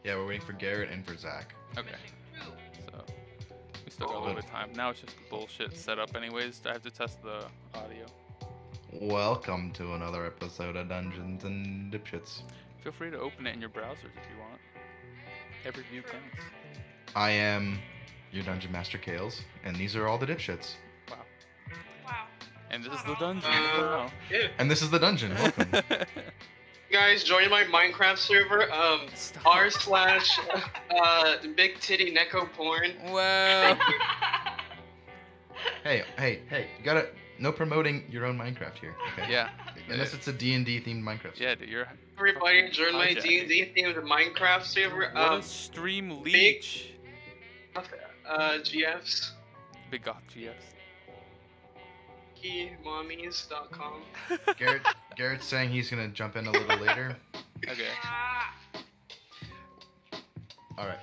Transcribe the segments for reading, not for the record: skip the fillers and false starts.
Yeah, we're waiting for Garrett and for Zach. Okay. So we still got a little bit of time. Now it's just bullshit setup anyways. I have to test the audio. Welcome to another episode of Dungeons and Dipshits. Feel free to open it in your browsers if you want. Every view counts. I am your Dungeon Master Kales, and these are all the Dipshits. Wow. Wow. And this is the dungeon. Wow. Yeah. And this is the dungeon. Welcome. Guys, join my Minecraft server. Stop. Big titty Neko porn. Wow. hey, you gotta no promoting your own Minecraft here. Okay. Yeah. Unless it's a D&D themed Minecraft. Yeah, dude, you're. Everybody, join my Hijacking. D&D themed Minecraft server. What a stream leech. GFs. Big goth GFs. Keymommies.com. Garrett's saying he's gonna jump in a little later. Okay. All right.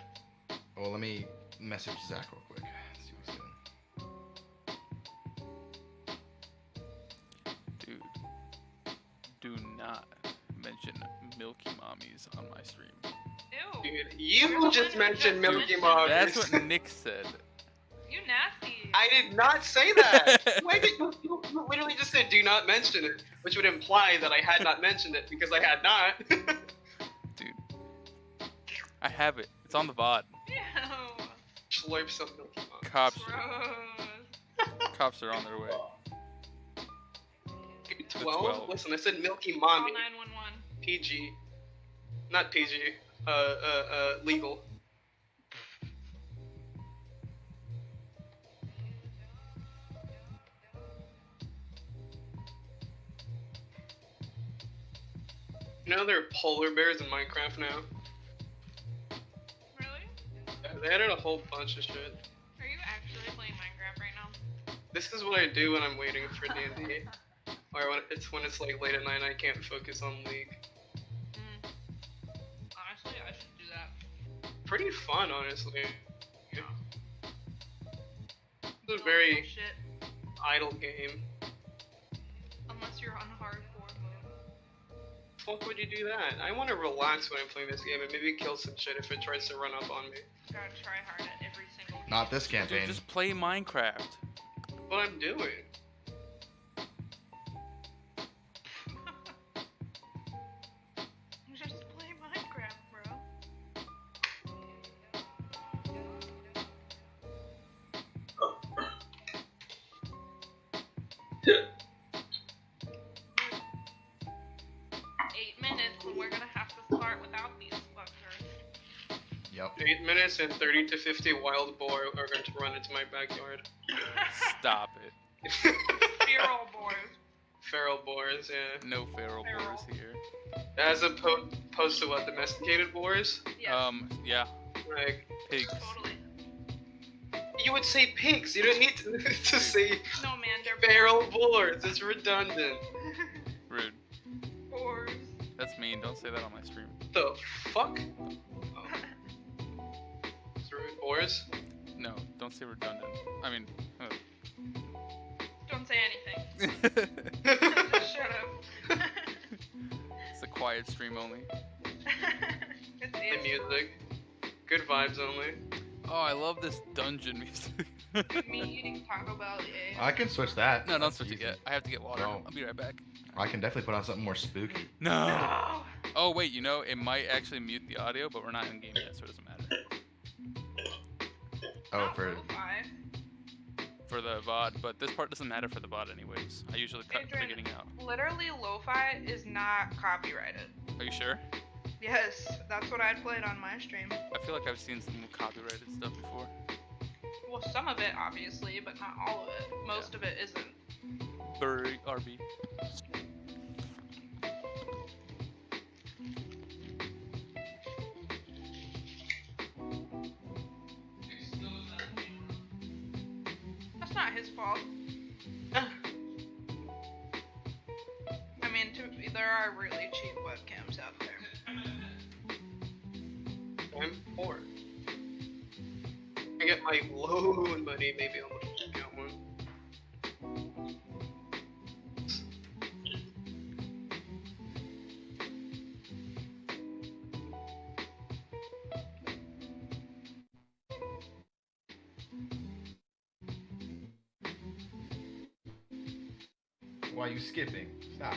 Well, let me message Zach real quick. See what's doing. Dude, do not mention Milky Mommies on my stream. Ew. Dude, you just mentioned Milky Mommies. That's what Nick said. You nasty. I did not say that. Why did you literally just said do not mention it, which would imply that I had not mentioned it because I had not. Dude. I have it. It's on the VOD. Ew. Slurp some Milky Mommies. Cops. Gross. Cops are on their way. 12? 12. Listen, I said Milky Call Mommy. 911. PG. Not PG. Legal. You know there are polar bears in Minecraft now? Really? Yeah, they added a whole bunch of shit. Are you actually playing Minecraft right now? This is what I do when I'm waiting for D&D. Or when it's like late at night and I can't focus on League. Honestly, I should do that. Pretty fun, honestly. Yeah. It's a very Shit. idle game. Unless you're on hardcore mode. Fuck would you do that? I want to relax when I'm playing this game and maybe kill some shit if it tries to run up on me. Gotta try hard at every single game. Not this Dude, campaign. just play Minecraft. What I'm doing. Just play Minecraft, bro. 8 minutes and we're gonna have to start without these fuckers. Yep. 8 minutes and 30 to 50 wild boar are going to run into my backyard. Stop it. Feral boys. Feral boars, yeah. No feral Feral. boars here. As opposed to what, domesticated boars? Yeah, Yeah. Like, Pigs. totally. you would say pigs, you don't need to say No man, they're feral boars, it's redundant. Rude. boars. That's mean. Don't say that on my stream. The fuck? Oh. It's rude boars? No, don't say redundant. I mean, Don't say anything. Just shut up. it's a quiet stream only. It's The easy. music. Good vibes only. Oh, I love this dungeon music. Me eating Taco Bell, yay. I can switch that. No, don't switch it yet. I have to get water. No. I'll be right back. I can definitely put on something more spooky. No. No! Oh wait, you know it might actually mute the audio, but we're not in game yet, so it doesn't matter. Oh, Not for lo-fi. For the VOD, but this part doesn't matter for the VOD anyways. I usually cut the Adrian. beginning out. Literally, lo-fi is not copyrighted. Are you sure? Yes, that's what I played on my stream. I feel like I've seen some copyrighted stuff before. Well, some of it, obviously, but not all of it. Most of it isn't. Bury RB. That's not his fault. I mean, there are really cheap webcams out there. I'm poor. I get my loan money, maybe I'll get one. Why are you skipping? Stop.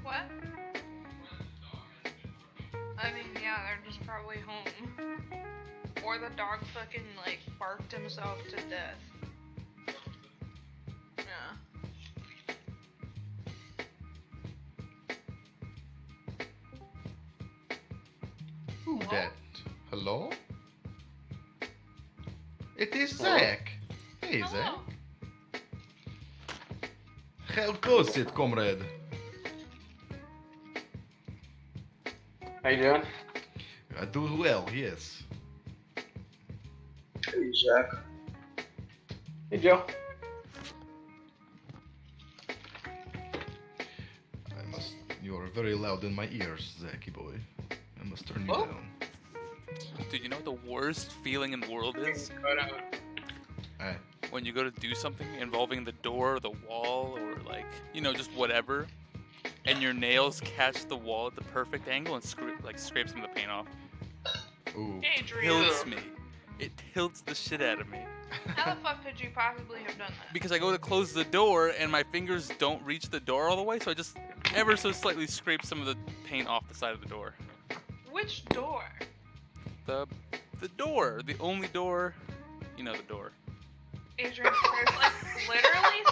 What? I mean, yeah, they're just probably home. Or the dog fucking, like, barked himself to death. Yeah. Who Hello? that? Hello? It is Hello? Zach. Hey, Hello. Zach. How goes it, comrade? How you doing? I do well, yes. Hey, Jack. Hey, Joe. I must. You are very loud in my ears, Zachy boy. I must turn you Oh. down. Dude, you know what the worst feeling in the world is? Aye. When you go to do something involving the door or the wall or like, you know, just whatever, and your nails catch the wall at the perfect angle and scrape some of the paint off. Ooh. Adrian, Tilts me. It tilts the shit out of me. how the fuck could you possibly have done that? Because I go to close the door and my fingers don't reach the door all the way, so I just ever so slightly scrape some of the paint off the side of the door. Which door? The door, the only door, you know, the door. Adrian, there's like literally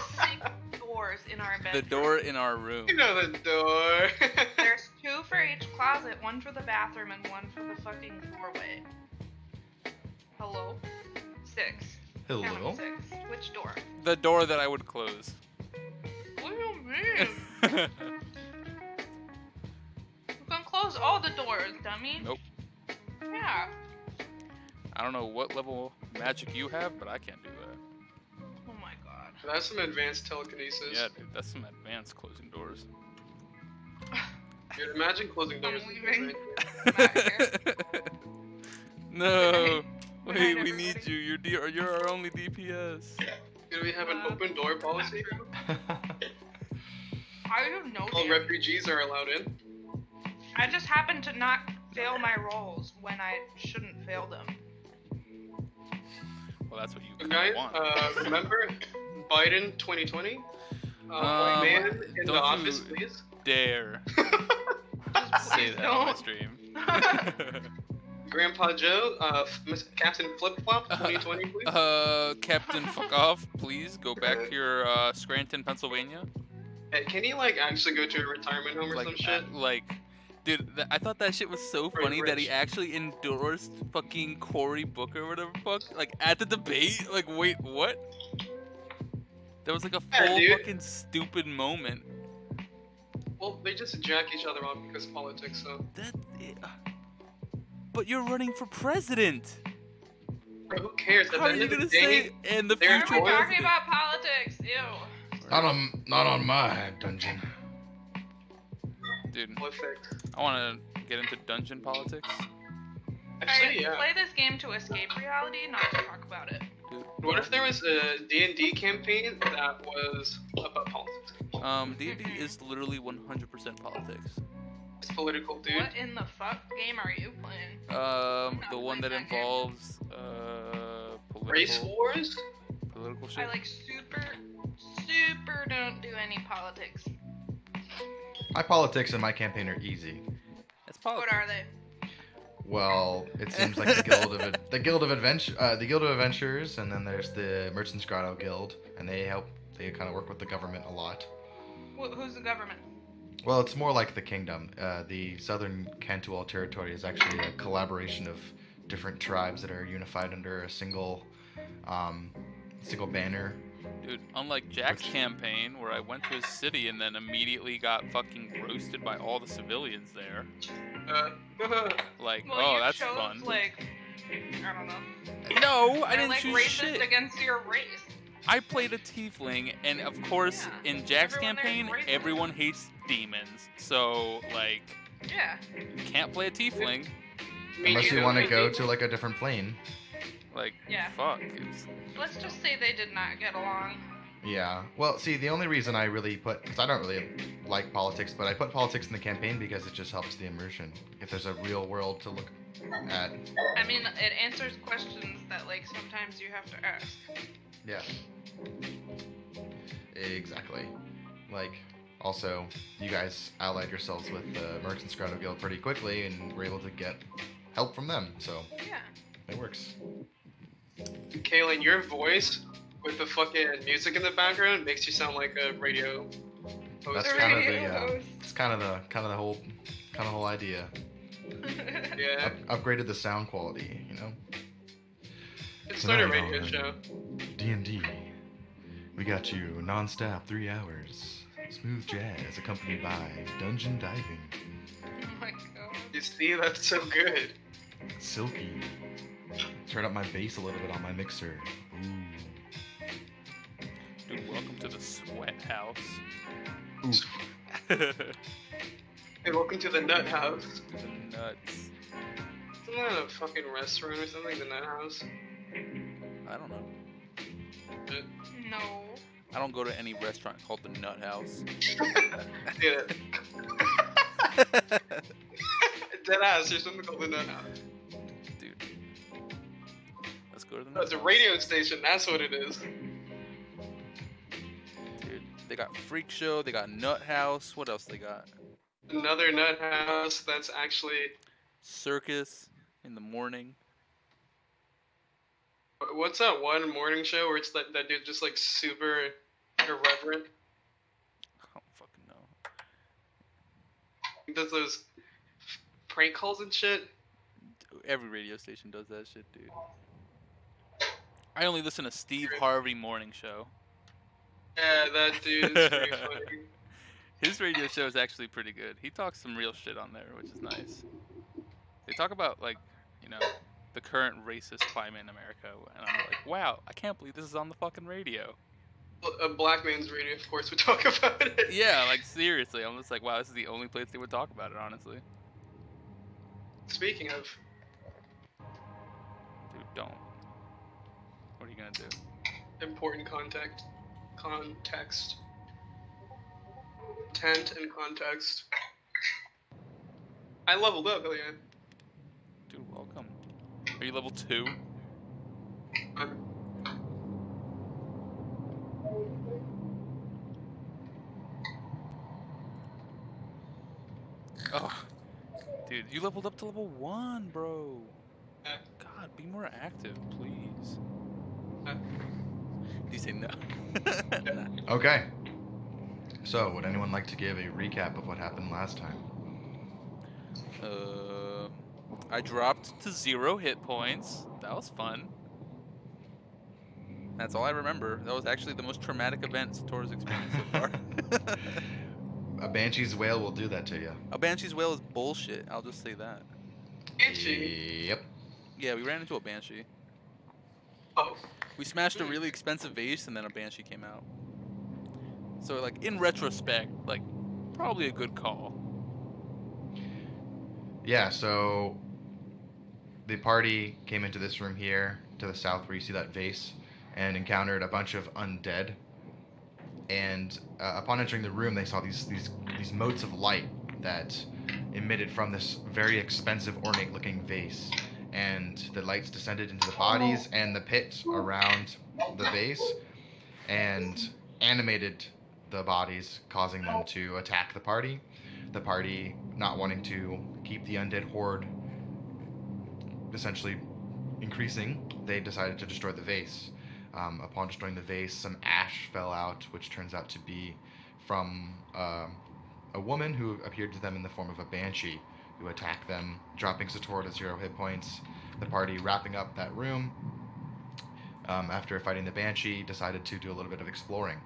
6 doors in our bedroom. The door in our room. You know the door. There's 2 for each closet, 1 for the bathroom and 1 for the fucking doorway. Hello? 6. Hello. Count 6. Which door? The door that I would close. What do you mean? You can close all the doors, dummy. Nope. Yeah. I don't know what level magic you have, but I can't do that. Oh my god. That's some advanced telekinesis. Yeah, dude, that's some advanced closing doors. Dude, imagine closing doors. I'm leaving. No. Good Wait, night, we need everybody. you. You're our only DPS. Do we have an open door policy? How do you know All that? refugees are allowed in. I just happen to not fail my rolls when I shouldn't fail them. Well, that's what you Guys, want. remember Biden 2020? Um, Man in the don't office, you- please. Dare Just say please that on my don't. stream. Grandpa Joe, Captain Flip Flop 2020, please. Captain, fuck off, please. Go back to your Scranton, Pennsylvania. Hey, can he like actually go to a retirement home or some shit? Dude, I thought that shit was so Very funny that he rich. actually endorsed fucking Cory Booker or whatever the fuck. Like at the debate. Like, wait, what? That was like a Yeah, full dude. fucking stupid moment. Well, they just jack each other off because of politics, so. But you're running for president. Bro, who cares? At How the are end you of the gonna day, say in the they're future? Why are we George- talking about politics? Ew. Not on my dungeon. Dude, Perfect. I want to get into dungeon politics. Actually, I yeah. play this game to escape reality, not to talk about it. Dude, What if there was a D&D campaign that was about politics? D&D is literally 100% politics. It's political, dude. What in the fuck game are you playing? The one that playing that game. involves Race political wars? shit. I like super don't do any politics. My politics and my campaign are easy. It's politics. What are they? Well, it seems like the Guild of Adventurers, and then there's the Merchants Grotto Guild, and they kind of work with the government a lot. Who's the government? Well, it's more like the kingdom. The Southern Cantual territory is actually a collaboration of different tribes that are unified under a single banner. Dude, unlike Jack's campaign, where I went to his city and then immediately got fucking roasted by all the civilians there. Like, Well, oh, you that's chose, fun. like, I don't know. No, I They're, didn't like choose racist shit. against your race. I played a tiefling, and of course, Yeah. in Jack's Everyone there's campaign, racist. everyone hates demons. So, like, Yeah. You can't play a tiefling. Unless you want to go to like a different plane. Like, Yeah. fuck. Let's just say they did not get along. Yeah. Well, see, the only reason I really put, because I don't really like politics, but I put politics in the campaign because it just helps the immersion. If there's a real world to look at. I mean, it answers questions that, like, sometimes you have to ask. Yeah. Exactly. Like, also, you guys allied yourselves with the Merchants Grotto Guild pretty quickly and were able to get help from them, so Yeah. it works. Kaylin, your voice with the fucking music in the background makes you sound like a radio host. That's The kind of radio the host. it's kind of the whole idea. Yeah. Upgraded the sound quality, you know. It's not a Tonight radio on show. D&D, we got you non-stop 3 hours, smooth jazz accompanied by dungeon diving, Oh my god. You see, that's so good. silky. Turn up my bass a little bit on my mixer. Ooh. Dude, welcome to the sweat house. Oof. Hey, welcome to the Nut House. The nuts. Isn't that a fucking restaurant or something? The Nut House? I don't know. No. I don't go to any restaurant called the Nut House. Yeah. Dead ass, there's something called the Nut House. Dude. Let's go to the No, Nut it's a House. radio station, that's what it is. Dude, they got Freak Show, they got Nut House. What else they got? Another Nut House that's actually... Circus in the morning. What's that one morning show where it's that dude just like super irreverent? I don't fucking know. He does those prank calls and shit. Every radio station does that shit, dude. I only listen to Steve Harvey morning show. Yeah, that dude is pretty funny. His radio show is actually pretty good. He talks some real shit on there, which is nice. They talk about, like, you know, the current racist climate in America, and I'm like, wow, I can't believe this is on the fucking radio. A black man's radio, of course, would talk about it. Yeah, like, seriously, I'm just like, wow, this is the only place they would talk about it, honestly. Speaking of, Dude, don't. What are you gonna do? important context. Tent and context. I leveled up, hell yeah. Dude, welcome. Are you level 2? Oh, dude, you leveled up to level 1, bro. Yeah. God, be more active, please. Yeah. Did you say no? Okay. So, would anyone like to give a recap of what happened last time? I dropped to 0 hit points. That was fun. That's all I remember. That was actually the most traumatic event Satora's experienced so far. A Banshee's Wail will do that to you. A Banshee's Wail is bullshit. I'll just say that. Banshee. Yep. Yeah, we ran into a Banshee. Oh. We smashed a really expensive vase and then a Banshee came out. So, like, in retrospect, like, probably a good call. Yeah, so the party came into this room here to the south where you see that vase and encountered a bunch of undead. And upon entering the room, they saw these motes of light that emitted from this very expensive, ornate-looking vase. And the lights descended into the bodies and the pit around the vase and animated the bodies, causing them to attack the party. The party, not wanting to keep the undead horde essentially increasing, they decided to destroy the vase. Upon destroying the vase, some ash fell out, which turns out to be from a woman who appeared to them in the form of a banshee, who attacked them, dropping Satora to 0 hit points. The party, wrapping up that room, after fighting the banshee, decided to do a little bit of exploring.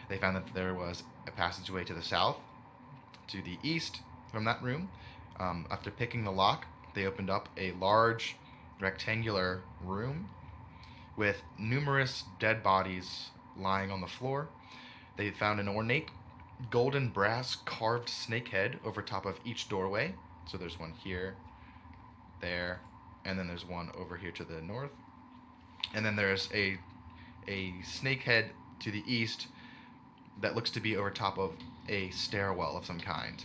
They found that there was a passageway to the south, to the east from that room. After picking the lock, they opened up a large rectangular room with numerous dead bodies lying on the floor. They found an ornate golden brass carved snake head over top of each doorway. So there's one here, there, and then there's one over here to the north. And then there's a snake head to the east that looks to be over top of a stairwell of some kind.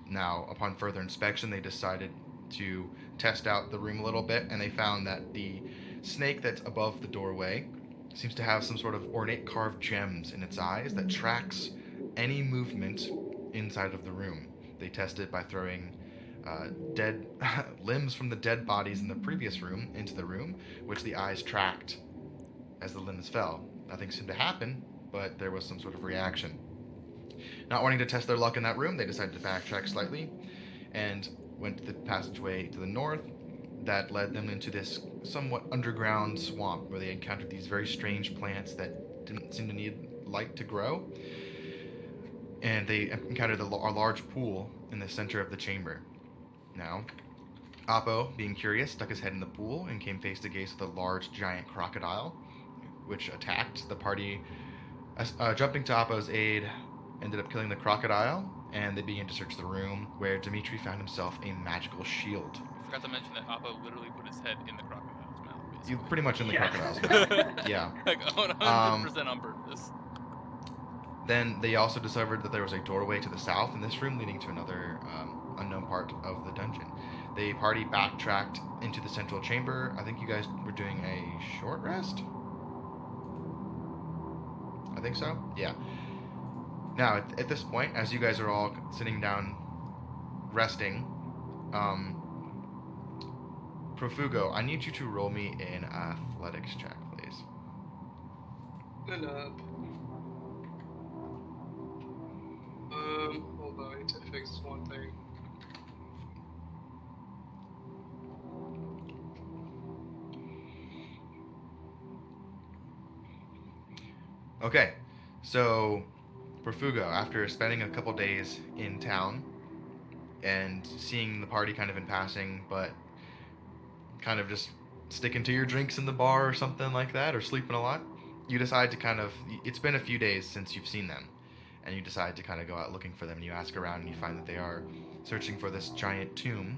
Now, upon further inspection, they decided to test out the room a little bit, and they found that the snake that's above the doorway seems to have some sort of ornate carved gems in its eyes that tracks any movement inside of the room. They tested by throwing dead limbs from the dead bodies in the previous room into the room, which the eyes tracked as the limbs fell. Nothing seemed to happen, but there was some sort of reaction. Not wanting to test their luck in that room, they decided to backtrack slightly and went to the passageway to the north that led them into this somewhat underground swamp where they encountered these very strange plants that didn't seem to need light to grow. And they encountered a large pool in the center of the chamber. Now, Appo, being curious, stuck his head in the pool and came face to face with a large, giant crocodile, which attacked the party. Jumping to Appo's aid, ended up killing the crocodile, and they began to search the room, where Dimitri found himself a magical shield. I forgot to mention that Appo literally put his head in the crocodile's mouth. Basically. You pretty much in the Yeah. crocodile's mouth. Yeah. Like 100% on purpose. Then they also discovered that there was a doorway to the south in this room leading to another unknown part of the dungeon. The party backtracked into the central chamber. I think you guys were doing a short rest? I think so? Yeah. Now, at this point, as you guys are all sitting down resting, Profugo, I need you to roll me an athletics check, please. Good up. Hold on, I need to fix one thing. Okay, so Profugo, after spending a couple days in town and seeing the party kind of in passing, but kind of just sticking to your drinks in the bar or something like that, or sleeping a lot, you decide to kind of, it's been a few days since you've seen them, and you decide to kind of go out looking for them, and you ask around and you find that they are searching for this giant tomb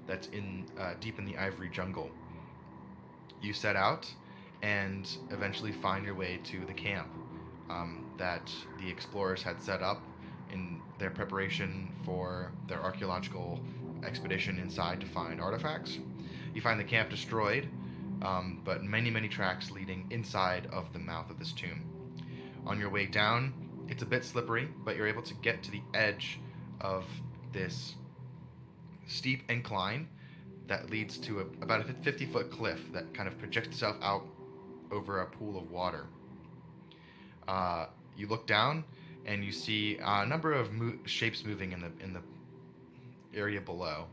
that's in deep in the ivory jungle. You set out and eventually find your way to the camp that the explorers had set up in their preparation for their archaeological expedition inside to find artifacts. You find the camp destroyed, but many, many tracks leading inside of the mouth of this tomb. On your way down, it's a bit slippery, but you're able to get to the edge of this steep incline that leads to about a 50-foot cliff that kind of projects itself out over a pool of water. You look down and you see a number of shapes moving in the area below,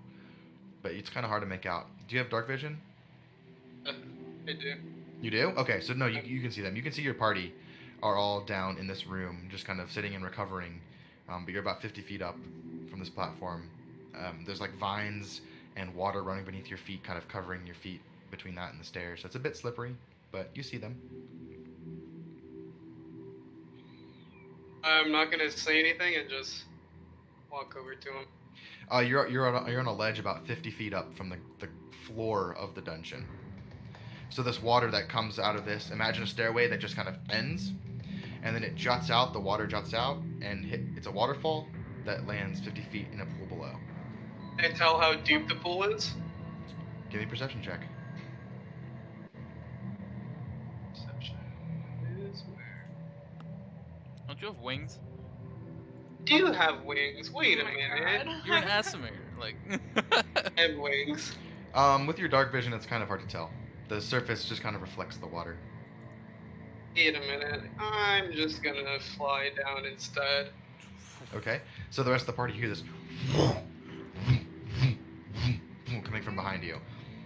but it's kind of hard to make out. Do you have dark vision? I do. You do? Okay, so no, you can see them. You can see your party are all down in this room, just kind of sitting and recovering, but you're about 50 feet up from this platform. There's like vines and water running beneath your feet, kind of covering your feet between that and the stairs. So it's a bit slippery, but you see them. I'm not gonna say anything and just walk over to him. You're on a ledge about 50 feet up from the floor of the dungeon. So this water that comes out of this, imagine a stairway that just kind of ends, and then it juts out, the water juts out, and it's a waterfall that lands 50 feet in a pool below. Can I tell how deep the pool is? Give me a perception check. Perception is where? Don't you have wings? Do you have wings? Wait Oh a my minute. God. You're an Aasimar. Like. I have wings. With your dark vision, it's kind of hard to tell. The surface just kind of reflects the water. Wait a minute. I'm just gonna fly down instead. Okay, so the rest of the party hear this coming from behind you.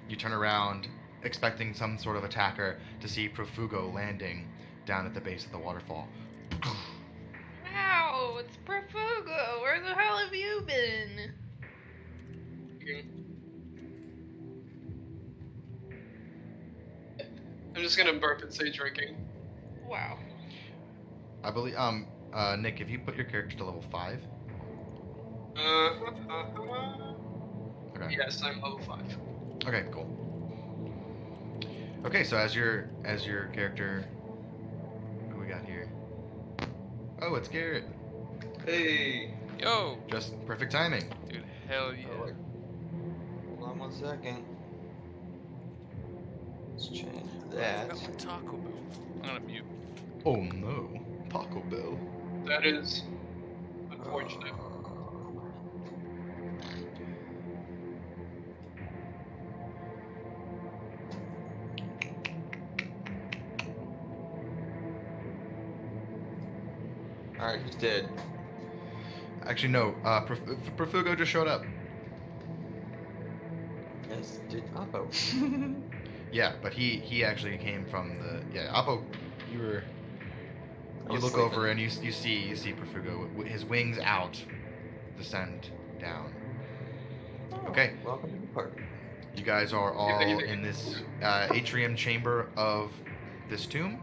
You turn around, expecting some sort of attacker, to see Profugo landing down at the base of the waterfall. Wow, it's Profugo. Where the hell have you been? I'm just gonna burp and say drinking. Wow. I believe Nick, if you put your character to level 5. Okay. Yes, I'm level 5. Okay, cool. Okay, so as your character, what do we got here? Oh, it's Garrett. Hey. Yo, Just perfect timing. dude, hell yeah. Oh, wait. Hold on 1 second. Let's change I that. forgot my Taco Bell. I'm gonna mute. Oh no, Taco Bell. That is unfortunate. Alright, who's dead? Actually, no. Profugo just showed up. Yes, did Appo. Yeah, but he actually came from the Appo. You was look sleeping. over and you see Profugo with his wings out, descend down. Oh, Okay. Welcome to the party. You guys are all in this atrium chamber of this tomb.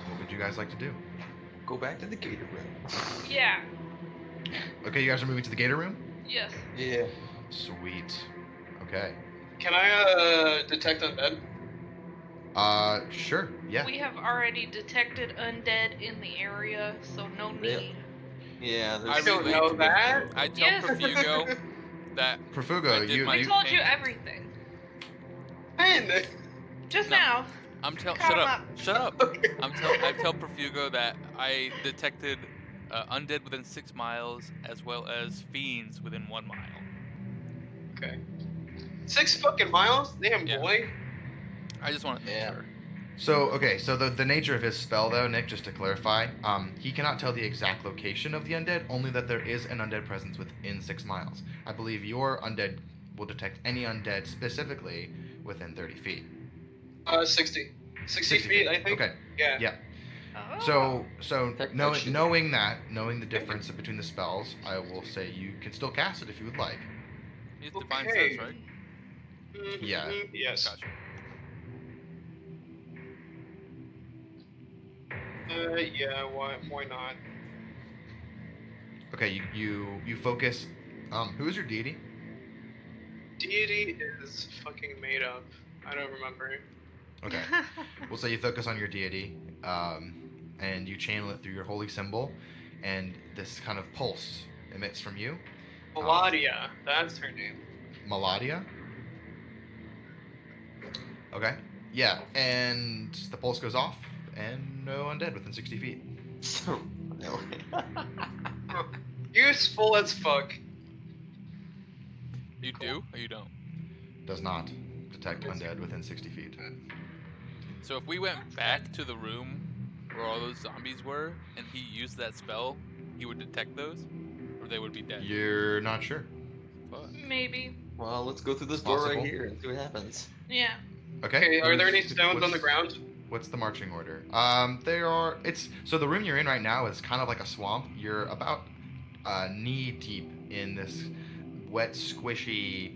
What would you guys like to do? Go back to the gator room. Yeah. Okay, you guys are moving to the gator room? Yes. Yeah. Sweet. Okay. Can I detect undead? Sure. Yeah. We have already detected undead in the area, so no Really? need. Yeah, I there's don't relate know to that. I tell Yes. Profugo that Profugo, I did my- We told you and- everything. Man, Just No. now. Shut Calm up. up. Shut up. I tell Profugo that I detected undead within 6 miles as well as fiends within 1 mile. okay. 6 fucking miles? Damn, Yeah. boy. I just want to make Yeah. sure. So, okay, so the nature of his spell, though, Nick, just to clarify, he cannot tell the exact location of the undead, only that there is an undead presence within 6 miles. I believe your undead will detect any undead specifically within 30 feet. 60. 60 feet, I think. Okay, Yeah. yeah. Oh. So Detect knowing that shit. knowing the difference between the spells, I will say you can still cast it if you would like. It's divine Okay. sense, right? Yeah. Mhm, yes. Gotcha. Yeah. Why not? Okay, you focus. Who is your deity? Deity is fucking made up. I don't remember. Okay. We'll say you focus on your deity, and you channel it through your holy symbol, and this kind of pulse emits from you. Meladia, that's her name. Meladia? Okay. Yeah, and the pulse goes off, and no undead within 60 feet. So, no. Useful as fuck. You do or you don't? Does not detect undead within 60 feet. So if we went back to the room where all those zombies were and he used that spell, he would detect those? Or they would be dead? You're not sure. Fuck. Maybe. Well, let's go through this It's door possible. right here and see what happens. Yeah. Okay. Okay, are there any who's- stones on the what's- ground? What's the marching order? There are. It's so the room you're in right now is kind of like a swamp. You're about knee deep in this wet, squishy,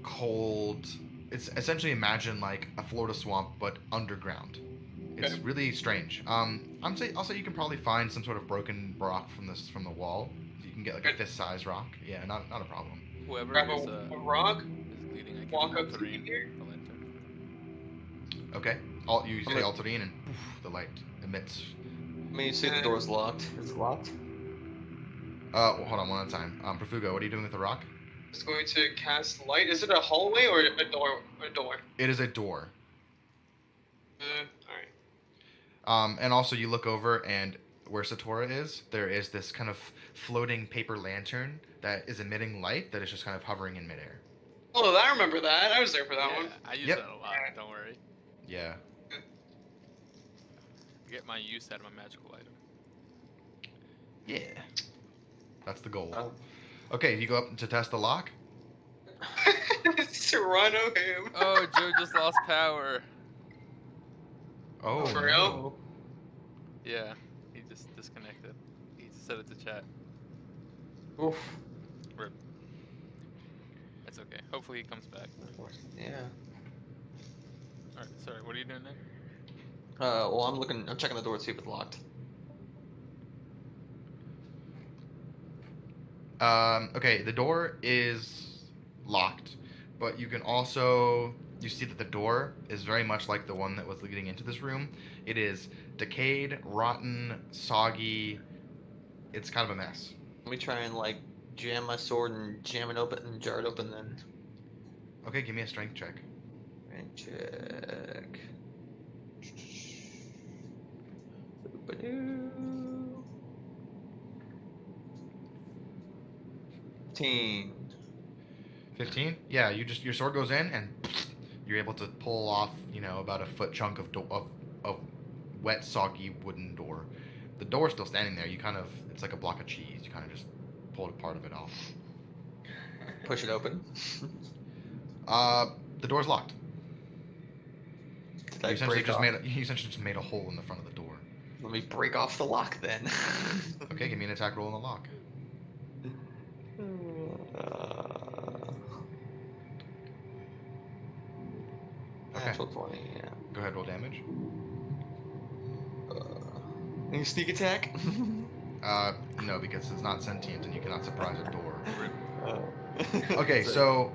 cold. It's essentially imagine like a Florida swamp but underground. It's Okay. really strange. I'll say you can probably find some sort of broken rock from the wall. You can get like a Okay. fist-sized rock. Yeah, not a problem. Whoever Grab is a rock. leading, I walk can up to Altarine, here. the lantern. Okay. You say Altarine and poof, the light emits. I mean, you see the door's locked. Is it locked? Well, hold on one at a time. Profugo, what are you doing with the rock? It's going to cast light. Is it a hallway or a door? A door. It is a door. Alright. And also you look over and where Satora is, there is this kind of floating paper lantern that is emitting light that is just kind of hovering in midair. Oh, I remember that. I was there for that Yeah, one. I use Yep. that a lot, don't worry. Yeah. I get my use out of my magical item. Yeah. That's the goal. Oh. Okay, you go up to test the lock. Serrano him. Oh, Joe just lost power. Oh, For no. real? Yeah, he just disconnected. He just said it to chat. Oof. Rip. That's okay. Hopefully he comes back. Yeah. Alright, sorry, what are you doing, Nick? Well, I'm checking the door to see if it's locked. Okay, the door is locked, but you can also you see that the door is very much like the one that was leading into this room. It is decayed, rotten, soggy. It's kind of a mess. Let me try and like jam my sword and jam it open and jar it open then. Okay, give me a strength check. And check. Ba-doo. 15. 15? Yeah, your sword goes in and you're able to pull off, about a foot chunk of wet, soggy wooden door. The door's still standing there. It's like a block of cheese. You kind of just pulled a part of it off. Push it open. The door's locked. Did You I essentially break off? you essentially just made a hole in the front of the door. Let me break off the lock then. Okay, give me an attack roll on the lock. Okay. Natural 20, yeah. Go ahead, roll damage. Any sneak attack? No, because it's not sentient and you cannot surprise a door. Oh. Okay, so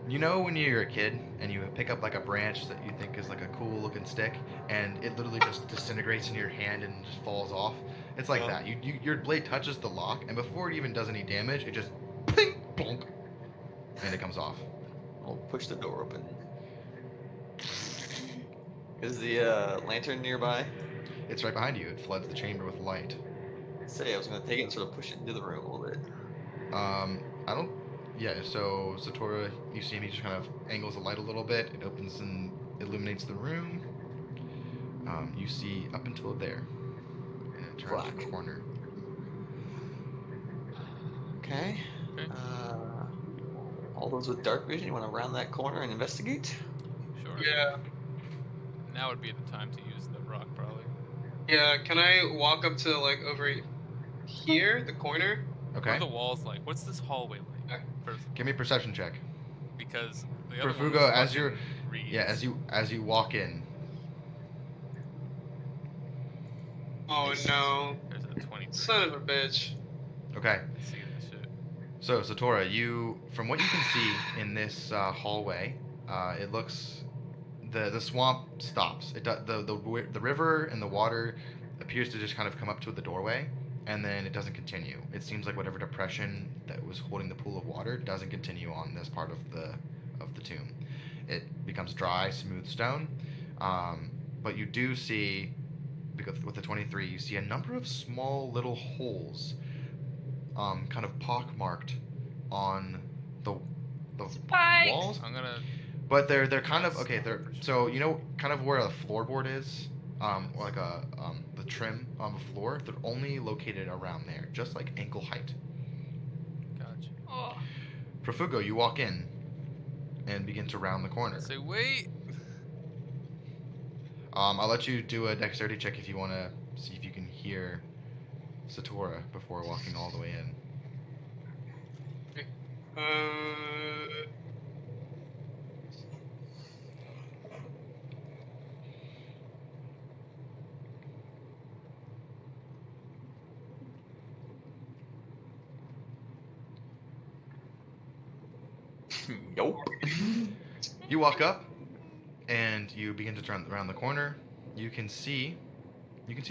when you're a kid and you pick up like a branch that you think is like a cool looking stick and it literally just disintegrates in your hand and just falls off? It's like that. Your blade touches the lock and before it even does any damage, it just ping, plonk, and it comes off. I'll push the door open. Is the lantern nearby? It's right behind you. It floods the chamber with light. I was gonna take it and sort of push it into the room a little bit. I don't. Yeah. So Satora, you see him. He just kind of angles the light a little bit. It opens and illuminates the room. You see up until there, and it turns Black. the corner. Okay. Okay. All those with dark vision, you want to round that corner and investigate? Sure. Yeah. Now would be the time to use the rock, probably. Yeah, can I walk up to like over here, the corner? Okay. What are the walls like? What's this hallway like? First, Give me a perception check. because the other one Profugo, was as you're fucking reeds. yeah, as you walk in. Oh no. There's a 23. Son of a bitch. Okay. I see that shit. So Satora, from what you can see in this hallway, it looks the swamp stops. The river and the water appears to just kind of come up to the doorway, and then it doesn't continue. It seems like whatever depression that was holding the pool of water doesn't continue on this part of the tomb. It becomes dry, smooth stone, but you do see, because with the 23, you see a number of small little holes, kind of pockmarked on the Spike! walls. I'm gonna. But they're kind of okay. They're so kind of where a floorboard is, or like the trim on the floor. They're only located around there, just like ankle height. Gotcha. Oh. Profugo, you walk in and begin to round the corner. Say wait. I'll let you do a dexterity check if you want to see if you can hear Satora before walking all the way in. Nope. You walk up, and you begin to turn around the corner. You can see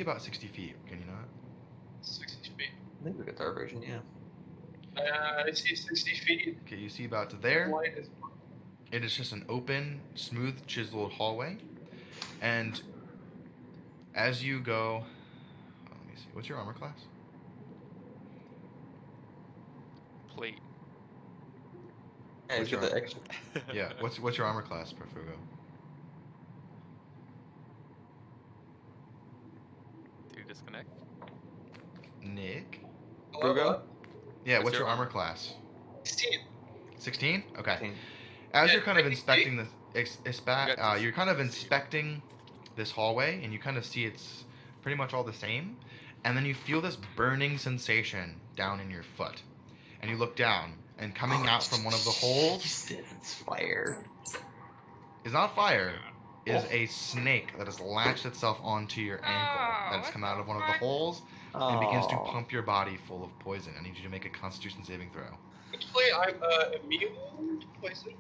about 60 feet. Can you not? 60 feet. I think we got dark vision, yeah. I see 60 feet. Okay, you see about to there. Light is- It is just an open, smooth, chiseled hallway, and as you go, let me see. What's your armor class? Plate. Hey, What's get your- the extra. Yeah. What's your armor class, Profugo? Did you disconnect? Nick. Profugo? Yeah. What's What's your your armor class? 16. 16. Okay. 16. As Yeah, you're kind of 60. inspecting this, got this. you're kind of inspecting this hallway, and you kind of see it's pretty much all the same, and then you feel this burning sensation down in your foot, and you look down, and coming out from one of the holes Jesus, it's fire. is not fire. is a snake that has latched itself onto your ankle. Oh, That has what come out the of one of the fuck? holes and begins to Oh. pump your body full of poison. I need you to make a Constitution saving throw. Actually, I'm immune to poison.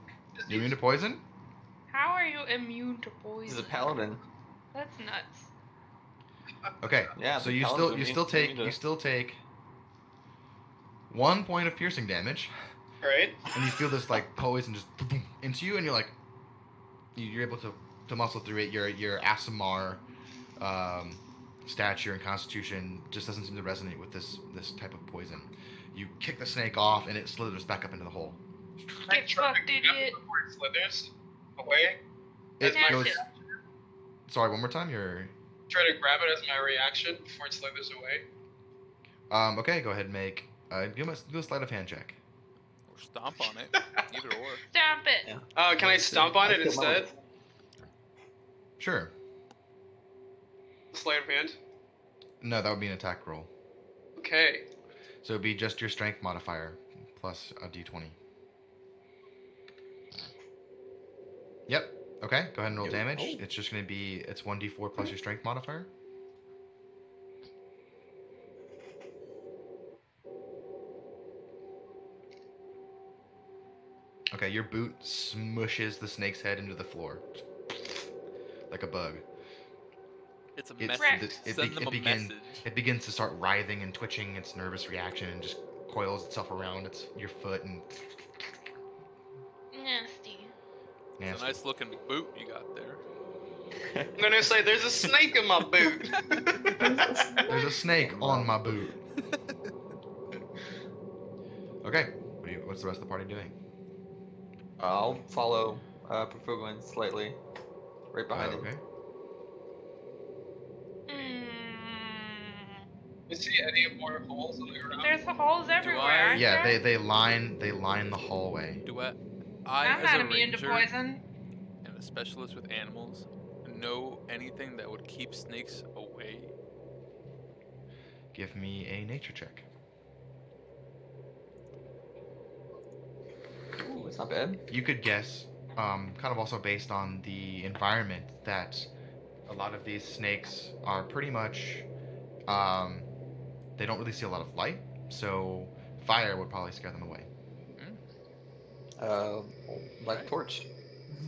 You immune to poison? How are you immune to He's poison? a paladin. That's nuts. Okay. Yeah, So the you paladins still are immune to- still take 1 point of piercing damage, Right? and you feel this like poison just boom into you, and you're like, you're able to muscle through it. Your Aasimar stature and constitution just doesn't seem to resonate with this type of poison. You kick the snake off, and it slithers back up into the hole. Get fucked, idiot. Before it slithers away. It Smash goes. it. Sorry, one more time. You're. Try to grab it as my reaction before it slithers away. Okay, go ahead and make. Do a sleight of hand check. Or stomp on it. Either or. Stamp it. Yeah. Can I stomp on it killed my instead? Sure. Sleight of hand. No, that would be an attack roll. Okay. So it'd be just your strength modifier plus a d20. Yep. Okay, go ahead and roll damage. Oh. It's just going to be, it's 1d4 plus your strength modifier. Okay, your boot smushes the snake's head into the floor. Like a bug. It's a It- message. it Send be- them it a begin- message. It begins to start writhing and twitching its nervous reaction and just coils itself around your foot and Nasty. It's a nasty. nice looking boot you got there. I'm gonna say there's a snake in my boot. There's a snake on my boot. Okay, what's the rest of the party doing? I'll follow Profugo in slightly, right behind him. Okay. You see any more holes on the ground? There's holes everywhere. aren't Yeah, there? they line the hallway. Do I I'm as not a immune to ranger poison. and a specialist with animals, know anything that would keep snakes away? Give me a nature check. Ooh, it's not bad. You could guess, kind of also based on the environment, that a lot of these snakes are pretty much, they don't really see a lot of light, so fire would probably scare them away. Like Right. torch.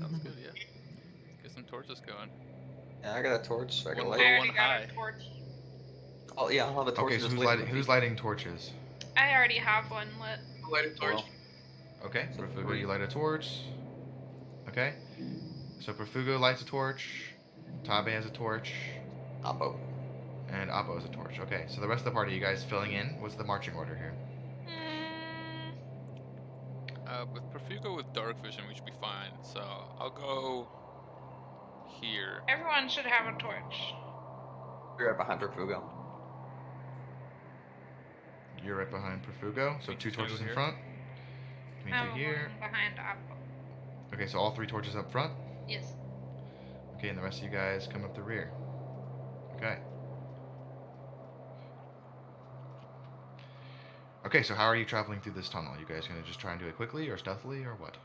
Sounds good, yeah. Get some torches going. Yeah, I got a torch. So I can One I light. low, already one got high. a torch. Oh yeah, I'll have a torch. Okay, so just who's lit lighting, on my who's feet. lighting torches? I already have one lit. Lighted torch. Okay, So Profugo, three. you light a torch. Okay, so Profugo lights a torch, Tabe has a torch, Appo. and Appo has a torch. Okay, so the rest of the party, you guys filling in? What's the marching order here? With Profugo with dark vision, we should be fine. So I'll go here. Everyone should have a torch. You're right behind Profugo. You're right behind Profugo, so Me two too torches in here. front. Me I'm two here. one behind Appo. Okay, so all three torches up front. Yes. Okay, and the rest of you guys come up the rear. Okay. Okay, so how are you traveling through this tunnel? You guys gonna just try and do it quickly or stealthily or what?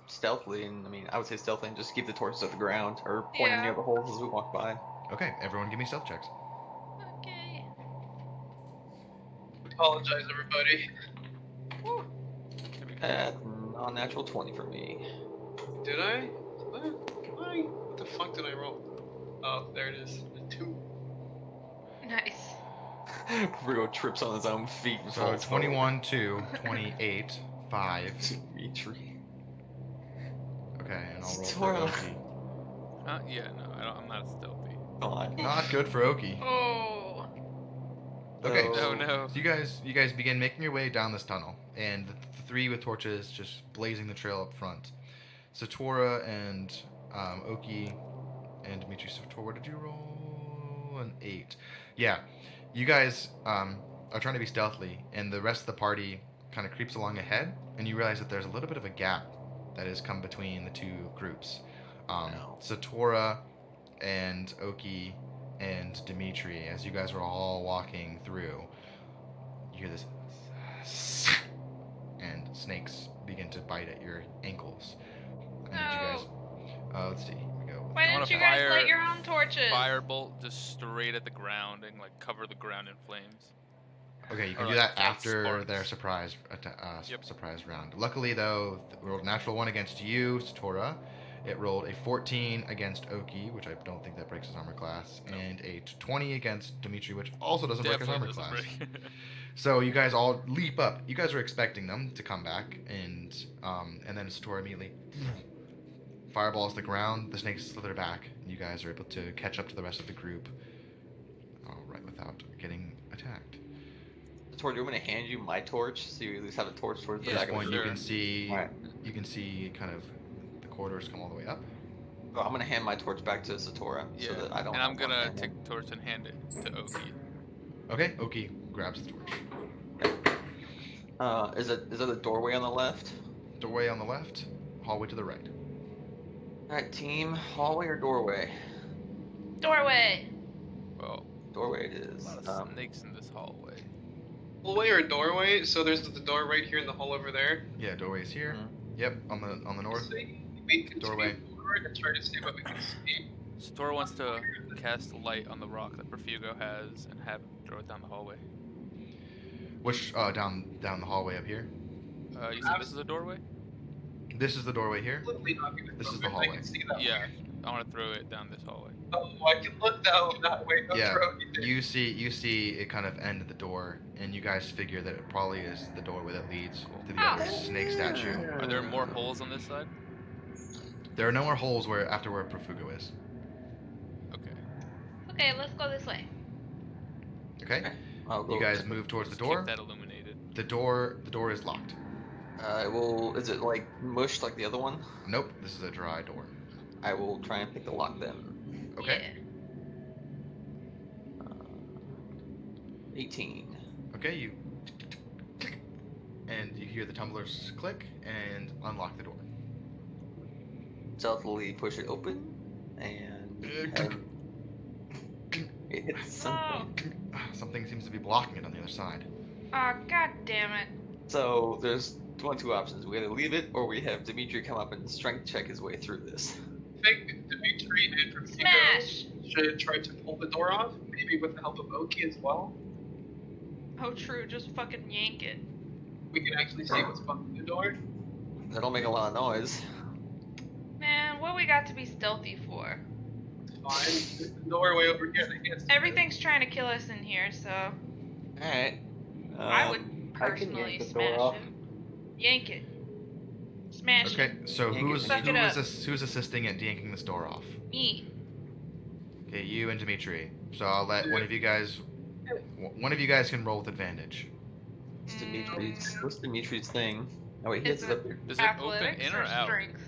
Stealthily, and I mean, I would say stealthily, and just keep the torches at the ground or pointing Yeah. near the holes as we walk by. Okay, everyone give me stealth checks. Okay. Apologize, everybody. Woo. Non-natural 20 for me. Did I? What the fuck did I roll? Oh, there it is. A 2. Nice. Profugo trips on his own feet and So falls 21, 2, 28, 5. forward. Dimitri. Okay, and I'll roll for Satora. Oki. Yeah, no, I'm not stealthy. God. Not good for Oki. Oh. Okay, No. so No. you guys begin making your way down this tunnel, and the three with torches just blazing the trail up front. Satora and Oki and Dimitri. Satora, what did you roll? An 8. Yeah, you guys are trying to be stealthy, and the rest of the party kind of creeps along ahead, and you realize that there's a little bit of a gap that has come between the two groups. Satora and Oki and Dimitri, as you guys are all walking through, you hear this, and snakes begin to bite at your ankles. I need you guys. Let's see. Why I wanna didn't you guys fire- light your own torches? Firebolt just straight at the ground and like cover the ground in flames. Okay, you can Or do like that after sparks. their surprise Yep. surprise round. Luckily, though, we rolled a natural 1 against you, Satora. It rolled a 14 against Oki, which I don't think that breaks his armor class, No. and a 20 against Dimitri, which also doesn't break his Definitely armor doesn't class. break. So you guys all leap up. You guys are expecting them to come back, and then Satora immediately fireballs the ground. The snakes slither back, and you guys are able to catch up to the rest of the group. All right, without getting attacked. Tor, do you want me to hand you my torch so you at least have a torch towards the Yeah, At back this of point, the you group? can see Alright. you can see kind of the corridors come all the way up. Oh, I'm gonna hand my torch back to Satora so Yeah, that I don't. and I'm have one gonna hand take him. the torch and hand it to Oki. Okay, Oki grabs the torch. Is it a doorway on the left? Doorway on the left, hallway to the right. Alright, team. Hallway or doorway? Doorway. Well, Doorway it a is. lot of snakes in this hallway. Hallway or doorway? So there's the door right here in the hall over there. Yeah, doorway's here. Mhm. Yep, on the north. So we continue Doorway. forward and try to see what we can see. Satora wants to cast light on the rock that Profugo has and have him throw it down the hallway. Which down the hallway up here. You said this is a doorway? This is the doorway here. Absolutely not gonna This throw is the it. I hallway. can see that. Yeah, I want to throw it down this hallway. Oh, I can look that way. Don't Yeah, throw anything. you see it kind of end at the door, and you guys figure that it probably is the doorway that leads to the other snake statue. Are there more holes on this side? There are no more holes where Profugo is. Okay. Okay, let's go this way. Okay, I'll go you guys check. move towards the Just door. keep that illuminated. The door is locked. I will. Is it like mush like the other one? Nope, this is a dry door. I will try and pick the lock then. Okay. 18. Okay, you click, and you hear the tumblers click and unlock the door. Stealthily push it open and it hits something. Something seems to be blocking it on the other side. Oh, god damn it. So there's two options. We either leave it or we have Dimitri come up and strength check his way through this. I think Dimitri and Profugo Smash! should try to pull the door off, maybe with the help of Oki as well. Oh, true, just fucking yank it. We can actually see what's behind the door. They don't make a lot of noise. Man, what we got to be stealthy for? Fine. There's the doorway over here that gets. Everything's trying to kill us in here, so Alright. I would I can personally yank the door smash off. it. Yank it. Smash Okay, so Yank it. Suck it up. who's assisting at yanking this door off? it. Me. Okay, you and Dimitri. So I'll let one of you guys can roll with advantage. What's Dimitri's thing? Oh wait, he Is hits it up here. Does it open Athletics in or out? strength?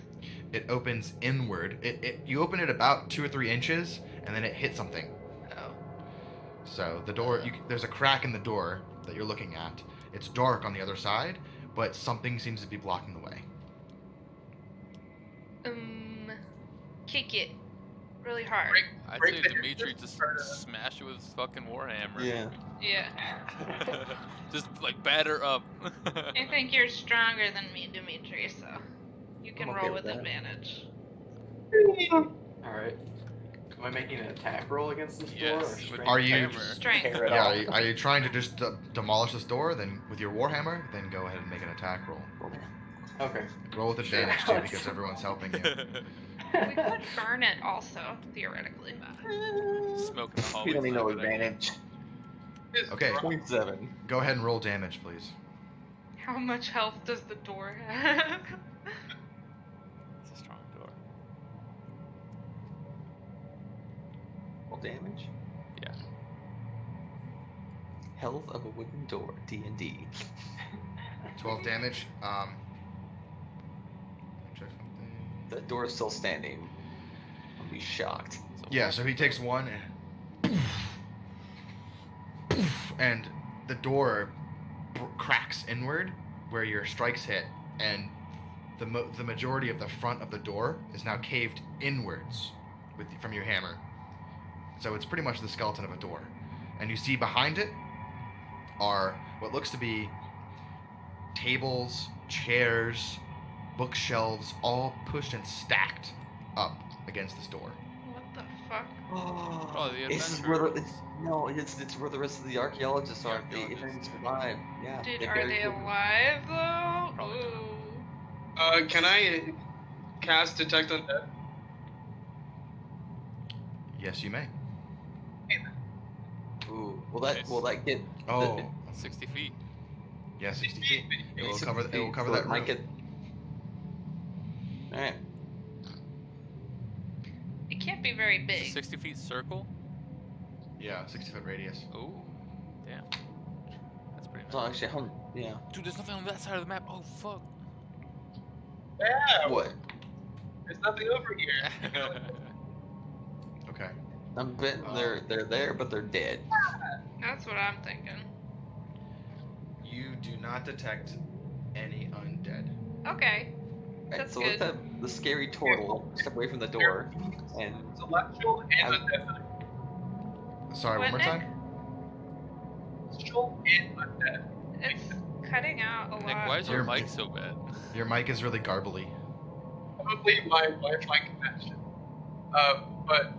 It opens inward. You open it about 2 or 3 inches, and then it hits something. Oh. So the door, there's a crack in the door that you're looking at. It's dark on the other side, but something seems to be blocking the way. Kick it. Really hard. Break, I'd break say the Dimitri hinges just or- smash it with his fucking warhammer. Yeah. Yeah. Just like batter up. I think you're stronger than me, Dimitri, so you can I'm okay roll with with that. advantage. Alright. Am I making an attack roll against this door? Yes, Or with strength? Are you- hammer. Strength. Tear it Yeah, off? are you trying to just demolish this door? Then with your warhammer, then go ahead and make an attack roll. Okay. Roll with advantage too, because everyone's helping you. We could burn it also, theoretically. Smoke in the hallway. We don't need no is not a good idea. advantage. It's Okay. dry. 0.7. Go ahead and roll damage, please. How much health does the door have? It's a strong door. Roll damage. Yeah. Health of a wooden door. D&D. 12 damage. Check something. The door is still standing. I'll be shocked. So Yeah, so he takes one and the door cracks inward where your strikes hit, and the majority of the front of the door is now caved inwards from your hammer. So it's pretty much the skeleton of a door. And you see behind it are what looks to be tables, chairs, bookshelves, all pushed and stacked up against this door. What the fuck? Oh, the This is where the, adventurers. no, it's where the rest of the archaeologists are. They didn't survive. Yeah. Dude, they are buried they them. alive though? Probably Ooh. Can I cast Detect Undead? Yes, you may. Ooh, Nice. will that get? Oh, 60 feet. yeah, 60 feet. It will 60 cover. It will feet, cover so that it might room. get. All right. It can't be very It's a big. 60 feet circle. Yeah, 60-foot radius. Oh, damn. That's pretty It's not nice. actually yeah. Dude, there's nothing on that side of the map. Oh fuck. Yeah. What? There's nothing over here. Okay. I'm betting they're there, but they're dead. That's what I'm thinking. You do not detect any undead. Okay. Right, That's so let's good. have the scary Tortle step away from the door, and Celestial and Undead. Sorry, What, one more Nick? time. Celestial and Undead. It's cutting out a Nick, lot. why is your Your- mic so bad? Your mic is really garbly. Probably my Wi-Fi connection. But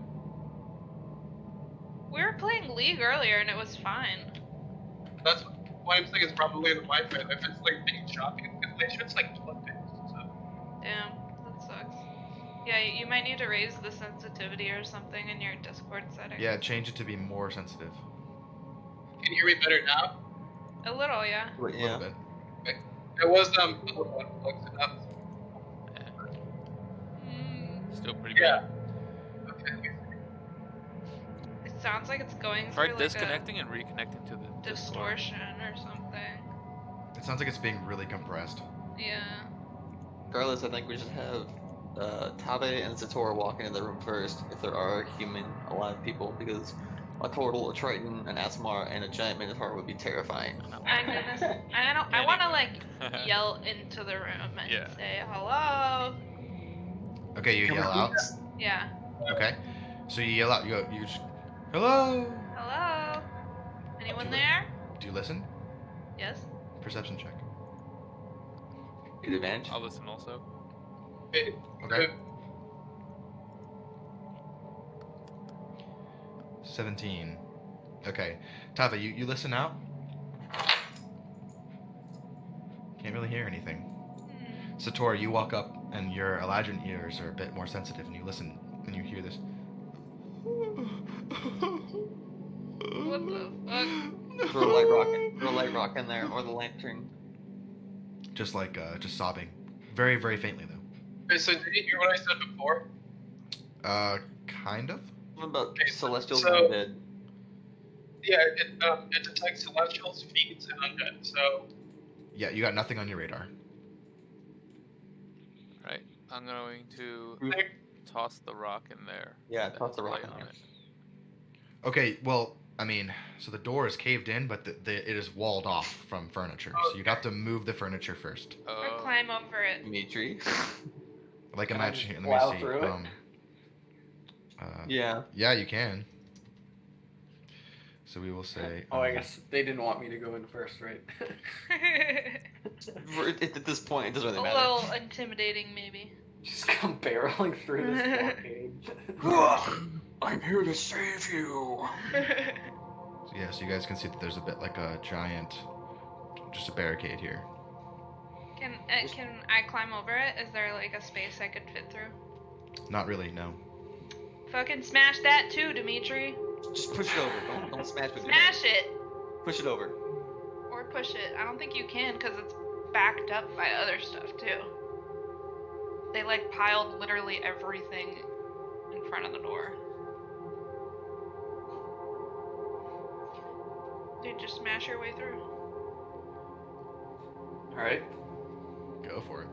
We were playing League earlier and it was fine. that's why I'm saying it's probably the Wi-Fi. If it's like being choppy, because they should like plugged in. So. Damn, that sucks. Yeah, you might need to raise the sensitivity or something in your Discord settings. Yeah, change it to be more sensitive. Can you hear me better now? A little, yeah. but A yeah, little bit. It was the little one plugged enough. Mm, Still pretty Yeah. bad. Okay. it sounds like it's going Try through like disconnecting and reconnecting to the a Discord. distortion or something. It sounds like it's being really compressed. Yeah. regardless, I think we should have Tabe and Satora walk into the room first, if there are human alive people, because a Tortle, a Triton, an Aasimar, and a giant Minotaur would be terrifying. I'm gonna. I want to like Anyway. yell into the room and Yeah. say hello. Okay, you yell out. Yeah. Okay. So you yell out. You just, hello. Hello. Anyone Do you there? Do you listen? Yes. Perception check. Get advantage. I'll listen also. Okay. 17. Okay. Tava, you listen out. Can't really hear anything. Hmm. Satora, you walk up and your Eladrin ears are a bit more sensitive and you listen and you hear this. What the fuck? Throw a light rock in there, or the lantern. Just like, just sobbing. Very, very faintly though. Okay, so did you hear what I said before? Kind of? What about Okay, celestials so- and undead? Yeah, it detects celestials, fiends, and undead. So Yeah, you got nothing on your radar. Right. I'm going to Nick, toss the rock in there. Yeah, that toss has the rock light in on there. it. Okay, well, I mean, so the door is caved in, but it is walled off from furniture. So you'd have to move the furniture first. Or Oh. climb over it. Dimitri. Like, Can I imagine here. just Let plow me see. through it? Yeah. Yeah, you can. So we will say. Oh, I guess they didn't want me to go in first, right? At this point, it doesn't A really matter. little intimidating, maybe. Just come barreling through this blockade. I'm here to save you. So yeah, so you guys can see that there's a bit like a giant, just a barricade here. Can I climb over it? Is there like a space I could fit through? Not really, no. Fucking smash that too, Dimitri. Just push it over. Don't smash with your Smash head. it Push it over. or push it. I don't think you can because it's backed up by other stuff too. They like piled literally everything in front of the door. Dude, just smash your way through. Alright. Go for it.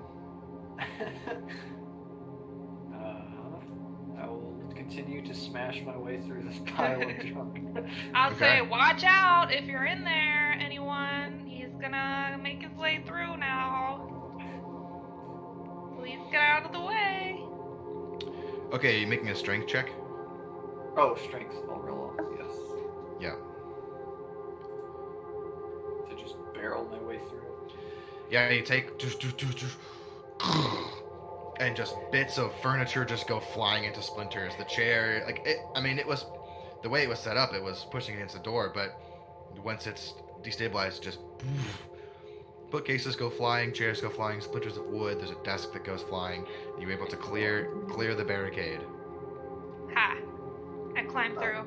I will continue to smash my way through this pile of junk. I'll Okay. say, watch out if you're in there, anyone. He's gonna make his way through now. Please get out of the way. Okay, you making a strength check? Oh, strength. I'll roll off, yes. Yeah. To just barrel my way through. Yeah, you take. and just bits of furniture just go flying into splinters. The chair, like it, I mean, it was the way it was set up. It was pushing against the door, but once it's destabilized, just bookcases go flying, chairs go flying, splinters of wood. There's a desk that goes flying. You're able to clear the barricade. Ha! I climb through.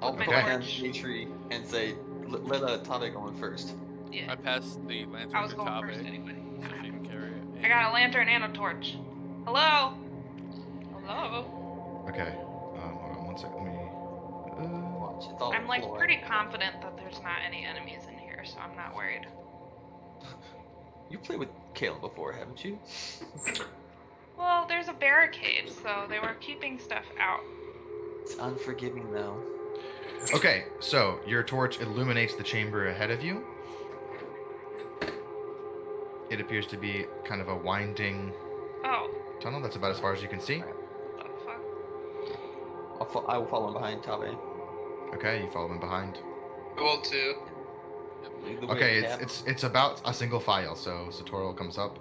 I'll With my put my hand on torch. Dimitri and say, let Tabe go in first. Yeah. I passed the lantern I was to going Tabe first anyway. so she can carry it. I got a lantern and a torch. Hello? Hello? Okay. Hold on one second. Let me. Watch, it's all I'm like floor. pretty confident that there's not any enemies in here, so I'm not worried. You played with Caleb before, haven't you? Well, there's a barricade, so they were keeping stuff out. It's unforgiving though. Okay, so your torch illuminates the chamber ahead of you. It appears to be kind of a winding Oh, tunnel. That's about as far as you can see. what the fuck? I will follow behind Tabe. Okay, you follow them behind. I will too. Lead the way, Okay, Cap. it's about a single file. So Satora comes up,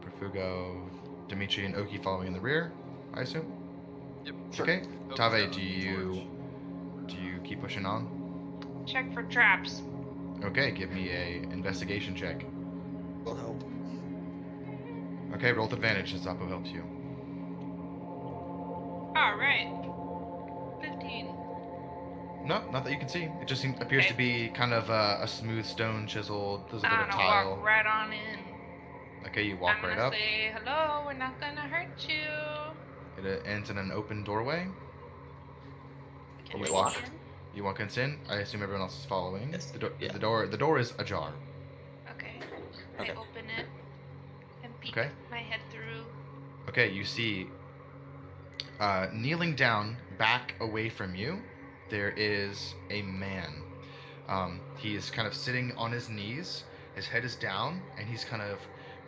Profugo, Dimitri, and Oki following in the rear, I assume. Yep. Sure. Okay, Oki's Tave, got do a you keep pushing on? Check for traps. Okay, give me a investigation check. Will help. Okay, roll with advantage as Appo helps you. Alright. 15. No, not that you can see. It just appears to be kind of a smooth stone chiseled. There's a bit I'm of gonna tile. walk right on in. Okay, you walk I'm right gonna up. say, hello, we're not gonna hurt you. It ends in an open doorway. Can You we walk. get in? You walk in. I assume everyone else is following. Yes, The yeah. door is ajar. Okay. Okay. I open it and peek Okay. my head through. Okay, you see, kneeling down, back away from you, there is a man. He is kind of sitting on his knees. His head is down, and he's kind of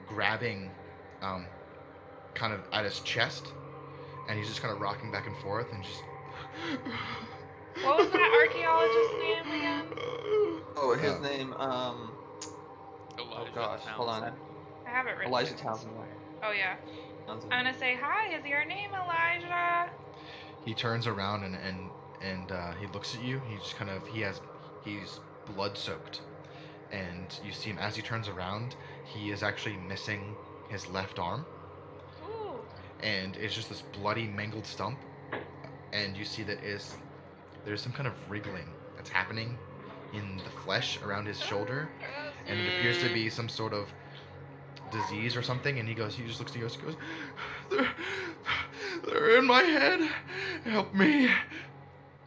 grabbing, kind of at his chest, and he's just kind of rocking back and forth, and just. What was that archaeologist's name again? Oh, his Uh, name, Elijah gosh, hold on. Townsend. I have it written. Elijah Townsend. Oh yeah. Townsend. I'm gonna say, hi, is your name Elijah? He turns around and he looks at you. He's blood soaked, and you see him as he turns around. He is actually missing his left arm, Ooh. and it's just this bloody, mangled stump. And you see that there's some kind of wriggling that's happening in the flesh around his shoulder, and it appears to be some sort of disease or something. And he just looks at you and goes, they're in my head. Help me.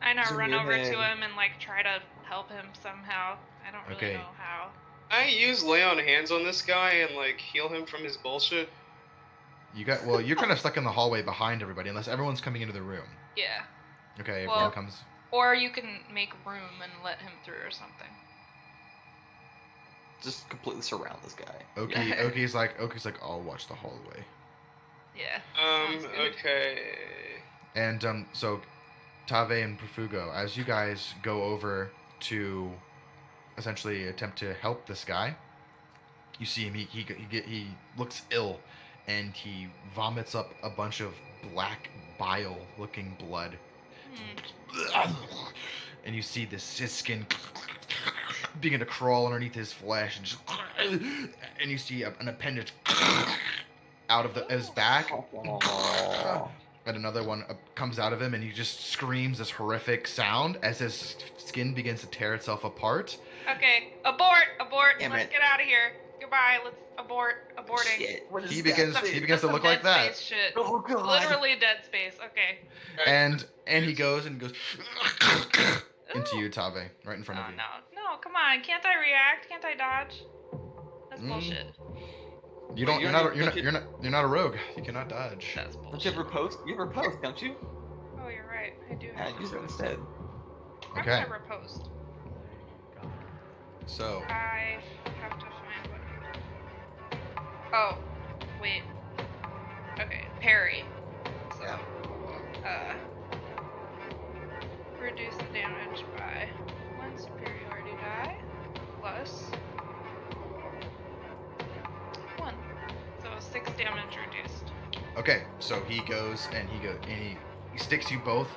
I know, It's in run your over to head. him and like try to help him somehow. I don't really Okay. know how. I use lay on hands on this guy and like heal him from his bullshit. You're kind of stuck in the hallway behind everybody, unless everyone's coming into the room. Yeah. Okay, Well- everyone comes. Or you can make room and let him through or something. Just completely surround this guy. Oki's like, I'll watch the hallway. Yeah. Sounds good. Okay. And so Tave and Profugo, as you guys go over to essentially attempt to help this guy, you see him. He looks ill, and he vomits up a bunch of black bile-looking blood. Hmm. And you see his skin begin to crawl underneath his flesh, and you see an appendage out of his back. Oh. And another one comes out of him, and he just screams this horrific sound as his skin begins to tear itself apart. Okay. Abort. Damn Let's it. get out of here. Goodbye. Let's aborting. Shit. What is He that? begins to Some look like Dead that. Space shit. Oh god. Literally Dead Space. Okay. And he goes into Ooh. you, Tave, right in front Oh, of you. no, come on. Can't I react? Can't I dodge? That's Mm. bullshit. You Wait, don't. You're not a rogue. You cannot dodge. That's Don't you bullshit. ever post? You ever post, don't you? Oh, you're right. I do Yeah, have use it to. instead. How Okay. can I repost? So I have to find what. Oh, wait. Okay, parry. So, Yeah. reduce the damage by 1 superiority die plus 1. So 6 damage reduced. Okay, so he goes and he sticks you both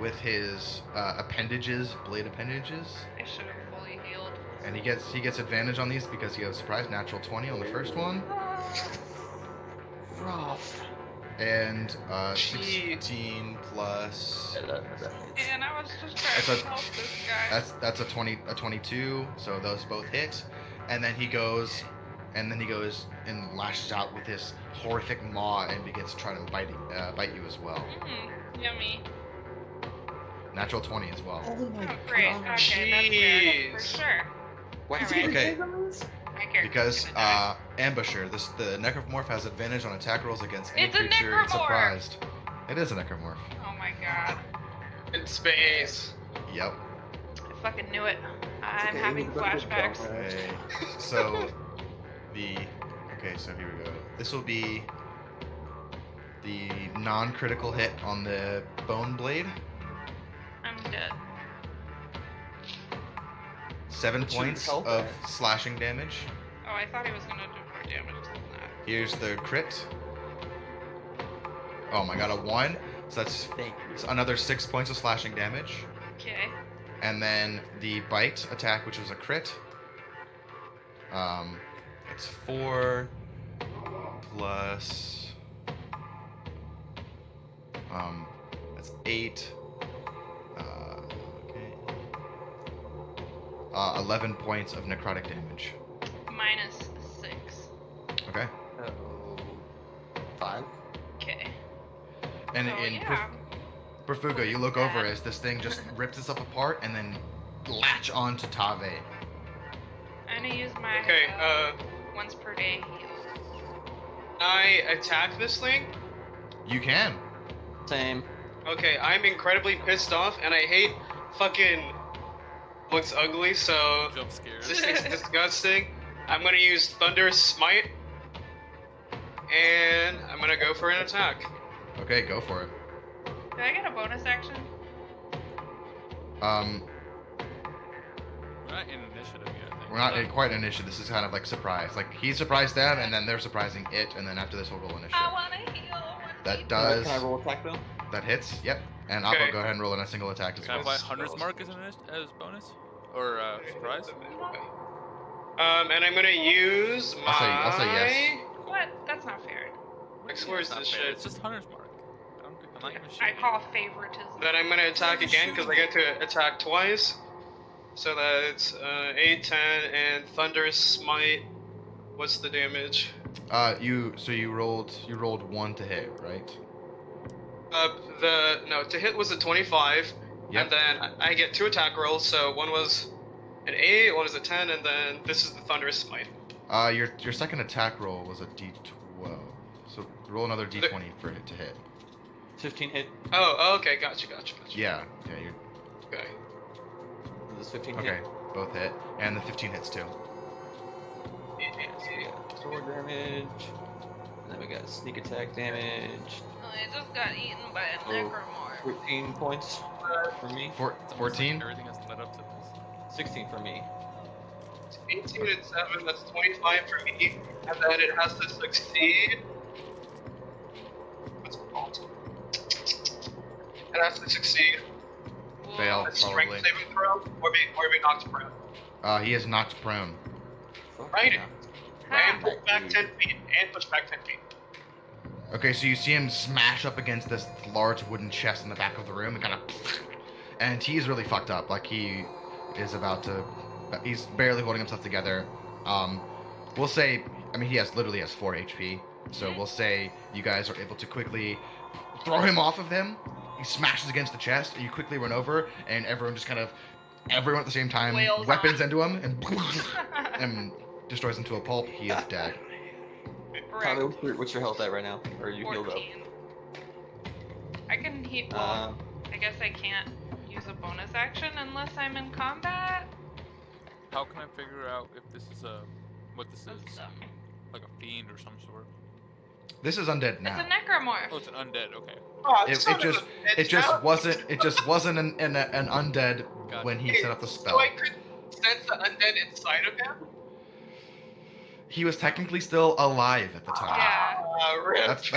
with his appendages, blade appendages, I should have fully healed. and he gets advantage on these because he has a surprise natural 20 on the first one, Rough. and Jeez. 16 plus. Yeah, that hits. And I was just trying That's to help this guy. That's a 22, so those both hit, and then he goes and lashes out with his horrific maw and begins to try to bite you as well. Yummy. Natural 20 as well. Oh my Oh, great. god. Okay, that's fair. For Jeez. sure. Why Alright. did you Okay. do this? My character's Because gonna die. Ambusher, the necromorph has advantage on attack rolls against any It's a creature it's necromorph! surprised. It is a necromorph. Oh my god. In space. Yep. I fucking knew it. I'm okay, having we better get flashbacks. going. Okay. So so here we go. This will be the non-critical hit on the bone blade. I'm dead. 7 Should points help of that. slashing damage. Oh, I thought he was gonna do more damage than that. Here's the crit. Oh my god, a 1. So that's Thank you. another 6 points of slashing damage. Okay. And then the bite attack, which was a crit. It's 4 plus. That's 8. Okay. 11 points of necrotic damage. Minus 6. Okay. Oh, 5. Okay. And So, in yeah. Profugo, you look over as this thing just rips itself apart and then latch onto Tave. I'm gonna use my Okay, once per day heal. I attack this thing. You can. Same. Okay, I'm incredibly pissed off, and I hate fucking looks ugly, so Jump scares. this thing's disgusting. I'm gonna use Thunder Smite, and I'm gonna go for an attack. Okay, go for it. Did I get a bonus action? We're not in initiative yet. I think. We're not in quite initiative. This is kind of like surprise. Like he surprised them, and then they're surprising it, and then after this we'll roll initiative. I wanna heal. That does. Can I roll attack though? That hits. Yep. And Okay. Appo, go ahead and roll in a single attack as Can I well. buy Hunter's Mark as bonus or surprise? And I'm gonna use my. I'll say yes. What? That's not fair. Like, where's Not this fair. shit? It's just Hunter's Mark. I'm not even I shooting. call favoritism. Then I'm gonna attack again because I get to attack twice. So that's 8, 10, and Thunder Smite. What's the damage? You rolled 1 to hit, right? To hit was a 25, Yep. and then I get 2 attack rolls. So one was an 8, one was a 10, and then this is the Thunder Smite. Your second attack roll was a D12. So roll another D20 for it to hit. 15 hit. Oh, okay, gotcha. Yeah. You're Okay. This is 15 okay. hit. Both hit, and the 15 hits too. So we got sword damage. And then we got sneak attack damage. I just got eaten by a Oh. necromorph. 14 points for me. Four, It's almost like 14. everything has led up to this. 16 for me. 18 and 7, that's 25 for me, and then it has to succeed. What's it called? It has to succeed. Fail. A strength Probably. saving throw, or be knocked prone. He is knocked prone. Fuck Right. yeah. And push back 10 feet, and push back 10 feet. Okay, so you see him smash up against this large wooden chest in the back of the room and kind of, and he's really fucked up. Like he is about to, he's barely holding himself together. We'll say, I mean, he literally has 4 HP. So we'll say you guys are able to quickly throw him off of them. He smashes against the chest, and you quickly run over, and everyone just kind of, everyone at the same time, Wails weapons on. into him, and destroys him to a pulp. He is dead. Tommy, Correct. what's your health at right now? Or are you healed up? 14. I can heal. Well, I guess I can't use a bonus action unless I'm in combat. How can I figure out if this is what this That's is? dumb. Like a fiend or some sort? This is undead It's now. a necromorph. Oh, it's an undead. Okay. Oh, It just wasn't an undead Gotcha. when he set up the spell. So I could sense the undead inside of him? He was technically still alive at the time. Yeah. Rip. That's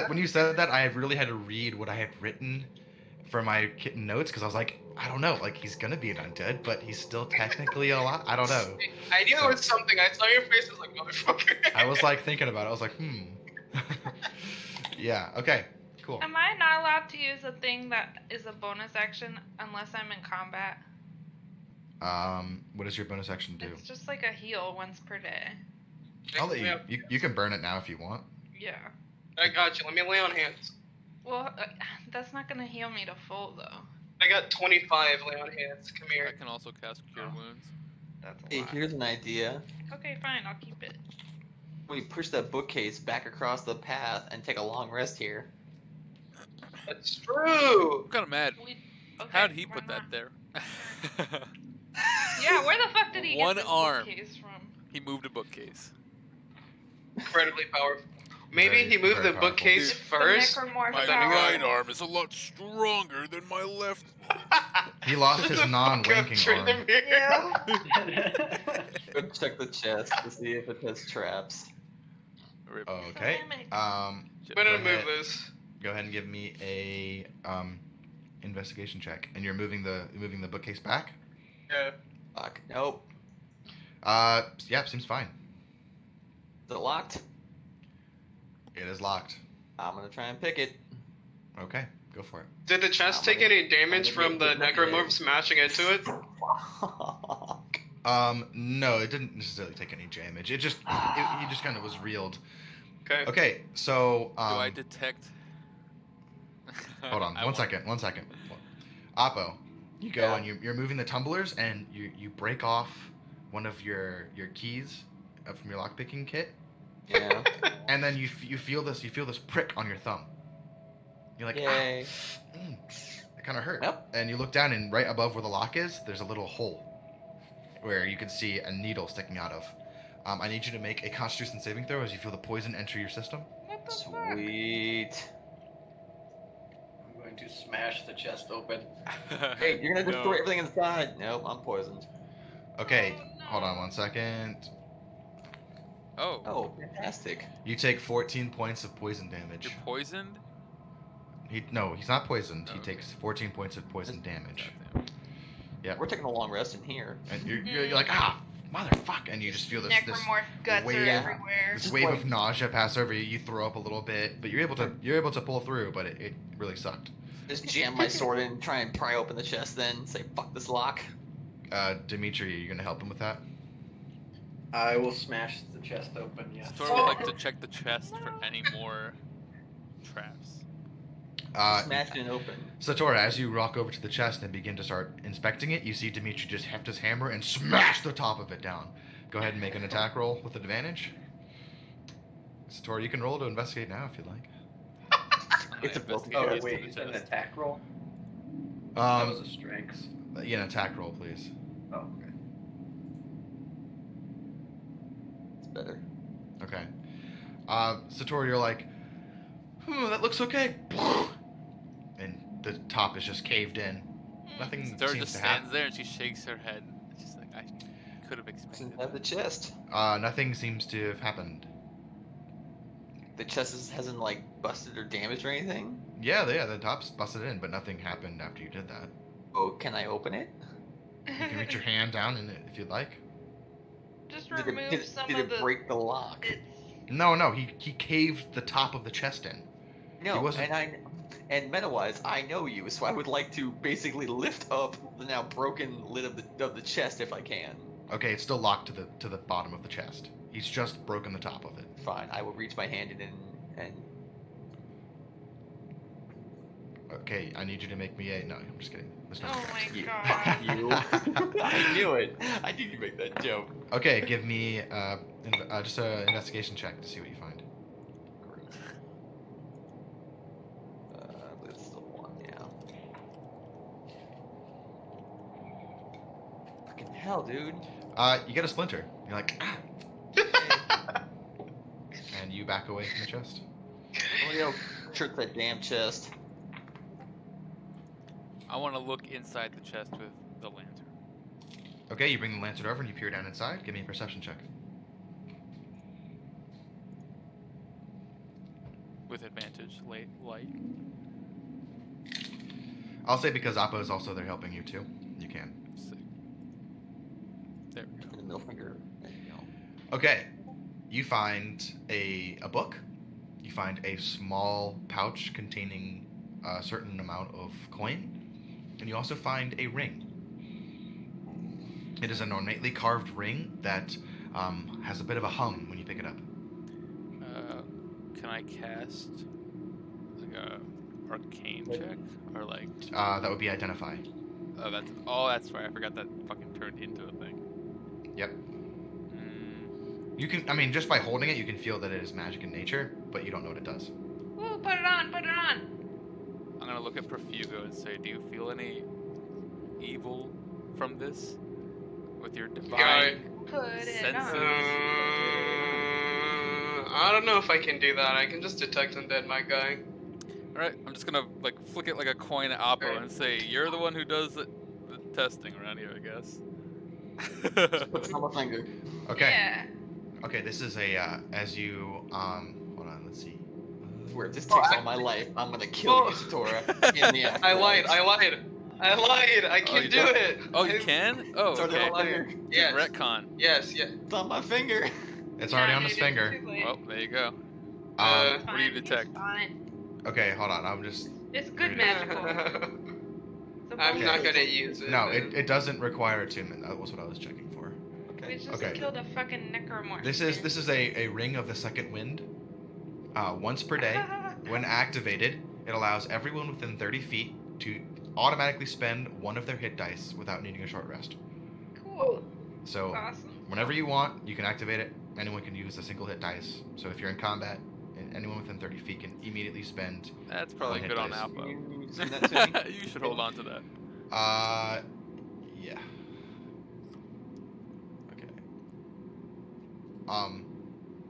when you said that, I really had to read what I had written for my kitten notes because I was like, I don't know, like he's gonna be an undead, but he's still technically alive. I don't know. I knew So- it was something. I saw your face. I was like, motherfucker. I was like thinking about it. I was like, Yeah. Okay. Cool. Am I not allowed to use a thing that is a bonus action unless I'm in combat? What does your bonus action do? It's just like a heal once per day. I'll let you can burn it now if you want. Yeah. I got you. Let me lay on hands. Well, that's not gonna heal me to full though. I got 25 lay on hands. Come I here. can also cast Cure Wounds. That's a Hey, lot. here's an idea. Okay, fine. I'll keep it. We push that bookcase back across the path and take a long rest here. That's true. I'm kind of mad. Okay, How'd he why put that not? there? Yeah, where the fuck did he One get this arm. bookcase from? He moved a bookcase. Incredibly powerful. Maybe Very- he moved very the bookcase Dude. first. The necromorph My power. right arm is a lot stronger than my left. He lost his The non-wanking fuck arm. up, Trident. Go check the chest to see if it has traps. Rip. Okay. Ceramic. I'm Shit. gonna Go move ahead. this. Go ahead and give me a investigation check. And you're moving the bookcase back. Yeah. Fuck. Nope. Yeah, seems fine. Is it locked? It is locked. I'm gonna try and pick it. Okay, go for it. Did the chest I'm take gonna- any damage I'm gonna from the get the necromorph smashing into it? No, it didn't necessarily take any damage. He just kind of was reeled. Okay. Okay, so Do I detect? hold on, I one want- second. Appo, you go Yeah. and you're moving the tumblers and you break off one of your keys from your lockpicking kit, Yeah. and then you feel this prick on your thumb. You're like, Yay. it kind of hurt. Yep. And you look down, and right above where the lock is, there's a little hole where you can see a needle sticking out of. I need you to make a Constitution saving throw as you feel the poison enter your system. What the fuck? Sweet. I'm going to smash the chest open. Hey, you're gonna destroy No. everything inside. Nope, I'm poisoned. Okay, Oh, no. hold on one second. Oh, Oh, fantastic. You take 14 points of poison damage. you're poisoned. No, he's not poisoned. He Okay. takes 14 points of poison damage. Goddamn. Yep. We're taking a long rest in here. And you're like, motherfuck, and you just feel this Necromorph guts are wave- everywhere. this Just wave like- of nausea pass over you. You throw up a little bit, but you're able to pull through. But it really sucked. Just jam my sword in and try and pry open the chest then. Say, fuck this lock. Dimitri, are you gonna help him with that? I will smash the chest open, yes. Satora would like to check the chest for any more traps. Smash it open. Satora, as you walk over to the chest and begin to start inspecting it, you see Dimitri just heft his hammer and smash the top of it down. Go ahead and make an attack roll with advantage. Satora, you can roll to investigate now if you'd like. It's a I broken Oh, investigate wait, the is that an chest. attack roll? That was Um, a strength. yeah, an attack roll, please. Oh, okay. It's better. Okay. Satora, you're like, that looks okay. And the top is just caved in. Nothing Satora seems just to stands happen. there and she shakes her head. She's like, I could have expected Doesn't that. have the chest. Nothing seems to have happened. The chest hasn't like busted or damaged or anything. Yeah, the top's busted in, but nothing happened after you did that. Oh, can I open it? You can reach your hand down in it if you'd like. Just Did remove it, some did of it the. break the lock? No, he caved the top of the chest in. No, wasn't- and meta-wise, I know you, so I would like to basically lift up the now broken lid of the chest if I can. Okay, it's still locked to the bottom of the chest. He's just broken the top of it. Fine, I will reach my hand in and Okay, I need you to make me a. No, I'm just kidding. There's no Oh checks. my you. god. you. I knew it. I knew you'd make that joke. Okay, give me just an investigation check to see what you find. Great. I believe it's still one, yeah. Fucking hell, dude. You get a splinter. You're like, and you back away from the chest. Somebody else trick that damn chest. I want to look inside the chest with the lantern. Okay, you bring the lantern over and you peer down inside. Give me a perception check. With advantage, light. I'll say because Appo is also there helping you too. You can. Sick. There we go. And the middle finger. There you go. Okay, you find a book. You find a small pouch containing a certain amount of coin, and you also find a ring. It is an ornately carved ring that has a bit of a hum when you pick it up. Can I cast like a arcane check or like? That would be identify. That's right. I forgot that fucking turned into a thing. Yep. You can, I mean, just by holding it, you can feel that it is magic in nature, but you don't know what it does. Ooh, put it on, put it on. I'm gonna look at Profugo and say, do you feel any evil from this? With your divine Put it senses? I don't know if I can do that. I can just detect undead, my guy. Alright, I'm just gonna like flick it like a coin at Appo and say, you're the one who does the testing around here, I guess. Put it on my finger. Okay. Yeah. Okay, this is a, as you, hold on, let's see. Where this takes all my life, I'm gonna kill you, Satora. In the I lied. I can you do don't? it. Oh, you can? Oh, It's already okay. on my finger. Yes. Retcon. Yes. It's on my finger. It's already on his dude, finger. it's too late. Well, there you go. Uh, What do you Fine, detect? It's fine. Okay, hold on, I'm just... It's good Read it. magical. I'm not gonna use it. No, it doesn't require attunement. That was what I was checking for. We Okay. just Okay. killed a fucking necromorph. This is a ring of the second wind. Once per day, when activated, it allows everyone within 30 feet to automatically spend one of their hit dice without needing a short rest. Cool. So, Awesome. whenever you want, you can activate it. Anyone can use a single hit dice. So if you're in combat, anyone within 30 feet can immediately spend. That's probably hit good on dice. Appo. You send that to me? You should hold on to that. Yeah. Okay.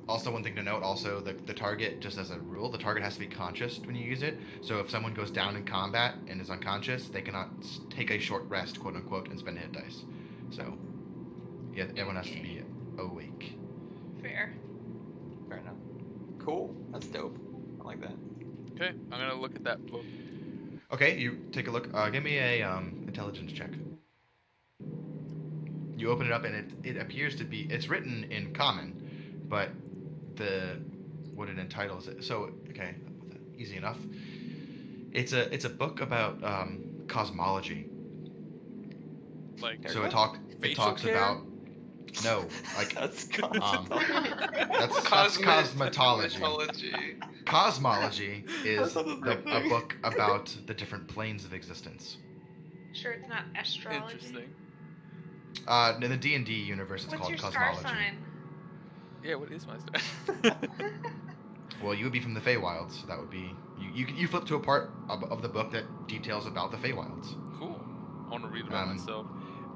Also, one thing to note, also, the target, just as a rule, the target has to be conscious when you use it. So if someone goes down in combat and is unconscious, they cannot take a short rest, quote unquote, and spend a hit dice. So, yeah, everyone has to be awake. Fair. Fair enough. Cool. That's dope. I like that. Okay, I'm gonna look at that book. Okay, you take a look. Give me a intelligence check. You open it up, and it appears to be. It's written in common, but what it entitles it. So okay, easy enough. It's a book about cosmology. Like, So it facial talks care? about like That's that's Cosmetology. cosmetology. Cosmology is That's a book about the different planes of existence. Sure, it's not astrology. interesting. In the D&D universe, it's What's called your cosmology. star sign? Yeah, what is my star? Well, you would be from the Feywilds. So that would be you flip to a part of the book that details about the Feywilds. Cool. I want to read about myself.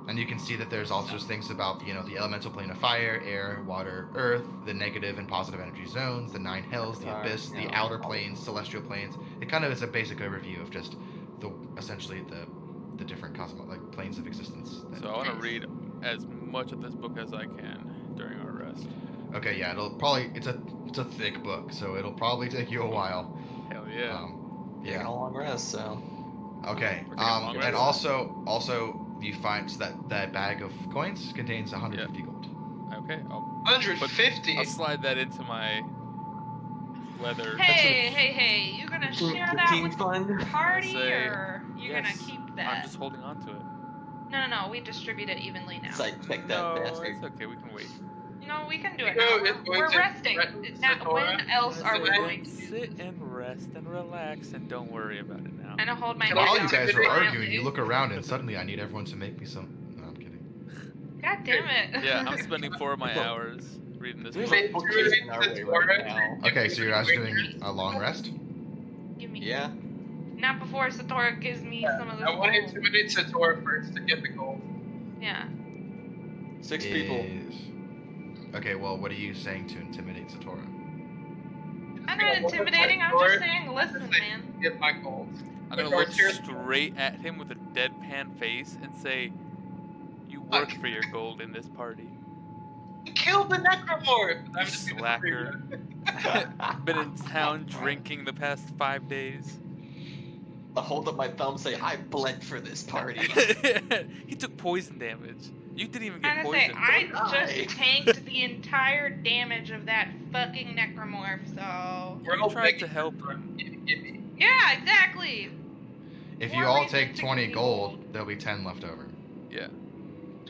And you can see that there's also things about, the elemental plane of fire, air, water, earth, the negative and positive energy zones, the 9 hells, the abyss, the outer planes, celestial planes. It kind of is a basic overview of just essentially the different planes of existence. So I want to read as much of this book as I can during our rest. Okay, yeah, it's a thick book, so it'll probably take you a while. Hell yeah. Taking a long rest, so. Okay. We're taking a long And rest. also you find so that bag of coins contains 150 gold. Okay, I'll 150. slide that into my leather. Hey, you gonna share that Team with fund. the party, Say, or you yes, gonna keep I'm that? just holding on to it. No, we distribute it evenly now. Psych, check that No, bastard. it's okay. We can wait. No, we can do it No, now. it's going We're to resting. threaten Now, Satora. when else are we Say, going then to do sit and rest and relax and don't worry about it now. I'm gonna hold my Can head While down you guys are quietly. arguing, you look around and suddenly I need everyone to make me some. No, I'm kidding. God damn it. Yeah, I'm spending 4 of my hours reading this There's book. a bookcase in our way right now. Okay, so you're guys doing a long rest. Give me. Yeah. Not before Satora gives me some of this I want to gold. intimidate Satora first to get the gold. Yeah. 6 people. Okay, well, what are you saying to intimidate Satora? I'm not intimidating, I'm just saying, listen, man. Get my gold. I'm gonna Or look cheers. straight at him with a deadpan face and say, You work for your gold in this party. Kill the necromorph! You I'm just being slacker. Been in town drinking the past 5 days. I hold up my thumb, say, I bled for this party. He took poison damage. You didn't even get I'm gonna say, poisoned. I Don't just die. tanked the entire damage of that fucking necromorph, so... We're You all tried begging to help for him. Yippee. Yeah, exactly! If More you all reason take to 20 give me gold, there'll be 10 left over, Yeah.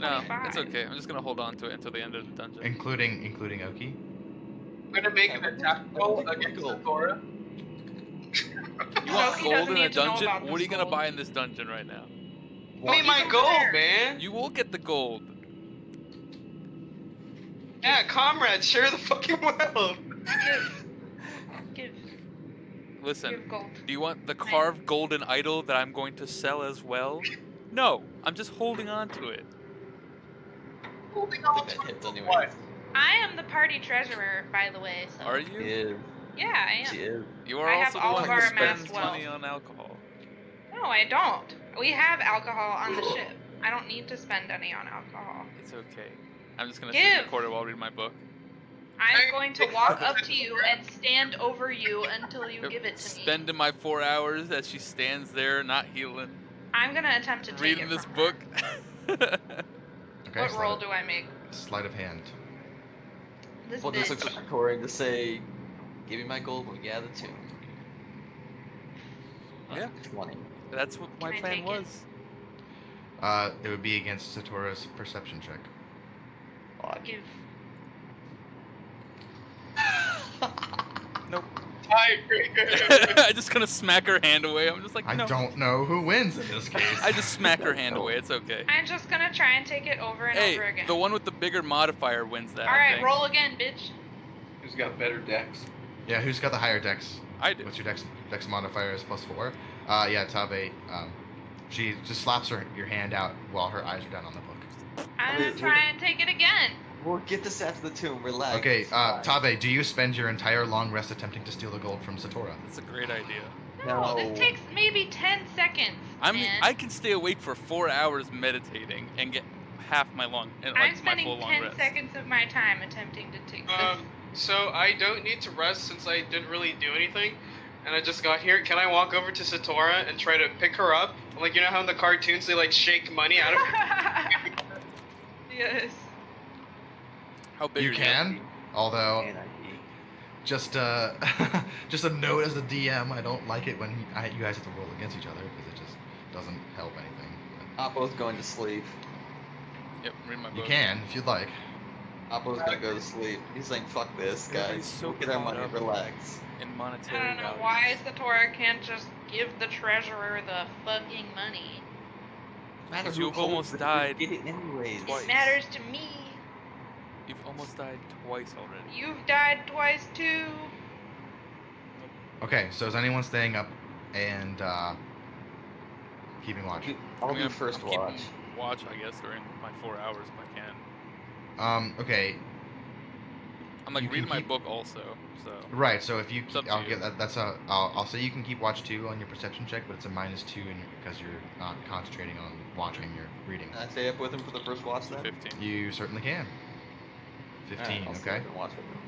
No, 25. it's okay. I'm just gonna hold on to it until the end of the dungeon. including Oki. I'm gonna make an attack roll against Satora. You want Loki gold doesn't in a need to know dungeon? about What are this you gonna gold. buy in this dungeon right now? I mean, my Even gold, better. man. You will get the gold. Yeah, comrades, share the fucking wealth. Give Listen, gold. do you want the carved golden idol that I'm going to sell as well? No, I'm just holding on to it. Holding I on think that to hits the anyways. what? I am the party treasurer, by the way, so... Are She you? is. Yeah, I She am. is. You are I have also the all one of who our spends amassed money wealth. on alcohol. No, I don't. We have alcohol on the ship. I don't need to spend any on alcohol. It's okay. I'm just gonna sit in the Give. corner while I read my book. I'm going to walk up to you and stand over you until you give it to me. Spending my 4 hours as she stands there, not healing, I'm gonna attempt to take reading it this from book. her. Okay, What roll do I make? Sleight of hand. This Well, just bitch. looks like Corey to say, give me my gold when we get out of the tomb. Yeah. 20. That's what my Can I plan take it? was. It would be against Satora's perception check. Give. Nope. Tiebreaker. I'm just gonna smack her hand away. I'm just like, I no. don't know who wins in this case. I just smack her hand away. It's okay. I'm just gonna try and take it over and over Hey, again. the one with the bigger modifier wins that. I Alright, think. roll again, bitch. Who's got better decks? Yeah, who's got the higher dex? I do. What's your dex modifier is +4? Yeah, Tabe. She just slaps your hand out while her eyes are down on the book. I'm gonna try and take it again. We'll get this out to the tomb. Relax. Okay, it's fine. Tabe, do you spend your entire long rest attempting to steal the gold from Satora? That's a great idea. No, No. this takes maybe 10 seconds. man. I can stay awake for 4 hours meditating and get half my long and I'm like my spending full long 10 rest. seconds of my time attempting to take this. So I don't need to rest since I didn't really do anything, and I just got here. Can I walk over to Satora and try to pick her up? Like, you know how in the cartoons they like shake money out of her? Yes. How big You are can, although Anarchy. just just a note as the DM, I don't like it when you guys have to roll against each other because it just doesn't help anything. Appo's going to sleep. Yep, read my book. You can if you'd like. Appo's gonna go to sleep. He's saying, fuck this, Everybody's guys. so We'll get our caught money. up. Relax. In I monetary don't know values. why Satora can't just give the treasurer the fucking money. Matter You've who holds almost it, died Get it anyways. twice. It matters to me. You've almost died twice already. You've died twice too. Okay, so is anyone staying up and keeping watch? I'll I mean, do I'm first keeping watch. Watch, I guess, during my 4 hours if I can. Okay, I'm like You can reading my keep- book also, so. right. So if you, It's up to I'll you. get that. That's a. I'll say you can keep watch 2 on your perception check, but it's a -2 because you're not concentrating on watching. You're reading. Can I stay up with him for the first watch then? 15. You certainly can. 15. Alright, I'll stay Okay. up and watch with him.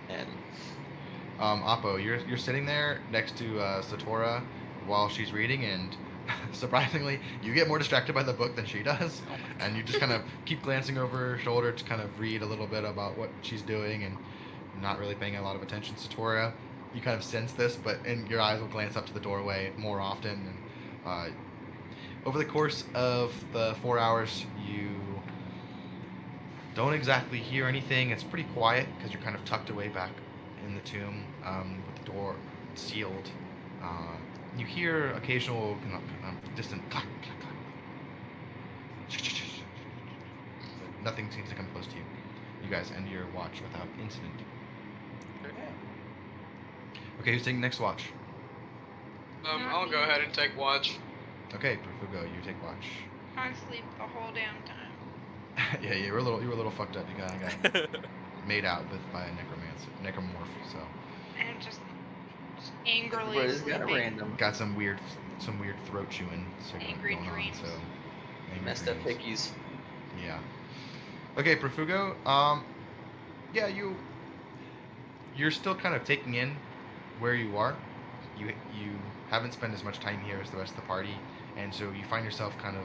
And Appo, you're sitting there next to Satora while she's reading, and surprisingly, you get more distracted by the book than she does, Oh my and you just kind of keep glancing over her shoulder to kind of read a little bit about what she's doing, and not really paying a lot of attention. Satora, you kind of sense this, and your eyes will glance up to the doorway more often, and over the course of the 4 hours, you don't exactly hear anything. It's pretty quiet because you're kind of tucked away back in the tomb with the door sealed. You hear occasional distant clack, clack, clack. Nothing seems to come close to you. You guys end your watch without incident. Okay, who's taking next watch? I'll go ahead and take watch. Okay, Profugo, you take watch. I sleep the whole damn time. Yeah, you were a little fucked up. You got made out with by a necromorph. So I'm just Just angrily Everybody's got a sleeping. random. Got some weird throat chewing Angry going dreams. on. So angry Messed up dreams. hickeys. Yeah. Okay, Profugo. Yeah, you're still kind of taking in where you are. You haven't spent as much time here as the rest of the party, and so you find yourself kind of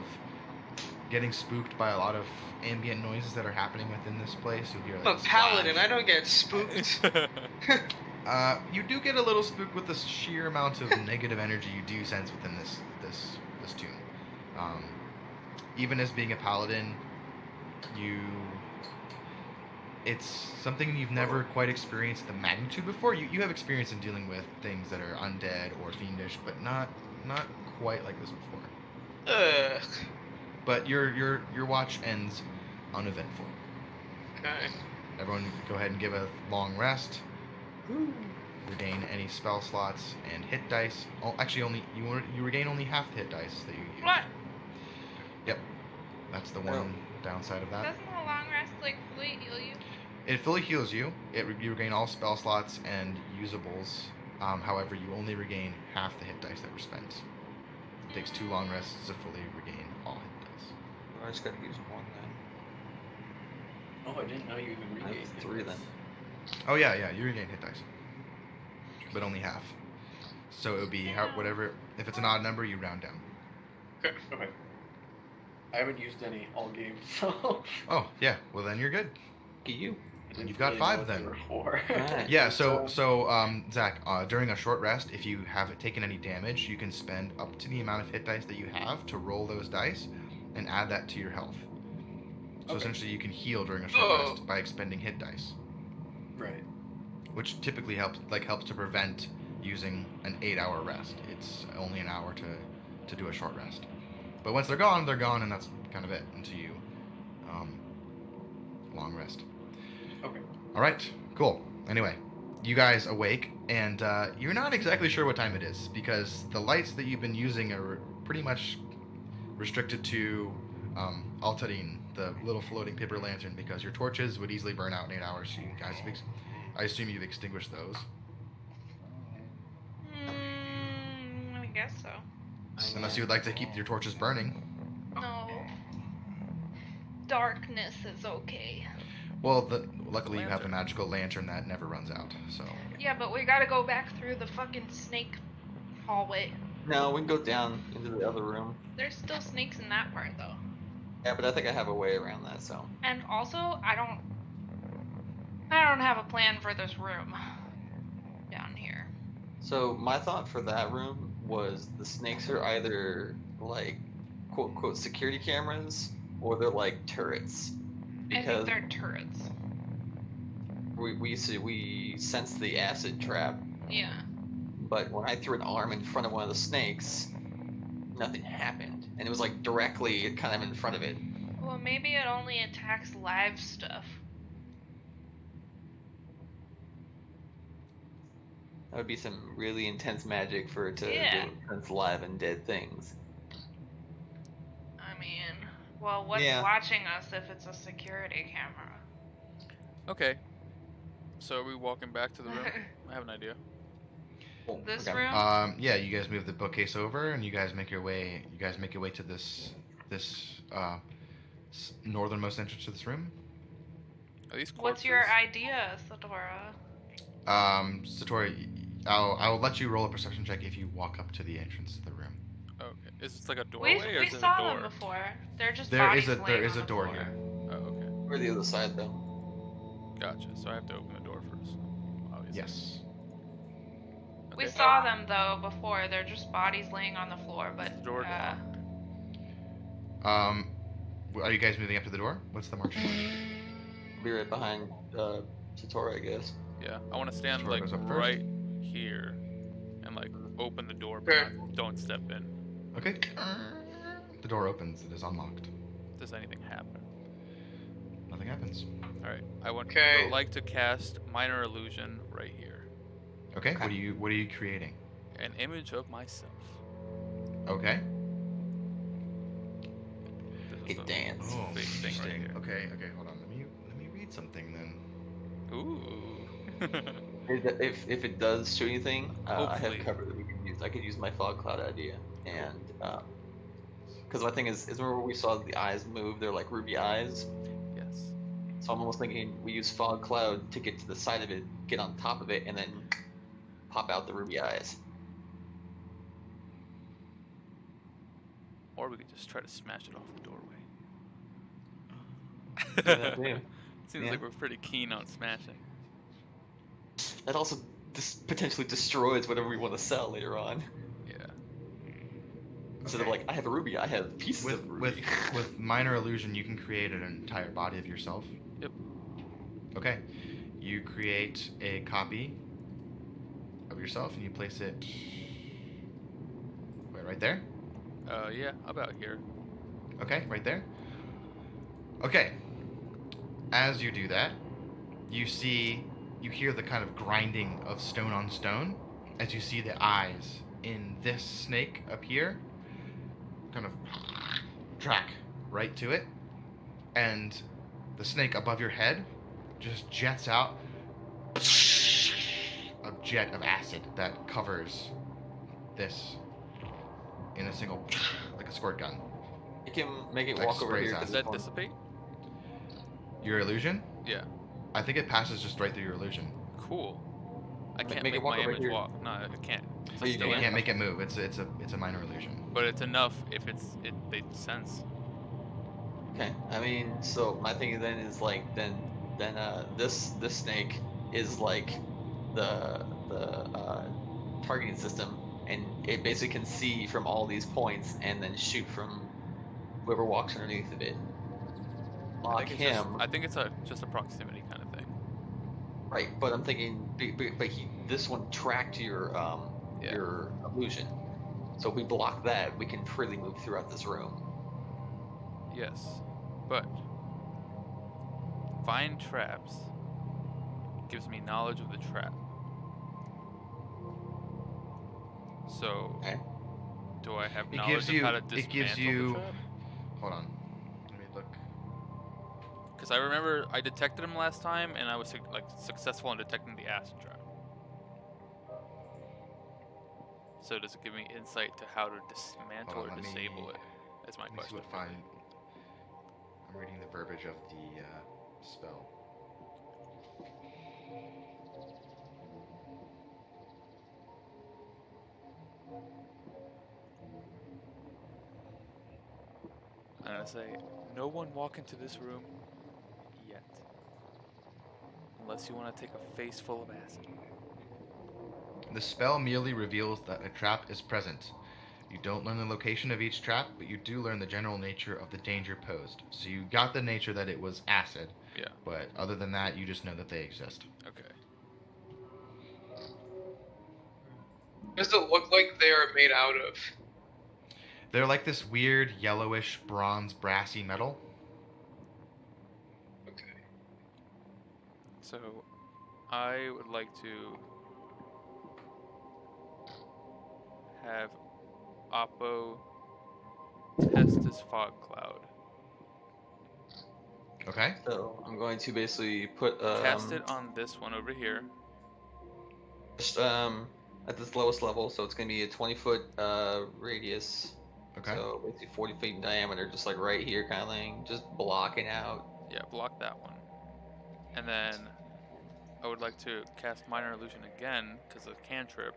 getting spooked by a lot of ambient noises that are happening within this place. You hear I'm like a paladin. splash. I don't get spooked. You do get a little spooked with the sheer amount of negative energy you do sense within this tomb. Even as being a paladin, it's something you've never quite experienced the magnitude before. You have experience in dealing with things that are undead or fiendish, but not quite like this before. Ugh. But your watch ends uneventful. Okay. Everyone, go ahead and give a long rest. Regain any spell slots and hit dice. Oh, actually, you regain only half the hit dice that you use. What? Yep, that's the one downside of that. Doesn't a long rest like fully heal you? It fully heals you. You regain all spell slots and usables. However, you only regain half the hit dice that were spent. It takes 2 long rests to fully regain all hit dice. I just gotta use one then. Oh, I didn't know you even I regained have 3 then. Oh yeah, you regain hit dice, but only half. So it would be whatever. If it's an odd number, you round down. Okay. I haven't used any all game, so. Oh yeah, well then you're good. Look at you. I didn't You've got really 5 know what then. they were for. Alright. Yeah, so Zach, during a short rest, if you haven't taken any damage, you can spend up to the amount of hit dice that you have to roll those dice, and add that to your health. So Okay. essentially, you can heal during a short Oh. rest by expending hit dice, Right. which typically helps to prevent using an 8-hour rest. It's only an hour to do a short rest. But once they're gone, and that's kind of it until you long rest. Okay. All right, cool. Anyway, you guys awake, and you're not exactly sure what time it is because the lights that you've been using are pretty much restricted to Altarin, the little floating paper lantern, because your torches would easily burn out in 8 hours. So you guys, I assume you've extinguished those. I guess so. Unless you would like to keep your torches burning. No. Darkness is okay. Well, luckily you have a magical lantern that never runs out. So. Yeah, but we gotta go back through the fucking snake hallway. No, we can go down into the other room. There's still snakes in that part though. Yeah, but I think I have a way around that, so. And also, I don't have a plan for this room down here. So my thought for that room was the snakes are either like quote unquote security cameras or they're like turrets. I think Because they're turrets. we sensed the acid trap, Yeah. but when I threw an arm in front of one of the snakes, nothing happened. And it was like directly kind of in front of it. Well, maybe it only attacks live stuff. That would be some really intense magic for it to Yeah. do against live and dead things. I mean, well, what's Yeah. watching us if it's a security camera? Okay. So are we walking back to the room? I have an idea. Oh, This okay. room? Yeah, you guys move the bookcase over, and you guys make your way. You guys make your way to this northernmost entrance to this room. Are these corpses? What's your idea, Satora? Satori, I'll let you roll a perception check if you walk up to the entrance to the room. Okay. Is this like a doorway or We is it a saw door? them before. They're just There bodies is a laying on the door floor. here. Oh, okay. Or the other side though. Gotcha. So I have to open the door first. Obviously. Yes. We Okay. saw them though before. They're just bodies laying on the floor, but The door Are you guys moving up to the door? What's the march? Be right behind Satora, I guess. Yeah. I want to stand Sure, like goes up first. right here and like open the door, but Okay. don't step in. Okay. The door opens. It is unlocked. Does anything happen? Nothing happens. All right. I would Okay. like to cast minor illusion right here. Okay. Okay. What are you creating? An image of myself. Okay. This Hey, is a dance. Oh, fake thing right interesting. here. Okay. Hold on. Let me read something then. Ooh. If it does show anything, I have Hopefully. cover that we can use. I could use my fog cloud idea, and because my thing is remember we saw the eyes move? They're like ruby eyes. Yes. So I'm almost thinking we use fog cloud to get to the side of it, get on top of it, and then pop out the ruby eyes. Or we could just try to smash it off the Yeah, that doorway. too. Seems Yeah. like we're pretty keen on smashing. That also potentially destroys whatever we want to sell later on. Yeah. Instead of like, I have a ruby, I have pieces With of ruby. with minor illusion, you can create an entire body of yourself. Yep. Okay. You create a copy of yourself and you place it. Wait, right there. Yeah, about here. Okay, right there. Okay. As you do that, you hear the kind of grinding of stone on stone as you see the eyes in this snake appear, kind of track right to it, and the snake above your head just jets out a jet of acid that covers this in a single, like a squirt gun. Make it Like walk over sprays here. out. to Does this that one. dissipate? Your illusion? Yeah. I think it passes just right through your illusion. Cool. I can't make it make walk my over image here. walk. No, I can't. Oh, you You can't? can't make it move. It's a minor illusion. But it's enough if they sense. Okay. I mean, so my thing then is like then this snake is like the targeting system, and it basically can see from all these points and then shoot from whoever walks underneath of it. Lock him. I think it's just a proximity kind of thing. Right, but I'm thinking, but this one tracked your Yeah. your illusion. So if we block that, we can freely move throughout this room. Yes, but find traps gives me knowledge of the trap. So, Okay. do I have It knowledge gives of you- how to it dismantle gives you- the trap? Hold on. Let me look. Because I remember I detected him last time, and I was successful in detecting the acid trap. So does it give me insight to how to dismantle Hold or on, let me- disable it? That's my Let me see question. what fine. I'm reading the verbiage of the spell. I'm gonna say, no one walk into this room yet. Unless you want to take a face full of acid. The spell merely reveals that a trap is present. You don't learn the location of each trap, but you do learn the general nature of the danger posed. So you got the nature that it was acid. Yeah. But other than that, you just know that they exist. Okay. What does it look like they are made out of? They're like this weird yellowish bronze brassy metal. Okay. So, I would like to have Appo test his fog cloud. Okay? So I'm going to basically put Cast it on this one over here. just, at this lowest level, so it's going to be a 20-foot radius. Okay. So basically 40 feet in diameter, just like right here, kind of thing, just blocking out. Yeah, block that one. And then I would like to cast Minor Illusion again because of cantrip.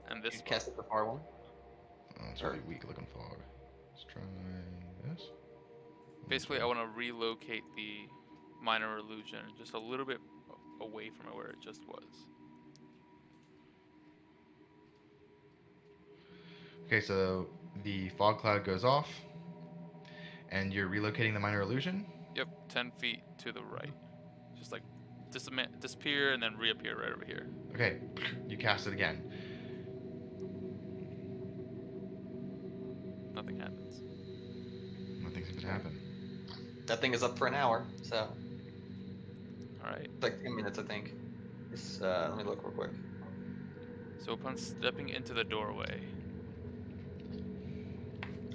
And this You one. cast it the far one. Oh, it's really weak looking fog. Let's try this. Basically, I want to relocate the Minor Illusion just a little bit away from where it just was. Okay, so the fog cloud goes off, and you're relocating the minor illusion. Yep, 10 feet to the right. Just like disappear and then reappear right over here. Okay, you cast it again. Nothing happens. Nothing seems to happen. That thing is up for an hour, so Alright. it's like 10 minutes, I think. It's, let me look real quick. So upon stepping into the doorway.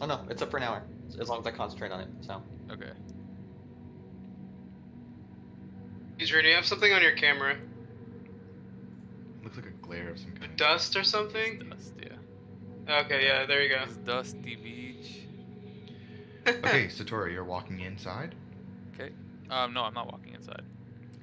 Oh no, it's up for an hour, as long as I concentrate on it. So Okay. Adrian, do you have something on your camera? Looks like a glare of some kind. Dust or something? Dust, yeah. Okay, yeah, there you go. This dusty beach. Okay, Satora, you're walking inside. Okay. No, I'm not walking inside.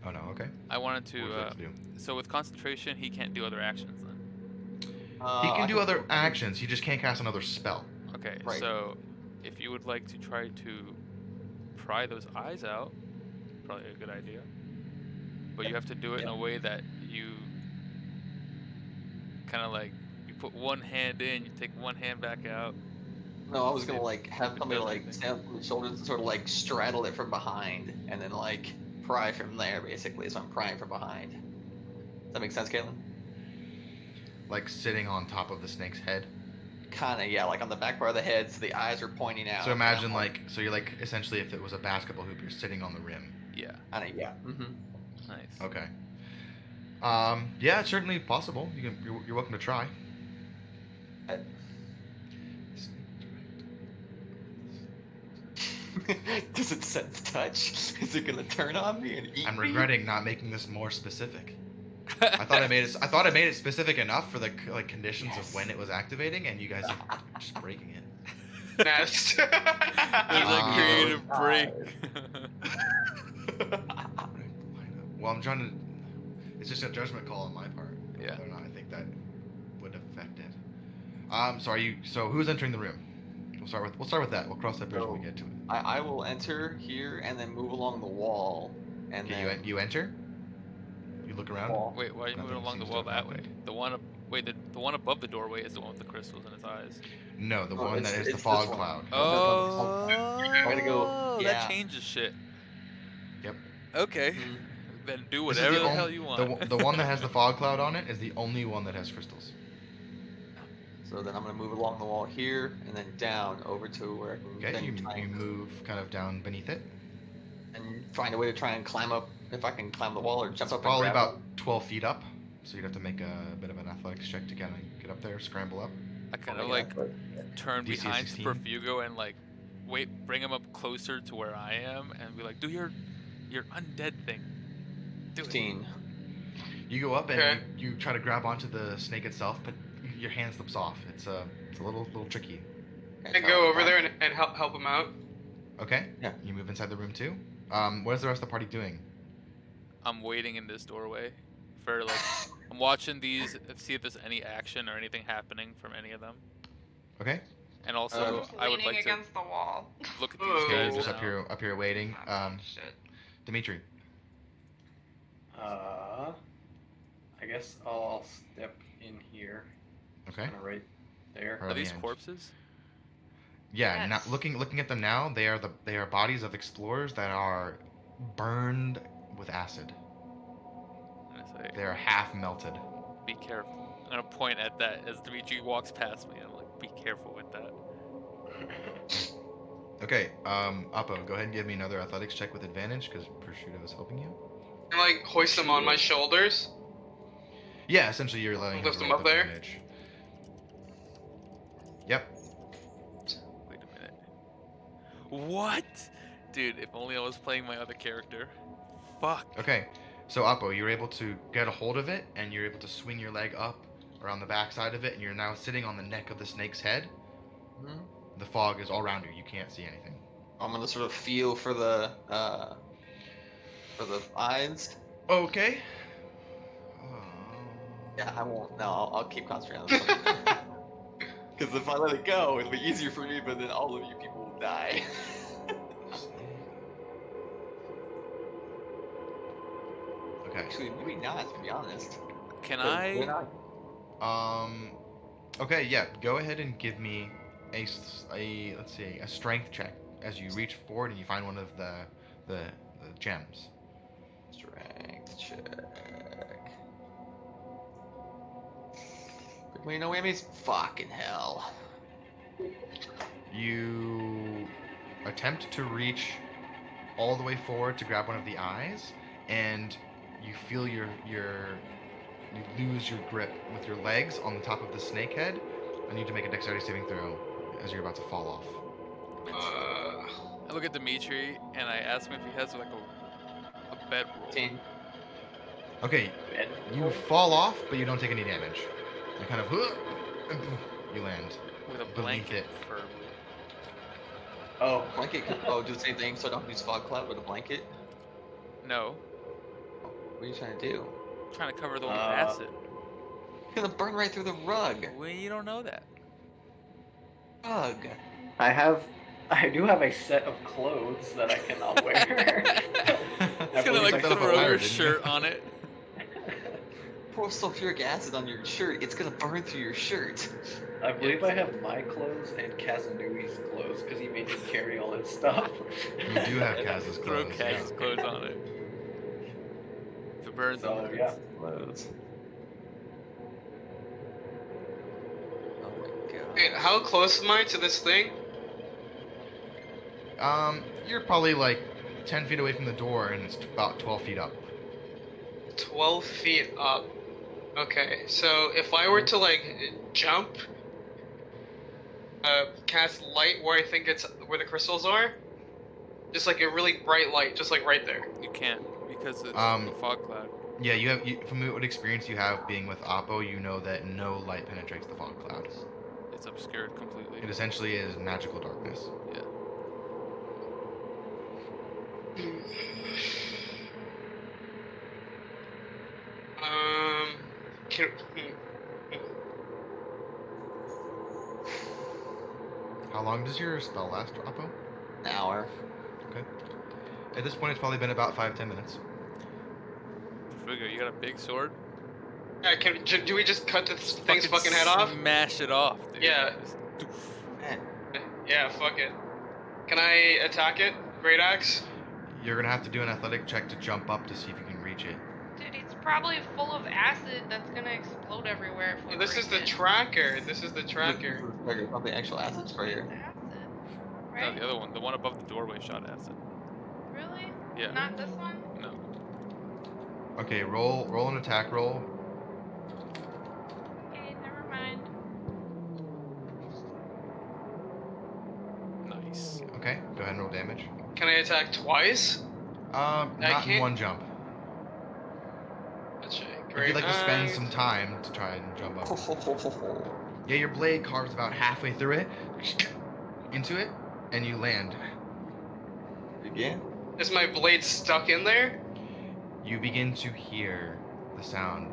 Oh no. Okay. I wanted What to. would you like to do? So with concentration, he can't do other actions then. He I can do other go- actions. He just can't cast another spell. Okay. Right. So, if you would like to try to pry those eyes out, probably a good idea. But you have to do it in a way that you kind of like you put one hand in, you take one hand back out. No, I was gonna like have It somebody does like anything. stand on the shoulders and sort of like straddle it from behind, and then like pry from there, basically. So I'm prying from behind. Does that make sense, Caitlin? Like sitting on top of the snake's head. Kinda, yeah, like on the back part of the head, so the eyes are pointing out. So and imagine I'm like, so you're like, essentially if it was a basketball hoop, you're sitting on the rim. Yeah. kinda, yeah. Nice. Okay. Yeah, it's certainly possible. You're welcome to try. Does it sense touch? Is it gonna turn on me and eat I'm me? regretting not making this more specific. I thought I made it specific enough for the like conditions of when it was activating, and you guys are just breaking it. Nest. There's a creative break. Well, I'm trying to. It's just a judgment call on my part. Yeah. Whether or not I think that would affect it. So are you? So who's entering the room? We'll start with that. We'll cross that bridge when we get to it. I will enter here and then move along the wall, and Okay, then you enter. You look around. Wall. Wait, why are you moving Nothing along the seems to wall have that way? happened. The one the one above the doorway is the one with the crystals in its eyes. No, the Oh, one it's- that is it's the this fog one. cloud. Oh, I gotta go- that yeah. changes shit. Yep. Okay, Mhm. then do This is whatever the on- hell you want. The one that has the fog cloud on it is the only one that has crystals. So then I'm gonna move along the wall here and then down over to where I can Okay, then you try and, move kind of down beneath it. and find a way to try and climb up, if I can climb the wall or jump It's up. probably and grab about 12 feet up, so you'd have to make a bit of an athletics check to kind of get up there, scramble up. I kind it. of like turn DC is behind to 16. Profugo and like bring him up closer to where I am and be like, do your undead thing. Do it. 15. You go up and Okay. you try to grab onto the snake itself, but your hand slips off. It's a little tricky. Okay, And so go over I'm- there and help him out. Okay. Yeah. You move inside the room too. What is the rest of the party doing? I'm waiting in this doorway for like I'm watching these see if there's any action or anything happening from any of them. Okay. And also Just I would leaning like to against the wall. look at these Oh. Okay, guys just now. up here waiting. Shit. Dimitri. I guess I'll step in here. Okay. Kind of right there. Or Are these the end. corpses? Yeah. Yes. Now looking at them now, they are bodies of explorers that are burned with acid. I'm gonna say, They are half melted. be careful. I'm gonna point at that as Dimitri walks past me. I'm like, be careful with that. Okay. Appo, go ahead and give me another athletics check with advantage because Prosciutto is helping you. And like hoist them on my shoulders. Yeah, essentially you're letting him Lift roll them up with there? advantage. Yep. Wait a minute. What? Dude, if only I was playing my other character. Fuck. Okay. So Appo, you're able to get a hold of it, and you're able to swing your leg up around the backside of it, and you're now sitting on the neck of the snake's head. Mhm. The fog is all around you. You can't see anything. I'm gonna sort of feel for the eyes. Okay. Yeah, I won't. No, I'll keep concentrating on this. Because if I let it go, it'll be easier for me, but then all of you people will die. Okay. Actually, maybe not, to be honest. Can 'Cause they're I? not- Okay. Yeah. Go ahead and give me let's see a strength check as you reach forward and you find one of the gems. Strength check. Wait, no whammies? Fucking hell. You attempt to reach all the way forward to grab one of the eyes, and you feel you lose your grip with your legs on the top of the snake head. I need to make a dexterity saving throw as you're about to fall off. I look at Dimitri and I ask him if he has like a bedroll. 15. Okay, And you fall off, but you don't take any damage. You kind of you land With a beneath blanket, it. preferably. oh, Blanket can do the same thing, so I don't use fog cloud with a blanket. No, What are you trying to do? I'm trying to cover the one with Uh, acid. It's gonna burn right through the rug. We don't know that. Rug. I do have a set of clothes that I cannot wear. It's gonna believe like I set up a throw fire, your didn't you? shirt on it. Pour sulfuric acid on your shirt. It's gonna burn through your shirt. I believe I have my clothes and Kazunui's clothes because he made me carry all his stuff. You do have Kaz's Throw clothes. Kaz's clothes on it. If it burns, So it yeah, Clothes. Oh my god. Wait, how close am I to this thing? You're probably like 10 feet away from the door, and it's about 12 feet up. 12 feet up. Okay, so if I were to like jump, cast light where I think it's where the crystals are, just like a really bright light, just like right there. you can't because it's Um, a fog cloud. Yeah, from what experience you have being with Appo, you know that no light penetrates the fog cloud. It's obscured completely. It essentially is magical darkness. Yeah. Can, How long does your spell last, Appo? An hour. Okay. At this point, it's probably been about 5-10 minutes. Profugo, you got a big sword? do we just cut this thing's fucking head off? Smash it off, dude. Yeah. Just doof. Man, Yeah, fuck it. Can I attack it? Great axe? You're gonna have to do an athletic check to jump up to see if you can reach it. Dude, it's probably full of acid that's gonna explode everywhere if we This is the break it. tracker. This is the tracker. Not the actual acid It's sprayer. acid, No, right? the other one, the one above the doorway shot acid. Really? Yeah. Not this one? No. Okay, roll an attack roll. Okay, never mind. Nice. Okay, go ahead and roll damage. Can I attack twice? Not in can't- one jump. Gotcha. If Great you'd like to spend axe. some time to try and jump up. Ho, ho, ho, ho, ho. Yeah, your blade carves about halfway through it, into it, and you land. Again? Is my blade stuck in there? You begin to hear the sound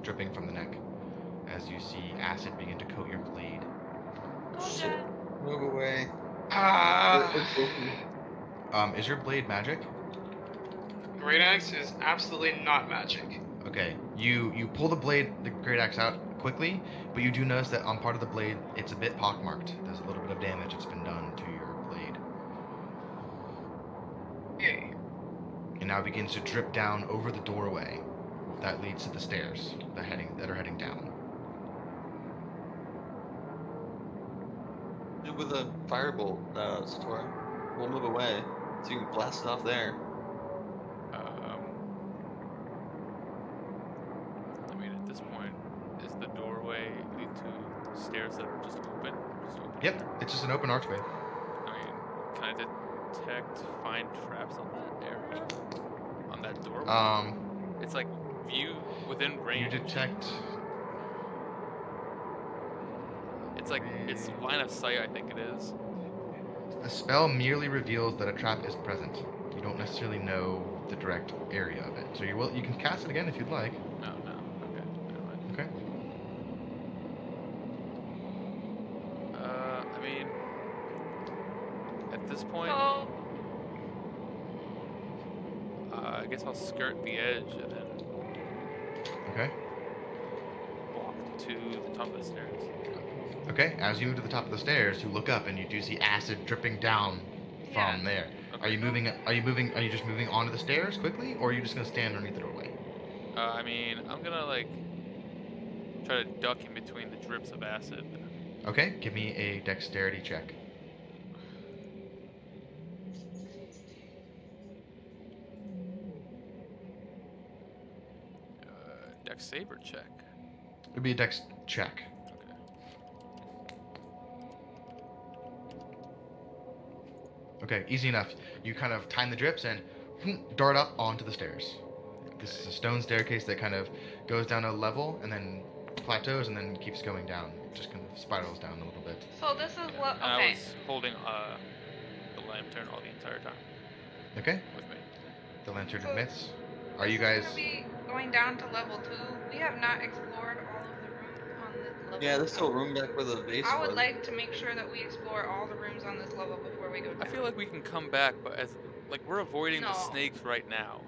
dripping from the neck as you see acid begin to coat your blade. Oh, Shit. God. Move away. Ah. Is your blade magic? Great axe is absolutely not magic. Okay, you pull the great axe out quickly, but you do notice that on part of the blade, it's a bit pockmarked. There's a little bit of damage that's been done to your blade. Okay. It now begins to drip down over the doorway that leads to the stairs that are heading down. With a firebolt, Satora. We'll move away so you can blast it off there. I mean, at this point, is the doorway lead to stairs that are just open? Yep, it's just an open archway. I mean, can I find traps on that area? On that doorway? It's like view within You range. detect. It's like, it's line of sight, I think it is. The spell merely reveals that a trap is present. You don't necessarily know the direct area of it. So you can cast it again if you'd like. No. Okay, never mind. Okay. I mean, at this point, Oh, I guess I'll skirt the edge and then Okay. walk to the top of the stairs. Okay. As you move to the top of the stairs, you look up and you do see acid dripping down Yeah. from there. Okay. Are you just moving onto the stairs quickly, or are you just gonna stand underneath the doorway? I mean, I'm gonna like try to duck in between the drips of acid. Okay. Give me a dexterity check. Dex saver check. It'd be a dex check. Okay. Okay, easy enough. You kind of time the drips and dart up onto the stairs. This is a stone staircase that kind of goes down a level and then plateaus and then keeps going down. It just kind of spirals down a little bit. So this is Yeah, what. and I Okay. was holding the lantern all the entire time Okay, with me. the lantern So, admits. Are This you is guys? gonna be going down to level 2. We have not explored all of the rooms on this level. Yeah, there's still room back where the vase I would was. like to make sure that we explore all the rooms on this level before we go down. I feel like we can come back, but as like we're avoiding the No. snakes right now.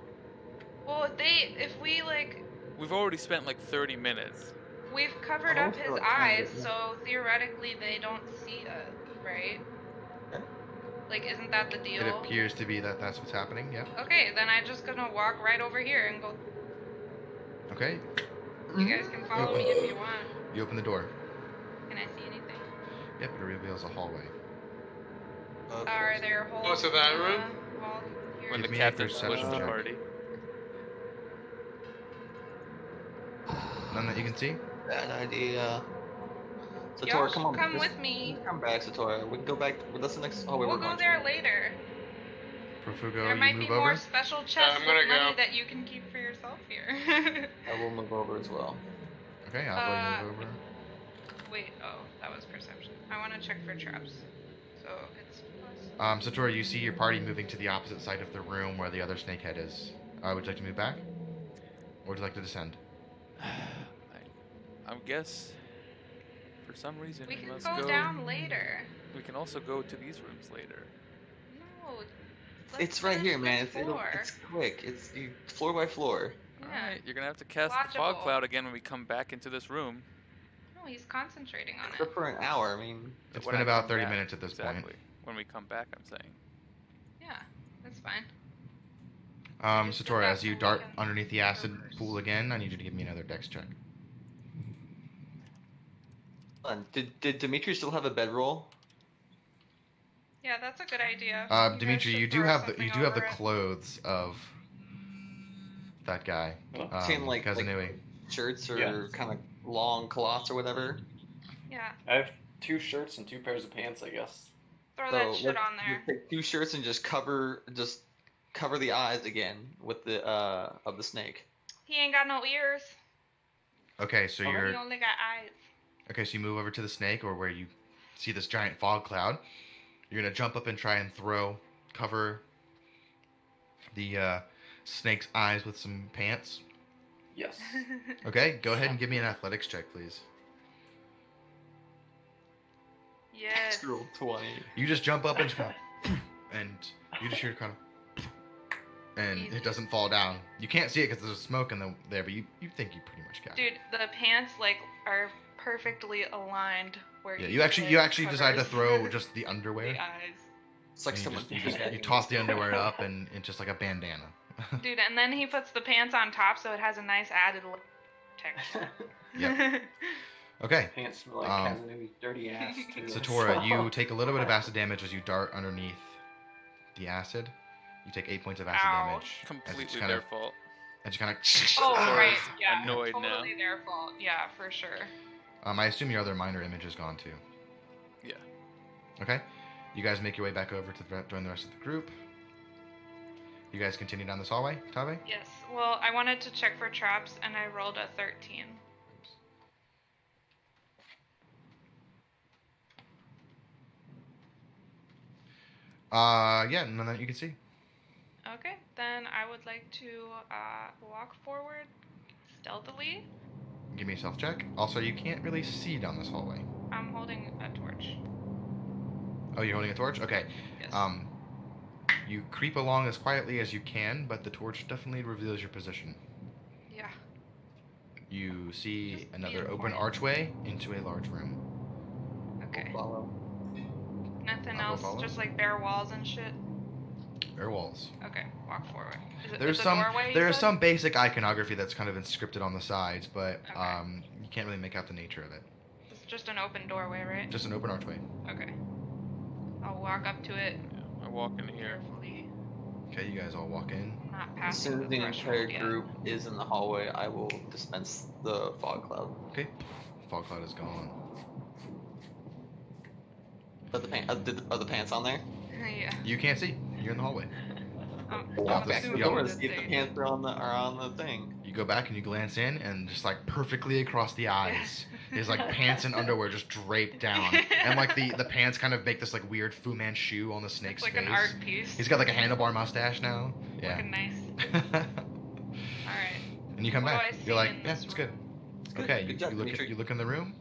Well, if we like, We've already spent like 30 minutes. we've covered I'm up also, his like, trying to eyes, get- so theoretically they don't see us, right? Okay. Like, isn't that the deal? It appears to be that that's what's happening. Yep. Okay, then I'm just gonna walk right over here and go. Okay. You guys can follow me if you want. You open the door. Can I see anything? Yep, it reveals a hallway. Of Are course. there holes? Oh, so that in the room? wall here? When the Give me a captain perception splits the check. party. None that you can see? Bad idea. Satora, Y'all come on. should come just- with me. Come back, Satora. We can go back. That's the next. Oh, wait, We'll we're go going there to. later. Profugo, There you might move be over. more special chests I'm with gonna money go. that you can keep for yourself here. I will move over as well. Okay, Appo, you move over. Wait, oh, that was perception. I want to check for traps. So it's plus. Satora, you see your party moving to the opposite side of the room where the other snakehead is. Would you like to move back? Or would you like to descend? I guess for some reason We can must go down later. We can also go to these rooms later. No. let's It's right here, finish man. this It's floor. it's quick. It's you, floor by floor. Yeah. Alright, you're gonna have to cast the fog Logical. cloud again when we come back into this room. No, he's concentrating on Except it. for an hour. I mean, It's When been I about come 30 back, minutes at this exactly. point. When we come back, I'm saying. Yeah, that's fine. Just Satora, go as you back dart and underneath the acid reverse. pool again, I need you to give me another dex check. did Dimitri still have a bedroll? Yeah, that's a good idea. guys Dimitri, should you do throw have the something you do have the over it. clothes of that guy, Same like Kazanui. shirts or Yeah. kind of long cloths or whatever. Yeah, I have 2 shirts and 2 pairs of pants, I guess. throw So that shit let's on there. just take 2 shirts and just cover the eyes again with the of the snake. He ain't got no ears. Okay, so He you're only got eyes. okay. So you move over to the snake, or where you see this giant fog cloud. You're gonna jump up and try and cover the snake's eyes with some pants. Yes. Okay, go ahead and give me an athletics check, please. Yes. Roll 20. You just jump up and just kind of, and you just hear kind of, and Easy. it doesn't fall down. You can't see it because there's smoke in there, but you think you pretty much got it. Dude, the pants like are perfectly aligned where Yeah, he, you actually like, decide to covers throw just the underwear. the eyes. It's like And someone. you toss the underwear up and it's just like a bandana. Dude, and then he puts the pants on top so it has a nice added texture. Yep. Okay. Pants smell like Um, Kazanui's dirty ass. Too. Satora, you take a little bit of acid damage as you dart underneath the acid. You take 8 points of acid Ow. damage. As Completely it's kind their of, fault. and you kind of. Oh, Satora's right. Yeah. annoyed now. totally their fault. Yeah, for sure. I assume your other minor image is gone too. Yeah. Okay. You guys make your way back over to join the rest of the group. You guys continue down this hallway, Tabe? Yes. Well, I wanted to check for traps and I rolled a 13. Oops. Yeah, none that you can see. Okay, then I would like to walk forward stealthily. Give me a self check. Also, you can't really see down this hallway. I'm holding a torch. Oh, you're holding a torch? Okay. Yes. You creep along as quietly as you can, but the torch definitely reveals your position. Yeah. You see Just be another open important. archway into a large room. Okay. Follow. Nothing Appo else. follows? Just like bare walls and shit. Bare walls. Okay. Walk forward. There's it's some a doorway, you there's said? some basic iconography that's kind of inscripted on the sides, but Okay. you can't really make out the nature of it. It's just an open doorway, right? Just an open archway. Okay. I'll walk up to it Yeah, I walk in here. carefully, Okay, you guys all walk in. not As passing soon as the threshold entire yet. group is in the hallway, I will dispense the fog cloud. Okay. Fog cloud is gone. Are the pants on there? Yeah. You can't see. You're in the hallway. Walk I'm back to the assuming door to that see if the they- pants are on the thing. You go back and you glance in, and just like perfectly across the eyes is like pants and underwear just draped down, and like the pants kind of make this like weird Fu Manchu on the snake's It's like face. an art piece. He's got like a handlebar mustache now. Yeah. Looking nice. All right. And you come What do back. I see You're like, in yeah, this it's good. room? Okay, Good you, job, you look Dimitri. you look in the room,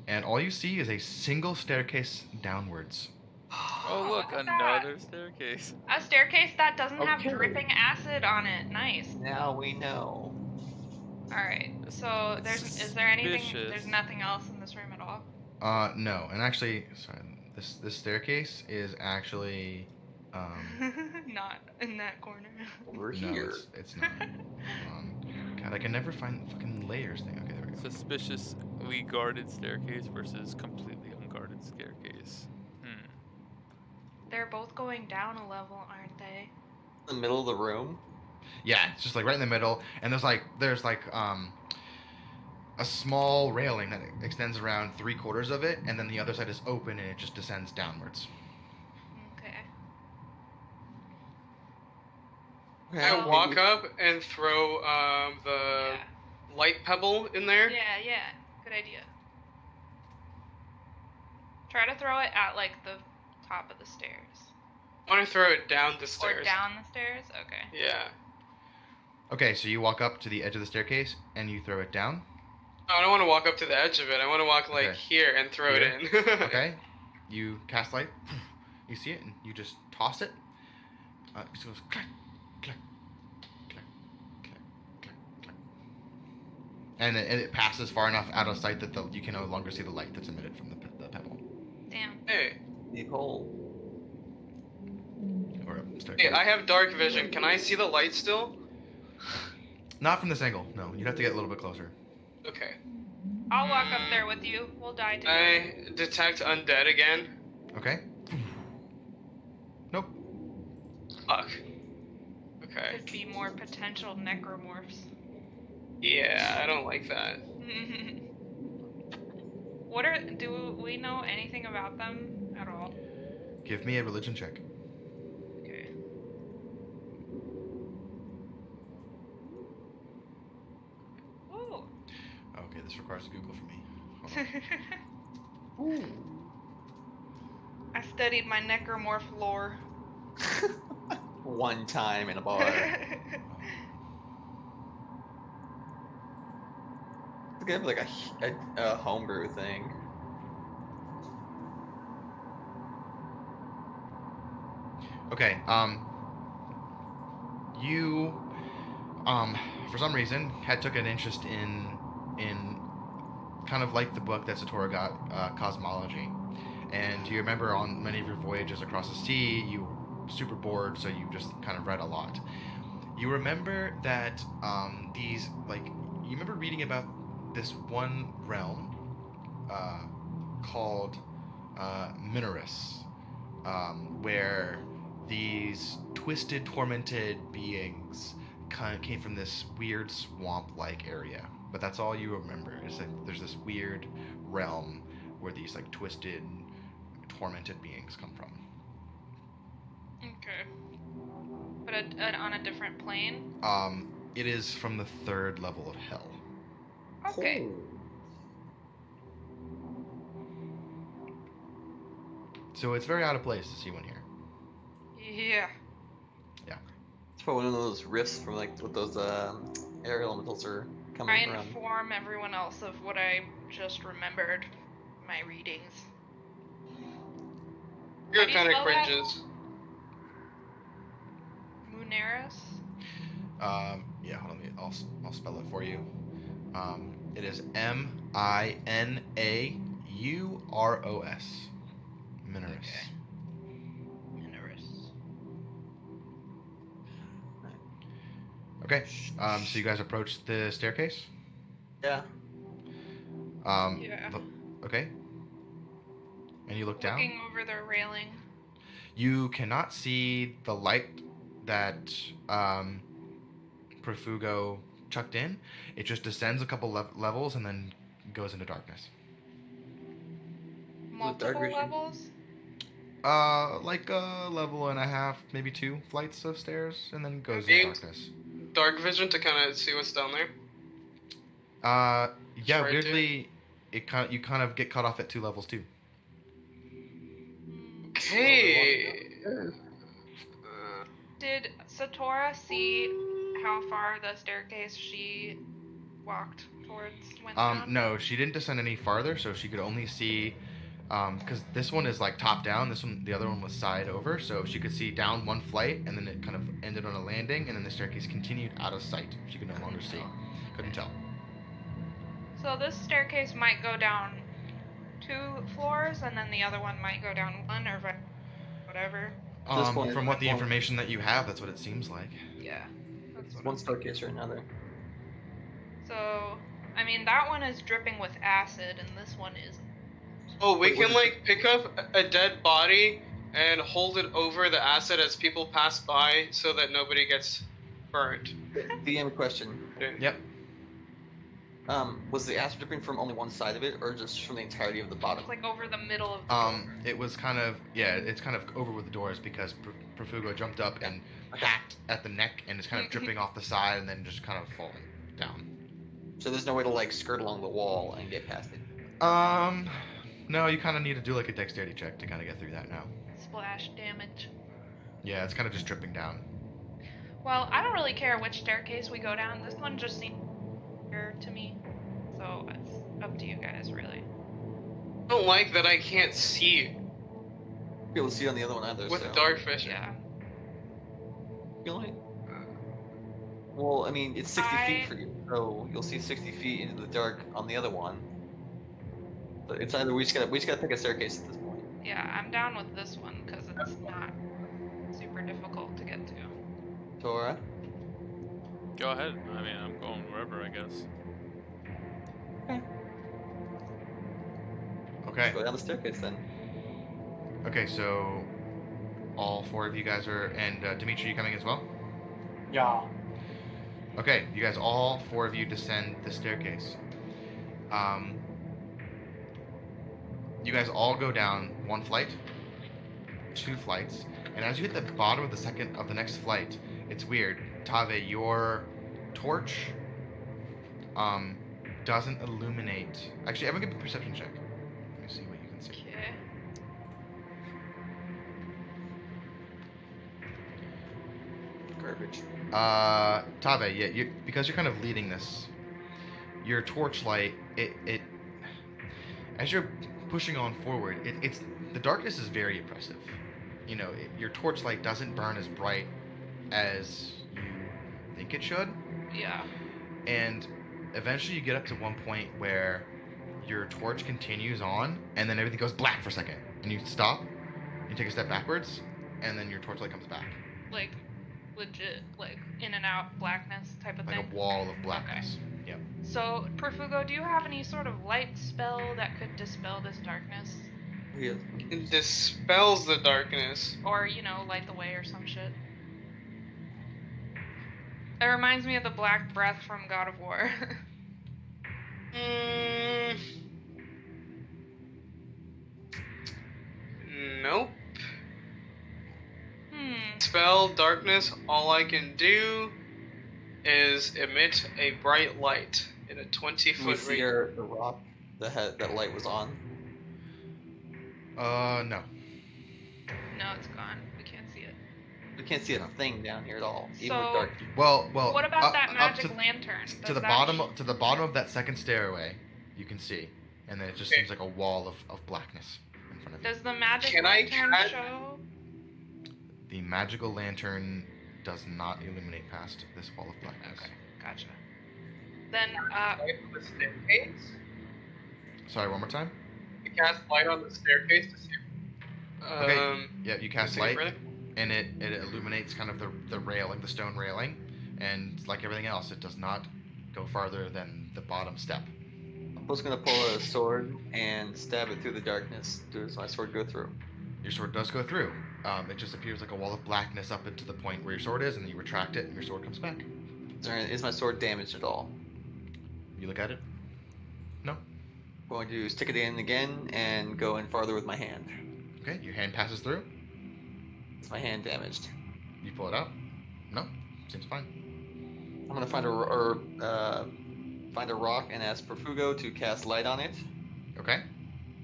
and all you see is a single staircase downwards. Oh look, look at that. another staircase. A staircase that doesn't have Okay. dripping acid on it. Nice. Now we know. All right. So It's is there anything? suspicious. There's nothing else in this room at all. No, and actually, sorry, this staircase is actually, Not in that corner. Over no, here. it's not. God, I can never find the fucking layers thing. Okay, there we go. Suspiciously guarded staircase versus completely unguarded staircase. They're both going down a level, aren't they? In the middle of the room. Yeah, it's just like right in the middle, and there's like a small railing that extends around 3/4 of it, and then the other side is open and it just descends downwards. Okay. I walk up and throw the Yeah. light pebble in there. Yeah. Good idea. Try to throw it at like the top of the stairs. I want to throw it down the stairs. Or down the stairs? Okay. Yeah. Okay, so you walk up to the edge of the staircase and you throw it down. No, I don't want to walk up to the edge of it. I want to walk like Okay. here and throw it in. Okay, you cast light. You see it and you just toss it. It just goes clack, clack, clack, clack, clack, clack. And it passes far enough out of sight that you can no longer see the light that's emitted from the pebble. Damn. Hey, Deep hole. Or a staircase. hey, I have dark vision. Can I see the light still? Not from this angle. No, you'd have to get a little bit closer. Okay. I'll walk up there with you. We'll die together. I detect undead again. Okay. Nope. Fuck. Okay. Could be more potential necromorphs. Yeah, I don't like that. Do we know anything about them at all? Give me a religion check. Okay. Ooh. Okay, this requires a Google for me. Hold on. I studied my necromorph lore. One time in a bar. It's gonna be like a homebrew thing. Okay, you, for some reason, took an interest in kind of like the book that Satora got, Cosmology. And you remember on many of your voyages across the sea, you were super bored, so you just kind of read a lot. You remember that you remember reading about this one realm called Minoris, where these twisted, tormented beings came from this weird swamp-like area. But that's all you remember. It's like there's this weird realm where these like twisted, tormented beings come from. Okay. But on a different plane? It is from the 3rd level of hell. Okay. So it's very out of place to see one here. Yeah. It's probably one of those rifts from like what those air elementals are I coming around. inform everyone else of what I just remembered. My readings. Your How do you kind of spell that? cringes. Muneris? Yeah, hold on. I'll spell it for you. It is Minaeuros. Minoris. Okay. Muneris. Okay. So you guys approach the staircase. Yeah. Yeah. Okay. And you look down. Looking over the railing. You cannot see the light that Profugo chucked in. It just descends a couple levels and then goes into darkness. Multiple vision. levels? Like a level and a half, maybe 2 flights of stairs, and then goes in Being darkness. dark vision to kind of see what's down there. Yeah, Try to. weirdly, you kind of get cut off at 2 levels too. Okay. Did Satora see how far the staircase she walked towards went down? No, she didn't descend any farther, so she could only see, because this one is like top down. This one, the other one was side over, so she could see down 1 flight, and then it kind of ended on a landing, and then the staircase continued out of sight. She could no longer see. Couldn't tell. So this staircase might go down 2 floors, and then the other one might go down 1, or whatever. This one- From what the information that you have, that's what it seems like. Yeah. That's what One staircase right now there. So, I mean, that one is dripping with acid, and this one isn't. Oh, we Wait, what can is like pick up a dead body and hold it over the acid as people pass by, so that nobody gets burned. DM question. Yep. Was the acid dripping from only one side of it, or just from the entirety of the bottom? It's like over the middle of the door. It was kind of, yeah, it's kind of over with the doors because Profugo jumped up and hacked at the neck, and it's kind of dripping off the side and then just kind of falling down. So there's no way to like skirt along the wall and get past it. No, you kind of need to do like a dexterity check to kind of get through that now. Splash damage. Yeah, it's kind of just dripping down. Well, I don't really care which staircase we go down. This one just seems clear to me. So it's up to you guys, really. I don't like that I can't see Be able to see on the other one either. with so. dark vision. Yeah. Feel like- Well, I mean, it's 60 feet for you, so you'll see 60 feet into the dark on the other one. But it's either we just gotta pick a staircase at this point. Yeah, I'm down with this one because it's not super difficult to get to. Tora, Go ahead. I mean, I'm going wherever, I guess. Okay. go down the staircase then. Okay, so all 4 of you guys are, and Dimitri, you coming as well? Yeah. Okay, you guys, all 4 of you descend the staircase. You guys all go down 1 flight, 2 flights, and as you hit the bottom of the next flight, it's weird. Tave, your torch doesn't illuminate. Actually, everyone give a perception check. Let me see what you can see. Okay. Garbage. Tave, yeah, because you're kind of leading this, your torchlight, it as you're pushing on forward, it's the darkness is very oppressive. You know, your torchlight doesn't burn as bright as you think it should, Yeah. and eventually you get up to one point where your torch continues on, and then everything goes black for a second, and you stop, you take a step backwards, and then your torchlight comes back, Like, legit, like, in and out blackness type of like thing. a wall of blackness. Yep. So, Profugo, do you have any sort of light spell that could dispel this darkness? Yeah. It dispels the darkness. Or, you know, light the way or some shit? It reminds me of the black breath from God of War. Nope. Hmm. Spell darkness. All I can do is emit a bright light in a 20-foot Can we see radius. the rock that light was on? No. No, it's gone. We can't see it. We can't see a thing down here at all, even So- with dark. Well. What about that up magic to, lantern? to Does the that bottom of that second stairway, you can see, and then it just Okay. seems like a wall of blackness in front of you. Does the magic Can I lantern cut- show? The magical lantern does not illuminate past this wall of blackness. Okay, gotcha. Then, Light on the staircase. Sorry, one more time. You cast light on the staircase to see. Okay. Yeah, you cast see it light, further? and it illuminates kind of the railing, the stone railing, and like everything else, it does not go farther than the bottom step. I was gonna pull a sword and stab it through the darkness. Does my sword go through? Your sword does go through. It just appears like a wall of blackness up into the point where your sword is, and then you retract it, and your sword comes back. Is my sword damaged at all? You look at it. No. I'm going to stick it in again and go in farther with my hand. Okay, your hand passes through. Is my hand damaged? You pull it out. No, seems fine. I'm gonna find find a rock and ask Profugo to cast light on it. Okay.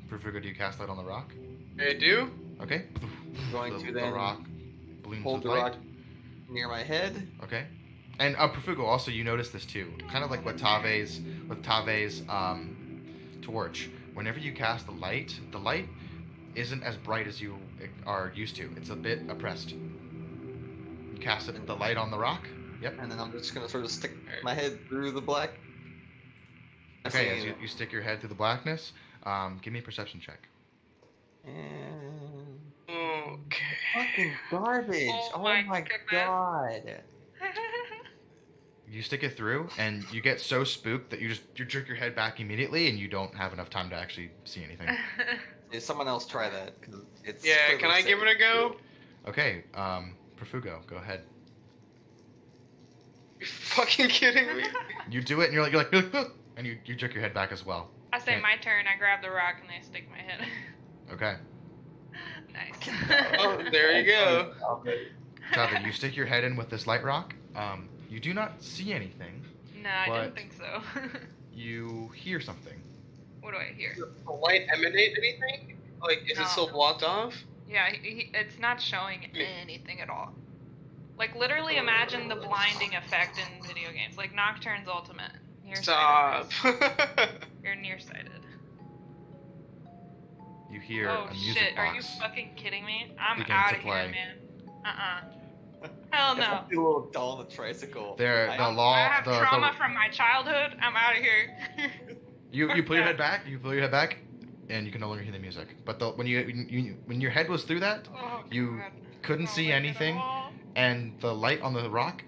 Profugo, do you cast light on the rock? I do. Okay. I'm going to The then rock blooms hold with the light. rock near my head. Okay. And Profugo, also you notice this too. Kind of like with Tave's torch. Whenever you cast the light isn't as bright as you are used to. It's a bit oppressed. You cast the light on the rock. Yep. And then I'm just gonna sort of stick my head through the black. Okay, as you stick your head through the blackness, give me a perception check. And Okay. fucking garbage! Oh Oh my my goodness. god! You stick it through, and you get so spooked that you jerk your head back immediately, and you don't have enough time to actually see anything. Yeah, someone else try that because it's. Yeah, clearly can I give it a go? Okay, Profugo, go ahead. You fucking kidding me? You do it, and you're like, "Ugh," and you jerk your head back as well. I say Okay. my turn. I grab the rock and I stick my head. Okay. Nice. Oh, there you go. Tava, you stick your head in with this light rock. You do not see anything. No, I But- didn't think so. You hear something. What do I hear? Does the light emanate anything? Like, is No. it still blocked off? Yeah, it's not showing anything at all. Like, literally imagine the blinding effect in video games. Like, Nocturne's Ultimate. Stop. You're nearsighted. You hear Oh, a music shit. Are you box. fucking kidding me? I'm begin out to of here, play. man. Hell no. The little doll on the tricycle. There, I- the law. I have the, trauma the, from my childhood. I'm out of here. You pull your head back. You pull your head back, and you can no longer hear the music. But when your head was through that, Oh, You God. couldn't I don't see like it at anything, all. and the light on the rock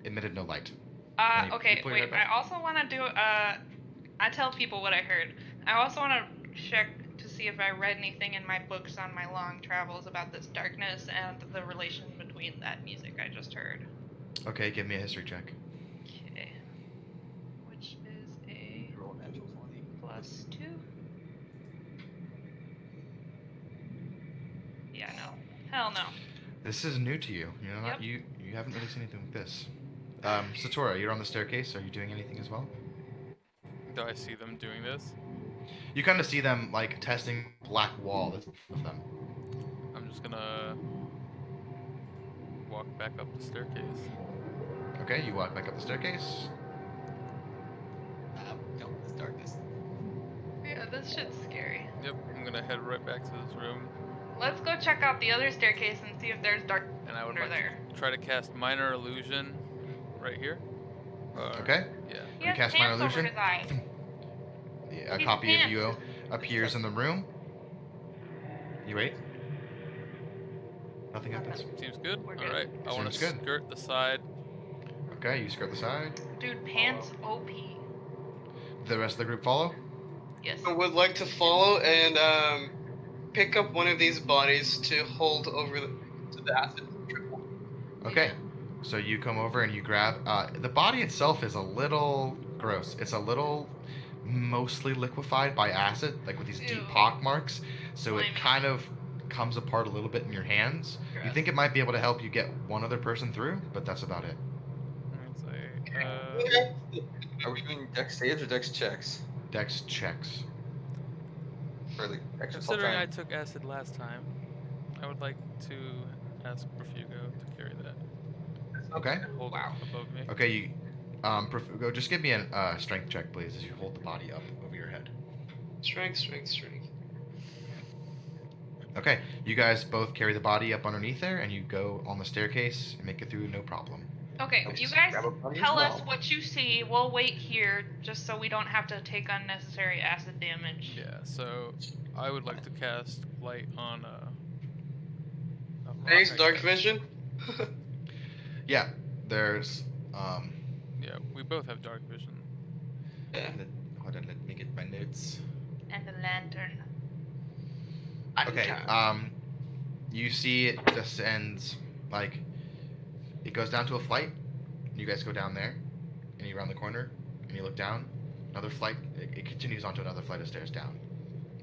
emitted no light. Can you Okay, pull your wait. head back? I also want to do. I tell people what I heard. I also want to check to see if I read anything in my books on my long travels about this darkness and the relation between that music I just heard. Okay, give me a history check. Okay. Which is a Roll a natural 20. +2. Yeah, no. Hell no. This is new to you. You know, Yep. you haven't really seen anything with this. Satora, you're on the staircase. Are you doing anything as well? Do I see them doing this? You kind of see them like testing black wall that's in front of them. I'm just gonna walk back up the staircase. Okay, you walk back up the staircase. No, it's darkness. Yeah, this shit's scary. Yep, I'm gonna head right back to this room, Let's go check out the other staircase and see if there's dark and I would under like there. to try to cast Minor Illusion right here. Okay. Yeah. He has cast Minor pants over Illusion? his eyes. A He's copy of pants. you appears in the room. You wait. Nothing happens. Seems good. We're All good. right. I want to Seems good. skirt the side. Okay, you skirt the side. Dude, pants OP. The rest of the group follow. Yes. I would like to follow and pick up one of these bodies to hold over to the acid triple. Okay. So you come over and you grab. The body itself is a little gross. It's a little mostly liquefied by acid, like with these deep Ew. pock marks. So it Slimy. kind of comes apart a little bit in your hands. You Gross. think it might be able to help you get one other person through, but that's about it. Let's say, Are we doing dex saves or dex checks? Dex checks. For the extra considering I took acid last time, I would like to ask Profugo to carry that. Okay. Hold Wow. it above me. Okay. You, Profugo, just give me a strength check, please, as you hold the body up over your head. Strength. Okay. You guys both carry the body up underneath there, and you go on the staircase and make it through no problem. Okay, Let's you just guys grab a bunny as tell us well. what you see. We'll wait here just so we don't have to take unnecessary acid damage. Yeah. So I would like to cast light on a rock, Thanks, I dark guess. vision. Yeah. There's. Yeah, we both have dark vision. Yeah. Hold on. Let me get my notes. And the lantern. Okay. You see it descends like it goes down to a flight. You guys go down there, and you round the corner, and you look down. Another flight. It continues onto another flight of stairs down.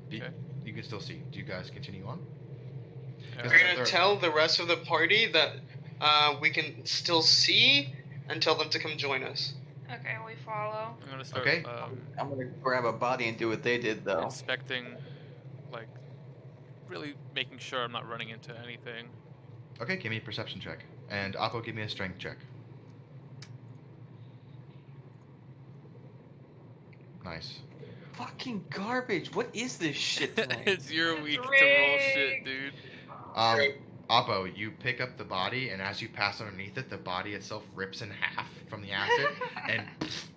Okay. You can still see. Do you guys continue on? 'Cause We're they're- gonna tell the rest of the party that we can still see, and tell them to come join us. Okay, we follow. I'm gonna start Okay. I'm gonna grab a body and do what they did though. inspecting, like, really making sure I'm not running into anything. Okay, give me a perception check. And Appo, give me a strength check. Nice. Fucking garbage. What is this shit tonight? It's your It's week to roll shit, rigged. dude. Appo, you pick up the body, and as you pass underneath it, the body itself rips in half from the acid, and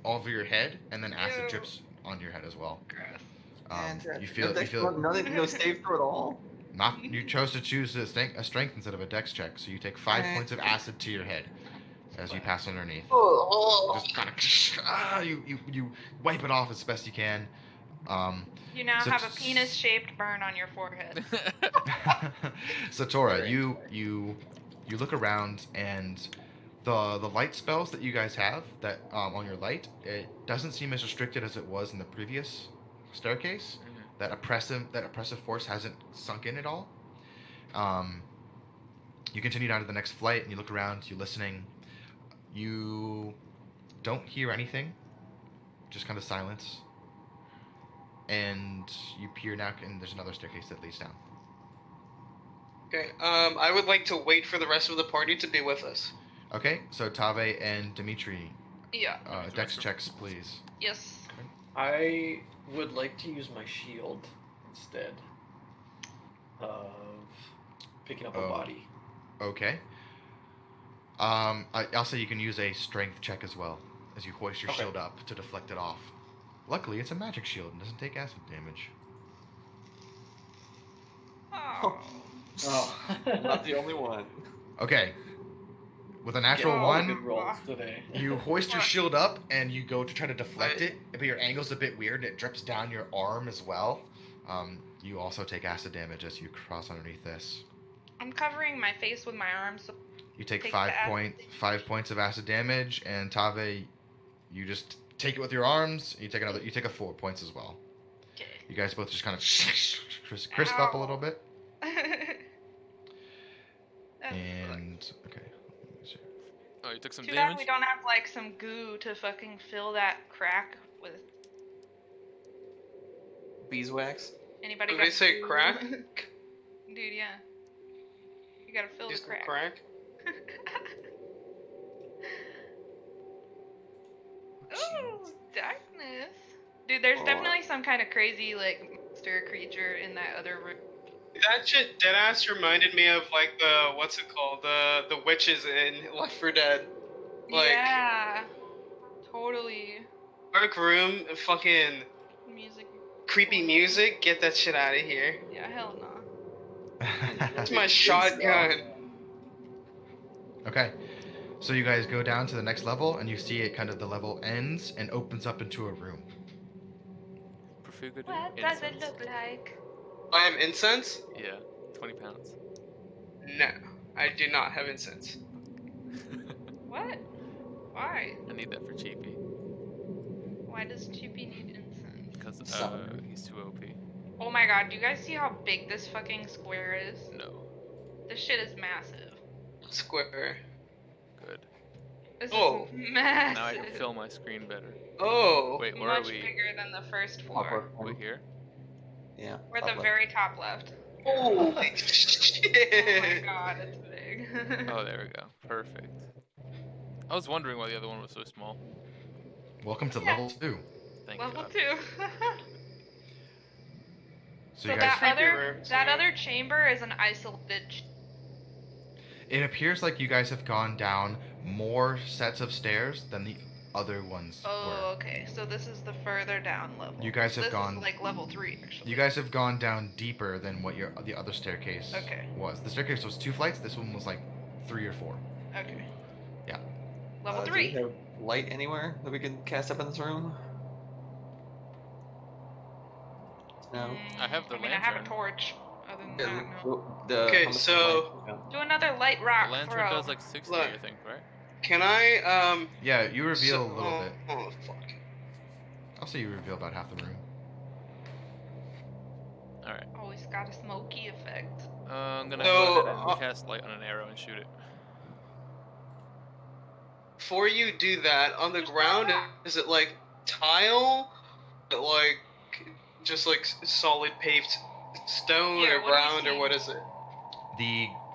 all over your head, and then acid Ew. drips on your head as well. Gross. You feel no save throw at all. not. You chose to choose a strength instead of a dex check, so you take 5 points of acid to your head as you pass underneath. Just kind of you wipe it off as best you can. You now So have a t- penis-shaped burn on your forehead. Satora, Very you look around, and the light spells that you guys have that on your light, it doesn't seem as restricted as it was in the previous staircase. That oppressive force hasn't sunk in at all. You continue down to the next flight, and you look around. You're listening. You don't hear anything. Just kind of silence. And you peer now, and there's another staircase that leads down. Okay. I would like to wait for the rest of the party to be with us. Okay, so Tave and Dimitri, Yeah. dex checks, please. Yes. I would like to use my shield instead of picking up a Oh. body. Okay. I'll say you can use a strength check as well, as you hoist your Okay. shield up to deflect it off. Luckily, it's a magic shield and doesn't take acid damage. Oh. Oh. Not the only one. Okay. With a natural Getting all the one, good rolls today. you hoist your shield up and you go to try to deflect it, but your angle's a bit weird and it drips down your arm as well. You also take acid damage as you cross underneath this. I'm covering my face with my arms. So You take Take 5 the acid point damage. 5 points of acid damage, and Tave, you just take it with your arms. You take another. You take a 4 points as well. okay. You guys both just kind of crisp up a little bit, That's and okay. let me see. Oh, you took some Too bad damage? we don't have like some goo to fucking fill that crack with. Beeswax. Anybody Did got they say goo? crack? Dude, yeah. You gotta fill Do the some crack. crack. Ooh, darkness. Dude, there's Oh. definitely some kind of crazy like monster creature in that other room. That shit deadass reminded me of like the what's it called, the witches in Left 4 Dead. Like Yeah. Totally. dark room, fucking Music. creepy music. Get that shit out of here. Yeah, hell no. That's my shotgun. Okay, so you guys go down to the next level, and you see it kind of the level ends and opens up into a room. Profugo, dude. What does it Incense. look like? I have incense? Yeah, 20 pounds. No, I do not have incense. What? Why? I need that for Chiipi, Why does Chiipi need incense? because Summon. he's too OP. Oh my god, do you guys see how big this fucking square is? No. This shit is massive. Square. Good. This Oh. is massive. Now I can fill my screen better. Oh. Wait, where Much are we? bigger than the first floor. Are we here? Yeah. We're at top the left. very top left. Holy Oh my shit. god, it's big. Oh, there we go. Perfect. I was wondering why the other one was so small. Welcome to Yeah. level 2. Thank Level God. 2. So So you guys, that other chamber is an isolated. it appears like you guys have gone down more sets of stairs than the other ones Oh, were. okay. So this is the further down level. You guys have this gone- is like level 3, actually. You guys have gone down deeper than what the other staircase Okay. was. The staircase was 2 flights. This one was like 3 or 4. Okay. Yeah. Level Do 3. we have light anywhere that we can cast up in this room? No. I have the I mean, I have a lantern. torch. Other than Yeah, that, no. Okay, how much so- light? Do another light rock The lantern throw. does like 60, Look. I think, right? Can I Yeah, you reveal a little oh, bit. Oh fuck. I'll say you reveal about half the room. Alright. Oh Oh, it's got a smoky effect. I'm gonna So, go ahead and cast light on an arrow and shoot it. before you do that, on the ground, is it like tile? Like just like solid paved stone Yeah, or what do we ground or see? what is it?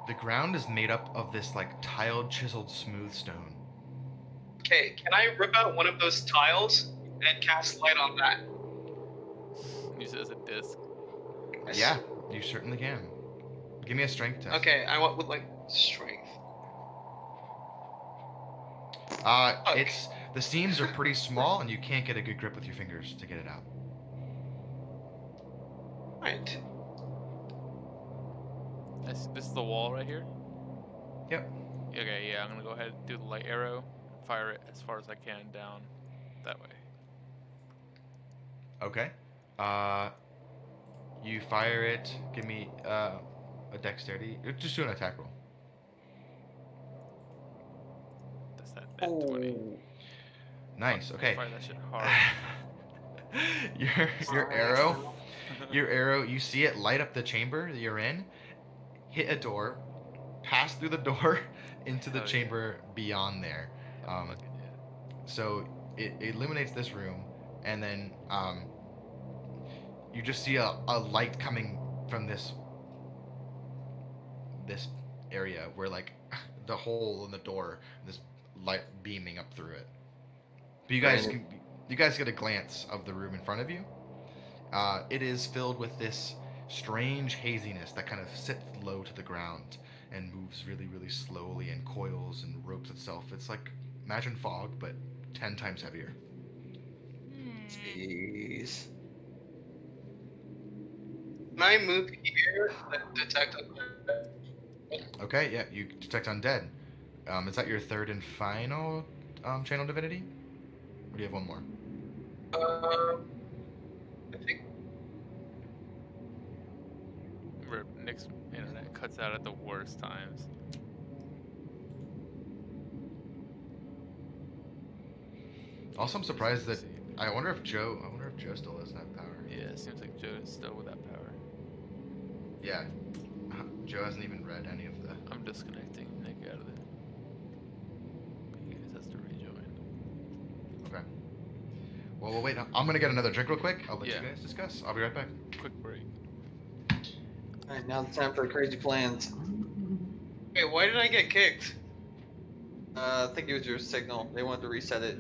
The ground is made up of this like tiled, chiseled, smooth stone. Okay, can I rip out one of those tiles and cast light on that? Use it as a disc. Yes. Yeah, you certainly can. Give me a strength test. Okay, I want with like strength. It's the seams are pretty small, and you can't get a good grip with your fingers to get it out. Right. This is the wall right here? Yep. Okay, yeah, I'm gonna go ahead and do the light arrow, fire it as far as I can down that way. Okay. You fire it. Give me a dexterity. Just do an attack roll. That's that net 20. Nice. Okay. Fire that shit hard. your arrow. Your arrow. You see it light up the chamber that you're in, hit a door, pass through the door into the Hell yeah. chamber beyond there. Yeah, fuck it, yeah. So it illuminates this room, and then you just see a light coming from this area where like the hole in the door, this light beaming up through it. But you guys get a glance of the room in front of you. It is filled with this strange haziness that kind of sits low to the ground and moves really, really slowly and coils and ropes itself. It's like, imagine fog, but 10 times heavier. Jeez. Can I move here and detect Okay, yeah, you detect undead. Is that your third and final channel divinity? Or do you have one more? I think Where Nick's internet cuts out at the worst times. Also, I'm surprised that I wonder if Joe still doesn't have power. Yeah, it seems like Joe is still with that power. Yeah, Joe hasn't even read any of the. I'm disconnecting Nick out of it. He just has to rejoin. Okay. Well, we'll wait. I'm gonna get another drink real quick. I'll let Yeah. you guys discuss. I'll be right back. Quick break. Alright, now it's time for crazy plans. wait, why did I get kicked? I think it was your signal. They wanted to reset it.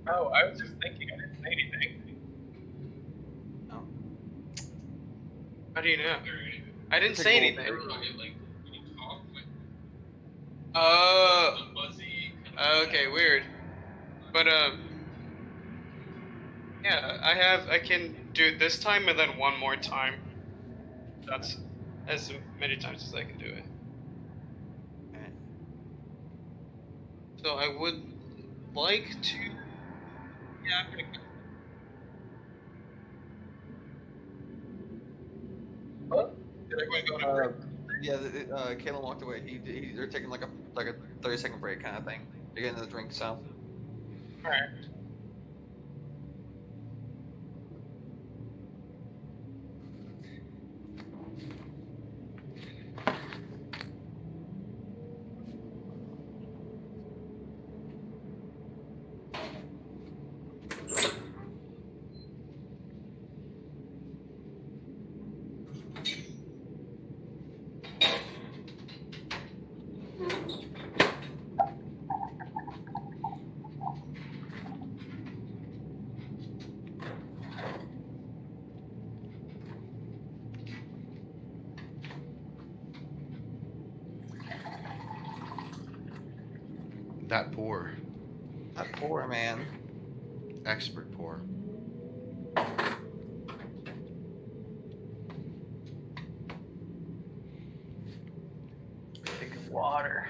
Oh, I was just thinking, I didn't say anything. No. How do you know? I didn't say anything. Oh. Okay, weird. But yeah, I can do it this time and then one more time. That's as many times as I can do it. Alright. So I would like to. Yeah, I'm gonna. What? Did I go on a break? Yeah, Kalen walked away. They're taking like a 30-second break kind of thing. They're getting the drink, so. Alright. That pour, That poor man. expert pour. Think of water.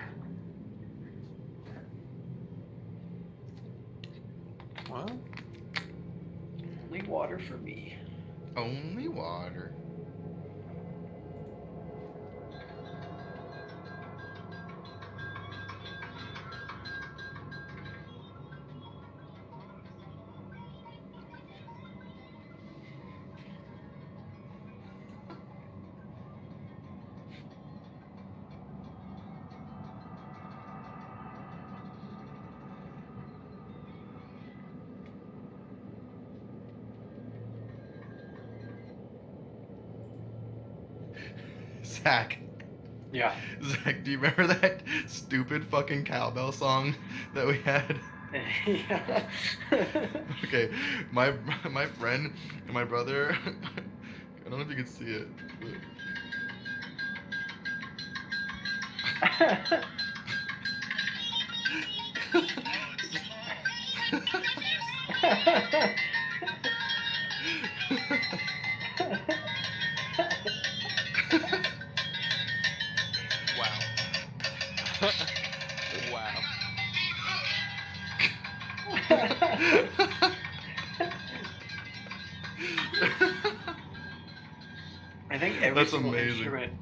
Well, Only water for me. Only water. Zach, Yeah. Zach, do you remember that stupid fucking cowbell song that we had? Yeah. Okay, my friend and my brother. I don't know if you can see it. Wow. Wow. I think every That's single amazing. instrument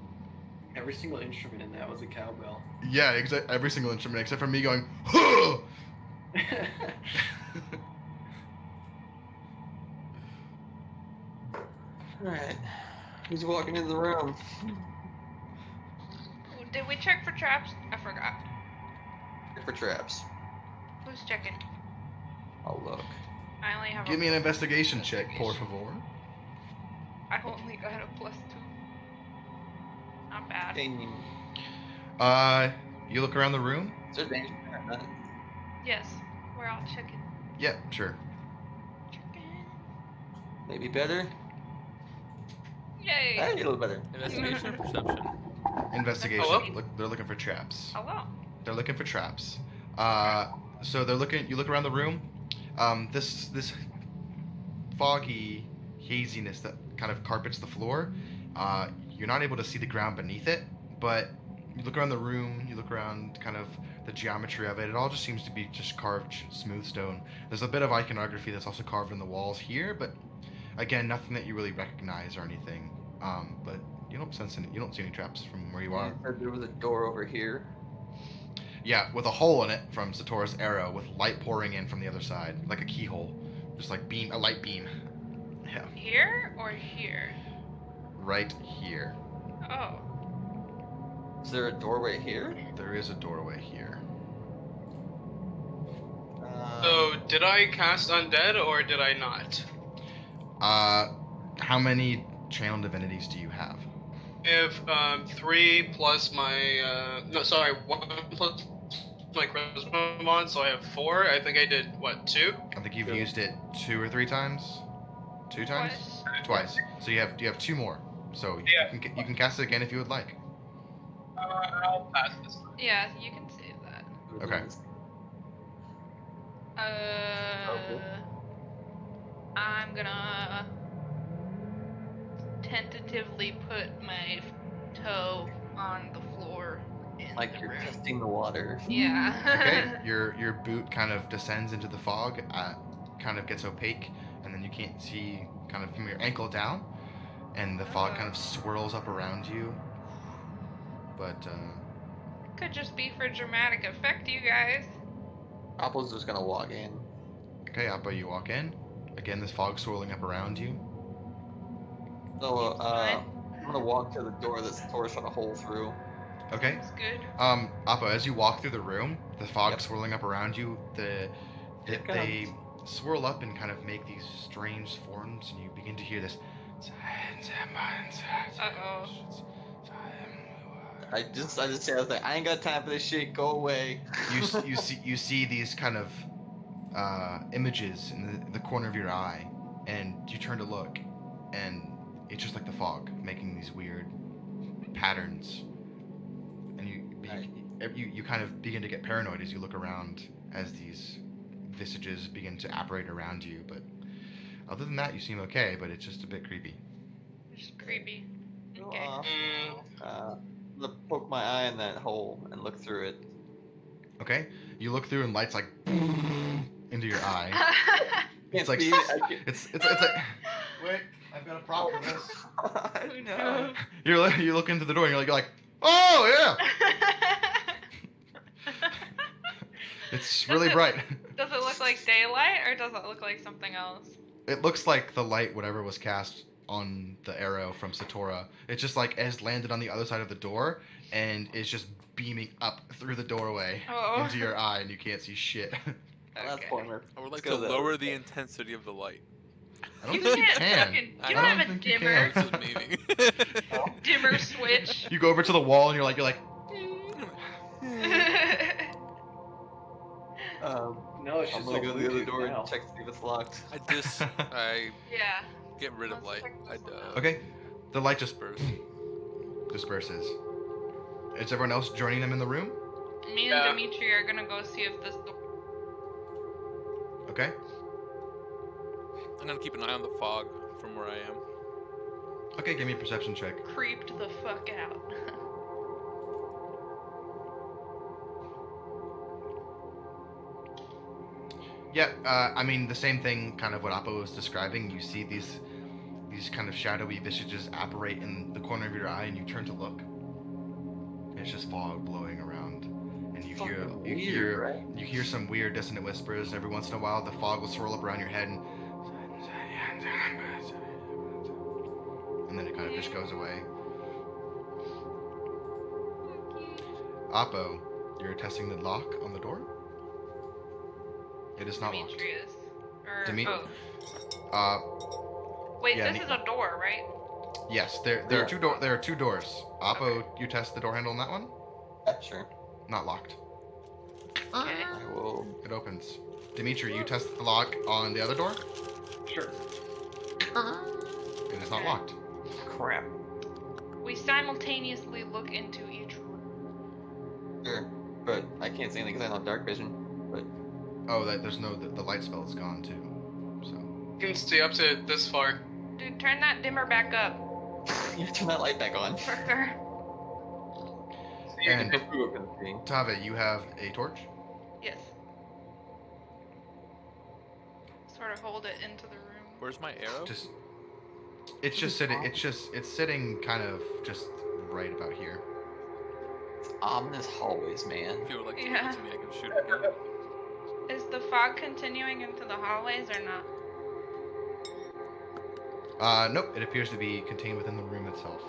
in that was a cowbell. Yeah, every single instrument except for me going, huh! Alright. Who's walking in the room? Did we check for traps? I forgot. Check for traps. Who's checking? I'll look. I only have Give a me an investigation check, por favor. I only got a +2. Not bad. Ding. You look around the room? Is there danger or not? Yes, we're all checking. Yep, sure. Checking. Maybe better? Yay! Hey, a little better. Investigation or perception? Investigation. Hello? They're looking for traps. Hello. They're looking for traps. So they're looking. You look around the room. This foggy haziness that kind of carpets the floor. You're not able to see the ground beneath it, but you look around the room. You look around kind of the geometry of it. It all just seems to be just carved smooth stone. There's a bit of iconography that's also carved in the walls here, but again, nothing that you really recognize or anything. But you don't sense any. You don't see any traps from where you are. There was a door over here. Yeah, with a hole in it from Satora's arrow, with light pouring in from the other side, like a keyhole, just like a light beam. Yeah, Here or here? right here. Oh. Is there a doorway here? There is a doorway here. So, did I cast Undead or did I not? How many channel divinities do you have? If 3 plus my 1 plus my charisma mod, so I have 4. I think I did what, 2? I think you've used it 2 or 3 times. 2 times? Twice. Twice. So you have 2 more. So Yeah. you can cast it again if you would like. I'll pass this. Yeah, you can save that. Okay. I'm gonna tentatively put my toe on the floor in Like the you're room. testing the water. Yeah. Okay. Your boot kind of descends into the fog, kind of gets opaque, and then you can't see kind of from your ankle down, and the fog kind of swirls up around you. But Could just be for dramatic effect, you guys. Appo's just gonna walk in. okay, Appo, you walk in. Again, this fog swirling up around you. So, Fine. I'm gonna walk to the door that Satora's trying to hole through. Okay. That's good. Appo, as you walk through the room, the fog Yep. swirling up around you, they swirl up and kind of make these strange forms, and you begin to hear this. Uh-oh. I just say, I was like, I ain't got time for this shit. Go away. You see these kind of images in the corner of your eye, and you turn to look, and it's just like the fog making these weird patterns, and you kind of begin to get paranoid as you look around as these visages begin to apparate around you. But other than that, you seem okay, but it's just a bit creepy. Just creepy. Go Okay. off. I'm gonna poke my eye in that hole and look through it. Okay, you look through and lights like into your eye. Can't It's like see it. I can't- it's like wait, I've got a prop for this. I know. You look into the door and you're like oh yeah, it's really Does it- bright. Does it look like daylight or does it look like something else? It looks like the light, whatever was cast on the arrow from Satora, it's just like has landed on the other side of the door and is just beaming up through the doorway Oh. into your eye, and you can't see shit. That's Okay. pointless. I would like Let's to go that lower way. the intensity of the light. I don't You think you can't can. fucking- I you don't don't have a think you dimmer. can. Just meaning. Dimmer switch. bitch. You go over to the wall and you're like. No, it's I'm just gonna a go to the other Bluetooth door now. and check to see if it's locked. I Yeah. get rid of Let's light. check I this one out. Okay, the light just disperse. disperses. Is everyone else joining them in the room? Me and Yeah. Dimitri are gonna go see if this door. Okay. I'm gonna keep an eye on the fog from where I am. Okay, give me a perception check. Creeped the fuck out. Yeah, I mean the same thing, kind of what Appo was describing. You see these kind of shadowy visages apparate in the corner of your eye, and you turn to look. And it's just fog blowing around, and you Fucking weird, right? hear some weird dissonant whispers. Every once in a while, the fog will swirl up around your head, and then it kind of just goes away. Appo, you're testing the lock on the door. It is not locked. Dimitri is. Or, Dimi- Wait, yeah, this is a door, right? Yes, there are there are two doors. Appo, you test the door handle on that one. Yeah, sure. Not locked. Okay. I will. It opens. Dimitri, you test the lock on the other door. Sure. It is not locked. Crap. We simultaneously look into each room. Sure. But I can't see anything because I don't have dark vision. But Oh, there's no the light spell is gone too. So You can stay up to this far. Dude, turn that dimmer back up. you turn that light back on. For her. So you And- can Profugo can see. Tave, you have a torch. Yes. Sort of hold it into the room. Where's my arrow? It's just sitting. It's sitting kind of just right about here. Ominous hallways, man. If you would like to Yeah. give it to me, I can shoot it again. Is the fog continuing into the hallways or not? Nope. It appears to be contained within the room itself.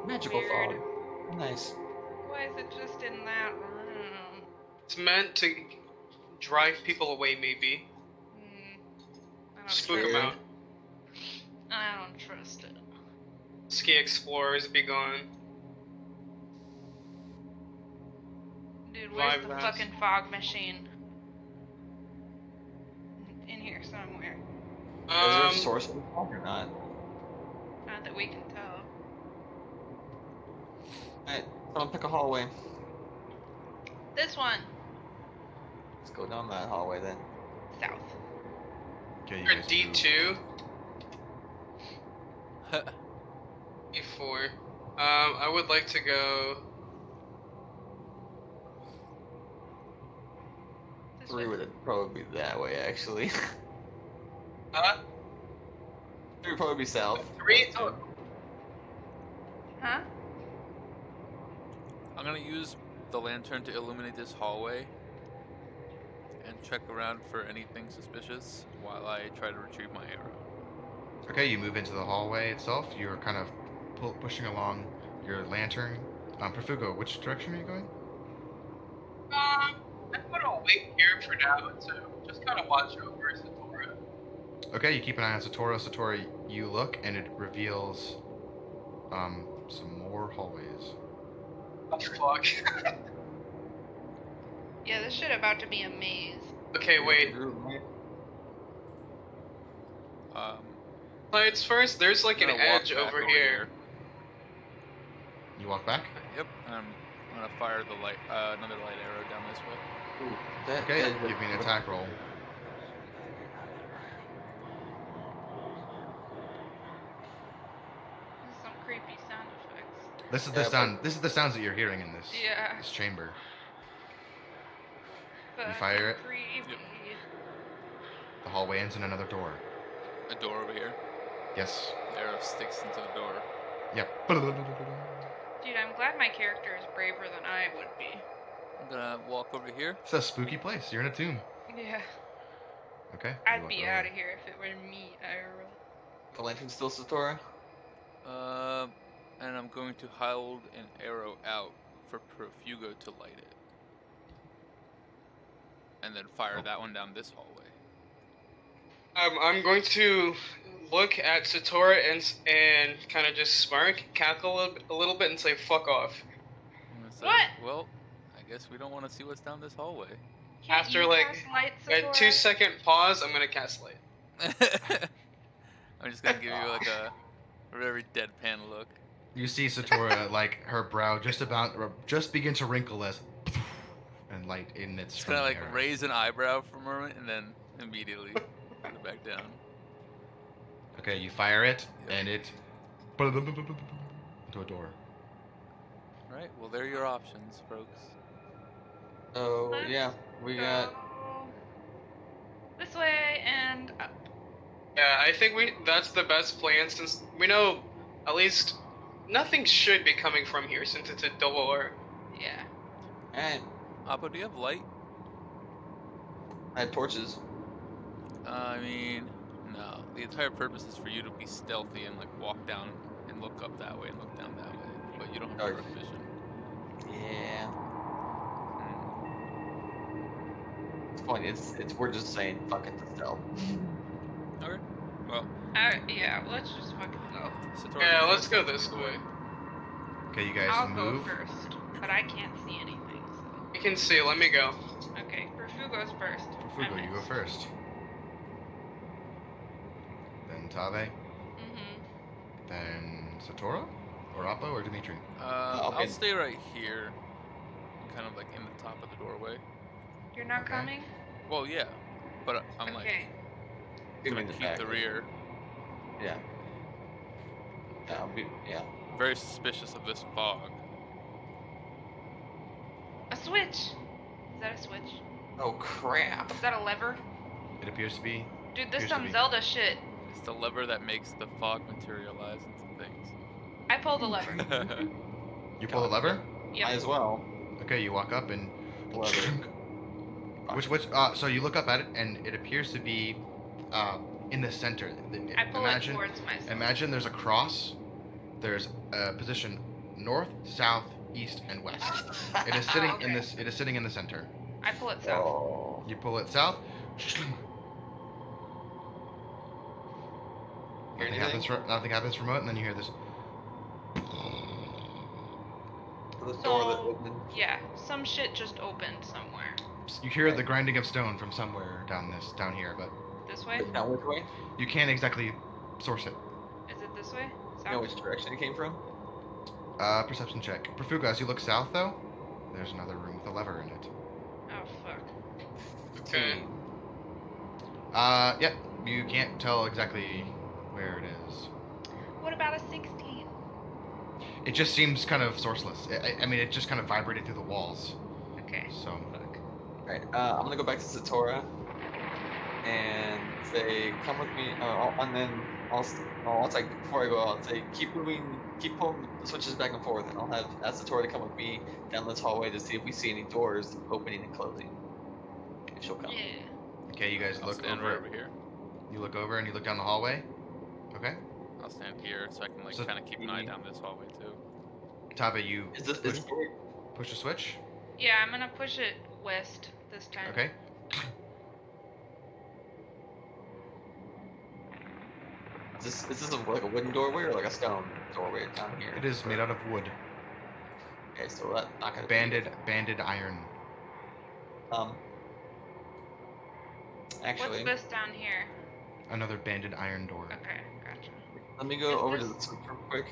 Magical Weird. fog. Nice. Why is it just in that room? It's meant to drive people away, maybe. I don't Spook trust them Sure. out. it. I don't trust it. Ski explorers be gone. Dude, where's Vibe the mask. fucking fog machine? In here somewhere. Is there a source of the fog or not? Not that we can tell. Alright, someone pick a hallway. This one. Let's go down that hallway then. South. Okay, you You're guys D2, Uh, E4. I would like to go. This 3 way. would probably be that way, actually. 3 would probably be south. 3? Oh, Huh? I'm gonna use the lantern to illuminate this hallway and check around for anything suspicious while I try to retrieve my arrow. Okay, you move into the hallway itself. You're kind of pushing along your lantern. Profugo, which direction are you going? I'm gonna wait here for now to just kind of watch over Satora. Okay, you keep an eye on Satora. Satora, you look, and it reveals some more hallways. Oh, fuck. Yeah, this shit about to be a maze. Okay, wait. Lights first. There's like an I'm gonna walk edge back over here. You walk back. Yep, and I'm gonna fire the light, another light arrow down this way. Ooh, that Okay, edge give me an attack roll. This is some creepy sound effects. This is the Yeah, sound. This is the sounds that you're hearing in this Yeah. this chamber. Fucking fire it? Creepy. Yep. The hallway ends in another door. A door over here. Yes. The arrow sticks into the door. Yep. Dude, I'm glad my character is braver than I would be. I'm gonna walk over here. It's a spooky place. You're in a tomb. Yeah. Okay. you I'd walk be over. out of here if it were me, IRL. The lantern still Satora? And I'm going to hold an arrow out for Profugo to light it. And then fire that one down this hallway. I'm going to look at Satora and kind of just smirk, cackle a little bit, and say "fuck off." I'm gonna say, What? well, I guess we don't want to see what's down this hallway. Can't After, you like, cast light, A Satora? 2-second pause. I'm gonna cast light. I'm just gonna give you like a very deadpan look. You see Satora, like, her brow just begin to wrinkle as and light emits Just from kind of the like arrow. raise an eyebrow for a moment and then immediately put it back down. Okay, you fire it, Yep. and it into a door. Right. Well, there are your options, folks. So Let's yeah, we got. Go this way and up. Yeah, I think that's the best plan since we know at least nothing should be coming from here since it's a door. Yeah. And Appo, do you have light? I had torches. I mean, no. The entire purpose is for you to be stealthy and like walk down and look up that way and look down that way. But you don't have Dark. dark vision. Yeah. Hmm. It's funny. It's we're just saying fuck it to stealth. Okay. Well, Yeah, let's just fucking go. Satora, Yeah, you let's first. go this way. Okay, you guys I'll move. go first, but I can't see anything. You can see. Let me go. So. Okay, Profugo's first. Profugo, you go first. Then Tave. Mm-hmm. Then Satora? Or Appo or Dimitri? I'll Okay. stay right here, kind of like in the top of the doorway. You're not Okay. coming? Well, yeah, but I'm like Okay. Give me gonna the keep back. the rear. Yeah. Yeah. Very suspicious of this fog. A switch! Is that a switch? Oh crap. Is that a lever? It appears to be. Dude, this Appears to some be. Zelda shit. It's the lever that makes the fog materialize into things. I pull the lever. You pull the lever? Might Yep. as well. Okay, you walk up and Lever. so you look up at it and it appears to be in the center. I pull it towards myself. Imagine there's a cross. There's a position north, south, east, and west. It is sitting in okay. this. It is sitting in the center. I pull it south. Oh. You pull it south. Hear Nothing happens from it, and then you hear this. The door that So, opened. yeah, some shit just opened somewhere. You hear the grinding of stone from somewhere down here, but This way? Now which way? you can't exactly source it. Is it this way? You South? know which direction it came from? Perception check. Profugo, as you look south, though, there's another room with a lever in it. Oh, fuck. Okay. Yep. You can't tell exactly where it is. What about a 16? It just seems kind of sourceless. I mean, it just kind of vibrated through the walls. Okay. So, Fuck. Alright, I'm gonna go back to Satora and say, come with me, and then I'll say, before I go, I'll say, keep pulling the switches back and forth, and I'll ask Satora to come with me down this hallway to see if we see any doors opening and closing. If she'll come. Yeah. okay, you guys I'll look stand over. right over here. You look over and you look down the hallway. Okay. I'll stand here so I can like So- kind of keep an eye down this hallway too. Tava, you Is this push the switch. Yeah, I'm gonna push it west this time. Okay. is this like a wooden doorway or like a stone doorway down here? It is made out of wood, Okay, so that's not gonna banded iron. be, actually, What's this down here? Another banded iron door. Okay, gotcha. let me go Is over to this- the switch real quick.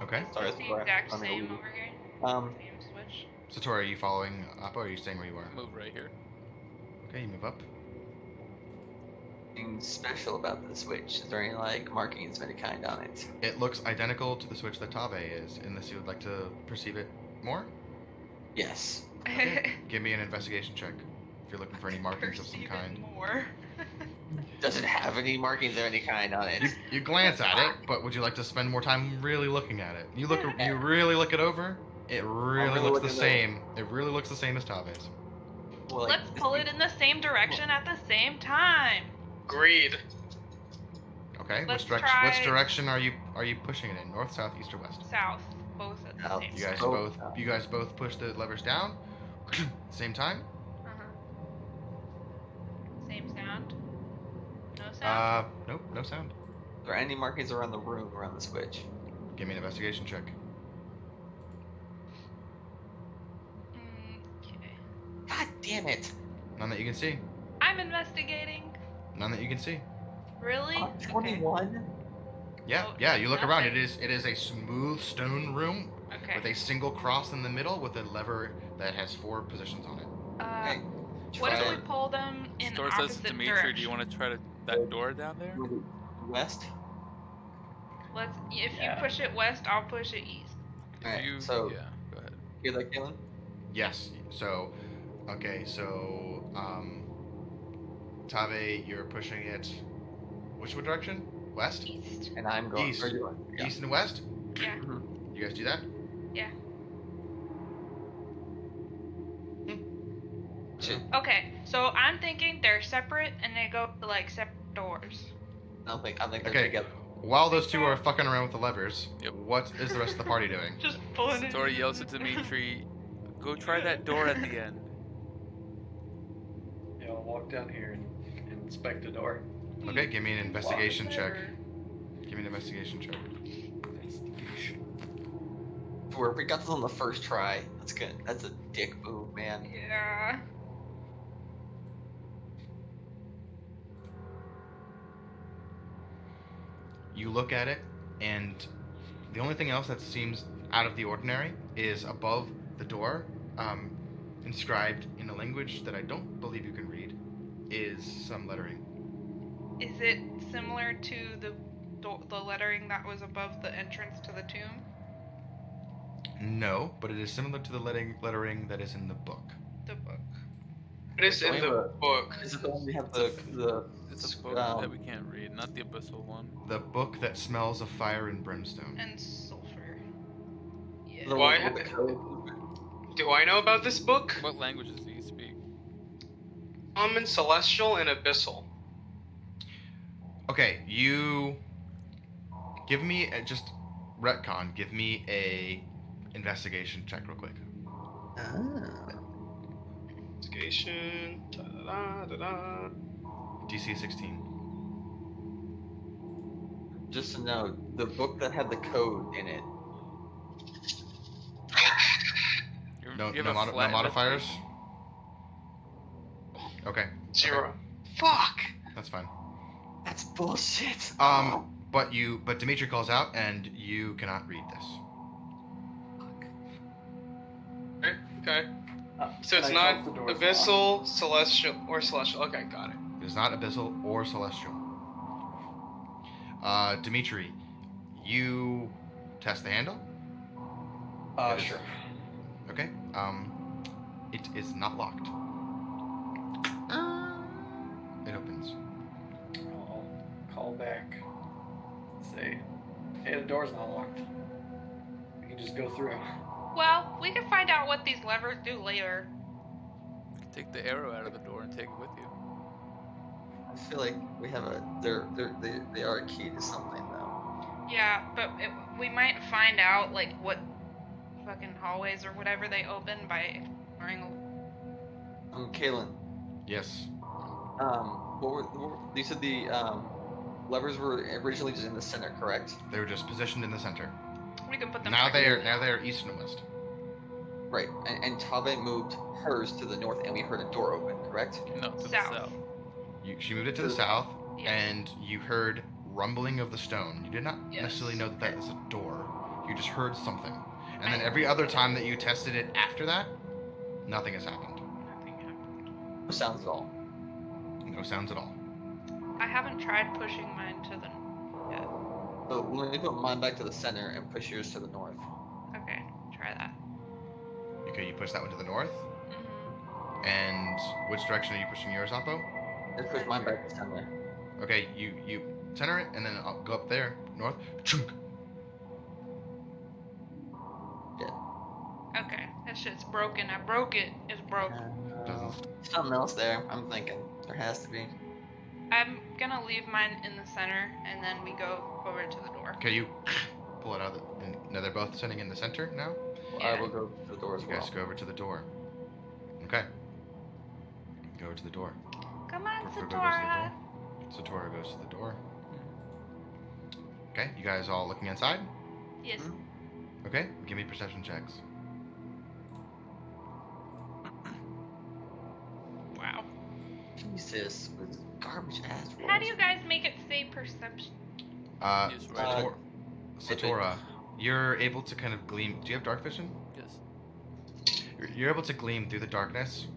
Okay. Sorry, It's the Satora, exact let me same leave. over here. Same switch. Satora, are you following Appo, or are you staying where you are? Move right here. Okay, you move up. Anything special about the switch? Is there any like markings of any kind on it? It looks identical to the switch that Tave is, unless you would like to perceive it more. Yes. Okay. Give me an investigation check if you're looking for any markings of some Perceive it kind. more. Does it have any markings of any kind on it? You glance at it, but would you like to spend more time really looking at it? You really look it over. It really really looks the looking it same. It really looks the same as Tave's. Well, like, Let's pull it in the same direction at the same time. Agreed. Okay. Let's Which try- direction are you pushing it in? North, south, east, or west? South, both at the South. same You guys time. you guys both push the levers down. Same time. Uh-huh. Same sound. No sound. Nope, no sound. Are there any markings around the room around the switch? Give me an investigation check. Okay. God damn it! None that you can see. I'm investigating. None that you can see. Really? Okay. 21? Yeah, Oh, yeah. You look around. nothing. It is a smooth stone room Okay. with a single cross in the middle with a lever that has 4 positions on it. Okay. What if Try we pull them in Store says opposite to Dimitri, directions? do you want to try that door down there? move it west. Let's. If Yeah. you push it west, I'll push it east. If Alright, you, so- yeah, go ahead. Hear that, Galen? Yes. So, okay. So, Tave, you're pushing it. Which direction? West. East. And I'm going. East. or you are- yeah. East and west. Yeah. You guys do that? Yeah. Shit. Okay. So I'm thinking they're separate and they go to like separate doors. I think they're Okay. together. While those two are fucking around with the levers, Yep. what is the rest of the party doing? Just pulling it. Satora yells at Dimitri, go try that door at the end. Yeah, I'll walk down here and inspect the door. Okay, give me an investigation check. Whatever. Give me an investigation check. Where we got this on the first try. That's good. That's a dick move, man. Yeah. You look at it, and the only thing else that seems out of the ordinary is above the door, inscribed in a language that I don't believe you can read, is some lettering. Is it similar to the lettering that was above the entrance to the tomb? No, but it is similar to the lettering that is in the book. The book. It is in the book. Is it the one we have the It's a book that we can't read, not the abyssal one. The book that smells of fire and brimstone. And sulfur. Yeah. the Why- one with the code? Do I know about this book? What languages do you speak? Common, Celestial, and Abyssal. Okay, you give me just retcon. Give me a investigation check real quick. Ah. Investigation. Da-da-da-da-da. DC 16. Just to know, the book that had the code in it. No, You have no, a no flat modifiers. Okay, 0. Fuck! that's fine. That's bullshit. But Dimitri calls out, and you cannot read this. Okay. So Can it's I not tell if the door's Abyssal, Celestial, or Celestial. Okay, got it. It is not abyssal or celestial. Dimitri, you test the handle. It is- Sure. Okay. It is not locked. It opens. I'll call back. Say, hey, the door's not locked. We can just go through. Well, we can find out what these levers do later. Take the arrow out of the door and take it with you. I feel like we have they are a key to something though. Yeah, but we might find out like what fucking hallways or whatever they open by exploring. Kalen, Yes. you said the levers were originally just in the center, correct? They were just positioned in the center. We can put them. Now back they in. are east and west. Right. And Tave moved hers to the north, and we heard a door open, correct? No, to South. the south. She moved it to the south, Yeah. and you heard rumbling of the stone. You did not Yes. necessarily know that that was a door. You just heard something. And then every other time that you tested it after that, nothing has happened. Nothing happened. No sounds at all. No sounds at all. I haven't tried pushing mine to the. Yet. So let me put mine back to the center and push yours to the north. Okay, try that. Okay, you push that one to the north. Mm-hmm. And which direction are you pushing yours, Appo? And push mine back to center. Okay, you center it, and then I'll go up there, north. Chunk. Okay, that shit's broken. I broke it. It's broken. Doesn't. Something else there. I'm thinking there has to be. I'm gonna leave mine in the center, and then we go over to the door. Okay, you pull it out. And now they're both sitting in the center now. Yeah. I will go to the door as You well. guys go over to the door. Okay. Go to the door. Come on, Profugo goes to the Satora. door. Satora goes to the door. Okay, you guys all looking inside? Yes. Okay, give me perception checks. Wow. Jesus, with garbage ass rolls. How do you guys make it say perception? Use radar. Satora, you're able to kind of gleam. Do you have dark vision? Yes. You're able to gleam through the darkness.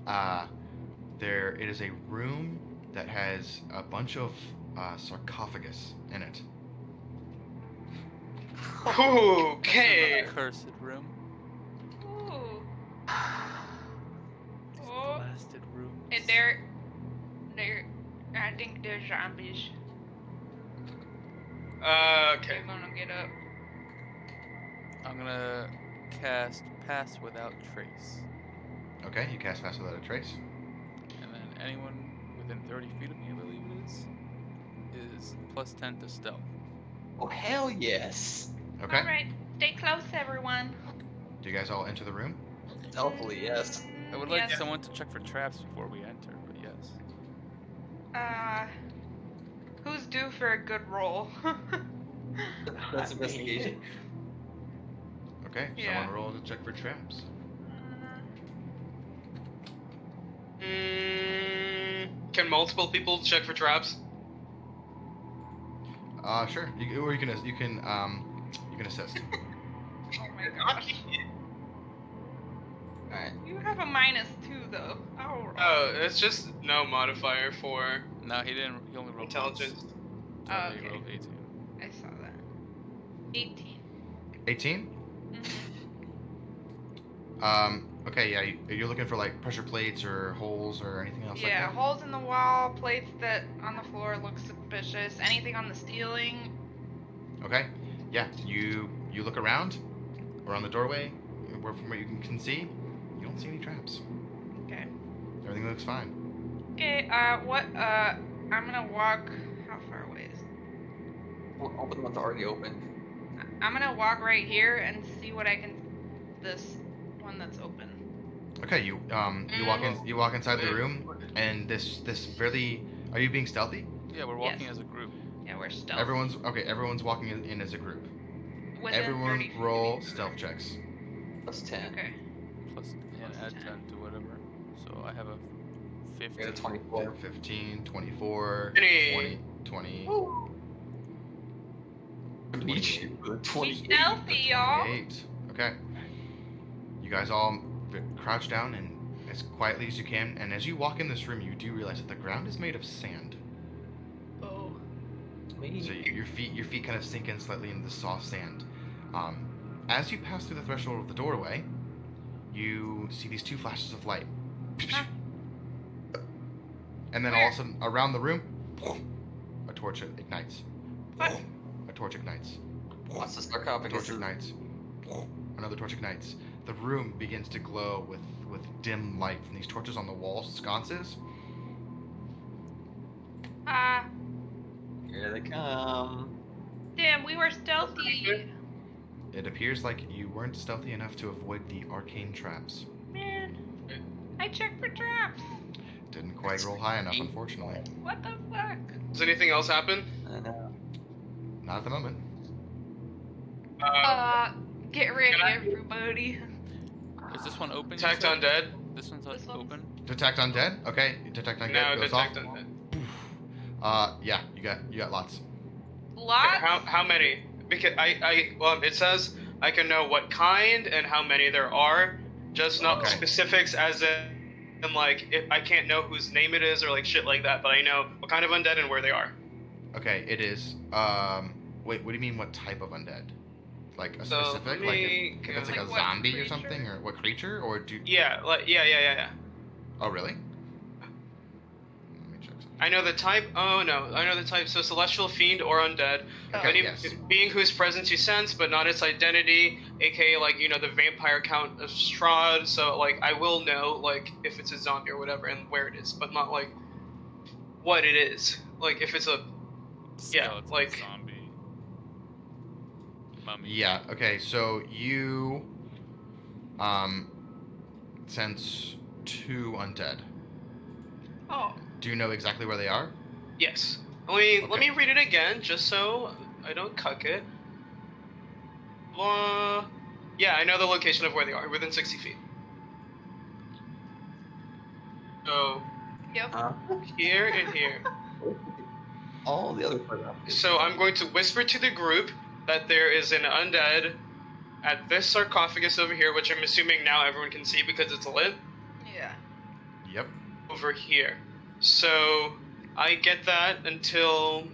It is a room that has a bunch of sarcophagus in it. Okay. Cursed room. Ooh. These Oh. blasted rooms. And I think they're zombies. Okay. They're gonna get up. I'm gonna cast Pass Without Trace. Okay, you cast Pass Without a Trace. And then anyone within 30 feet of me, I believe it is plus 10 to stealth. Oh hell yes! Okay. Alright, stay close, everyone. Do you guys all enter the room? Stealthily, yes. I would like Yes. someone to check for traps before we enter, but yes. Who's due for a good roll? That's investigation. Okay, Yeah. someone roll to check for traps. Can multiple people check for traps? Sure. You can assist. Oh my gosh. Alright. You have a -2 though. Oh. Oh, it's just no modifier for No, he didn't. He only rolled intelligence. once. Oh, So he okay. rolled 18. I saw that. 18. 18. Mhm. Okay, yeah. You're looking for like pressure plates or holes or anything else like Yeah, that. holes in the wall, plates that on the floor look suspicious, anything on the ceiling. Okay. Yeah. You look around, around the doorway, from where you can see. You don't see any traps. Okay. Everything looks fine. Okay, I'm gonna walk. How far away is it? Well, open the one's already open. I'm gonna walk right here and see what I can. This one that's open. Okay. You walk inside the room, and this very. Are you being stealthy? Yeah, we're walking Yes. as a group. Yeah, we're stealth. Everyone's walking in as a group. Within 30 Everyone feet of roll me. stealth checks. Plus 10. Okay. Plus, yeah, Plus add 10. 10 to whatever. So I have a We 15. got a 24. 15, 24, 20. 20, Dimitri with a Be 28. stealthy, y'all. 28. Okay. You guys all crouch down and as quietly as you can, and as you walk in this room, you do realize that the ground is made of sand. Oh. So your feet kind of sink in slightly into the soft sand. As you pass through the threshold of the doorway, you see these two flashes of light. Huh. And then all of a sudden, around the room, a torch ignites. What? A torch ignites. What's the A sarcophagus? torch ignites. Another torch ignites. The room begins to glow with dim light from these torches on the walls, sconces. Here they come. Damn, we were stealthy. It appears like you weren't stealthy enough to avoid the arcane traps. Man, I checked for traps. Didn't quite roll high enough, unfortunately. What the fuck? Does anything else happen? I know. Not at the moment. Get ready, Can I- everybody. Is this one open? you Detect said? undead? This one's This one's- open? Detect undead. Okay, detect undead No, goes detect off. undead. Yeah, you got lots. Lots? How many? Because it says I can know what kind and how many there are, just not Okay. specifics as in like if I can't know whose name it is or like shit like that, but I know what kind of undead and where they are. Okay, it is. Wait, what do you mean? What type of undead? Like a So, specific, let like me if it's like Like a what zombie or creature? something, or what creature, or do? Yeah, like yeah. Oh, really? Let me check something. I know the type. Oh no, I know the type. So celestial fiend or undead. Okay, Any yes. being whose presence you sense, but not its identity, aka like the vampire count of Strahd. So like I will know like if it's a zombie or whatever and where it is, but not like what it is. Like if it's a Skeleton, like- zombie. Mummy. Yeah. Okay. So you sense 2 undead. Oh. Do you know exactly where they are? yes. Let me Okay. read it again, just so I don't cuck it. Yeah, I know the location of where they are, within 60 feet. So, Yep. here and here. All the other parts. So I'm going to whisper to the group that there is an undead at this sarcophagus over here, which I'm assuming now everyone can see because it's lit, Yeah. Yep. over here. So I get that until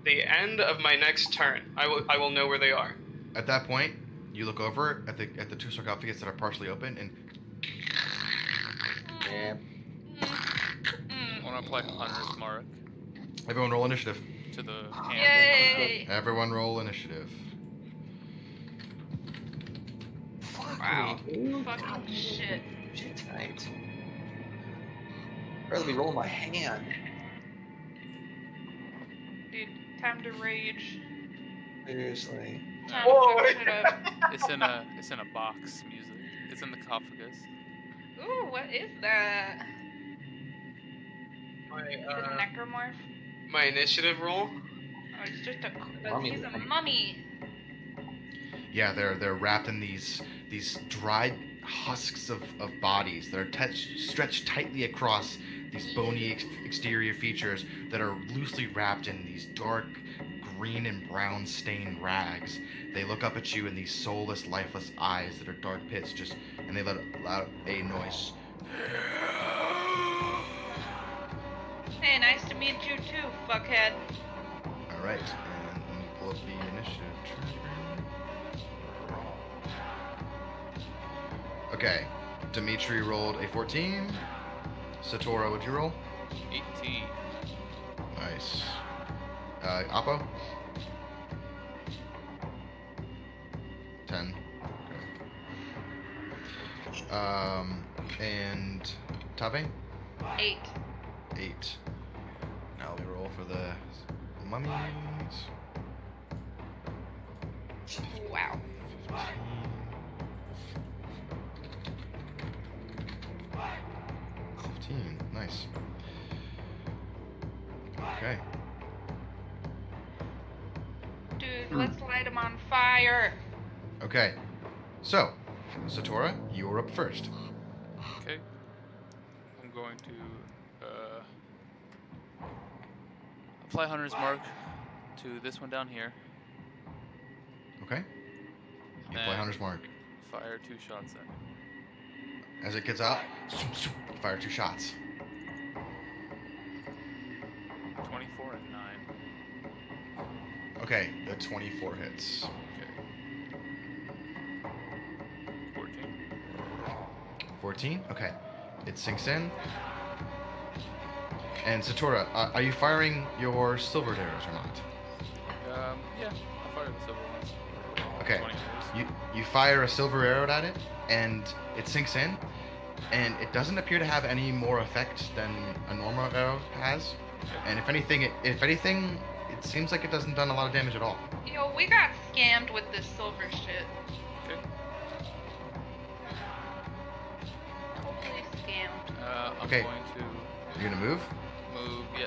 the end of my next turn. I will know where they are. At that point, you look over at the two sarcophagus that are partially open, and Yeah. I want to apply Hunter's Mark everyone roll initiative. to the hand. Yay! Everyone roll initiative. Wow. Fucking shit. Shit tonight. I'd rather be rolling my hand. Dude, time to rage. Seriously. Time Whoa. to fuck shit up. It's in a box music. It's in the sarcophagus. Ooh, what is that? My, Is it a necromorph? my initiative roll. Oh, it's just a. Mummy. He's a mummy. Yeah, they're wrapped in these dried husks of bodies that are stretched tightly across these bony exterior features that are loosely wrapped in these dark green and brown stained rags. They look up at you in these soulless, lifeless eyes that are dark pits, and they let out a noise. Hey, nice to meet you too, fuckhead. All right, and let me pull up the initiative tracker. Okay, Dimitri rolled a 14. Satora, what'd you roll? 18. Nice. Appo? 10. Okay. And Tabe? 8. 8. Now we roll for the mummies. Wow. 15. Nice. Okay. Dude, let's light him on fire. Okay. So, Satora, you're up first. Okay. I'm going to apply Hunter's Mark to this one down here. Okay. You play And Hunter's Mark. Fire 2 shots at him. As it gets out, fire 2 shots. 24 and 9. Okay, the 24 hits. Okay. 14. 14? Okay. It sinks in. And Satora, are you firing your silver arrows or not? Yeah, I'll fire the silver ones. Okay. 20 arrows. You fire a silver arrow at it, and it sinks in, and it doesn't appear to have any more effect than a normal arrow has. And if anything, it seems like it doesn't done a lot of damage at all. Yo, we got scammed with this silver shit. Okay. Totally scammed. I'm Okay. going to You're gonna move move. Yeah.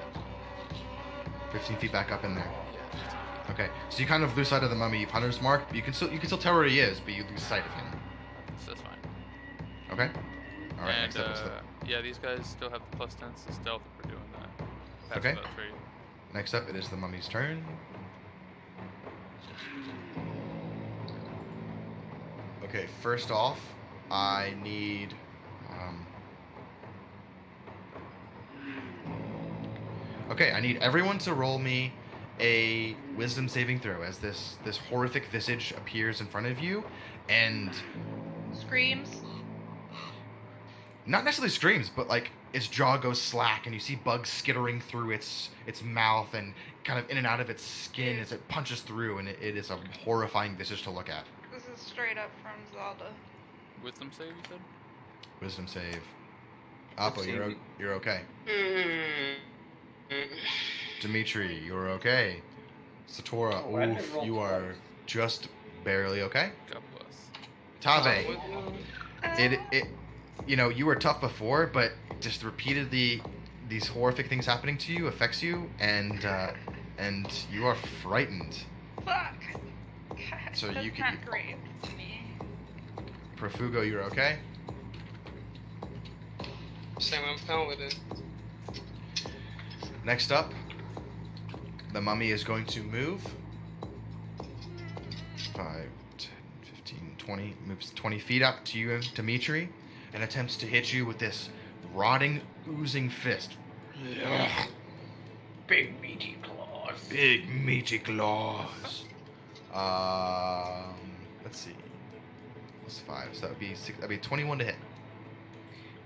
15 feet back up in there. Yeah. Okay, so you kind of lose sight of the mummy. You've Hunter's Mark, but you can still tell where he is, but you lose sight of him. So that's fine. Okay. All right. And Next up is yeah, these guys still have the +10 to stealth if we're doing that. That's Okay. about three. next up. It is the mummy's turn. Okay. First off, I need. Okay, I need everyone to roll me a wisdom saving throw as this horrific visage appears in front of you, and Screams. not necessarily screams, but like its jaw goes slack, and you see bugs skittering through its mouth and kind of in and out of its skin as it punches through, and it is a horrifying visage to look at. This is straight up from Zelda. Wisdom save, you said? Wisdom save. Appo, you're okay. Dimitri, you're okay. Satora, Oh, I didn't oof, roll you are twice. just barely okay. God bless. Tabe, it you were tough before, but just repeatedly these horrific things happening to you affects you, and you are frightened. Fuck. So That's you can- not great for me. Profugo, you're okay? Same, I'm Paladin. Next up, the mummy is going to move. 5, 10, 15, 20. Moves 20 feet up to you, Dimitri, and attempts to hit you with this rotting, oozing fist. Big meaty claws. Big meaty claws. Let's see. Plus 5, so that would be 6. That'd be 21 to hit.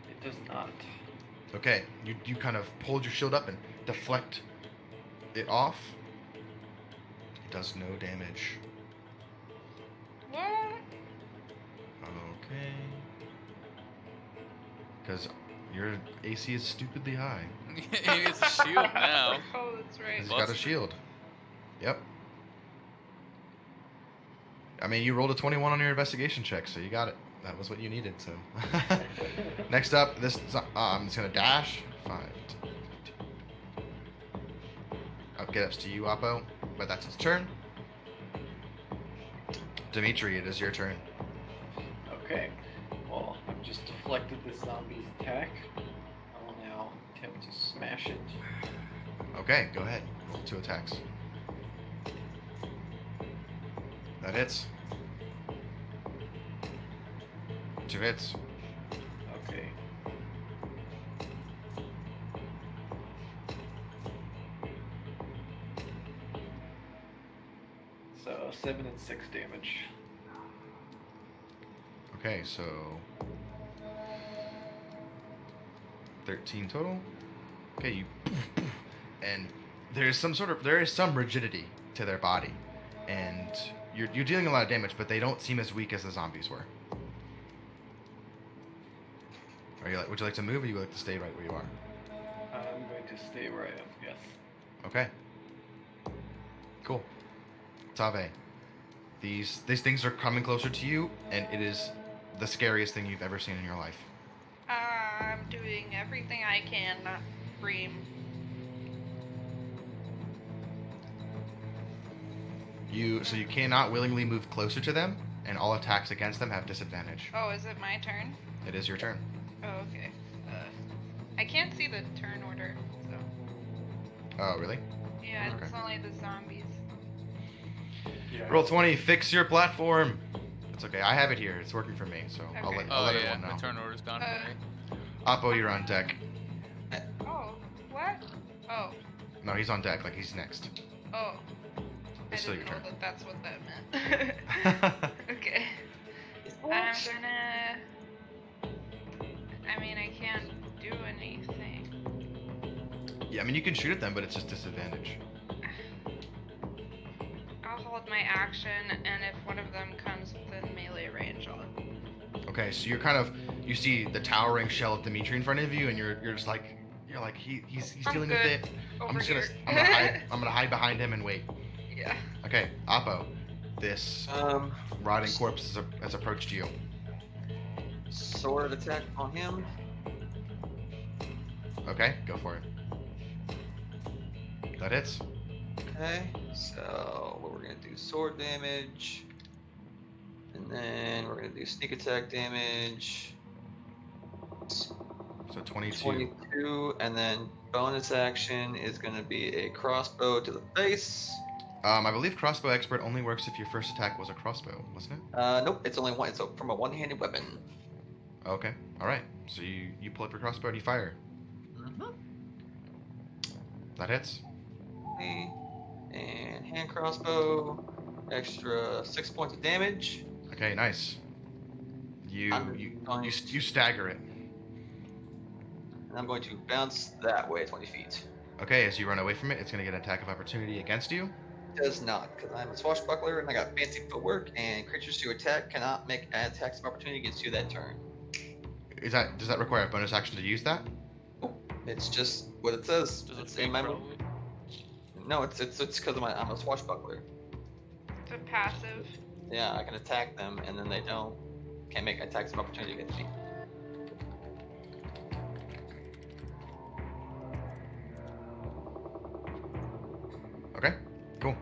It does not. Okay, you kind of pulled your shield up and deflect it off. It does no damage. What? Okay. Because your AC is stupidly high. He needs a shield now. Oh, that's right. He's got a shield. Yep. I mean, you rolled a 21 on your investigation check, so you got it. That was what you needed, so. Next up, this I'm just going to dash. 5, 10, 15. Get ups to you, Appo, but that's its turn. Dimitri, it is your turn. Okay. Well, I've just deflected this zombie's attack. I will now attempt to smash it. Okay, go ahead. Roll 2 attacks. That hits. 2 hits. Okay. So 7 and 6 damage. Okay, so 13 total. Okay, you and there is some rigidity to their body, and you're dealing a lot of damage, but they don't seem as weak as the zombies were. Would you like to move, or would you like to stay right where you are? I'm going to stay where I am, yes. Okay. Cool. Tave. These things are coming closer to you, and it is the scariest thing you've ever seen in your life. I'm doing everything I can not scream. So you cannot willingly move closer to them, and all attacks against them have disadvantage. Oh, is it my turn? It is your turn. Oh, okay. I can't see the turn order, so. Oh, really? Yeah, it's Okay. only the zombies. Yeah. Roll 20, fix your platform. It's okay, I have it here. It's working for me, so I'll Okay. let Oh yeah, everyone my know. turn order's gone Uh, for me. Appo, you're on deck. Oh, what? Oh, No, he's on deck, like he's next. oh. I It's still didn't your know turn. that that's what that meant. Okay. I'm gonna... I mean, I can't do anything. Yeah, I mean, you can shoot at them, but it's just disadvantage. I'll hold my action, and if one of them comes within melee range, I'll... Okay, so you see the towering shell of Dimitri in front of you, and you're just like, he's I'm dealing with good it. over I'm here. gonna hide behind him and wait. Yeah. Okay, Appo, this rotting corpse has approached you. Sword attack on him. Okay, go for it. That hits. Okay, so what we're gonna do, sword damage, and then we're gonna do sneak attack damage. So 22. 22, and then bonus action is gonna be a crossbow to the face. I believe crossbow expert only works if your first attack was a crossbow, wasn't it? Nope, it's only one. It's from a one-handed weapon. Okay, all right. So you pull up your crossbow and you fire. Mm-hmm. That hits. And hand crossbow, extra 6 points of damage. Okay, nice. You stagger it. And I'm going to bounce that way 20 feet. Okay, as you run away from it, it's going to get an attack of opportunity against you. Does not, because I'm a swashbuckler and I got fancy footwork, and creatures who attack cannot make attacks of opportunity against you that turn. Does that require a bonus action to use that? It's just what it says. Does it It's say in my probably? No, it's because I'm a swashbuckler. It's a passive. Yeah, I can attack them, and then they can't make attacks of opportunity against me. Okay, cool.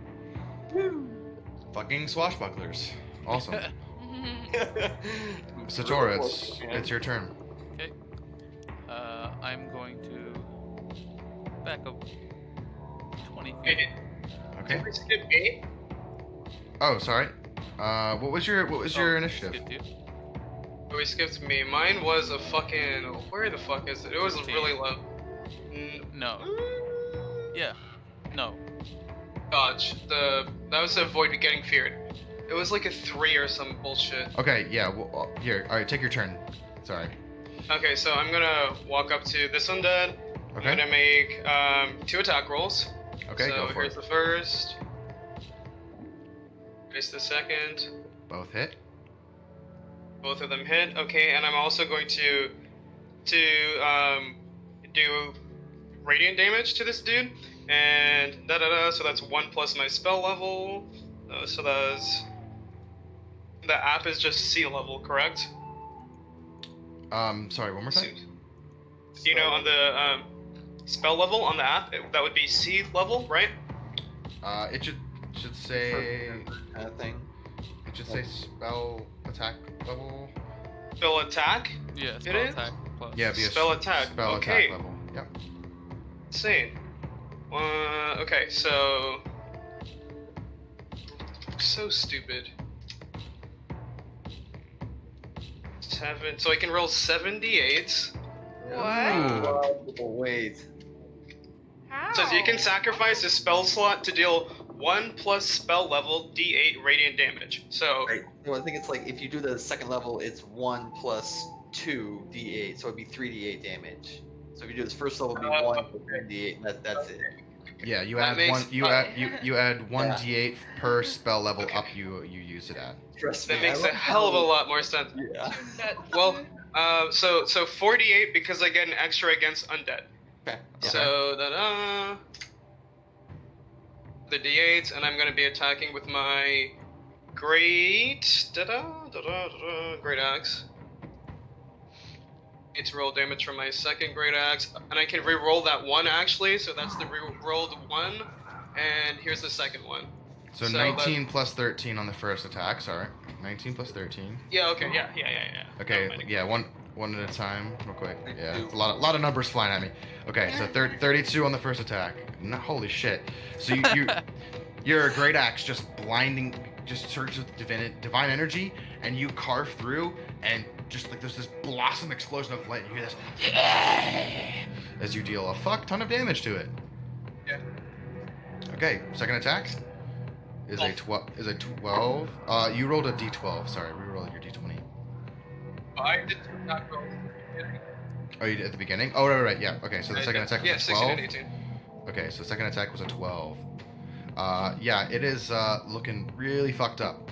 Fucking swashbucklers. Awesome. Satora, it's your turn. Okay. I'm going to back up 20 feet. Wait, Okay. did we skip me? Oh, sorry. What was your initiative? Skip you. Oh, we skipped me. Mine was a fucking. Where the fuck is it? It was 15. really low. No. Yeah. No. Dodge. That was to avoid getting feared. It was like a 3 or some bullshit. Okay, yeah. Well, here, all right. Take your turn. Sorry. Okay, so I'm gonna walk up to this undead. I'm Okay. gonna make 2 attack rolls. Okay, so go for here's it. the first. Here's the second. Both hit. Both of them hit. Okay, and I'm also going to do radiant damage to this dude, and So that's 1 plus my spell level. So that's the app is just C level, correct? Sorry. One more time. You know, on the spell level on the app, that would be C level, right? It should say. Kind of thing. It should say spell attack level. Spell attack. Yeah, It spell is? attack plus. Yeah, be a Spell attack. Spell Okay. attack level. Yep. Insane. Okay, so stupid. 7. So I can roll 78. What? Wait. How? Says you can sacrifice a spell slot to deal 1 plus spell level D8 radiant damage. So Right. So I think it's like if you do the second level, it's 1 plus 2 d8, so it'd be 3d8 damage. So if you do this first level, it'd be 1 plus 3d8, and that's it. Yeah, you That add makes- one. You add one Yeah. d8 per spell level Okay. up. You use it at. Trust me. that makes I a love hell of a how- lot more sense. Yeah. Well, so 48 because I get an extra against undead. Okay. So the D8s, and I'm gonna be attacking with my great great axe. It's roll damage from my second great axe, and I can re-roll that one actually. So that's the re-rolled one, and here's the second one. So, So 19 plus 13 on the first attack. Sorry, 19 plus 13. Yeah. Okay. Yeah. Okay, Never mind. yeah, one at a time, real quick. Yeah, 32. it's a lot of numbers flying at me. Okay, so 32 on the first attack. No, holy shit. So your great axe just blinding, just surges with divine energy, and you carve through, and just like there's this blossom explosion of light. You hear this as you deal a fuck ton of damage to it. Yeah. Okay, second attack is a 12. You rolled a d12. Sorry, re-roll your d20. I did 2 attack rolls. Oh, you did at the beginning? Oh, right, yeah. Okay, so the second attack was Yeah, a 16 12. and 18. Okay, so second attack was a 12. Yeah, it is looking really fucked up.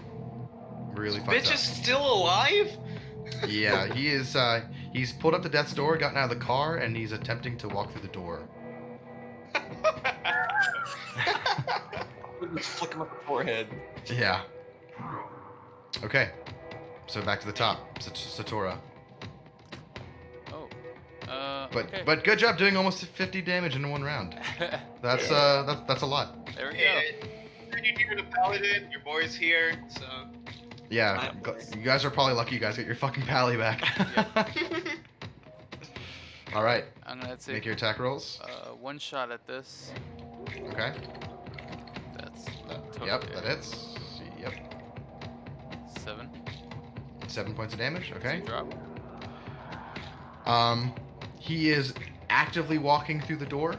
Really fucked Bitch up. is still alive? Yeah, he is. He's pulled up to death's door, gotten out of the car, and he's attempting to walk through the door. Just flick him up the forehead. Yeah. Okay. So back to the top, Satora. Oh. But good job doing almost 50 damage in one round. That's that's a lot. there we Yeah. go. You're the Paladin, your boy's here, so. Yeah, you guys are probably lucky you guys get your fucking pally back. All right, I'm gonna take make your attack rolls. one shot at this. Okay. That's totally Yep, that hits. Yep. 7. 7 points of damage. Okay. Drop. He is actively walking through the door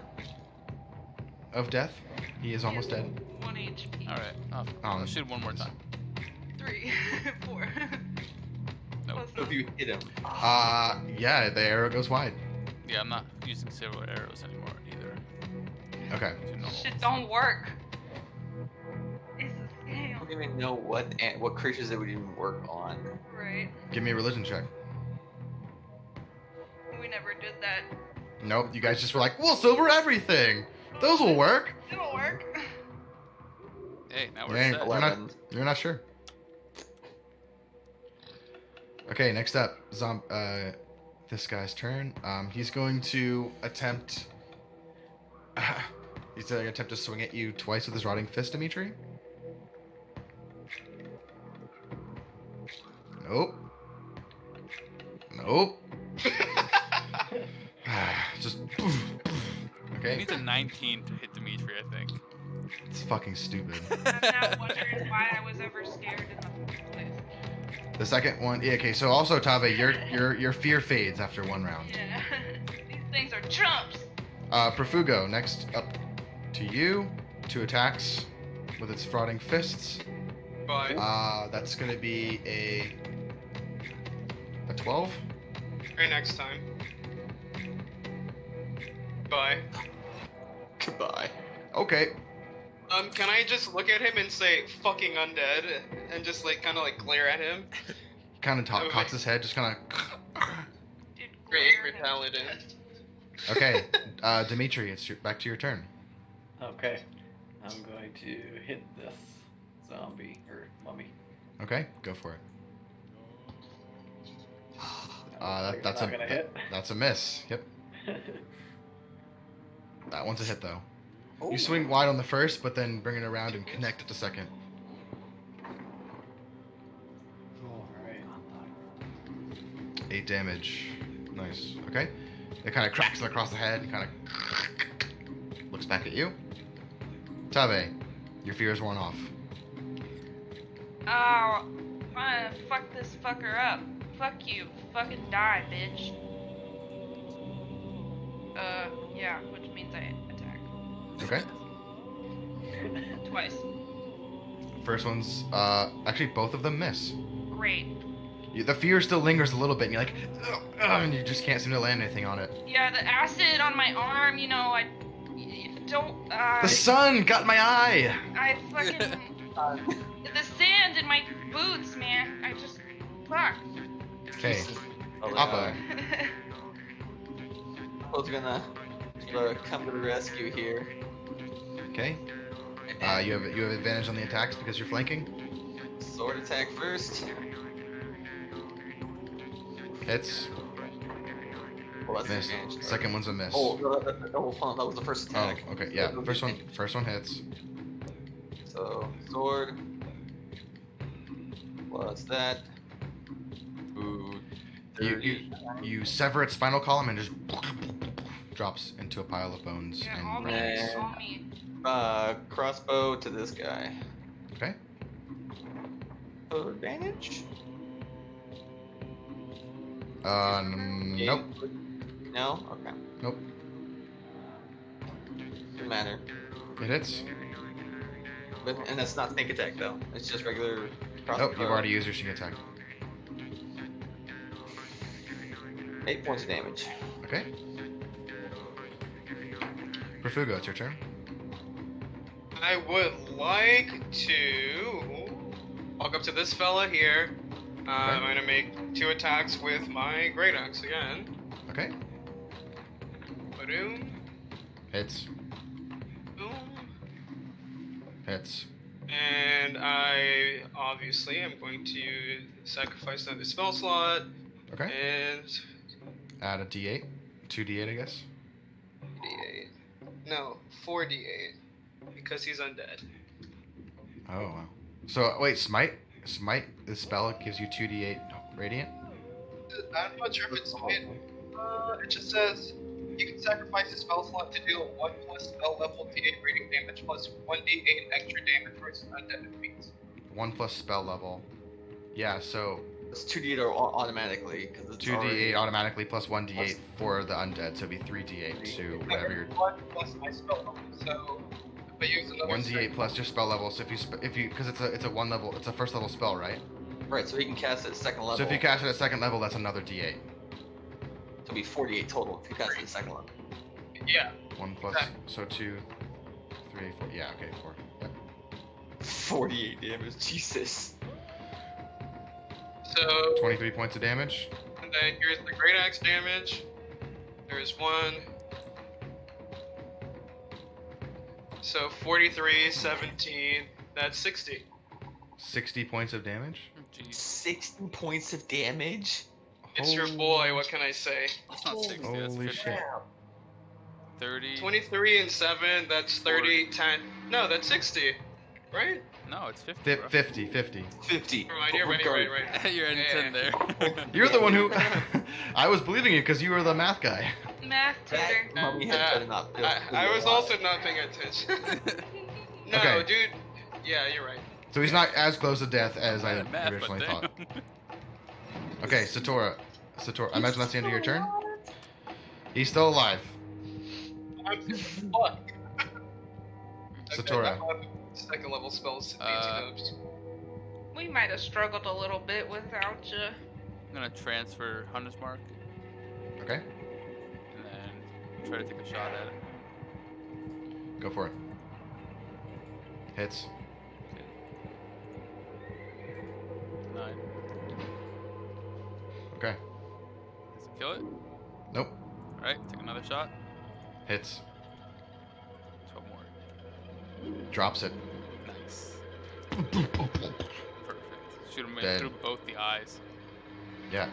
of death. He is almost dead. 1 HP. All right. I'll shoot one more time. 3, 4. Nope. Plus So if you hit him, Yeah, the arrow goes wide. Yeah, I'm not using silver arrows anymore either. Okay. Two normal shit ones. don't work. It's a I scam. don't even know what creatures it would even work on. Right. Give me a religion check. We never did that. Nope, you guys just were like, we'll silver everything. Those will work. It'll work. Hey, now we're Dang, set. we're 11. You're not sure. Okay, next up, this guy's turn. He's going to attempt. He's going to attempt to swing at you twice with his rotting fist, Dimitri. Nope. Nope. Just. He Okay. needs a 19 to hit Dimitri, I think. It's fucking stupid. I'm now wondering why I was ever scared in the first place. The second one. Yeah. Okay. So also Tave, your fear fades after one round. Yeah. These things are chumps. Profugo, next up to you. 2 attacks with its frauding fists. Bye. That's gonna be a 12. Or next time. Bye. Goodbye. Okay. Can I just look at him and say "fucking undead" and just like kind of like glare at him? He kind of cocks his head, just kind of. Dude, Great, glare at Paladin. Okay, Dimitri, it's back to your turn. Okay. I'm going to hit this zombie or mummy. Okay, go for it. Like That's it's not gonna hit. that's a miss. Yep, that one's a hit though. Oh. You swing wide on the first, but then bring it around and connect at the second. Alright. 8 damage. Nice. Okay. It kind of cracks it across the head and kind of looks back at you. Tabe, your fear is worn off. Oh, wanna fuck this fucker up. Fuck you. Fucking die, bitch. Yeah, which means I attack. Okay. Twice. First one's actually both of them miss. Great. The fear still lingers a little bit, and you're like, ugh, and you just can't seem to land anything on it. Yeah, the acid on my arm, you know, don't, The sun got my eye. I fucking, the sand in my boots, man. I just, fuck. Okay, Oh, Appo. Appo's gonna come to the rescue here. Okay. You have advantage on the attacks because you're flanking. Sword attack first. Hits. Well, that's Miss. advantage. Second one's a miss. Oh, hold on, that was the first Oh, attack. okay, yeah. First one hits. So, sword. What's that? Ooh. You sever its spinal column and just drops into a pile of bones Yeah, and all me, rags. all me. Crossbow to this guy. Okay. So, advantage? Nope. No? Okay. Nope. Doesn't matter. It hits. And that's not sneak attack though. It's just regular crossbow. Nope, you've already used your sneak attack. 8 points of damage. Okay. Profugo, it's your turn. I would like to walk up to this fella here. I'm gonna make 2 attacks with my great axe again. Okay. Boom. Hits. Boom. Hits. And I obviously am going to sacrifice another spell slot. Okay. And Add a d8. 2d8, I guess. D8. No, 4d8. Because he's undead. Oh, wow. So, wait, Smite? Smite, this spell gives you 2d8 radiant? I'm not sure if it's it. It just says you can sacrifice a spell slot to deal 1 plus spell level d8 rating damage plus 1d8 extra damage versus undead feats. 1 plus spell level. Yeah, so It's 2d8 automatically because it's 2d8 already... automatically plus 1d8 for the undead, so it'd be 3d8 to whatever your 1 plus my spell level. So if I use another 1d8 plus your spell level. So if you because it's a 1 level, it's a first level spell, right? Right, so he can cast it at second level. So if you cast it at second level, that's another d8. It'll be 48 total if you cast it at second level. Yeah. 1 plus, Exactly. so 2, 3, 4. Yeah, okay, 4. Yep. 48 damage, Jesus. So 23 points of damage. and then here's the great axe damage. There's 1. So 43, 17. That's 60. 60 points of damage. Jeez. 60 points of damage? It's your boy. What can I say? That's not 60, that's Holy 50. shit. 30. 23 and 7. That's 30, 10. No, that's 60. right? No, it's 50, bro. 50, 50. 50. Never mind, you're right. You're in Yeah. 10 there. You're the one who. I was believing you because you were the math guy. Math tutor. Mummy head better not fail. I was also not paying attention. No, Okay. dude. Yeah, you're right. So he's not as close to death as I Bad at math, but originally damn. thought. Okay, Satora. I imagine that's the end of your turn? He's still alive. I'm fuck. Satora. Second level spells. We might have struggled a little bit without you. I'm gonna transfer Hunter's Mark Okay, and then try to take a shot at it. go for it. Hits. 9. Okay. Does it kill it? Nope. Alright, take another shot. Hits. 12 more. Drops it. Nice. Perfect. Shoot him Dead. through both the eyes. Yeah.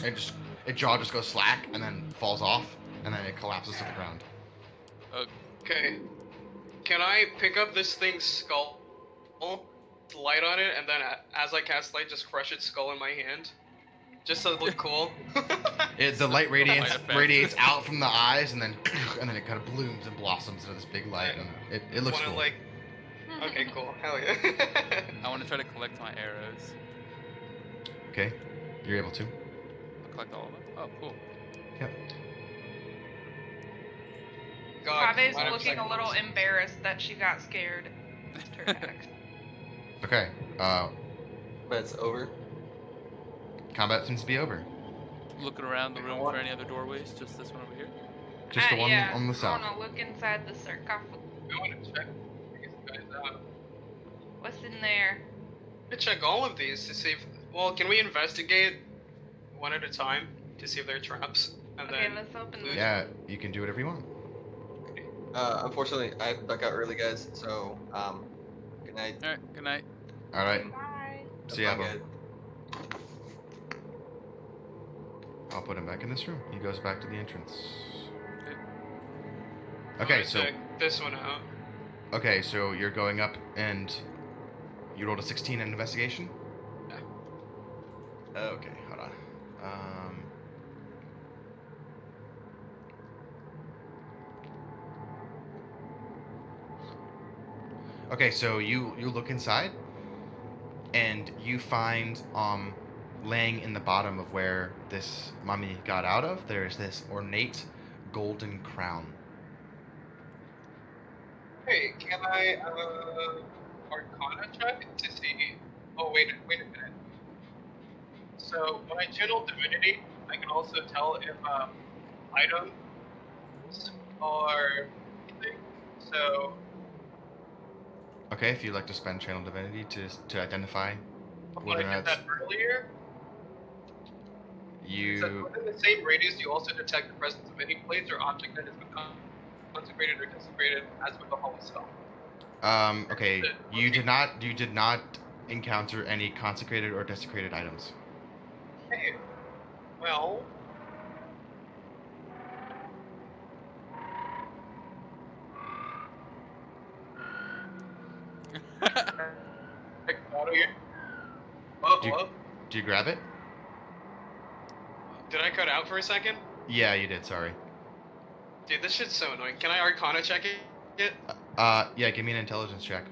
Its jaw just goes slack and then falls off, and then it collapses to the ground. Okay. Can I pick up this thing's skull, light on it, and then as I cast light, just crush its skull in my hand? Just to look cool. The light Light effect. radiates out from the eyes, and then it kind of blooms and blossoms into this big light, and it looks Wanna, cool. like, okay, cool. Hell yeah. I want to try to collect my arrows. Okay, you're able to. I'll collect all of them. Oh, cool. Yep. God, Kave's why don't looking a I- little embarrassed that she got scared. Turn back. Okay, But it's over. combat seems to be over. Looking around the room for any other doorways. Just this one over here. Just the one Yeah, on the south. I wanna look inside the sarcophagus. I want to check these guys out. What's in there? To check all of these to see if. Well, can we investigate one at a time to see if they're traps? And Okay, then. let's open this. Yeah, you can do whatever you want. Unfortunately, I have to duck out early, guys. So, good night. Alright, good night. All right, Bye. see ya. Have fun, Appo. guys. I'll put him back in this room. He goes back to the entrance. I'm Okay, gonna so check this one out. so you're going up and you rolled a 16 in investigation. Yeah. Okay, hold on. Okay, so you look inside, and you find laying in the bottom of where this mummy got out of, there's this ornate golden crown. Hey, can I Arcana check to see? Oh wait a minute. So when I channel divinity, I can also tell if items are anything. So Okay, if you'd like to spend channel divinity to identify when whether or I not did that earlier, it said you. within the same radius, you also detect the presence of any place or object that has been consecrated or desecrated, as with a holy spell. Okay, you did not encounter any consecrated or desecrated items. Hey, well. Oh, Do you- hello? Do you grab it? Did I cut out for a second? Yeah, you did. Sorry. Dude, this shit's so annoying. Can I Arcana check it? Yeah. Give me an intelligence check.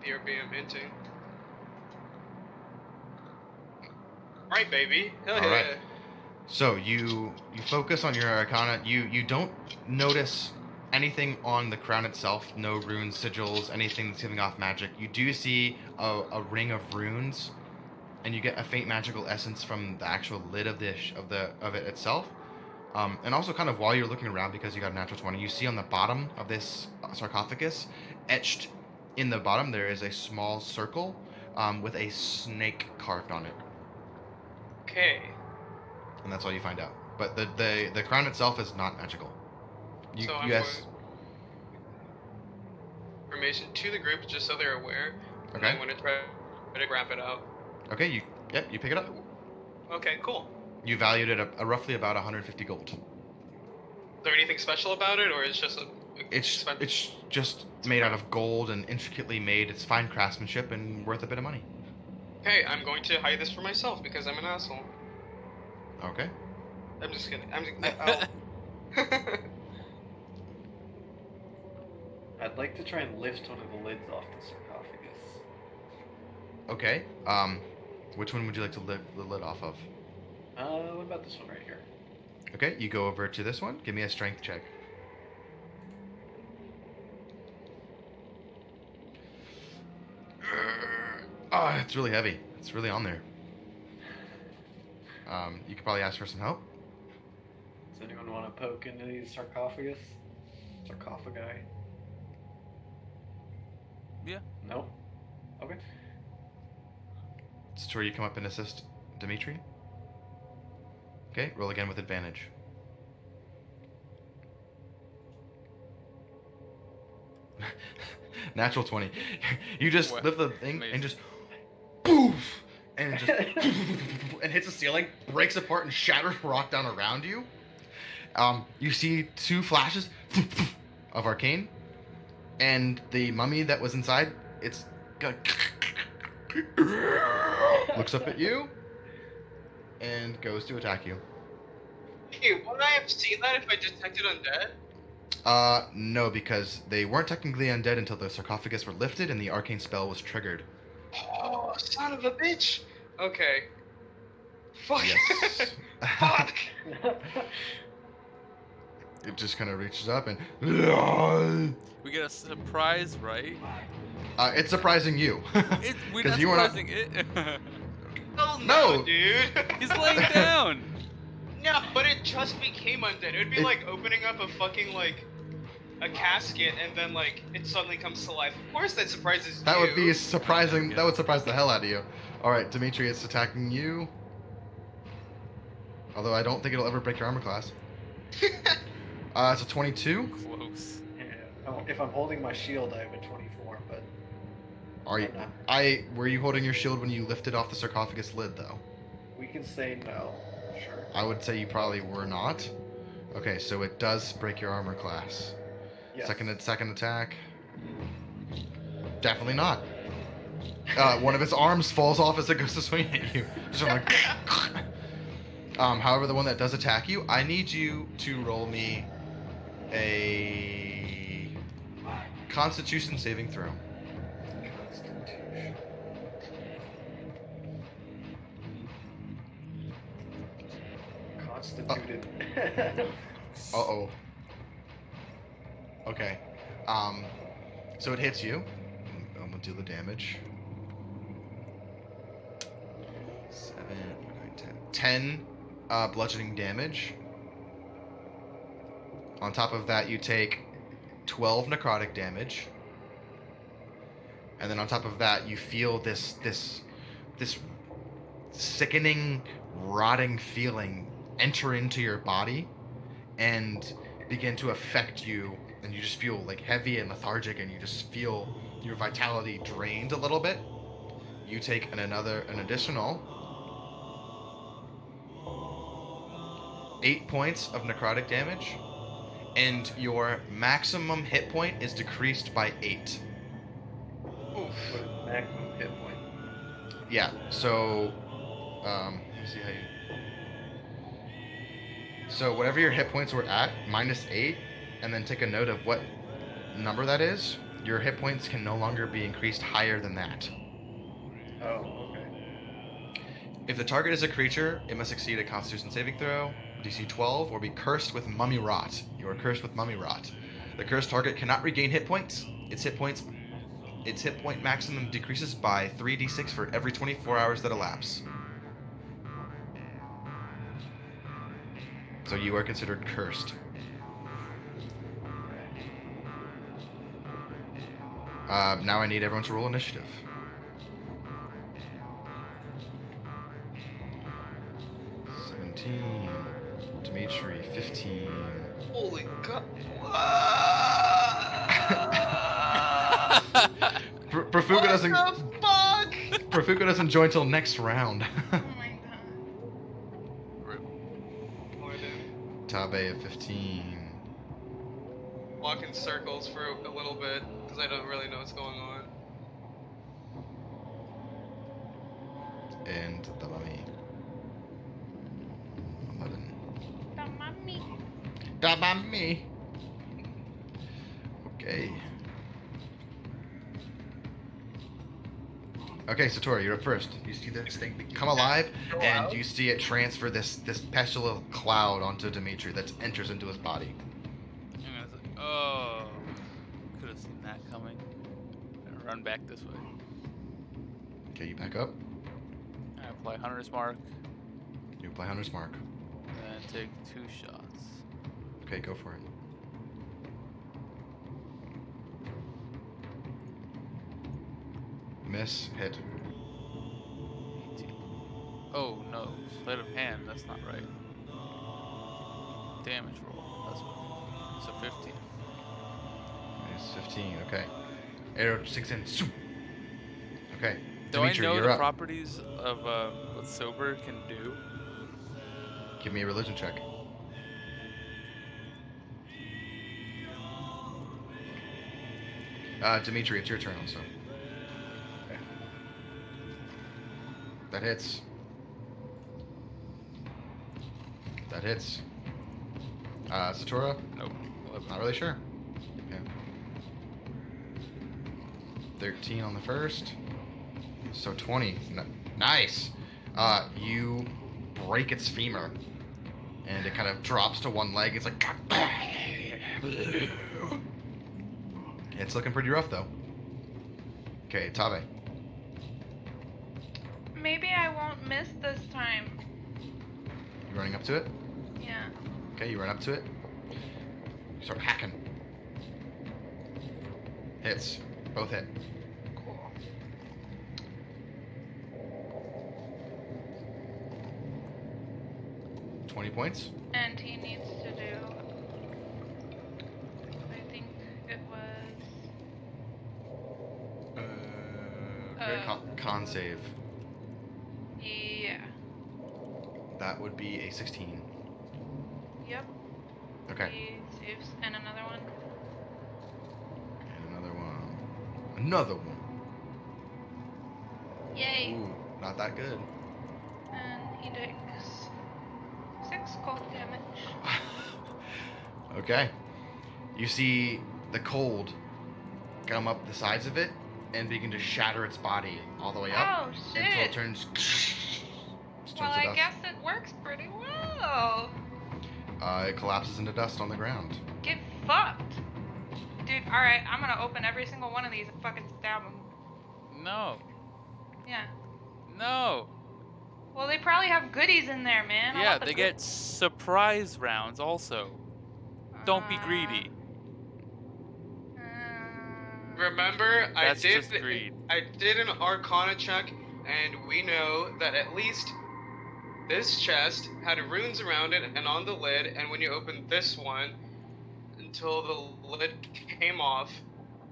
BRB, I'm hinting. Right, baby. Hell All yeah. right. So you focus on your Arcana. You don't notice anything on the crown itself. No runes, sigils, anything that's giving off magic. You do see a ring of runes, and you get a faint magical essence from the actual lid of it itself. And also, kind of while you're looking around, because you got a natural 20, you see on the bottom of this sarcophagus, etched in the bottom, there is a small circle with a snake carved on it. Okay. And that's all you find out. But the crown itself is not magical. So I'm Yes. Information to the group just so they're aware. And Okay. I'm going to try to wrap it out. Okay. You pick it up. Okay, cool. You valued it at roughly about 150 gold. Is there anything special about it, or it's just It's Expen- it's just made out of gold and intricately made. It's fine craftsmanship and worth a bit of money. Okay, I'm going to hide this for myself because I'm an asshole. Okay. I'm just kidding. I'll... I'd like to try and lift one of the lids off the sarcophagus. Okay. Which one would you like to lift the lid off of? What about this one right here? Okay, you go over to this one. Give me a strength check. Oh, it's really heavy. It's really on there. You could probably ask for some help. Does anyone want to poke into these sarcophagi? Yeah. No? Okay. Satora, you come up and assist Dimitri. Okay, roll again with advantage. Natural 20. You just What? lift the thing Amazing. and just poof, and it just and hits the ceiling, breaks apart and shatters rock down around you. You see two flashes of arcane, and the mummy that was inside, it's looks up at you and goes to attack you. Hey, wouldn't I have seen that if I detected undead? No, because they weren't technically undead until the sarcophagus were lifted and the arcane spell was triggered. Oh, son of a bitch! Okay. Fuck. Yes. Fuck! It just kind of reaches up and We get a surprise, right? it's surprising you. We're 'Cause not you were not- surprising it. Hell No. no, dude! He's laying down. No, but it just became undead. It would be like opening up a fucking, like, a casket and then, like, it suddenly comes to life. Of course that surprises That you. would be surprising. Yeah. That would surprise the hell out of you. All right, Dimitri, it's attacking you. Although I don't think it'll ever break your armor class. It's a 22. Close. Yeah. If I'm holding my shield, I have a 24, but Are you? I'm not. Were you holding your shield when you lifted off the sarcophagus lid, though? We can say no. Sure. I would say you probably were not. Okay, so it does break your armor class. Yes. Second attack. Definitely not. One of its arms falls off as it goes to swing at you. Just like, however, the one that does attack you, I need you to roll me a Constitution saving throw. Constitution. Constituted. Uh-oh. Okay. So it hits you. I'm gonna do the damage. 7, 9, 10. 10 bludgeoning damage. On top of that, you take 12 necrotic damage. And then on top of that, you feel this sickening, rotting feeling enter into your body and begin to affect you, and you just feel like heavy and lethargic, and you just feel your vitality drained a little bit. You take an additional 8 points of necrotic damage, and your maximum hit point is decreased by 8. What is maximum hit point? Yeah, so let me see how you. So whatever your hit points were at, minus 8, and then take a note of what number that is. Your hit points can no longer be increased higher than that. Oh, okay. If the target is a creature, it must succeed a Constitution saving throw, DC 12, or be cursed with mummy rot. You are cursed with mummy rot. The cursed target cannot regain hit points. Its hit point maximum decreases by 3d6 for every 24 hours that elapse. So you are considered cursed. Now I need everyone to roll initiative. Dimitri, 15. Holy god. Profugo doesn't. What the fuck? Profugo doesn't join till next round. Oh my god. Rip. Tabe at 15. Walking in circles for a little bit because I don't really know what's going on. And the mummy. 11. The mummy. The mummy. Okay. Okay, Satora, you're up first. You see this thing come alive, and you see it transfer this pestilent cloud onto Dimitri that enters into his body. And I was like, oh, could have seen that coming. And run back this way. Okay, you back up. I apply Hunter's Mark, You apply Hunter's Mark. and take 2 shots. Okay, go for it. Miss, hit. 18. Oh no, sleight of hand, that's not right. Damage roll, that's what. So 15. Miss 15, okay. Arrow sinks in. Swoop. Okay. Do Dimitri, I know you're the up. properties of what Sober can do? Give me a religion check. Dimitri, it's your turn also. Okay. That hits. That hits. Satora? Nope. Not really sure. Okay. 13 on the first. So 20. Nice. You break its femur. And it kind of drops to one leg. It's like... It's looking pretty rough, though. Okay, Tabe. Maybe I won't miss this time. You running up to it? Yeah. Okay, you run up to it. You start hacking. Hits. Both hit. Cool. $20 points. And he needs to do. I think it was. Okay, con save. Yeah. That would be a 16. Yep. Okay. He saves. And another one. And another one. Another one. Yay. Ooh, not that good. And he takes 6 cold damage. Okay. You see the cold come up the sides of it and begin to shatter its body all the way up Oh until it shit. turns. Well, to I dust. guess it works pretty well. It collapses into dust on the ground. Get fucked. Dude, alright, I'm gonna open every single one of these and fucking stab them. No. Yeah. No. Well, they probably have goodies in there, man. I Yeah, want the they good- get surprise rounds also. Don't be greedy. Remember, That's just greed. I did an Arcana check, and we know that at least this chest had runes around it and on the lid, and when you open this one, until the lid came off,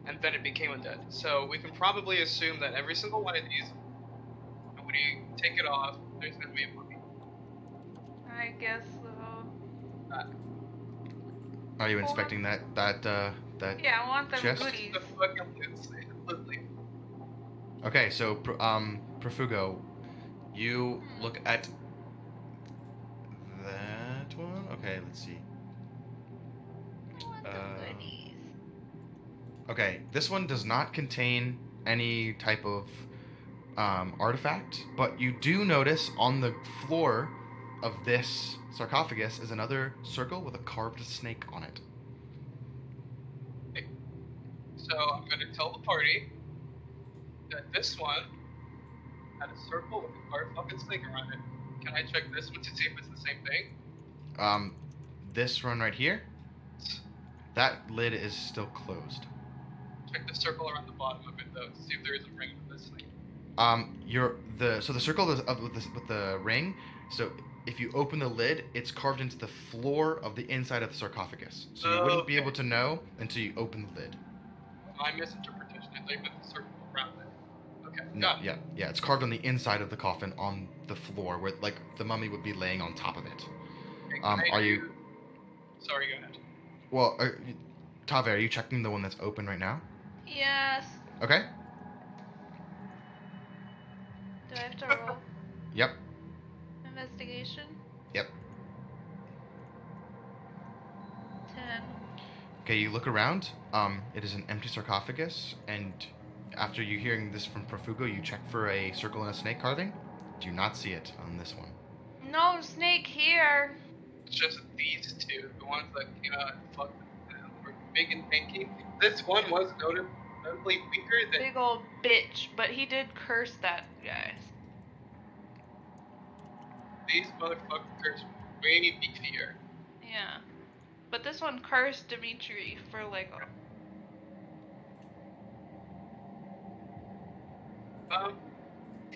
and then it became undead. So we can probably assume that every single one of these, when you take it off, there's gonna be a mummy. I guess so. Are you inspecting that? Yeah, I want them Chest? goodies. The fucking literally. Okay, so Profugo, you look at that one. Okay, let's see. I want the goodies. Okay, this one does not contain any type of artifact, but you do notice on the floor of this sarcophagus is another circle with a carved snake on it. So I'm gonna tell the party that this one had a circle with a carved fucking snake around it. Can I check this one to see if it's the same thing? This one right here, that lid is still closed. Check the circle around the bottom of it though, to see if there is a ring with this thing. So the circle is with the ring. So if you open the lid, it's carved into the floor of the inside of the sarcophagus. So you wouldn't be able to know until you open the lid. My misinterpretation is I meant the circle around it. Okay, No, got it. yeah, it's carved on the inside of the coffin on the floor, where like the mummy would be laying on top of it. Okay, can I Are do- you? Sorry, go ahead. Well, Tave, are you checking the one that's open right now? Yes. Okay. Do I have to roll Yep. investigation? Yep. 10. Okay, you look around. It is an empty sarcophagus, and after you hearing this from Profugo, you check for a circle and a snake carving. Do not see it on this one. No snake here. It's just these two, the ones that came out and fucked them, were big and tanky. This one was notably weaker than Big old bitch, but he did curse that guy. these motherfuckers. Way beefier. Yeah. But this one cursed Dimitri for like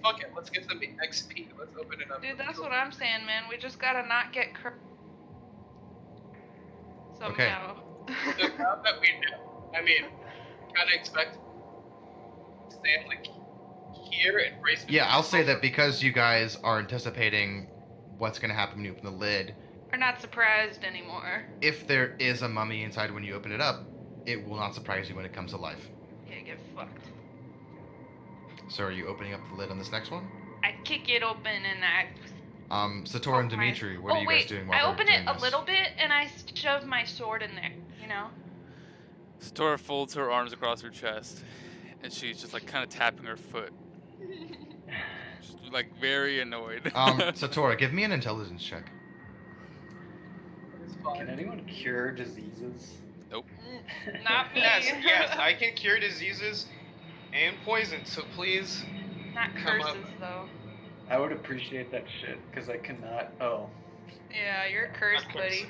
Fuck it, let's get some XP. Let's open it up. Dude, that's what I'm saying, man. We just gotta not get cursed. Somehow. So now that we know, I mean, kind of expect to stand like here and brace. Yeah, I'll say that because you guys are anticipating what's going to happen when you open the lid. We're not surprised anymore. If there is a mummy inside when you open it up, it will not surprise you when it comes to life. Yeah, get fucked. So are you opening up the lid on this next one? I kick it open and I. Satora and Dimitri, what are you guys doing while I they're open doing it a this? little bit and I shove my sword in there. You know. Satora folds her arms across her chest, and she's just like kind of tapping her foot. She's like very annoyed. Satora, give me an intelligence check. It's fine. Can anyone cure diseases? Nope. Not me. Yes, I can cure diseases and poison. So please. Not Come up. curses though. I would appreciate that shit, because I cannot. Oh. Yeah, you're cursed, Not buddy. curses.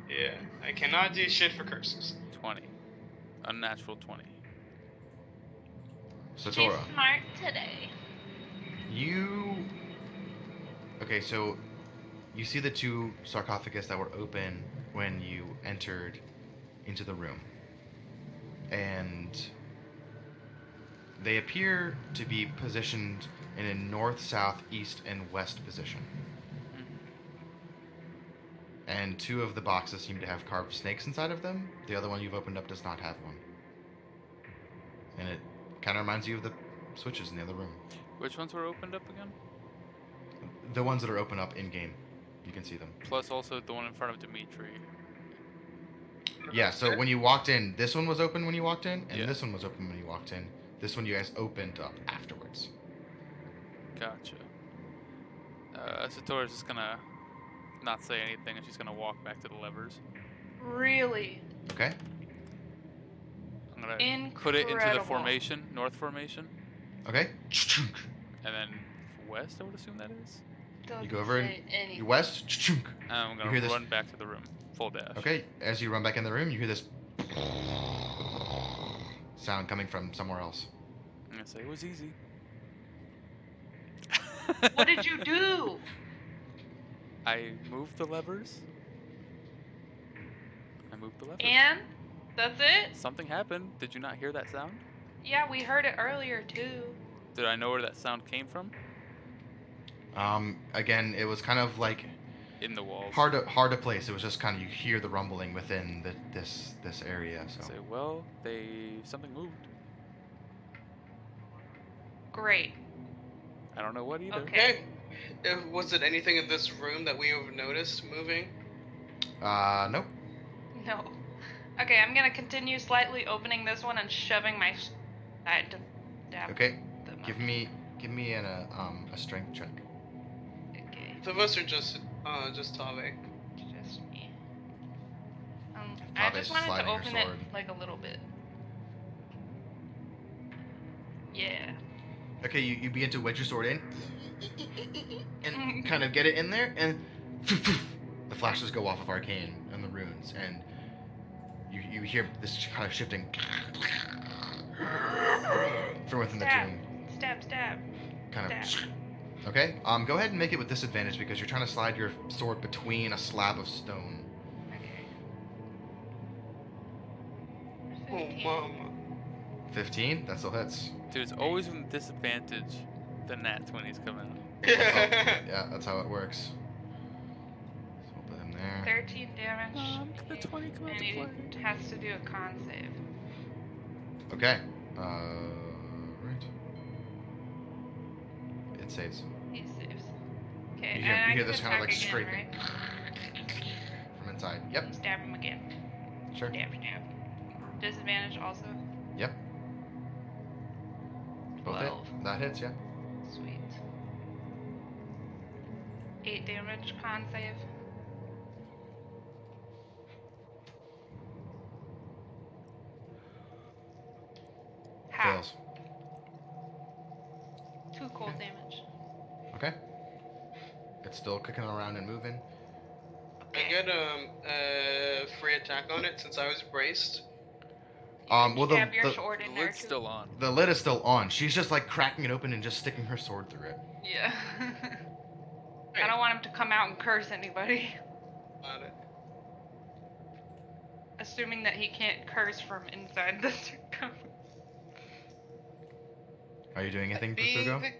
Yeah, I cannot do shit for curses. 20. Unnatural 20. She's Satora, smart today. Okay, so you see the two sarcophagus that were open when you entered into the room. And they appear to be positioned in a north, south, east, and west position. And two of the boxes seem to have carved snakes inside of them. The other one you've opened up does not have one. And it kind of reminds you of the switches in the other room. Which ones were opened up again? The ones that are open up in-game. You can see them. Plus also the one in front of Dimitri. Yeah, so when you walked in, this one was open when you walked in, and Yeah. this one was open when you walked in. This one you guys opened up afterwards. Gotcha. Satora's just gonna not say anything, and she's gonna walk back to the levers. Really? Okay? I'm gonna Incredible. put it into the formation, north formation, Okay? and then west. I would assume that is. Doesn't You go over and say anything. you west. And I'm You gonna hear this- run back to the room, full dash. Okay, as you run back in the room, you hear this sound coming from somewhere else. I'm gonna say it was easy. What did you do? I moved the levers. And? That's it? Something happened. Did you not hear that sound? Yeah, we heard it earlier too. Did I know where that sound came from? Again, it was kind of like In the walls. hard to place. It was just kind of you hear the rumbling within this area. So Say, well, something moved. Great. I don't know what either. Okay. Was it anything in this room that we have noticed moving? nope. No. Okay, I'm gonna continue slightly opening this one and shoving my side to stab Okay, the give mummy. me a strength check. Okay, The of us are just Tave. just me. I Tabe's just wanted to sliding her open it sword. like a little bit. Yeah. Okay, you begin to wedge your sword in, and kind of get it in there, and the flashes go off of arcane and the runes, and you hear this kind of shifting from within the Stab. tomb. Stab, stab. Kind of. Stab. Okay. Go ahead and make it with disadvantage because you're trying to slide your sword between a slab of stone. Okay. Oh, 15. mama. 15. That still hits. Dude, it's always with disadvantage the nat 20s come out. Yeah, that's how it works. So we'll put him There. 13 damage. The 20 come And into he play. has to do a con save. Okay. Right. It saves. He saves. Okay, You and hear, I you hear can this kind of attack like again, scraping right? from inside. Yep. And stab him again. Sure. Stab, stab. Disadvantage also. Yep. Both 12. hit. That hits, yeah. Sweet. 8 damage, con save. Ha. Fails. 2 cold damage. Okay. It's still kicking around and moving. I get a free attack on it since I was braced. Well, Stab your the sword in The there lid's too. still on. the lid is still on. She's just like cracking it open and just sticking her sword through it. Yeah. I don't want him to come out and curse anybody. Got it. Assuming that he can't curse from inside the sarcophagus. Are you doing anything, Being Profugo? the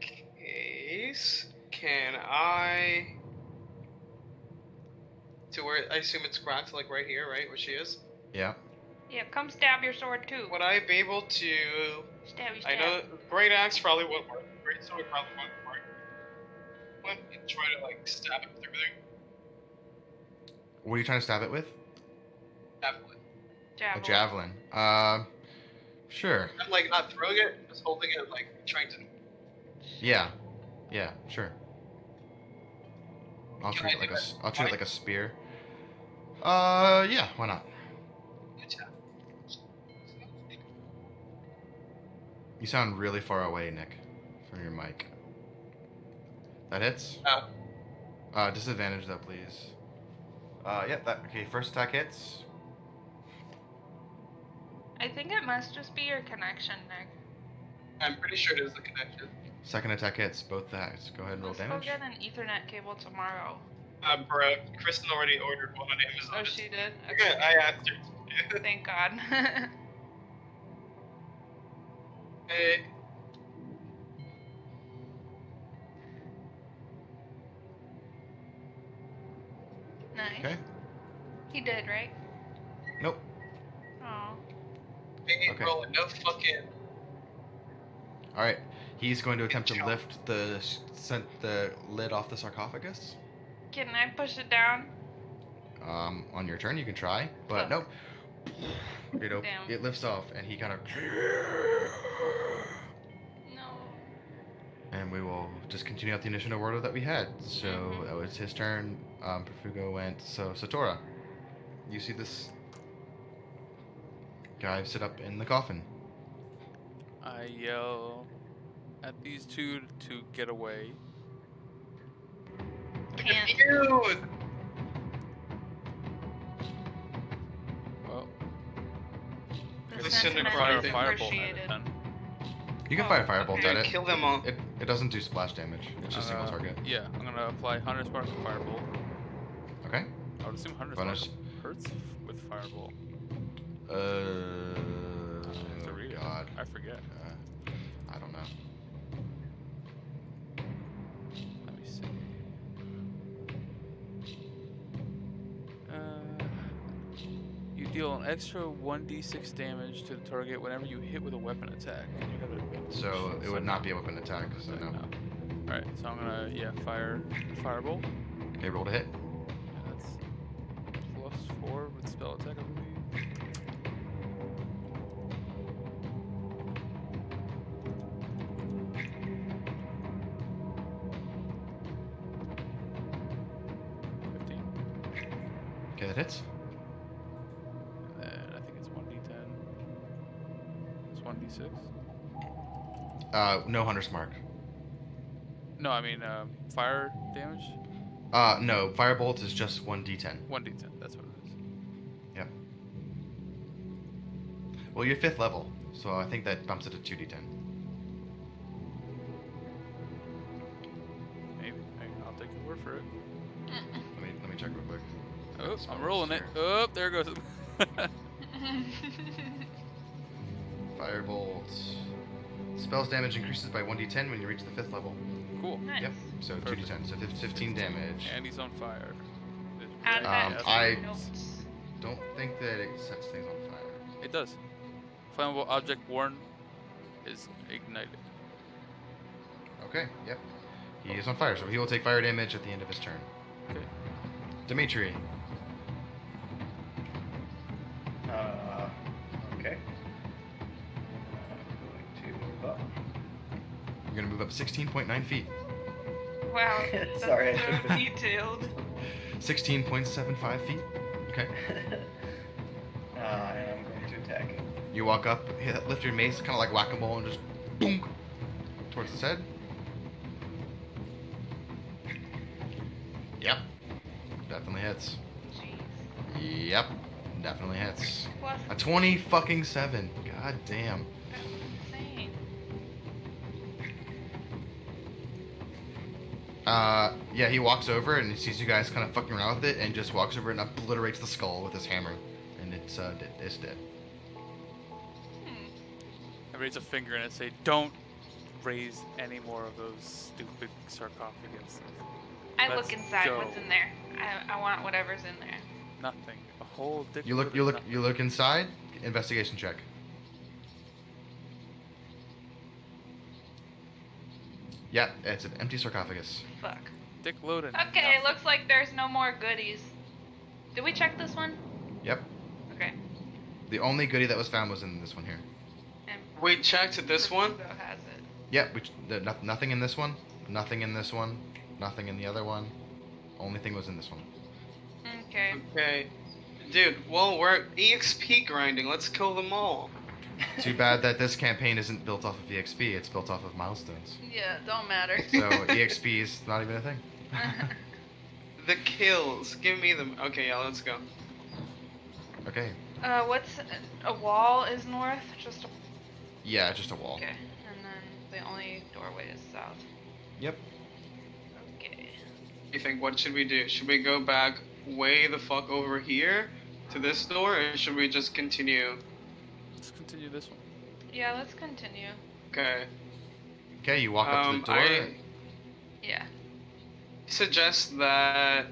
case, can I... To where, I assume it's cracked, like right here, right? Where she is? Yeah. Yeah, come stab your sword too. Would I be able to... Stabby I stab. know Great Axe probably won't work. Great Sword probably won't work. One and try to, like, stab it through there. What are you trying to stab it with? Javelin. A javelin. Sure. I'm, like, not throwing it, just holding it, like, trying to... Yeah. Yeah, sure. I'll Can treat I it like do it? I'll treat it like a spear. Yeah, why not? You sound really far away, Nick, from your mic. That hits? Oh. Disadvantage though, please. Yep, okay, first attack hits. I think it must just be your connection, Nick. I'm pretty sure it is the connection. Second attack hits, both attacks. Go ahead and roll Let's damage. go get an Ethernet cable tomorrow. Bro, Kristen already ordered one on Amazon. Oh, she did? Okay, Okay. I asked her to. Thank God. Hey. Nice. Okay. He did, right? Nope. Oh. Hey, Okay. rolling no fucking... Alright. He's going to attempt to lift the lid off the sarcophagus. Can I push it down? On your turn, you can try, but Oh. nope. Damn. It lifts off, and he kind of. No. And we will just continue out the initiative order that we had. So that was his turn. Profugo went. So Satora, you see this guy sit up in the coffin. I yell at these two to get away. Can't. Dude! Well, The They shouldn't have sentiment brought is it. firebolt at appreciated. it then. You can Oh, fire firebolt okay. at it. Kill them all. It doesn't do splash damage. It's just single target. Yeah, I'm gonna apply Hunter's Mark with Firebolt. Okay. I would assume Hunter's Bonus. Mark hurts with Firebolt. Oh read it. God. I forget. I don't know. Let me see. You deal an extra 1d6 damage to the target whenever you hit with a weapon attack. You have advantage. So it would not be a weapon attack. So no. Alright, so I'm gonna fire Firebolt. Okay, roll to hit. And that's +4 with spell attack, I believe. Okay, that hits. And then I think it's 1d10. It's 1d6. No Hunter's Mark. No, I mean fire damage. No, Firebolt is just 1d10. 1d10. That's what it is. Yep. Well, you're 5th level, so I think that bumps it to 2d10. Maybe. I'll take your word for it. Let me check real quick. Oh, Spell I'm rolling it. here. Oh, there goes. Firebolt. Spell's damage increases by 1d10 when you reach the 5th level. Cool. Nice. Yep. So Perfect. 2d10. So 15 damage. And he's on fire. Add that to I- your notes. Don't think that it sets things on fire. It does. Flammable object worn is ignited. Okay, yep. He is on fire, so he will take fire damage at the end of his turn. Okay. Dimitri. Okay. I'm going to move up. You're going to move up 16.9 feet. Wow, that's Sorry, I so took the- detailed. 16.75 feet. Okay. And I'm going to attack. You walk up, lift your mace, kind of like whack-a-mole, and just boom towards his head. Yep. Definitely hits. Jeez. Yep. Definitely hits. Plus, A 20-fucking-7. God damn. that's insane. Yeah, he walks over and he sees you guys kind of fucking around with it and just walks over and obliterates the skull with his hammer. And it's dead. I raise a finger and I say, don't raise any more of those stupid sarcophagus. I Let's look inside. go. What's in there? I want whatever's in there. Nothing. A whole dick. You look inside. Investigation check. Yeah, it's an empty sarcophagus. Fuck. Dick loaded. Okay, it looks like there's no more goodies. Did we check this one? Yep. Okay. The only goodie that was found was in this one here. And We checked this one. Profugo has it. Yep. Nothing in this one. Nothing in this one. Nothing in the other one. Only thing was in this one. Okay. Okay. Dude, well, we're EXP grinding. Let's kill them all. Too bad that this campaign isn't built off of EXP. It's built off of milestones. Yeah, don't matter. So EXP is not even a thing. The kills. Give me them. Okay, yeah, let's go. Okay. What's a wall is north? Just a Yeah, just a wall. okay. And then the only doorway is south. Yep. Okay. You think, what should we do? Should we go back way the fuck over here to this door, or should we just continue? Let's continue this one. Yeah, let's continue. Okay. Okay, you walk up to the door. I Yeah. suggest that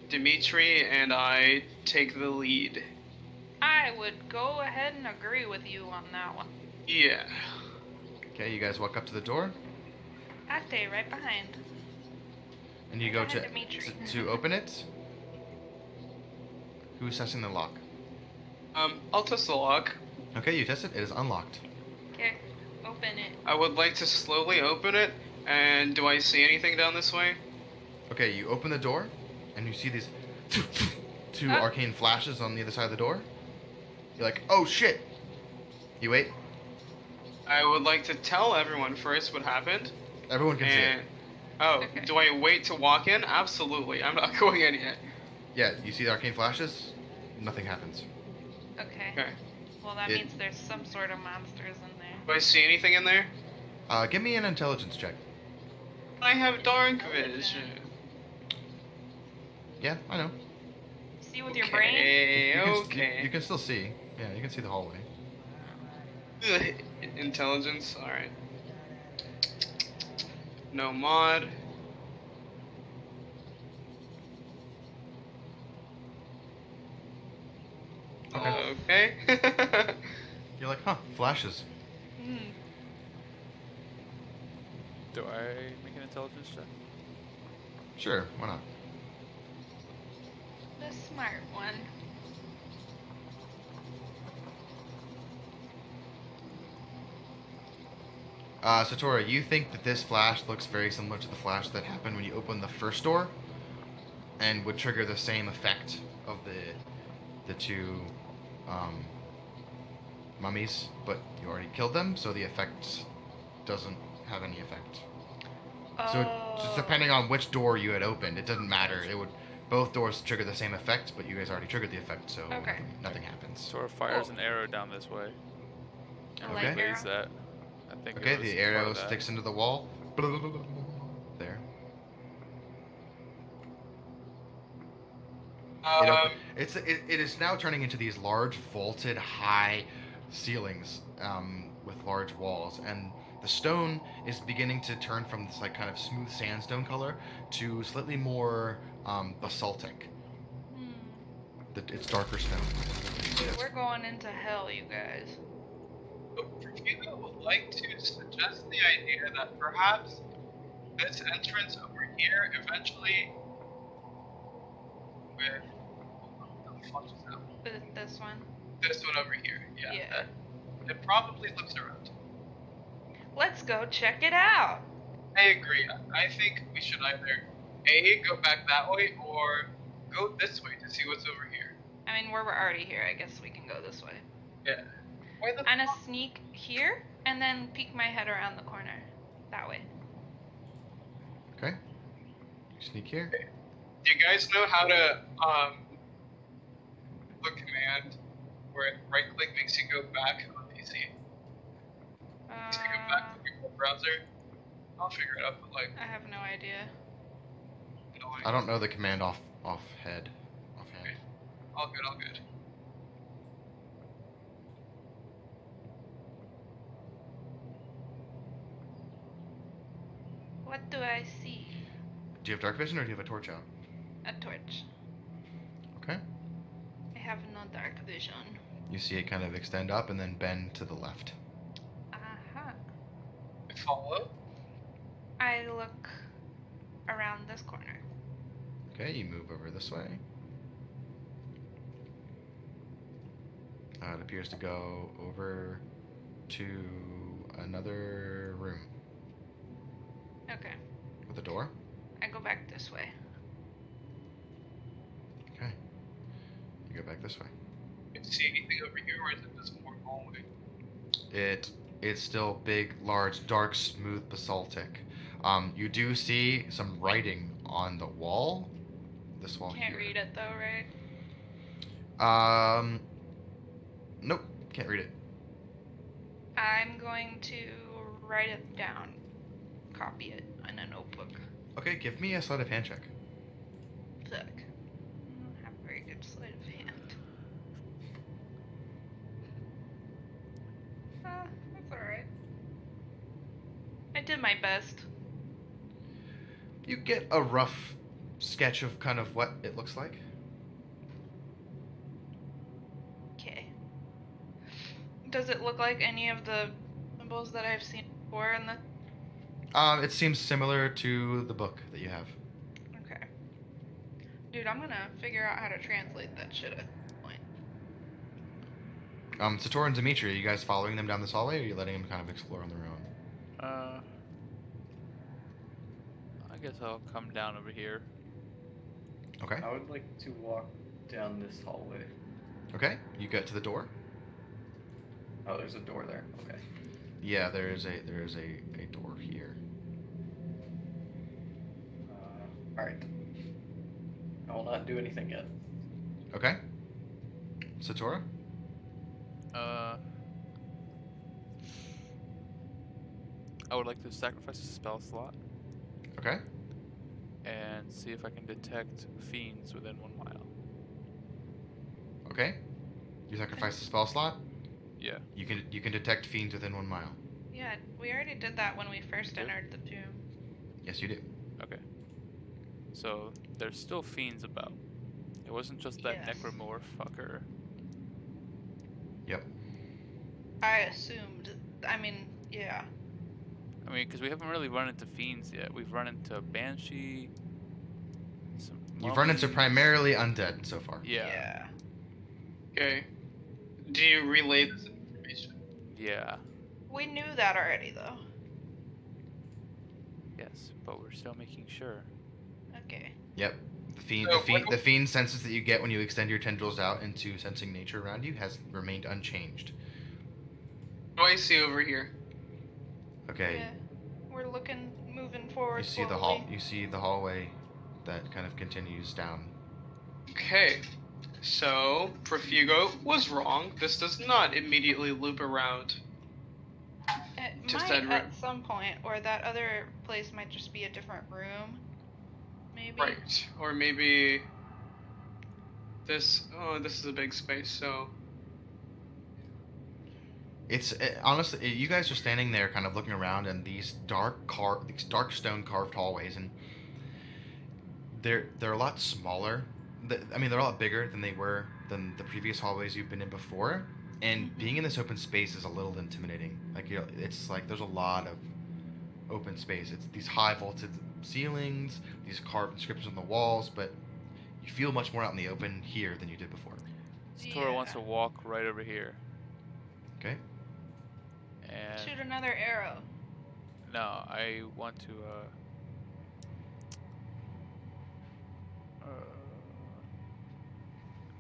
Dimitri and I take the lead. I would go ahead and agree with you on that one. Yeah. Okay, you guys walk up to the door, I stay right behind. and you go Go to ahead, Dimitri. to open it. Who's testing the lock? I'll test the lock. Okay, you test it. It is unlocked. Okay, open it. I would like to slowly open it, and do I see anything down this way? Okay, you open the door, and you see these two Huh? arcane flashes on the other side of the door. You're like, oh shit! You wait. I would like to tell everyone first what happened. Everyone can see And it. oh, Okay. do I wait to walk in? Absolutely. I'm not going in yet. Yeah, you see the arcane flashes. Nothing happens. Okay. Okay. Well, that It- means there's some sort of monsters in there. Do I see anything in there? Give me an intelligence check. I have dark vision. Yeah, I know. See with your brain? Okay, You can, okay. You can still see. Yeah, you can see the hallway. Intelligence, alright. No mod. Okay. You're like, huh? Flashes. Hmm. Do I make an intelligence check? Sure, why not? The smart one. Satora, you think that this flash looks very similar to the flash that happened when you opened the first door, and would trigger the same effect of the two mummies, but you already killed them, so the effect doesn't have any effect. So just depending on which door you had opened, it doesn't matter. It would both doors trigger the same effect, but you guys already triggered the effect, so Okay. nothing happens. Sora fires an arrow down this way. And like Okay. replays that. I think it Okay, was the part arrow of that. sticks into the wall. There. It is now turning into these large vaulted high ceilings with large walls, and the stone is beginning to turn from this like kind of smooth sandstone color to slightly more basaltic. It's darker stone. We're going into hell, you guys. Profugo would like to suggest the idea that perhaps this entrance over here eventually with what the fuck is that? This one. This one over here. Yeah. Yeah. It probably looks around. Let's go check it out. I agree. I think we should either A, go back that way, or go this way to see what's over here. I mean, we're already here. I guess we can go this way. Yeah. Why the I'm gonna sneak here and then peek my head around the corner. That way. Okay. Sneak here. Do you guys know how to the command where right click makes you go back on PC? Makes you go back to your browser? I'll figure it out, but like I have no idea. no idea. I don't know the command offhand. Okay. All good. What do I see? Do you have dark vision or do you have a torch out? A torch. Okay. I have no dark vision. You see it kind of extend up and then bend to the left. Uh-huh. Follow. I look around this corner. Okay, you move over this way. It appears to go over to another room Okay. with a door. I go back this way. Okay. You go back this way. Can you see anything over here, or is it just more hallway? It's still big, large, dark, smooth, basaltic. You do see some writing on the wall. This wall Can't here. read it though, right? Nope, can't read it. I'm going to write it down. Copy it in a notebook. Okay, give me a sleight of hand check. Look. I don't have very good sleight of hand. That's alright. I did my best. You get a rough sketch of kind of what it looks like. Okay. Does it look like any of the symbols that I've seen before in the... It seems similar to the book that you have. Okay. Dude, I'm gonna figure out how to translate that shit at this point. Satora and Dimitri, are you guys following them down this hallway, or are you letting them kind of explore on their own? I guess I'll come down over here. Okay. I would like to walk down this hallway. Okay. You get to the door. Oh, there's a door there. Okay. Yeah, there is a door here. All right. I will not do anything yet. Okay. Satora. I would like to sacrifice a spell slot Okay. and see if I can detect fiends within 1 mile. Okay. You sacrifice the spell slot. Yeah. You can detect fiends within 1 mile. Yeah, we already did that when we first Did? entered the tomb. Yes, you do. Okay. So there's still fiends about. It wasn't just that Yes. necromorph fucker. Yep. I assumed. I mean, yeah. I mean, because we haven't really run into fiends yet. We've run into Banshee. Some You've run into mummies. primarily undead so far. Yeah. Okay. Do you relay this information? Yeah. We knew that already, though. Yes, but we're still making sure. Okay. Yep. So, The fiend senses that you get when you extend your tendrils out into sensing nature around you has remained unchanged. What do I see over here? Okay. Yeah. We're moving forward. You see the slowly. You see the hallway that kind of continues down. Okay. So, Profugo was wrong. This does not immediately loop around. It Just might that at some point, or that other place might just be a different room. Maybe. Right. Or maybe this. Oh, this is a big space, so. Honestly, you guys are standing there, kind of looking around, and these dark stone carved hallways, and they're a lot smaller I mean, they're a lot bigger than they were than the previous hallways you've been in before, and being in this open space is a little intimidating. Like, you know, it's like there's a lot of open space. It's these high vaulted ceilings, these carved inscriptions on the walls, but you feel much more out in the open here than you did before. Satora wants to walk right over here. Okay. And Shoot another arrow. no, I want to.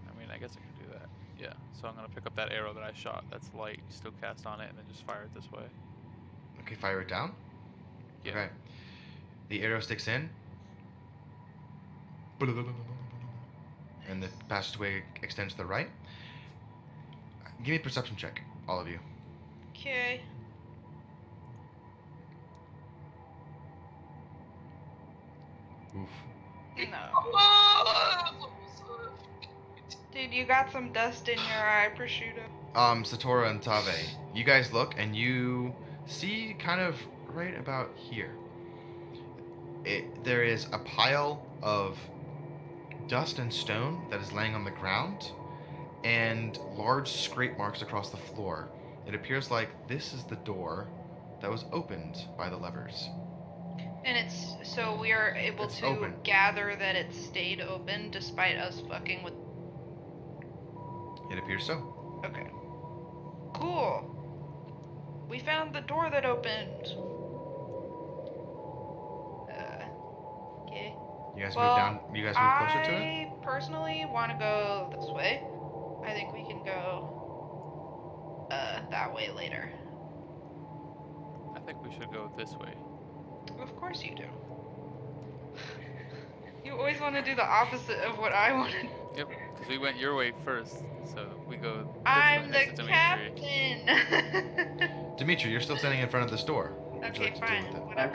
I mean, I guess I can do that. Yeah. So I'm gonna pick up that arrow that I shot. That's light. Still cast on it, and then just fire it this way. Okay, fire it down. Yeah. Okay. The arrow sticks in. And the passageway extends to the right. Give me a perception check, all of you. Okay. Oof. No. Dude, you got some dust in your eye, prosciutto. Satora and Tave, you guys look and you see kind of right about here. There is a pile of dust and stone that is laying on the ground and large scrape marks across the floor. It appears like this is the door that was opened by the levers. And it's so we are able It's to open. gather that it stayed open despite us fucking with. It appears so. Okay. Cool. We found the door that opened. Okay. You guys Well, move down. You guys move closer to it. I personally want to go this way. I think we can go that way later. I think we should go this way. Of course you do. You always want to do the opposite of what I want to do. Yep. Because we went your way first, so we go. This I'm way the next to Dimitri. captain. Dimitri, you're still standing in front of this door. What would you Okay, like to do fine. with it? Whatever.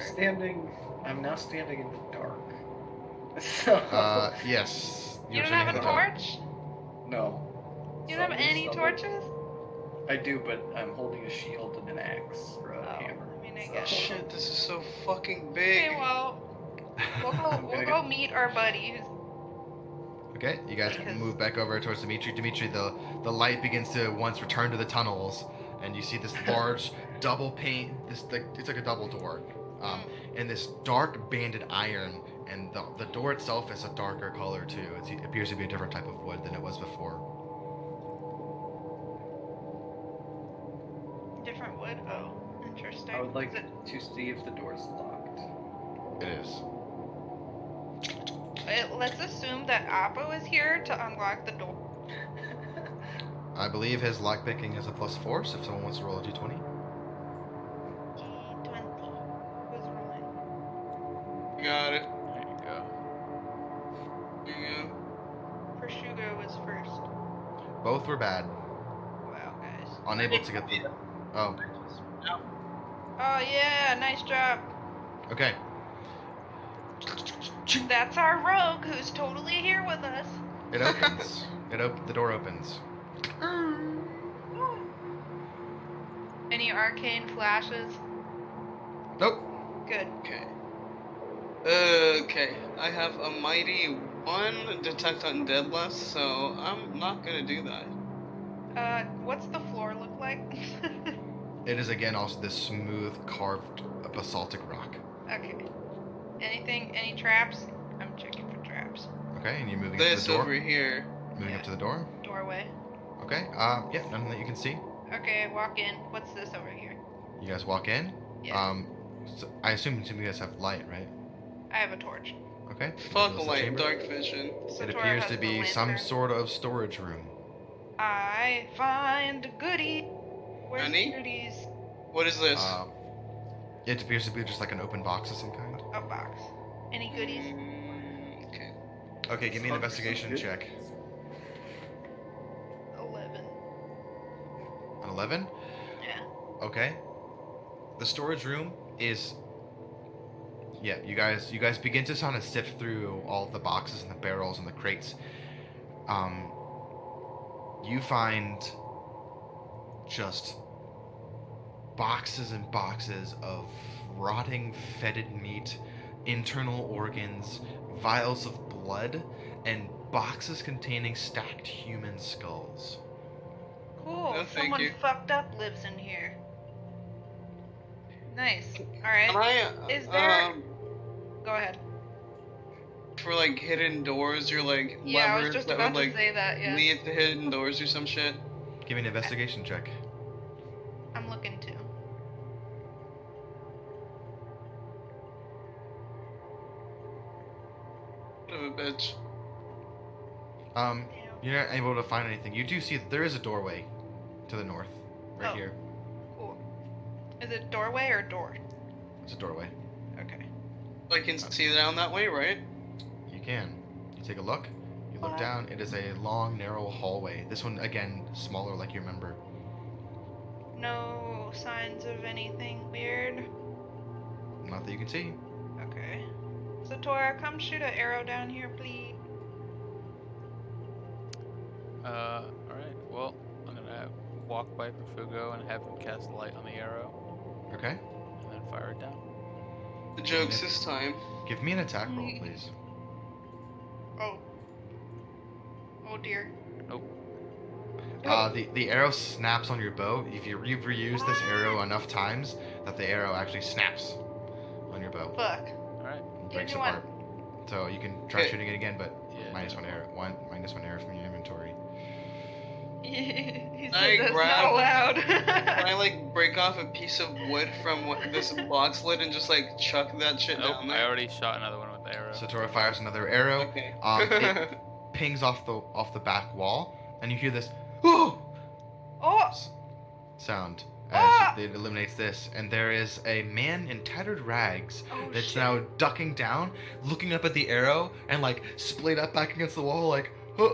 I'm now standing in the dark. So. Yes. You you're don't standing have in a the dark. torch? No. You don't have any torches? I do, but I'm holding a shield and an axe or a Oh, hammer. I mean, I so- guess. Shit, this is so fucking big. Okay, well, we'll gonna go meet our buddy who's. Okay, you guys Because- move back over towards Dimitri. Dimitri, the light begins to once return to the tunnels, and you see this large double pane. It's like a double door, and this dark banded iron, and the door itself is a darker color too. It appears to be a different type of wood than it was before. Different wood? Oh, interesting. I would like Is it- to see if the door's locked. It is. Let's assume that Appo is here to unlock the door. I believe his lockpicking is a +4, so if someone wants to roll a d20. D20. Who's rolling? Got it. There you go. There you go. Prosciutto was first. Both were bad. Wow, guys. Unable to get the. Oh, Oh yeah, nice job. okay. That's our rogue who's totally here with us. It opens. The door opens. Any arcane flashes? Nope. Good. Okay. Okay. I have a mighty 1 detect undead left, so I'm not gonna do that. What's the floor look like? It is again also this smooth carved basaltic rock. Okay. Any traps? I'm checking for traps. Okay, and you're moving up to This the door. over here. Moving Yeah. up to the door. Doorway. Okay. Yeah, nothing that you can see. Okay, walk in. What's this over here? You guys walk in. Yeah. So I assume you guys have light, right? I have a torch. Okay. Fuck Reveals the light, chamber. dark vision. It Satora appears has to the be some lantern. sort of storage room. I find a goodie. Where's Honey? the goodies? What is this? It appears to be just like an open box of some kind. A box. Any goodies? Okay. Okay, give me an investigation check. 11. An 11? Yeah. Okay. The storage room is. Yeah, you guys begin to kind of sift through all the boxes and the barrels and the crates. You find just boxes and boxes of rotting, fetid meat, internal organs, vials of blood, and boxes containing stacked human skulls. Cool. No, thank Someone you. fucked up lives in here. Nice. Alright. Can I, Is there- Go ahead. for like hidden doors or like Yeah, I was levers just that about would to like say that, yes. lead to hidden doors or some shit? Give me an investigation check. I'm looking too. Son of a bitch. Um, you're not able to find anything. You do see that there is a doorway to the north, right Oh. here. Cool. Is it doorway or door? It's a doorway. Okay. I can see down that way, right? You can. You take a look. You look What? down. It is a long, narrow hallway. This one, again, smaller, like you remember. No signs of anything weird. Not that you can see. Okay. Satora, come shoot an arrow down here, please. Alright, well, I'm gonna walk by Profugo and have him cast light on the arrow, Okay. and then fire it down. The jokes this time. Give me an attack roll, please. Oh. Oh dear. The arrow snaps on your bow. If you've reused this arrow enough times that the arrow actually snaps on your bow. Fuck. Alright, And Give breaks me one. apart. So you can try Okay. shooting it again, but yeah. minus one arrow from your inventory. He I said that's grab- not allowed. Can I like break off a piece of wood from this box lid and just like chuck that shit Nope, down I there? already shot another one with the arrow. Satora fires another arrow. Okay. It pings off the back wall, and you hear this "oh" Oh! sound as Ah! it eliminates this, and there is a man in tattered rags Oh, that's shit. now ducking down, looking up at the arrow, and like splayed up back against the wall, like, "Huh."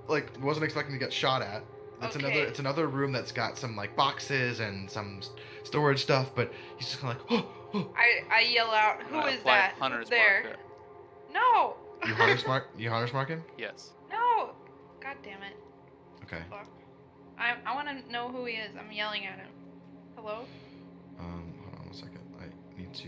Like wasn't expecting to get shot at. Okay. It's another room that's got some like boxes and some storage stuff, but he's just kind of like, oh. I yell out, who is Apply that? Hunter's Who's there? mark No! You hunter's mark him? Yes. No! God damn it. Okay. Fuck. I want to know who he is. I'm yelling at him. Hello? Hold on one second. I need to.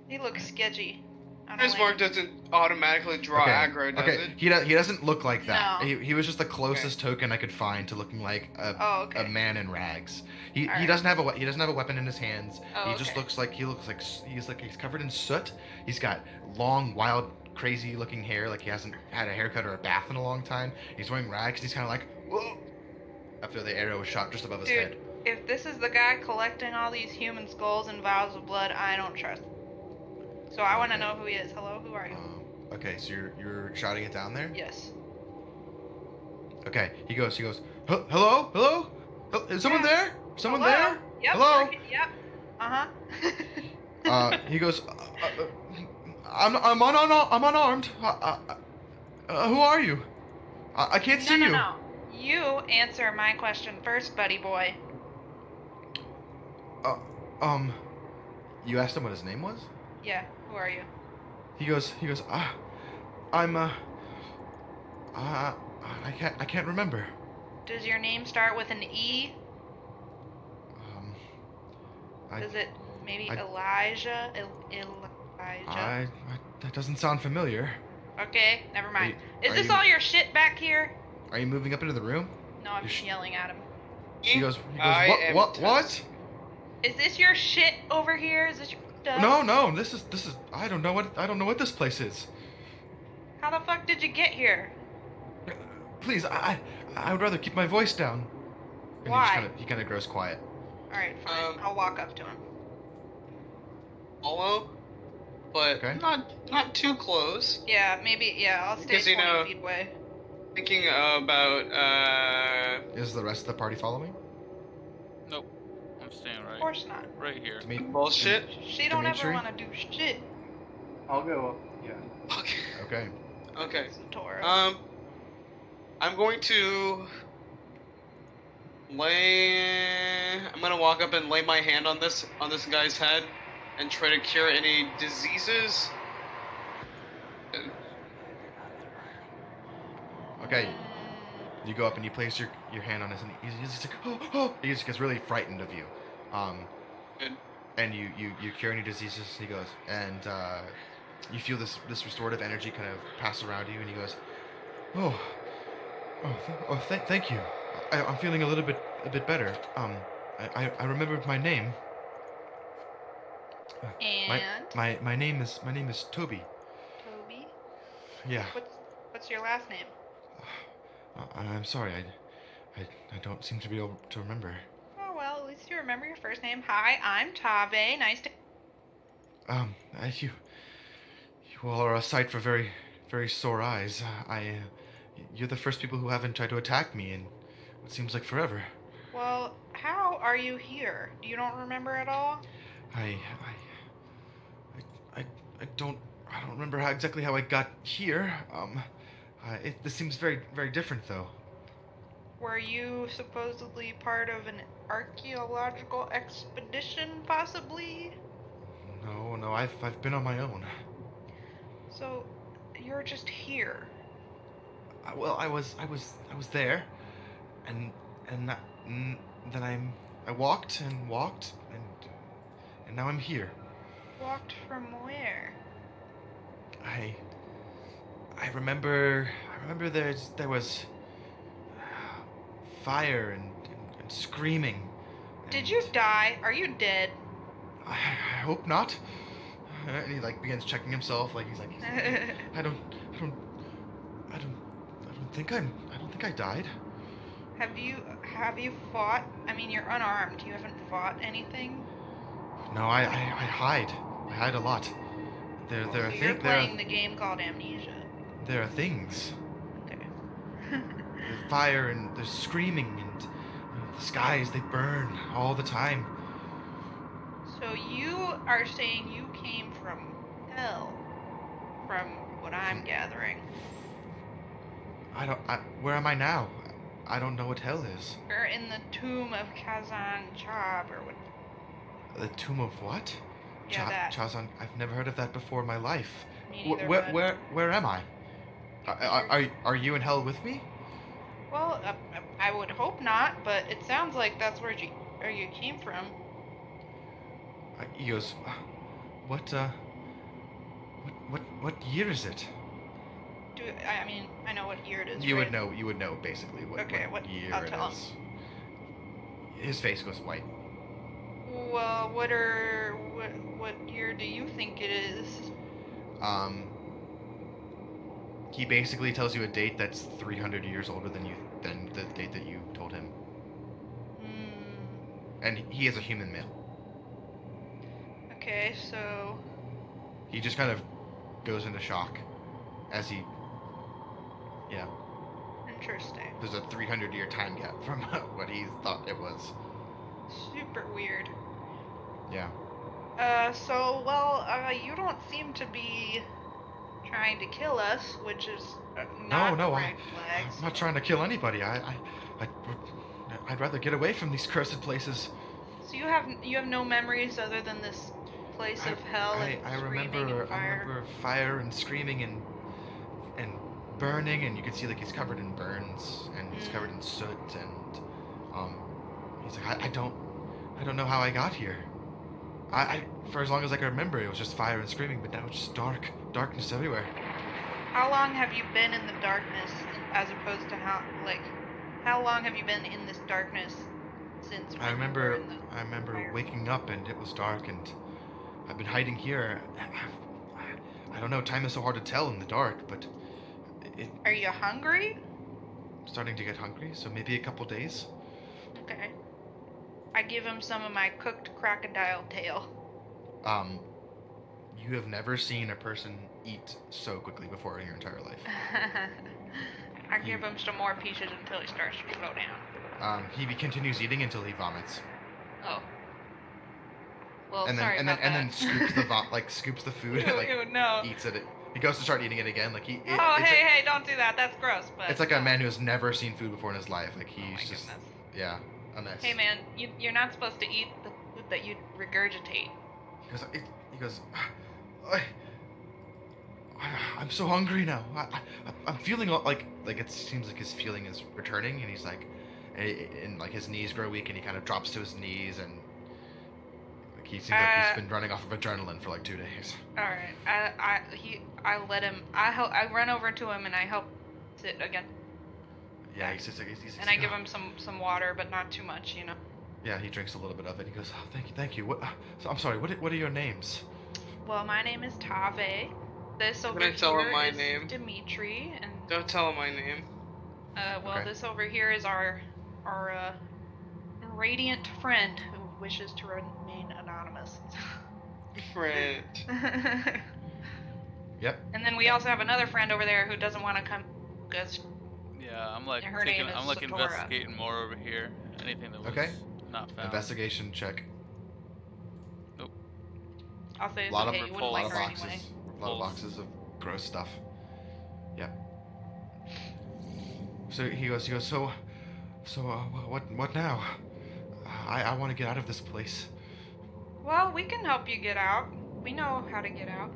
He looks sketchy. I don't His like mark him. doesn't automatically draw aggro, does okay. it? He doesn't look like that. No. He was just the closest token I could find to looking like Oh, okay. a man in rags. He Alright. doesn't have a weapon in his hands. Oh, He just okay. looks like he's covered in soot. He's got long, wild, crazy looking hair, like he hasn't had a haircut or a bath in a long time. He's wearing rags. He's kind of like, whoa, after the arrow was shot just above his Dude, head. if this is the guy collecting all these human skulls and vials of blood, I don't trust him. So I want to Okay. know who he is. Hello, who are you? Okay, so you're shouting it down there. Yes. Okay, he goes, hello, hello, is someone Yeah. there? Someone Hello? there? Yep. Hello? Yep. Uh-huh. He goes, I'm unarmed. Who are you? I can't see you. No. You answer my question first, buddy boy. You asked him what his name was? Yeah, who are you? He goes, I'm, I can't remember. Does your name start with an E? Does it maybe I- Elijah? Elijah? That doesn't sound familiar. Okay, never mind. Is are this you- all your shit back here? Are you moving up into the room? No, I'm You're just yelling at him. He goes, I am what? toast. Is this your shit over here? Is this your stuff? No, this is, I don't know what this place is. How the fuck did you get here? Please, I would rather keep my voice down. And Why? he kind of grows quiet. Alright, fine. I'll walk up to him. Follow, but Okay. not too close. Yeah, maybe, yeah, I'll stay Because, 20 you know- feet away. Thinking about Is the rest of the party following? Nope. I'm staying Of right course not. right here. bullshit. She don't ever Dimitri? want to do shit. I'll go up. Yeah. Okay. Okay. Okay. Satora. I'm going to I'm gonna walk up and lay my hand on this guy's head and try to cure any diseases. Okay. You go up and you place your hand on his, and he's just like, oh. He just gets really frightened of you. Good. And you cure any diseases. He goes, and you feel this restorative energy kind of pass around you, and he goes, "Oh, thank you. I'm feeling a bit better. I remembered my name. My And my name is Toby. Toby. Yeah. What's your last name? I'm sorry. I don't seem to be able to remember. Oh well, at least you remember your first name. Hi, I'm Tave. Nice to. You all are a sight for very, very sore eyes. You're the first people who haven't tried to attack me in what seems like forever. Well, how are you here? You don't remember at all? I, I, I, I don't remember exactly how I got here. This seems very, very different though. Were you supposedly part of an archaeological expedition, possibly? No, I've been on my own. So, you're just here. Well, I was there, and then I walked and walked, and now I'm here. Walked from where? I remember there was fire and screaming. Did you die? Are you dead? I hope not. And he like begins checking himself, like he's like, I don't think I died. Have you fought? I mean, you're unarmed. You haven't fought anything? No, I hide. I hide a lot. There So are you're things. playing the game called Amnesia. There are things. Okay. There's fire and there's screaming and the skies they burn all the time. So you are saying you came from hell, from what I'm gathering. Where am I now? I don't know what hell is. You're in the tomb of Kazan Chab, or what? The tomb of what? Yeah, that. Chazan. I've never heard of that before in my life. Me neither, bud. Where am I? Are you in hell with me? Well, I would hope not, but it sounds like that's where you came from. He goes, what year is it? I mean, I know what year it is. You right? would know basically what year I'll it tell is. His face goes white. Well, what year do you think it is? He basically tells you a date that's 300 years older than the date that you told him. And he is a human male. Okay, so He just kind of goes into shock as he. Yeah. interesting. There's a 300-year time gap from what he thought it was. Super weird. Yeah. You don't seem to be trying to kill us, which is not No, red flags. I'm not trying to kill anybody. I'd rather get away from these cursed places. So you have no memories other than this place of hell and screaming and fire? I remember fire and screaming and burning, and you can see like he's covered in burns and he's covered in soot, and he's like, I don't know how I got here. I for as long as I can remember, it was just fire and screaming, but now it's just darkness everywhere. How long have you been in the darkness, as opposed to how long have you been in this darkness since? I remember waking up and it was dark, and I've been hiding here. I don't know. Time is so hard to tell in the dark, but Are you hungry? I'm starting to get hungry. So maybe a couple days. Okay. I give him some of my cooked crocodile tail. You have never seen a person eat so quickly before in your entire life. I give him some more pieces until he starts to slow down. He continues eating until he vomits. Oh. Well, And sorry then about that. and then scoops the food and like Ew, no. eats it. He goes to start eating it again. Like Hey, don't do that. That's gross. But it's like a man who has never seen food before in his life. Like Oh my he's just goodness. yeah, a mess. Hey man, you're not supposed to eat the food that you regurgitate. He goes, I'm so hungry now. I'm feeling like it seems like his feeling is returning, and he's like, and like his knees grow weak, and he kind of drops to his knees, and like He seems like he's been running off of adrenaline for like 2 days. All right. I let him. I run over to him and I help sit again. Yeah, Back. he's And I give him some water, but not too much, you know. Yeah, he drinks a little bit of it. He goes, "Oh, thank you. What? So, I'm sorry. What are your names?" Well, my name is Tave. This over gonna tell him here my is name. Dimitri, and Don't tell him my name. well, Okay. this over here is our radiant friend who wishes to remain anonymous. Friend. Yep. And then we also have another friend over there who doesn't want to come because Yeah, I'm like Her name is I'm like Satora. investigating more over here. Anything that was Okay. not found. Investigation check. I'll say it's Lot okay. of You a wouldn't lot like of her boxes. anyway. A lot of Pulse. boxes of gross stuff. Yep. So he goes. So, what now? I want to get out of this place. Well, we can help you get out. We know how to get out.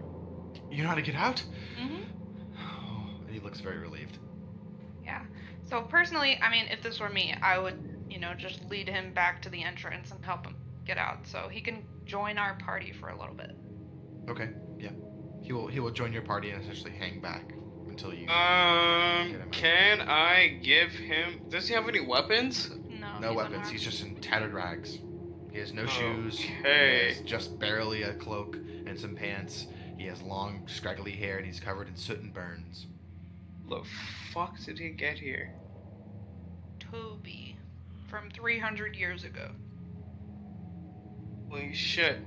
You know how to get out? Mhm. Oh, he looks very relieved. Yeah. So personally, I mean, if this were me, I would, just lead him back to the entrance and help him get out, so he can join our party for a little bit. Okay. Yeah. He will join your party and essentially hang back until you. Get him out. Can I give him? Does he have any weapons? No. No he's weapons. unarmed. He's just in tattered rags. He has no shoes. Okay. He has just barely a cloak and some pants. He has long, scraggly hair, and he's covered in soot and burns. The fuck did he get here? Toby, from 300 years ago. Holy shit.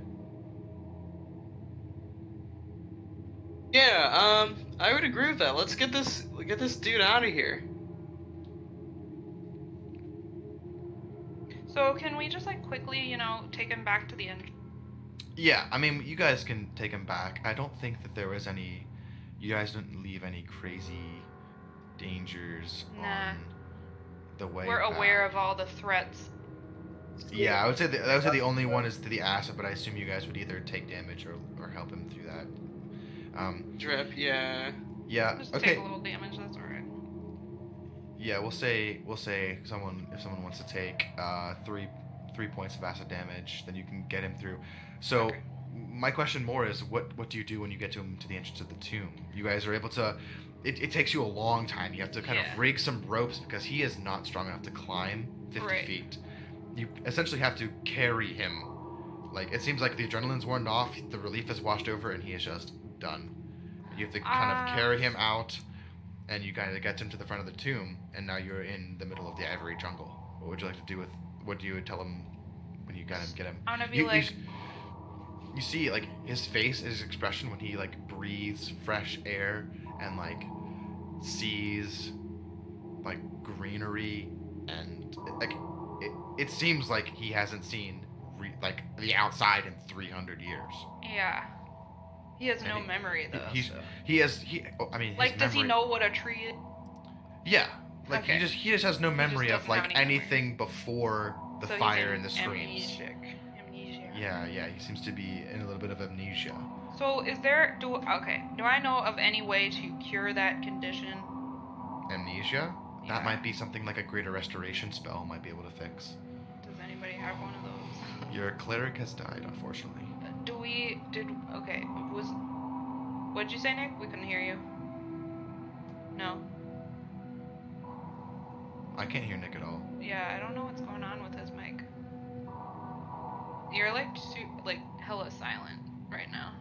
Yeah, I would agree with that. Let's get this dude out of here. So can we just quickly, take him back to the entrance? Yeah, I mean, you guys can take him back. I don't think that there was any. You guys didn't leave any crazy dangers Nah. on the way. We're aware back. of all the threats. Yeah, I would say the only one is to the acid, but I assume you guys would either take damage or help him through that. Drip, yeah. Yeah. Just Okay. take a little damage, that's alright. Yeah, we'll say if someone wants to take 3 points of acid damage, then you can get him through. So Okay. my question more is what do you do when you get to him to the entrance of the tomb? You guys are able to. It takes you a long time. You have to kind Yeah. of rig some ropes because he is not strong enough to climb 50 Right. feet. You essentially have to carry him. Like it seems like the adrenaline's worn off, the relief is washed over, and he is just done. You have to kind of carry him out, and you kind of get him to the front of the tomb, and now you're in the middle of the ivory jungle. What would you like to do with? What do you tell him when you get him? I'm gonna be You see like his face, his expression when he like breathes fresh air and like sees like greenery and like it seems like he hasn't seen like the outside in 300 years. yeah. He has no And memory though. He so. I mean, his Like, does he memory- know what a tree is? Yeah, like Okay. he just has no memory of doesn't have like any memory. anything before the So he's fire and the screams. Amnesia. Yeah, he seems to be in a little bit of amnesia. So do I know of any way to cure that condition? Amnesia? Yeah. That might be something like a greater restoration spell might be able to fix. Does anybody have one of those? Your cleric has died, unfortunately. What'd you say, Nick? We couldn't hear you. No? I can't hear Nick at all. Yeah, I don't know what's going on with his mic. You're like hella silent right now.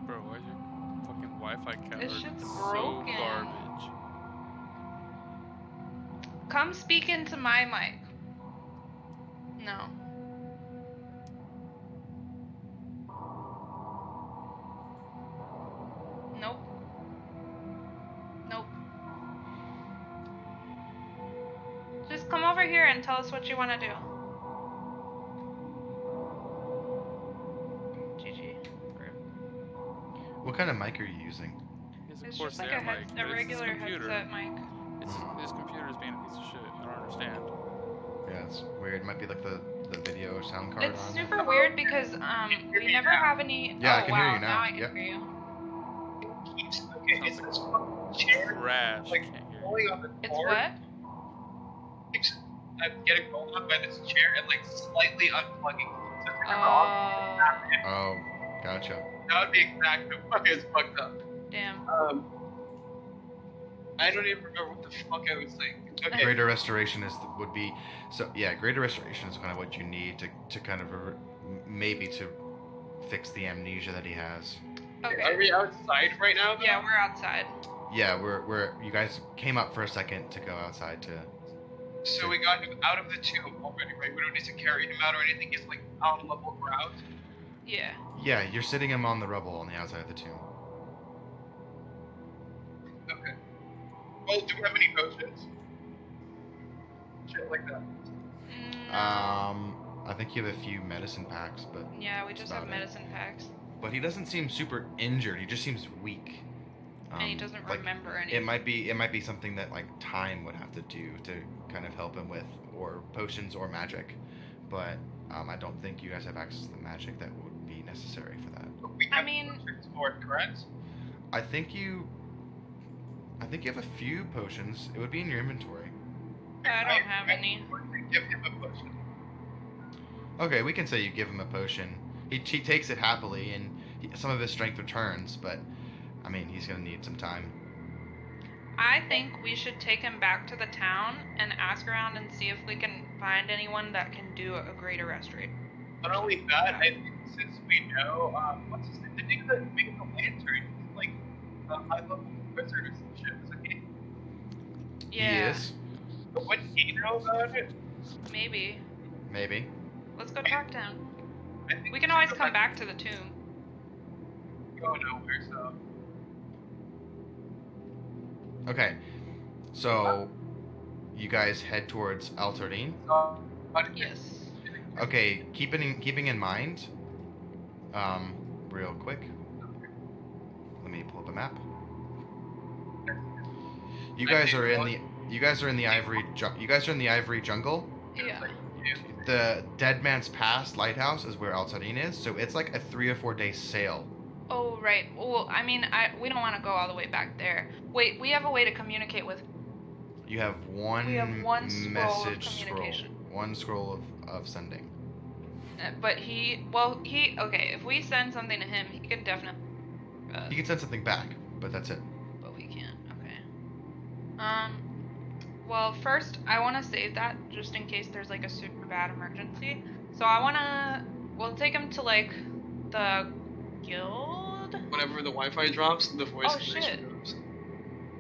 Bro, why is your fucking Wi-Fi counter This shit's so broken. garbage? Come speak into my mic. No. Nope. Nope. Just come over here and tell us what you want to do. GG. What kind of mic are you using? It's It's just like a regular headset mic. His computer is being a piece of shit. I don't understand. Yeah, it's weird. It might be like the video or sound card It's on. super weird because we never have any. Yeah, I oh, can wow, hear you now. I can Yep. hear you. Okay, it's this fucking chair. Trash. Like, Can't hear you. rolling on the It's floor. what? Keeps I'm getting rolled up by this chair and like slightly unplugging. So if you're Oh, Oh, gotcha. that would be exactly what is fucked up. damn. I don't even remember what the fuck I was saying. Okay. Greater restoration would be so. Yeah, greater restoration is kind of what you need to kind of maybe to fix the amnesia that he has. Okay. Are we outside right now? Though? Yeah, we're outside. Yeah, we're you guys came up for a second to go outside to. So we got him out of the tomb already, right? We don't need to carry him out or anything. He's like on level ground. Yeah. Yeah, you're sitting him on the rubble on the outside of the tomb. Okay. Well, do we have any potions? Shit like that. I think you have a few medicine packs, but Yeah, we just have about it. medicine packs. But he doesn't seem super injured. He just seems weak. And he doesn't like, remember anything. It might be something that like time would have to do to kind of help him with, or potions or magic. But I don't think you guys have access to the magic that would be necessary for that. But we I have mean- potions for it, correct? I think you have a few potions. It would be in your inventory. I don't have any. Give him a potion. Okay, we can say you give him a potion. He takes it happily, and some of his strength returns. But I mean, he's gonna need some time. I think we should take him back to the town and ask around and see if we can find anyone that can do a greater restoration. Not only that, I think since we know, what's his name? The dude that made the lantern, like, a high-level wizard or some shit, isn't he? Yeah. He is. But wouldn't he know about it? Maybe. Maybe. Let's go talk to him. I think We can always come back to the tomb. Go nowhere, so. Okay. So, you guys head towards Altordine. Yes. Okay, keeping in mind, real quick. Let me pull up a map. You guys are in the ivory jungle. Yeah. The Dead Man's Pass lighthouse is where Altordine is, so it's like a 3 or 4 day sail. Oh, right. Well, I mean, we don't want to go all the way back there. Wait, we have a way to communicate with. You have one, We have one scroll of message scroll. communication. One scroll of sending. But okay, if we send something to him, he can definitely. You can send something back, but that's it. But we can't. Okay. Well, first, I want to save that just in case there's like a super bad emergency. So we'll take him to like the guild. Whenever the Wi-Fi drops, the voice Oh, shit. connection goes.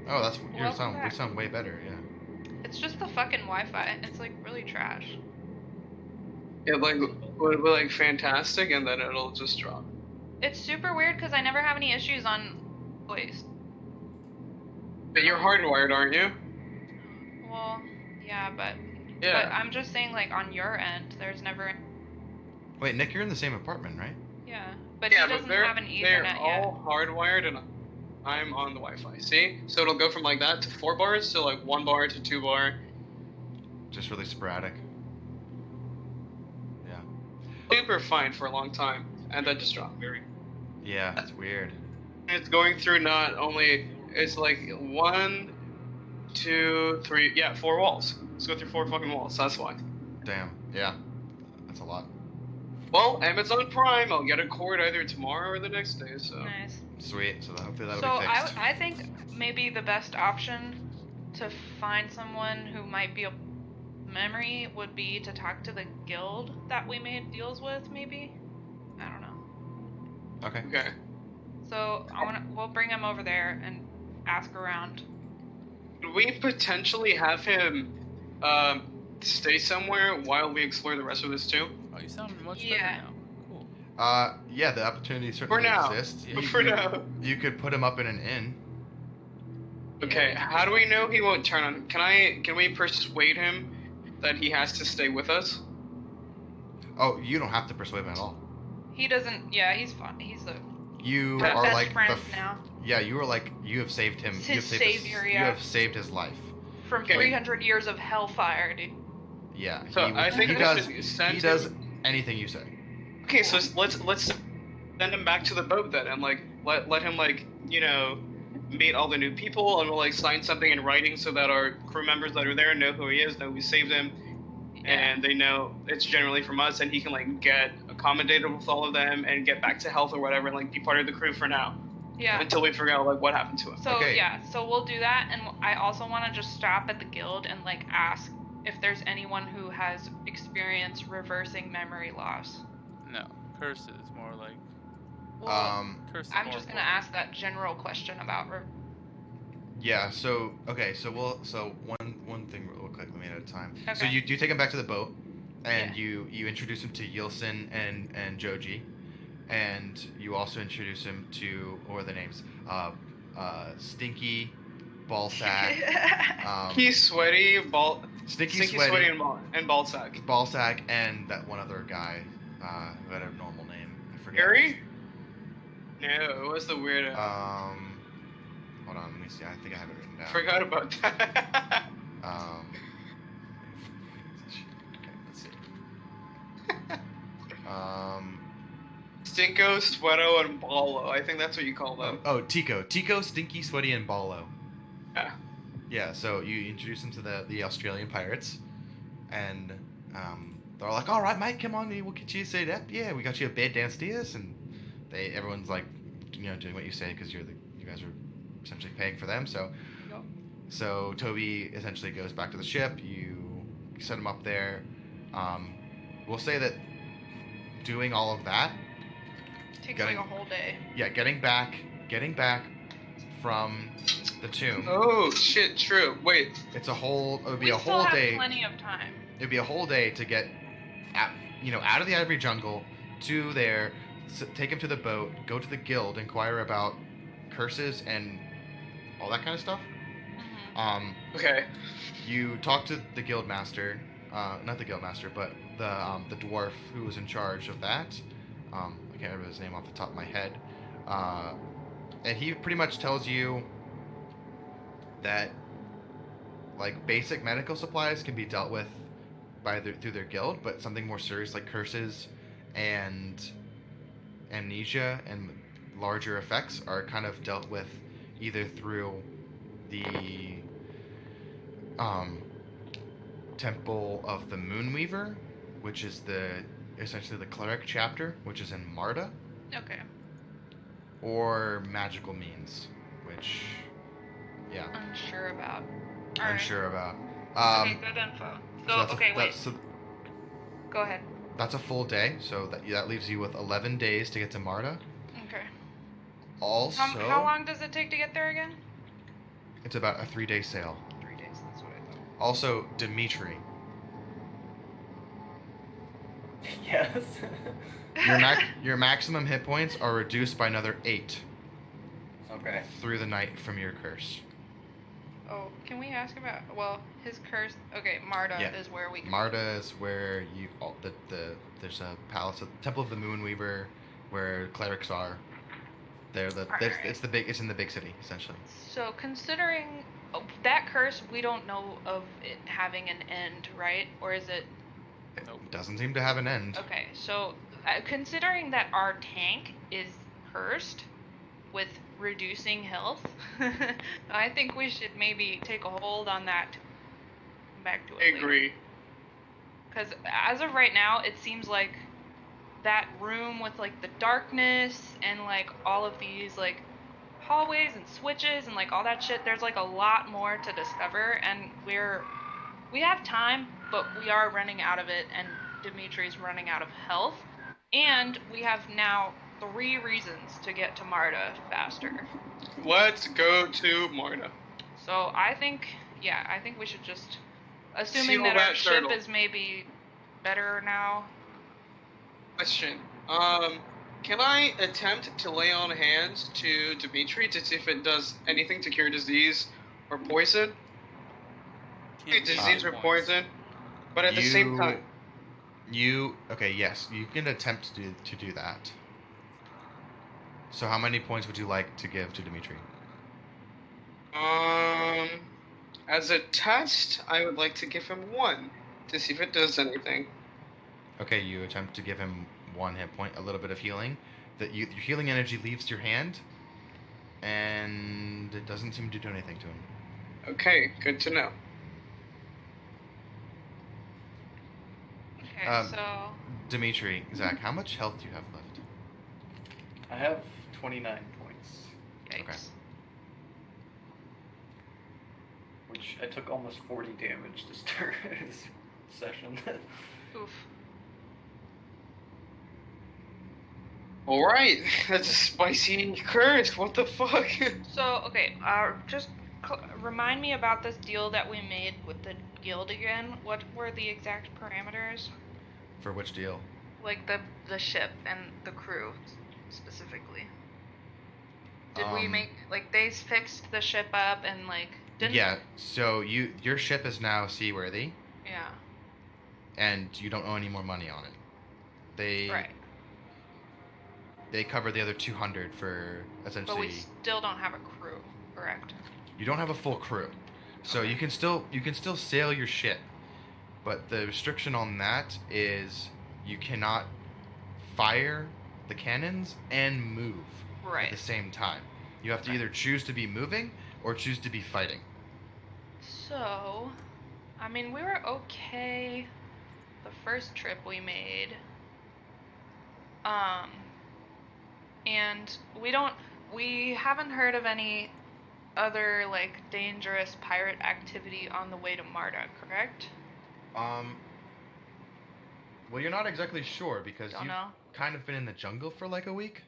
Oh, that's you Welcome sound back. we sound way better, yeah. It's just the fucking Wi-Fi. It's like really trash. It like would be like fantastic, and then it'll just drop. It's super weird because I never have any issues on voice. But you're hardwired, aren't you? Well, yeah, but Yeah. I'm just saying like on your end, there's never. Wait, Nick, you're in the same apartment, right? Yeah, but Yeah, he but doesn't they're have an Ethernet all hardwired, and I'm on the Wi-Fi. See? So it'll go from like that to 4 bars to like 1 bar to 2 bar. Just really sporadic. Yeah. Super fine for a long time, and then just drop. Yeah, that's weird. It's going through not only it's like 1, 2, 3, 4 walls. Let's go through 4 fucking walls. That's why. Damn. Yeah. That's a lot. Well, Amazon Prime. I'll get a cord either tomorrow or the next day. So. yet. Nice. Sweet. So hopefully that'll So be fixed. I think maybe the best option to find someone who might be a memory would be to talk to the guild that we made deals with. Maybe. I don't know. Okay. Okay. So we'll bring him over there and ask around. Could we potentially have him stay somewhere while we explore the rest of this too? Oh, you sound much Yeah. better now. Cool. Yeah, the opportunity certainly now. exists. Yeah, For now. You could put him up in an inn. Okay, how do we know he won't turn on? Can we persuade him that he has to stay with us? Oh, you don't have to persuade him at all. He doesn't. Yeah, he's fine. He's the You we're are best like friends now Yeah, you have saved him. His You have saved savior, You yeah. have saved his life. from Okay. 300 years of hellfire, dude. Yeah. So I think he we does. should send He does him- anything you say. Okay, so let's send him back to the boat then, and like let him like meet all the new people, and we'll like sign something in writing so that our crew members that are there know who he is, know we saved him, and they know it's generally from us, and he can like get accommodated with all of them and get back to health or whatever, and like be part of the crew for now. Yeah. Until we figure out like what happened to him. So Okay. yeah, so we'll do that, and I also want to just stop at the guild and like ask if there's anyone who has experienced reversing memory loss. No, curses more like. Well, Curses. I'm more just gonna important. ask that general question about. Yeah. So okay. So one thing real quick. Let me at a time. So Okay. you take him back to the boat, and Yeah. you introduce him to Yilson and Joji, and you also introduce him to, what are the names? Stinky, Ballsack. He's sweaty, Stinky, sweaty, and Ballsack. Ballsack, and that one other guy who had a normal name. I forget. Harry? No, it was the weirdo. Hold on, let me see. I think I have it written down. Forgot about that. Okay, let's see. Stinko, Sweato, and Ballo. I think that's what you call them. Tico, Stinky, Sweaty, and Ballo. Yeah. Yeah, so you introduce them to the Australian pirates, and they're like, "All right, mate, come on, we'll get you set up. Yeah, we got you a bed downstairs," and everyone's like, doing what you say because you guys are essentially paying for them. So, Yep. so Toby essentially goes back to the ship. You set him up there. We'll say that doing all of that Takes like a whole day. Yeah, getting back from the tomb. Oh shit! True. Wait. It would be We a still whole have day. plenty of time. It'd be a whole day to get, out of the Ivory Jungle to there, take him to the boat, go to the guild, inquire about curses and all that kind of stuff. Mm-hmm. Okay. You talk to the guild master, not the guild master, but the dwarf who was in charge of that. I can't remember his name off the top of my head. And he pretty much tells you that like basic medical supplies can be dealt with through their guild, but something more serious like curses and amnesia and larger effects are kind of dealt with either through the Temple of the Moonweaver, which is essentially the cleric chapter, which is in Marta. Okay. Or magical means, which, yeah. Unsure about. All right. Unsure about. Okay, good info. So, wait. Go ahead. That's a full day, so that leaves you with 11 days to get to Marta. Okay. Also, how long does it take to get there again? It's about a 3-day sail. 3 days, that's what I thought. Also, Dimitri, Yes. your maximum hit points are reduced by another 8 Okay. through the night from your curse. Oh, can we ask about? Well, his curse. Okay, Marta Yeah. is where we. Marta is where there's a palace, a Temple of the Moonweaver, where clerics are. It's in the big city essentially. So considering that curse, we don't know of it having an end, right? Or is it? It doesn't seem to have an end. Okay, so considering that our tank is cursed with reducing health, I think we should maybe take a hold on that. Come back to it later. Agree. Because as of right now, it seems like that room with like the darkness and like all of these like hallways and switches and like all that shit, there's like a lot more to discover, and we have time, but we are running out of it, and Dimitri's running out of health, and we have now 3 reasons to get to Marta faster. Let's go to Marta. So I think we should just, assuming that our ship is maybe better now. Question. Can I attempt to lay on hands to Dimitri to see if it does anything to cure disease or poison? Disease or poison, but at the same time. Yes, you can attempt to do that. So how many points would you like to give to Dimitri? As a test, I would like to give him 1 to see if it does anything. Okay, you attempt to give him 1 hit point, a little bit of healing. Your healing energy leaves your hand, and it doesn't seem to do anything to him. Okay, good to know. Okay, so Dimitri, Zach, how much health do you have left? I have 29 points, yikes. Okay. which I took almost 40 damage to start this session. Oof. Alright, that's a spicy curse. What the fuck? So okay, just remind me about this deal that we made with the guild again. What were the exact parameters? For which deal? Like the ship and the crew specifically. Did we make like they fixed the ship up and like didn't? Yeah. So your ship is now seaworthy, Yeah. and you don't owe any more money on it. Right. They cover the other 200 for But essentially. we still don't have a crew, correct? You don't have a full crew, so Okay. you can still sail your ship, but the restriction on that is you cannot fire the cannons and move at Right. the same time. You have to either choose to be moving or choose to be fighting. So, I mean, we were okay the first trip we made. And we haven't heard of any other like dangerous pirate activity on the way to Marta, correct? Well, you're not exactly sure because Don't you've know. kind of been in the jungle for like a week.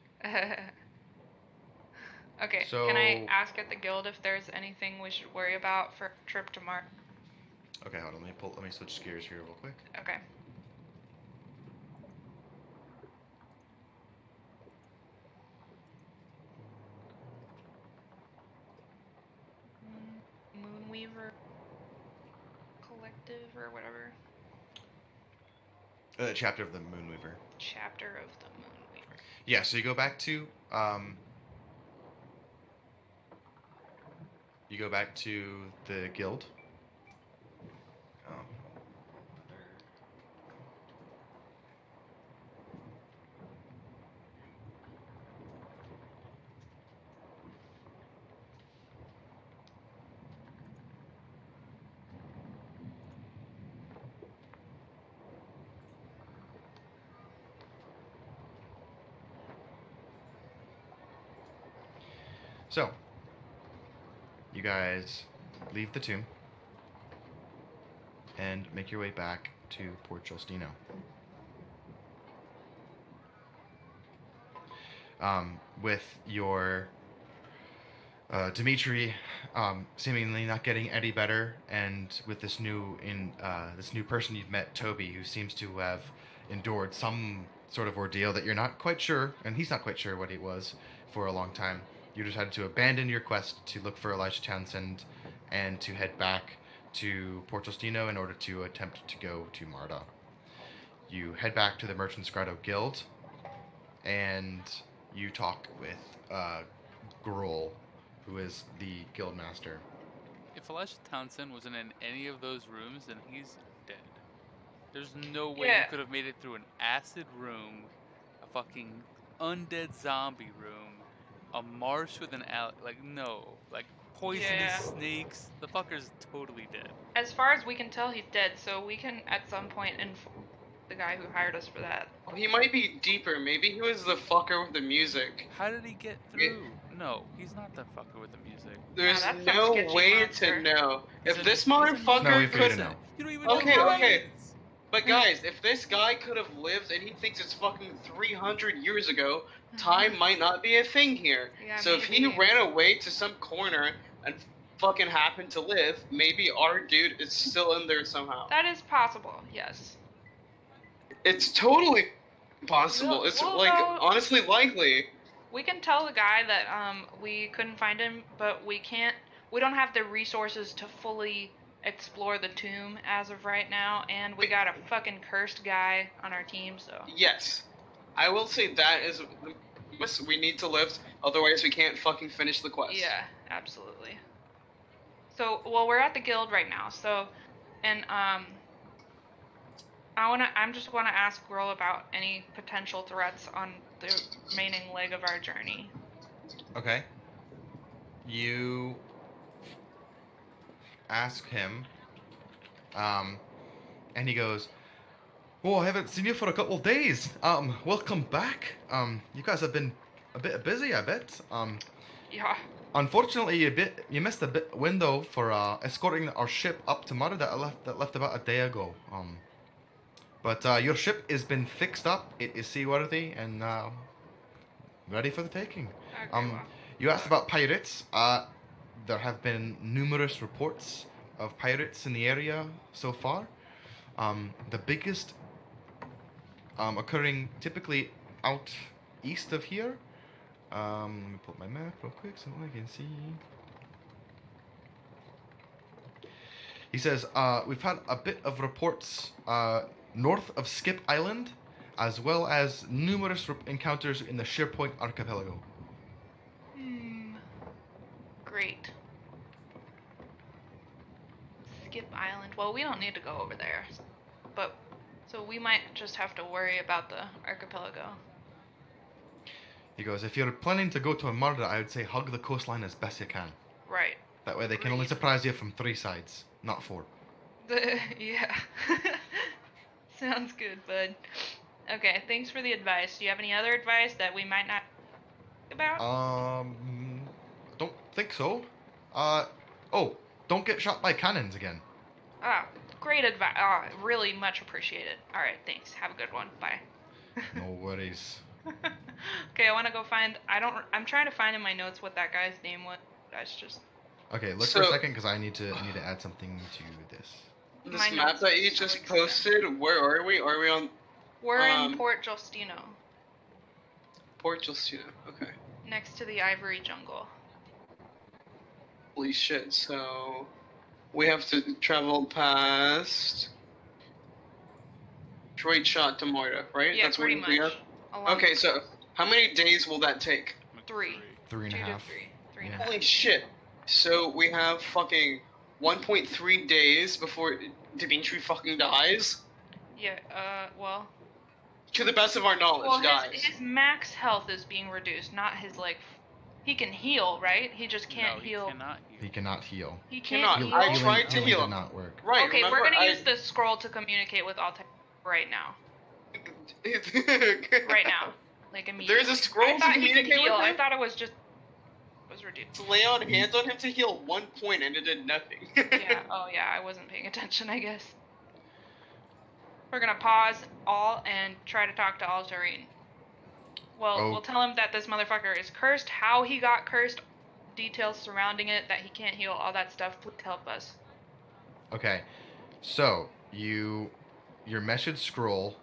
Okay, So- can I ask at the guild if there's anything we should worry about for a trip to Marta? Okay, hold on. Let me switch gears here real quick. Okay. Moonweaver Collective or whatever. Chapter of the Moonweaver. Chapter of the Moonweaver. Yeah, so you go back to the guild. So, you guys leave the tomb and make your way back to Port Justino. With your Dimitri seemingly not getting any better, and with this new person you've met, Toby, who seems to have endured some sort of ordeal that you're not quite sure, and he's not quite sure what it was for a long time. You decided to abandon your quest to look for Elijah Townsend and to head back to Port Justino in order to attempt to go to Marta. You head back to the Merchant's Grotto Guild, and you talk with Gruul, who is the guild master. If Elijah Townsend wasn't in any of those rooms, then he's dead. There's no way Yeah. he could have made it through an acid room, a fucking undead zombie room, a marsh with an poisonous Yeah. snakes. The fucker's totally dead. As far as we can tell, he's dead, so we can at some point inform the guy who hired us for that. He might be deeper. Maybe he was the fucker with the music. How did he get through? No, he's not the fucker with the music. There's that sounds no sketchy, way monster. to know. He's If a- this he's a motherfucker No way for you to could, know. You don't even Okay, know who okay. he is. but guys, if this guy could have lived and he thinks it's fucking 300 years ago, time might not be a thing here. Yeah, So if he maybe. ran away to some corner and fucking happened to live, maybe our dude is still in there somehow. That is possible, yes. It's totally possible. It's We'll like go- honestly likely. We can tell the guy that we couldn't find him, but we don't have the resources to fully explore the tomb as of right now, and we got a fucking cursed guy on our team, so. Yes, I will say that is the quest we need to lift. Otherwise, we can't fucking finish the quest. Yeah, absolutely. So, well, we're at the guild right now, so, and I'm just want to ask Gruul about any potential threats on the remaining leg of our journey. Okay. You ask him, and he goes, Oh, I haven't seen you for a couple of days. Welcome back. You guys have been a bit busy, I bet. Yeah. Unfortunately, you missed a bit window for escorting our ship up to Mara that left about a day ago. But your ship has been fixed up. It is seaworthy and ready for the taking. Okay, Um, you asked about pirates. There have been numerous reports of pirates in the area so far. The biggest occurring typically out east of here. Let me pull up my map real quick so I can see. He says, we've had a bit of reports north of Skip Island, as well as numerous encounters in the SharePoint archipelago. Great. Skip Island. Well, we don't need to go over there. But, so we might just have to worry about the archipelago. He goes, if you're planning to go to a murder, I would say hug the coastline as best you can. Right. That way they can only Agreed. surprise you from 3 sides, not 4. Yeah. Sounds good, bud. Okay, thanks for the advice. Do you have any other advice that we might not about? Don't think so. Oh, don't get shot by cannons again. Ah, great advice. Ah, really much appreciated. All right, thanks. Have a good one. Bye. No worries. Okay, I want to go find. I'm trying to find in my notes what that guy's name was. That's just. Okay, look for a So- second because I need to add something to this. This My map notes that are you so just extensive. posted, where are we? Are we on We're in Um, Port Justino, Port Justina? Okay. next to the Ivory Jungle. Holy shit, so we have to travel past Droid Shot to Moira, right? Yeah, That's pretty what we much. have? Along Okay, so how many days will that take? Like 3. 3.5. 2 to 3. 3 and a Yeah. half. Holy shit. So we have fucking 1.3 days before Dimitri fucking dies? Yeah. Well. To the best of our knowledge, Well, dies. his max health is being reduced, not his like. He can heal, right? He just can't no, heal. he cannot heal. He cannot heal. He can't Cannot. heal. I tried to healing heal did him. not work. Right, Okay, remember, we're gonna use the scroll to communicate with Altair right now. Right now. Like immediately. There's a scroll I to thought he could communicate heal. with I him? thought it was just was reduced. To lay on hands on him to heal 1 point and it did nothing. Yeah. Oh yeah, I wasn't paying attention. I guess. We're gonna pause all and try to talk to Altairine. Well, Oh. we'll tell him that this motherfucker is cursed. How he got cursed. Details surrounding it. That he can't heal. All that stuff. Please help us. Okay, so your message scroll,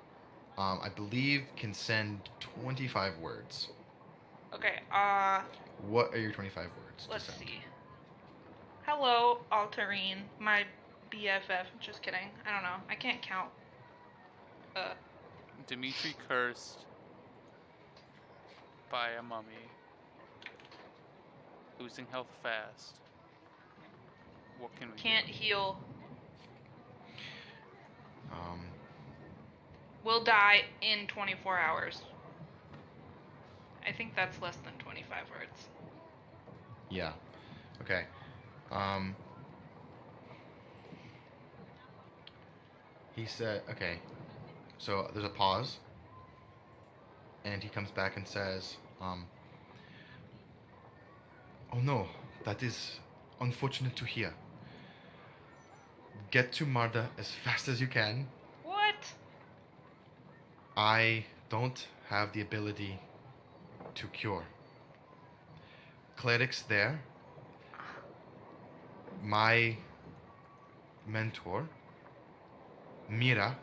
I believe can send 25 words. Okay. What are your 25 words Let's to send? see. Hello, Altairine, my BFF. Just kidding. I don't know. I can't count. Dimitri cursed by a mummy. Losing health fast. What can we Can't do? heal. Um, Will die in 24 hours. I think that's less than 25 words. yeah. Okay. He said, okay. So there's a pause, and he comes back and says, oh no, that is unfortunate to hear. Get to Marda as fast as you can. What? I don't have the ability to cure. Clerics there, my mentor, Mira,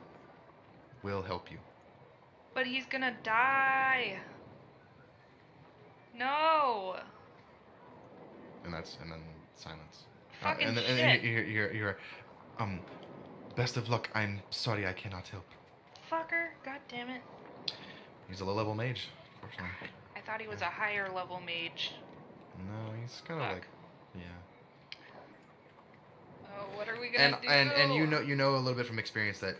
will help you. But he's gonna die. No. And then silence. Fucking and shit. you hear, best of luck. I'm sorry I cannot help. Fucker. God damn it. He's a low-level mage, unfortunately. I thought he was a higher level mage. No, he's kind of Fuck. like, yeah. Oh, what are we gonna do? And you know a little bit from experience that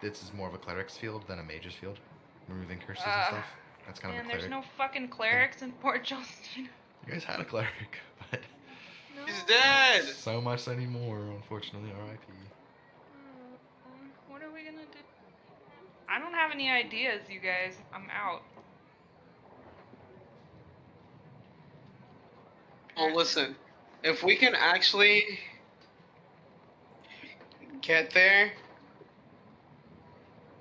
this is more of a cleric's field than a mage's field, removing curses and stuff. That's kind of Man, a cleric. there's no fucking clerics in Port Justina. You guys had a cleric, but No. He's dead! so much anymore, unfortunately. R.I.P. What are we gonna do? I don't have any ideas, you guys. I'm out. Well, listen, if we can actually get there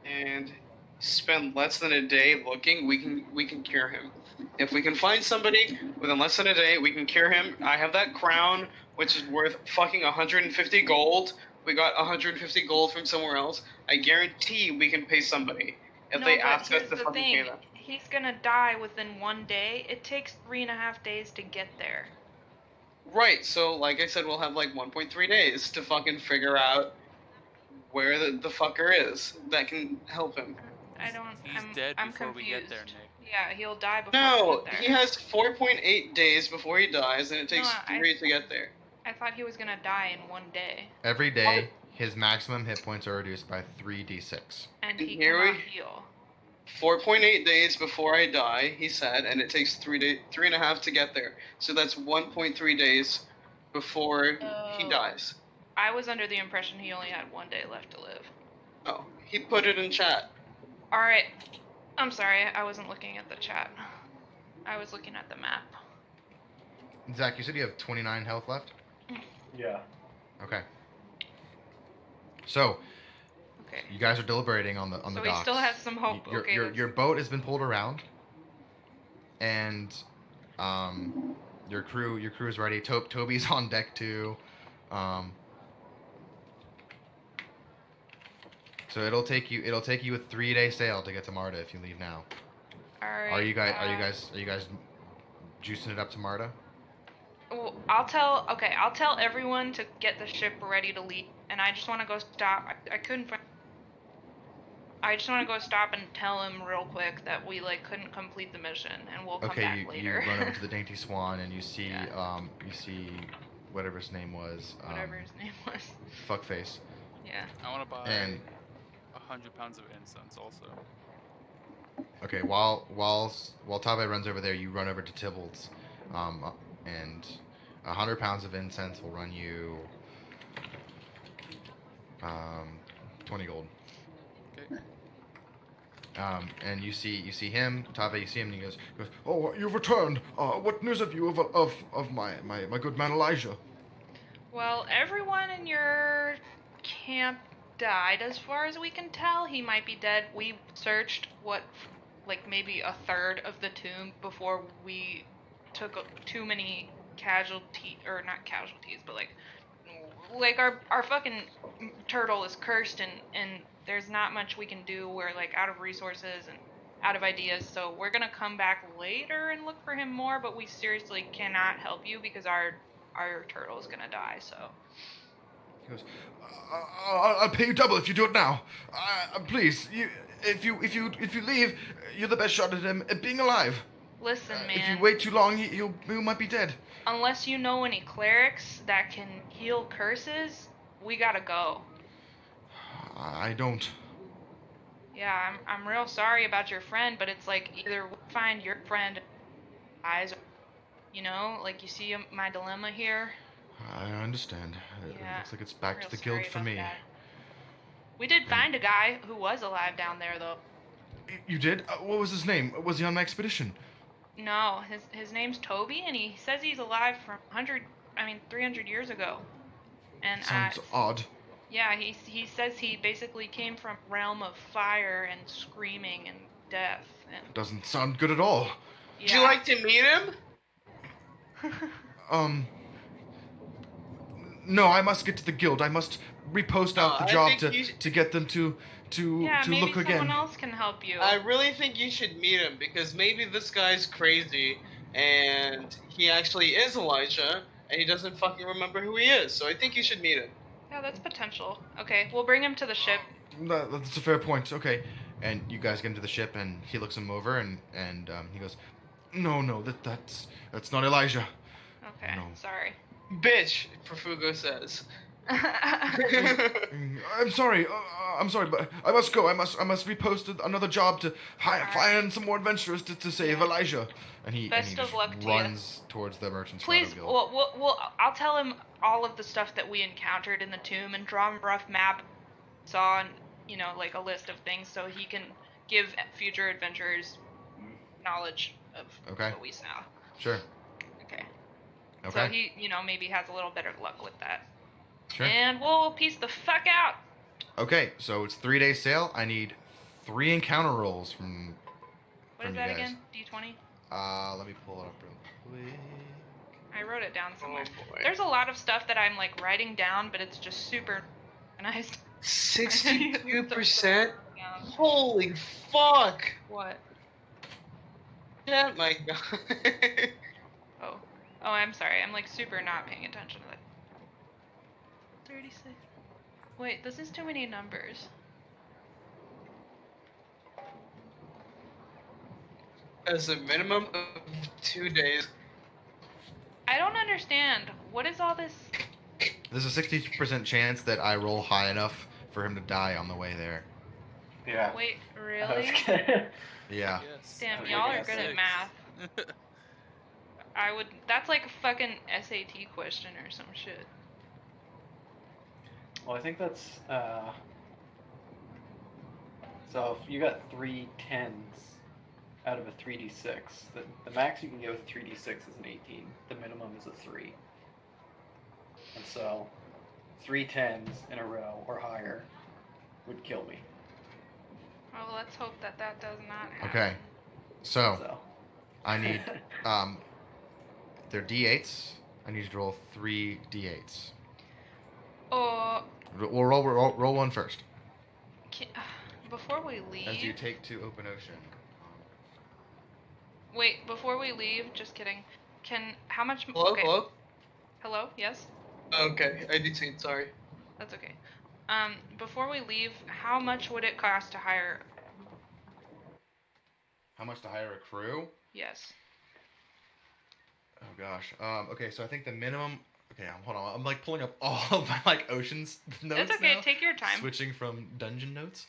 and spend less than a day looking, we can cure him. If we can find somebody within less than a day, we can cure him. I have that crown, which is worth fucking 150 gold. We got 150 gold from somewhere else. I guarantee we can pay somebody if No, they but ask us here's to the fucking pay thing. them. He's gonna die within 1 day. It takes 3.5 days to get there. Right, so like I said, we'll have like 1.3 days to fucking figure out where the fucker is that can help him. I don't. He's dead I'm before confused. we get there, Nick. Yeah, he'll die before we No, get there. he has 4.8 days before he dies, and it takes No, 3 to get there. I thought he was gonna die in 1 day, Every day, his maximum hit points are reduced by 3d6. and And he here cannot we- heal. 4.8 days before I die, he said, and it takes 3.5 to get there. So that's 1.3 days before he Oh. dies. I was under the impression he only had 1 day left to live. Oh, he put it in chat. All right. I'm sorry, I wasn't looking at the chat. I was looking at the map. Zach, you said you have 29 health left? Yeah. Okay. So, Okay. you guys are deliberating on the So docks. he still has some hope. Your, Okay. your boat has been pulled around, and your crew is ready. Toby's on deck too. So it'll take you a 3-day sail to get to Marta if you leave now. All right. Are you guys juicing it up to Marta? Well, I'll tell everyone to get the ship ready to leave, and I just want to go stop. I couldn't find. I just want to go stop and tell him real quick that we couldn't complete the mission, and we'll come Okay, back you later. run over to the Dainty Swan and you see Yeah. you see whatever his name was. Whatever his name was. Fuckface. Yeah. I want to buy And 100 pounds of incense also. okay, while Tabe runs over there, you run over to Tybalt's, and 100 pounds of incense will run you 20 gold. Okay. And you see him, Tabe. You see him, and he goes, "Oh, you've returned. What news have you of my good man Elijah?" Well, everyone in your camp died, as far as we can tell. He might be dead. We searched maybe a third of the tomb before we took too many casualties, or not casualties, but our fucking turtle is cursed, and there's not much we can do. We're out of resources and out of ideas, so we're gonna come back later and look for him more, but we seriously cannot help you because our turtle is gonna die. So He goes, "I'll pay you double if you do it now. Please, if you leave, you're the best shot at him at being alive. listen, man. If you wait too long, he might be dead." Unless you know any clerics that can heal curses, we gotta go. I don't. Yeah, I'm real sorry about your friend, but it's either we find your friend dies, or, you see my dilemma here. I understand. It Yeah, looks like it's back real to the guild sorry for about me. that. We did find a guy who was alive down there, though. You did? What was his name? Was he on my expedition? No, his name's Toby, and he says he's alive from 300 years ago. And Sounds odd. yeah, he says he basically came from a realm of fire and screaming and death. And Doesn't sound good at all. yeah. Would you like to meet him? No, I must get to the guild. I must repost out the I job think to get them to Yeah, maybe look someone again. else can help you. I really think you should meet him because maybe this guy's crazy and he actually is Elijah and he doesn't fucking remember who he is. So I think you should meet him. Yeah, that's potential. Okay, we'll bring him to the ship. That's a fair point. Okay, and you guys get into the ship, and he looks him over, and he goes, "No, that's not Elijah." Okay, No. sorry. Bitch, Profugo says. I'm sorry, but I must go. I must repost another job to find some more adventurers to save Elijah. And he Best of just luck to runs towards the merchant's Please, guild. I'll tell him all of the stuff that we encountered in the tomb and draw him a rough map. Saw, and like a list of things so he can give future adventurers knowledge of Okay. what we saw. Sure. Okay. Okay. So he, maybe has a little better luck with that. Sure. And we'll piece the fuck out. Okay, so it's 3-day sail. I need 3 encounter rolls from What is you that guys. again? D20? Let me pull it up real quick. I wrote it down somewhere. Oh boy. There's a lot of stuff that I'm like writing down, but it's just super organized. 62%? Holy fuck! What? Oh my god. Oh, I'm sorry. I'm like super not paying attention to that. 36. Wait, this is too many numbers. As a minimum of 2 days. I don't understand. What is all this? There's a 60% chance that I roll high enough for him to die on the way there. Yeah. Wait, I was really? gonna- Yeah. Yes. Damn, Okay, y'all are yeah, good at 6. math. That's like a fucking SAT question or some shit. Well, I think that's so if you got 3 10s out of a 3d6, the max you can get with a 3d6 is an 18. The minimum is a 3. And so 3 10s in a row or higher would kill me. Well, let's hope that does not happen. Okay. So, So I need, they're D8s. I need you to roll 3 D8s. Oh, We'll roll one first. before we leave. As you take to open ocean. Wait, before we leave, just kidding. How much? Hello? Okay. Hello? Hello? Yes? Okay, I did see it, sorry. That's okay. Before we leave, how much would it cost to hire? How much to hire a crew? Yes. Oh gosh. Okay, so I think the minimum. Okay, hold on. I'm like pulling up all of my like oceans notes That's okay. now. Take your time. Switching from dungeon notes.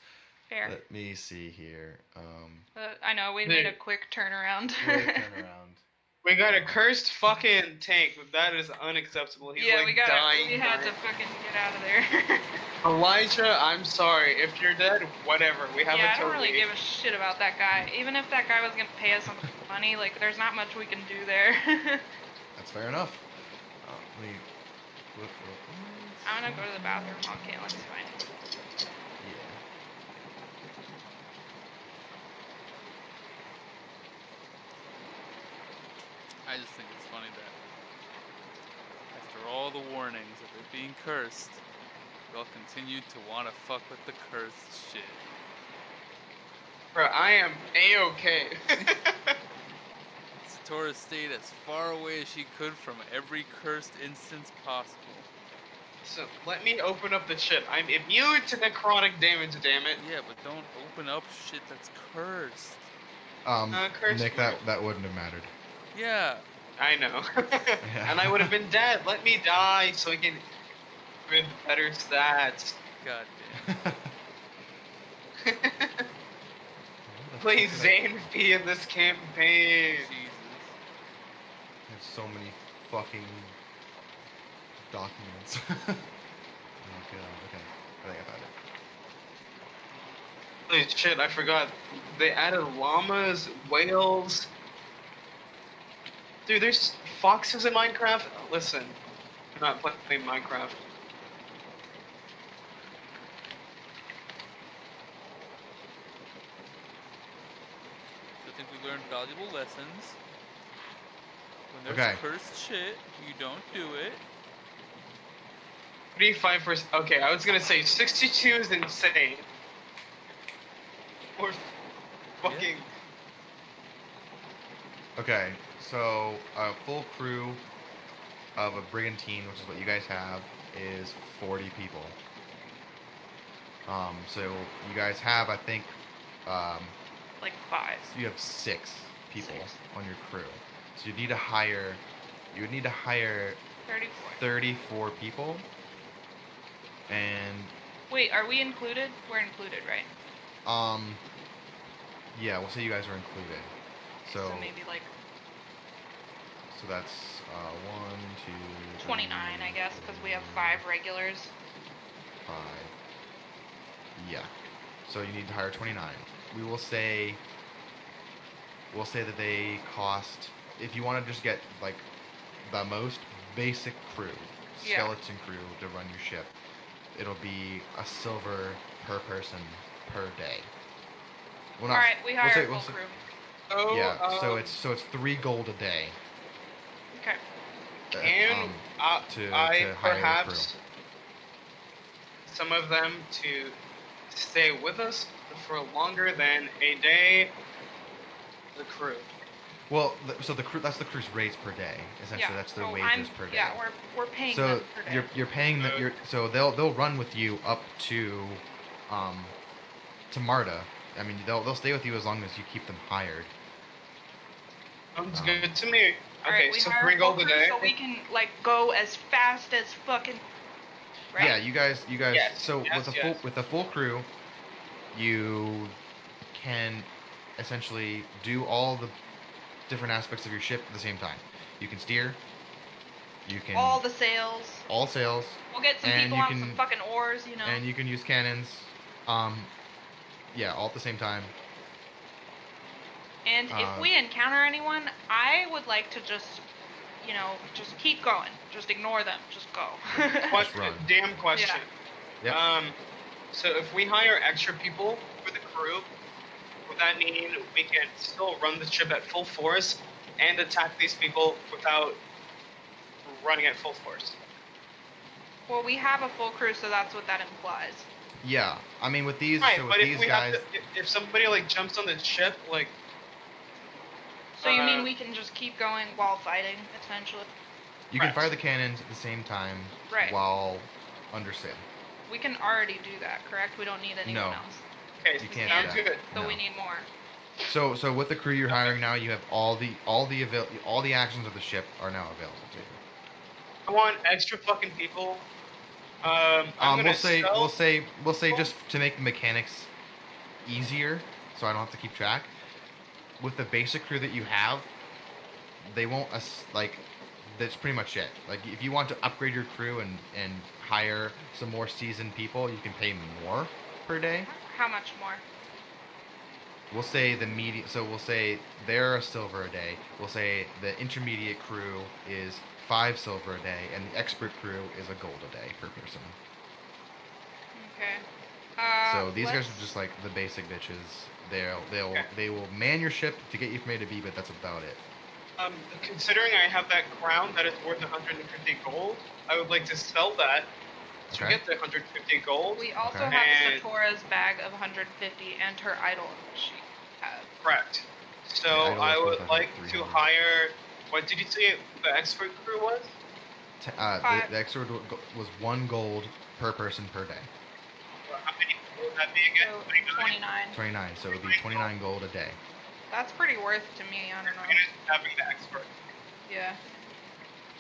Fair. Let me see here. I know we made a quick turnaround. Quick turnaround. We got a cursed fucking tank. That is unacceptable. He's yeah, like we dying. had to fucking get out of there. Elijah, I'm sorry. If you're dead, whatever. We have Yeah, I until don't really we- give a shit about that guy. Even if that guy was gonna pay us some money, like there's not much we can do there. That's fair enough. Let me. I'm gonna go to the bathroom while Caitlin's fine. Yeah. I just think it's funny that after all the warnings of it being cursed, y'all continue to want to fuck with the cursed shit. Bro, I am A-okay. Satora stayed as far away as she could from every cursed instance possible. So, let me open up the shit. I'm immune to necrotic damage, damn it. Yeah, but don't open up shit that's cursed. Cursed Nick, that wouldn't have mattered. Yeah. I know. Yeah. And I would have been dead. Let me die so I can with better stats. God damn. Please, Zane, be in this campaign. Jesus. There's so many fucking documents. Oh god. Okay. I think I found it. Holy shit, I forgot. They added llamas, whales. Dude, there's foxes in Minecraft. Listen, I'm not playing Minecraft. I think we learned valuable lessons. When there's Okay. cursed shit, you don't do it. 35%. Okay, I was gonna say 62 is insane. Or fucking. Okay, so a full crew of a brigantine, which is what you guys have, is 40 people. So you guys have, I think, Like 5. you have 6 people 6. on your crew. So you need to hire. You would need to hire 34. 34 people. And Wait, are we included? We're included, right? yeah, we'll say you guys are included. So Maybe like so that's 1, 2, 29, I guess, because we have 5 regulars. 5. Yeah. So you need to hire 29. We'll say that they cost, if you want to just get like the most basic crew, Yeah. skeleton crew to run your ship, it'll be a silver per person per day. Well, All right, we hire a full say- crew. So, yeah, so it's 3 gold a day. Okay. can to I hire a perhaps some of them to stay with us for longer than a day? The crew. Well, so the crew, that's the crew's rates per day. Essentially, Yeah. that's their so wages per day. Yeah, we're paying So them per day. you're paying them. So they'll run with you up to Marta. I mean, they'll stay with you as long as you keep them hired. Sounds good to me. All right, Okay, we so hire 3 a full gold a crew day. so we can like go as fast as fucking. Right? Yeah, you guys. Yes, So yes, yes. with a full crew, you can essentially do all the different aspects of your ship at the same time. You can steer. You can All the sails. all sails, We'll get some and people you on can- some fucking oars, you know. and you can use cannons. Yeah, all at the same time. And if we encounter anyone, I would like to just, just keep going. Just ignore them. Just go. run. Damn question. Yep. So if we hire extra people for the crew, would that mean we can still run the ship at full force and attack these people without running at full force? Well, we have a full crew, so that's what that implies. Yeah, I mean with these, Right, so with but these if we guys, have to, if somebody like jumps on the ship, like So you mean we can just keep going while fighting, essentially? you can Correct. fire the cannons at the same time Right. while under sail. We can already do that, correct? We don't need anyone No. else. okay, You can't sounds do that. good. So No. we need more. So with the crew you're hiring now, you have all the actions of the ship are now available to you. I want extra fucking people. I'm gonna We'll say sell- just to make the mechanics easier, so I don't have to keep track. With the basic crew that you have, they won't that's pretty much it. Like if you want to upgrade your crew and hire some more seasoned people, you can pay more per day. How much more? We'll say the medium. So we'll say they're a silver a day. We'll say the intermediate crew is 5 silver a day, and the expert crew is a gold a day per person. Okay. So these guys let's- are just like the basic bitches. Okay. They will man your ship to get you from A to B, but that's about it. Considering I have that crown that is worth 150 gold, I would like to sell that to Okay. get the 150 gold. We also Okay. have And- Satora's bag of 150 and her idol she has. Correct. So The idol I is would worth like 300. to hire. What did you say the expert crew was? Five. The extra was 1 gold per person per day. How many would that be again? So 29? 29. 29. So it would be 29 gold a day. That's pretty worth to me. I don't know. And having the expert. Yeah.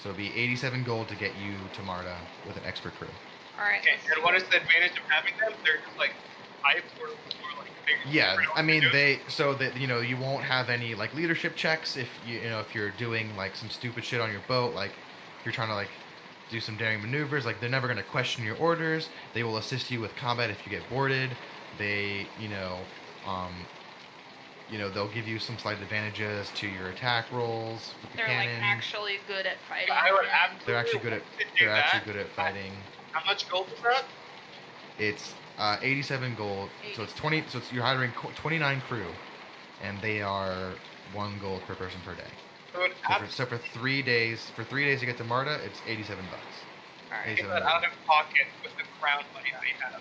So it'd be 87 gold to get you to Marta with an expert crew. All right. Okay. let's And do what it. is the advantage of having them? They're just like hype or like big. Yeah, they know I what mean they're doing. you won't have any like leadership checks if if you're doing like some stupid shit on your boat, like if you're trying to like do some daring maneuvers, like they're never going to question your orders. They will assist you with combat if you get boarded. They they'll give you some slight advantages to your attack rolls with the They're like cannons. actually good at fighting. I would and- absolutely They're actually good at like to do that. fighting. How much gold is that? It's 87 gold. So it's 20. So you're hiring 29 crew, and they are 1 gold per person per day. I would So for 3 days, to get to Marta, it's 87 bucks. All right. take that out of pocket with the crown money I have.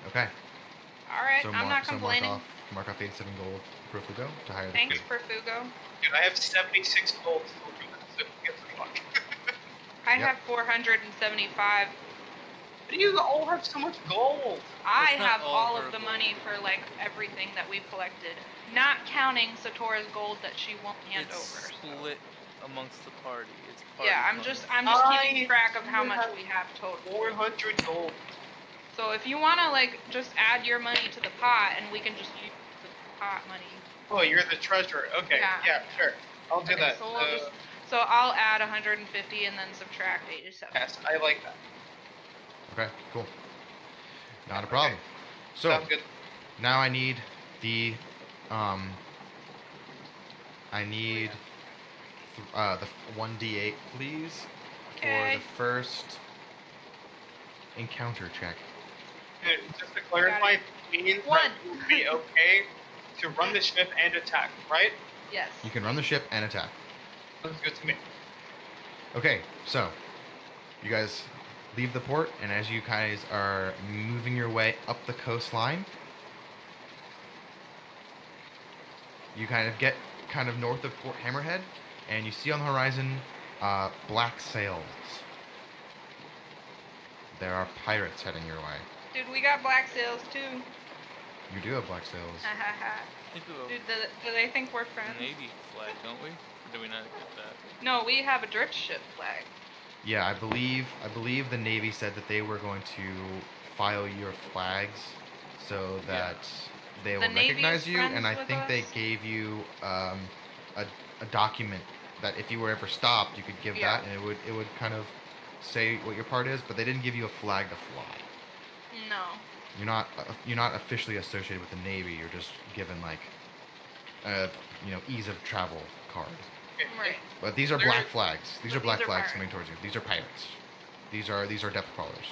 Okay. All right. So I'm not complaining. mark off 87 gold per Profugo to hire the Thanks, crew. Profugo. Dude, I have 76 gold to do this, so get the fuck. I Yep. have 475. How do you all have so much gold? I That's not have all over of the gold. money for like everything that we've collected, not counting Satora's gold that she won't hand It's over. so- split amongst the party. It's party Yeah, I'm money. just I keeping track of how much have we have total. 400 gold. So if you wanna like just add your money to the pot and we can just use the pot money. Oh, you're the treasurer. Okay, Yeah. yeah, sure. I'll do Okay, that. so I'll add 150 and then subtract 87. Yes, I like that. Okay, cool. Not a Okay. problem. So Sounds good. Now I need the I need the 1d8, please, for Okay. the first encounter check. And just to clarify, it means One. that it would be okay to run the ship and attack, right? Yes. You can run the ship and attack. Sounds good to me. Okay, so you guys leave the port, and as you guys are moving your way up the coastline, you kind of get kind of north of Port Hammerhead, and you see on the horizon black sails. There are pirates heading your way. Dude, we got black sails too. You do have black sails. Ha ha ha. Into Dude, do they think we're the friends? Navy flag, don't we? Or do we not get that? No, we have a drift ship flag. Yeah, I believe the Navy said that they were going to file your flags so that they will The Navy recognize is you, friends and I with think they us? gave you a document that if you were ever stopped, you could give Yeah. that, and it would kind of say what your part is, but they didn't give you a flag to fly. No. You're not officially associated with the Navy. You're just given like a ease of travel card. Right. But these are black flags. These But are black these are flags pirates. coming towards you. These are pirates. These are depth crawlers.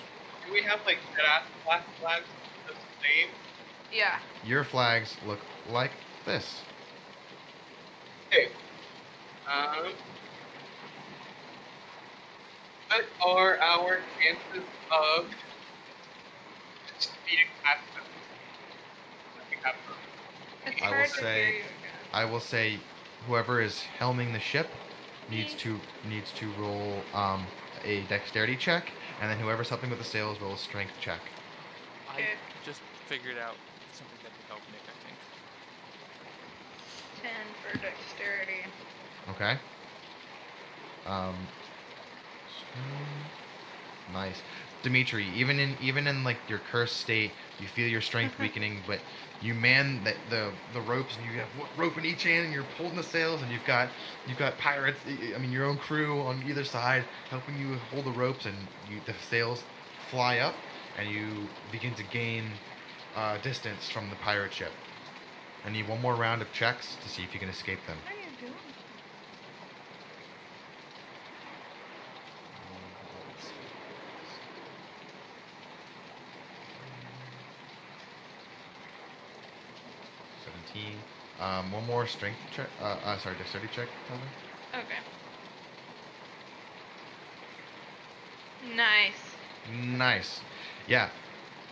Do we have like dead-ass black flags the same? Yeah. Your flags look like this. Okay. What are our chances of speeding past them? We have them. It's I will hard to say- hear you again. I will say, whoever is helming the ship needs to roll a dexterity check, and then whoever's helping with the sails roll a strength check. Okay. I just figured out something that could help Nick, I think. 10 for dexterity. Okay. Nice, Dimitri. Even in like your cursed state, you feel your strength weakening, but you man the ropes, and you have rope in each hand, and you're holding the sails, and you've got pirates. I mean, your own crew on either side helping you hold the ropes, and the sails fly up, and you begin to gain distance from the pirate ship. I need one more round of checks to see if you can escape them. What are you doing? One more strength check. Sorry, dexterity check, Tyler. Okay. Nice. Nice. Yeah.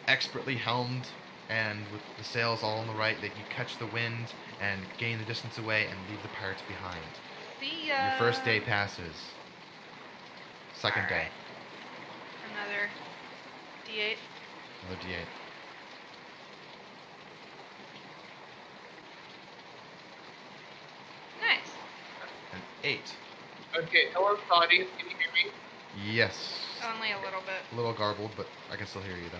Expertly helmed, and with the sails all on the right, that you catch the wind and gain the distance away and leave the pirates behind. See ya. Your first day passes. Second day. Alright. Another D8. Another D8. Nice. An 8. Okay, hello, Saudi. Can you hear me? Yes. Only a little bit. A little garbled, but I can still hear you though.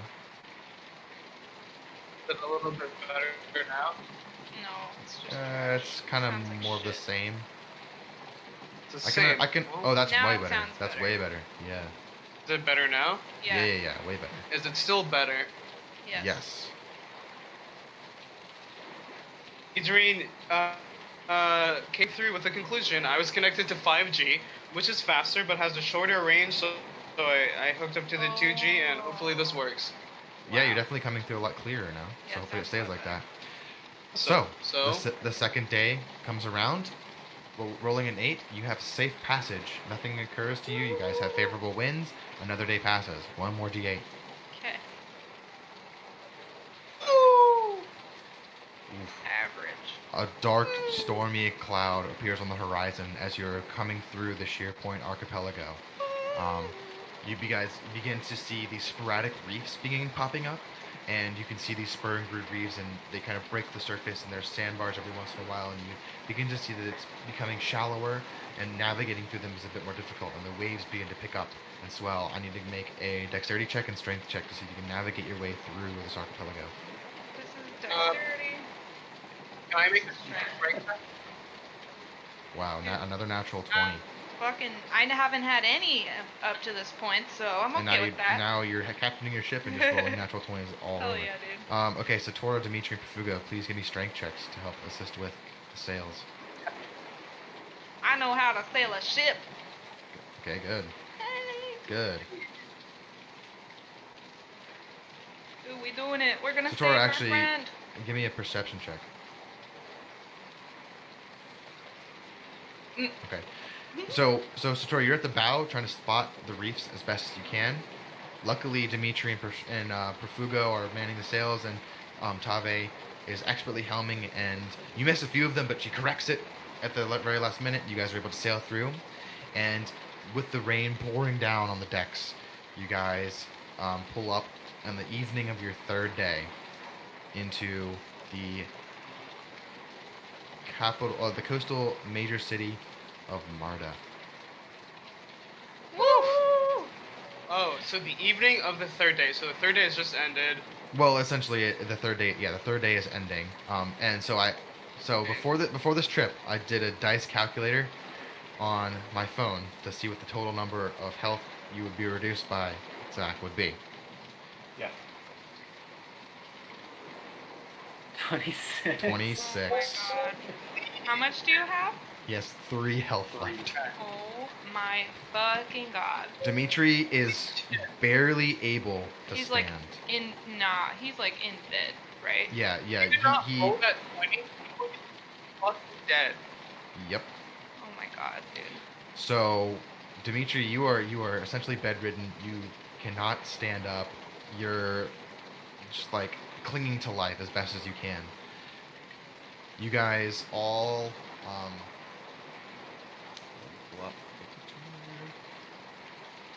Is it a little bit better now? No, it's just. It's kind of sounds like more of the shit. same. It's the I same. can. Oh, that's Now way it better. sounds That's better. way better. Yeah. Is it better now? Yeah. Yeah. Way better. Is it still better? Yes. Yes. Adrian came through with a conclusion. I was connected to 5G, which is faster but has a shorter range, so I hooked up to the 2G, and hopefully this works. Yeah, Wow. you're definitely coming through a lot clearer now. Yeah, So hopefully it sounds stays a lot like that. So, The second day comes around. Rolling an 8, you have safe passage. Nothing occurs to you. You guys have favorable winds. Another day passes. One more D8. Okay. Oof. Average. A dark, stormy cloud appears on the horizon as you're coming through the Sheer Point archipelago. You guys begin to see these sporadic reefs popping up, and you can see these spur and groove reefs, and they kind of break the surface, and there's sandbars every once in a while, and you begin to see that it's becoming shallower, and navigating through them is a bit more difficult, and the waves begin to pick up and swell. I need to make a dexterity check and strength check to see if you can navigate your way through this archipelago. This is dexterity. can I make a strength check? Wow, another natural 20. Fucking, I haven't had any up to this point, so I'm And okay with that. now you're captaining your ship and just rolling natural 20s all Hell over. yeah, dude. Okay, so Satora, Dimitri, and Profugo, please give me strength checks to help assist with the sails. I know how to sail a ship. Okay, good. Hey. Good. Ooh, we doing it. We're gonna Satora, save actually, our friend. give me a perception check. Mm. Okay. So Satora, you're at the bow trying to spot the reefs as best as you can. Luckily, Dimitri and Profugo are manning the sails, and Tave is expertly helming, and you miss a few of them, but she corrects it at the very last minute. You guys are able to sail through, and with the rain pouring down on the decks, you guys pull up on the evening of your third day into the capital, the coastal major city of Marda. Woo! Oh, so the evening of the third day. So the third day has just ended. Well, essentially, the third day. Yeah, the third day is ending. And so before this trip, I did a dice calculator on my phone to see what the total number of health you would be reduced by, Zach, would be. Yeah. 26. 26. Oh my god. How much do you have? He has 3 health left. Oh my fucking god. Dimitri is barely able to He's stand. He's like in bed, right? Yeah. You did not roll that 20. Fucking dead. Yep. Oh my god, dude. So, Dimitri, you are essentially bedridden. You cannot stand up. You're just like clinging to life as best as you can. You guys all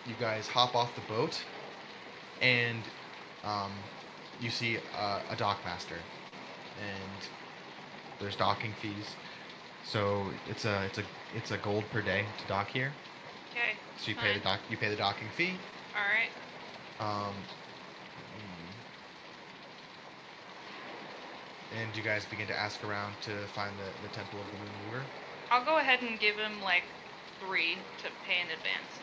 you guys hop off the boat, and you see a dockmaster, and there's docking fees. So it's a gold per day to dock here. Okay. So you pay the docking fee. Alright. And you guys begin to ask around to find the Temple of the Moon Weaver. I'll go ahead and give him like 3 to pay in advance.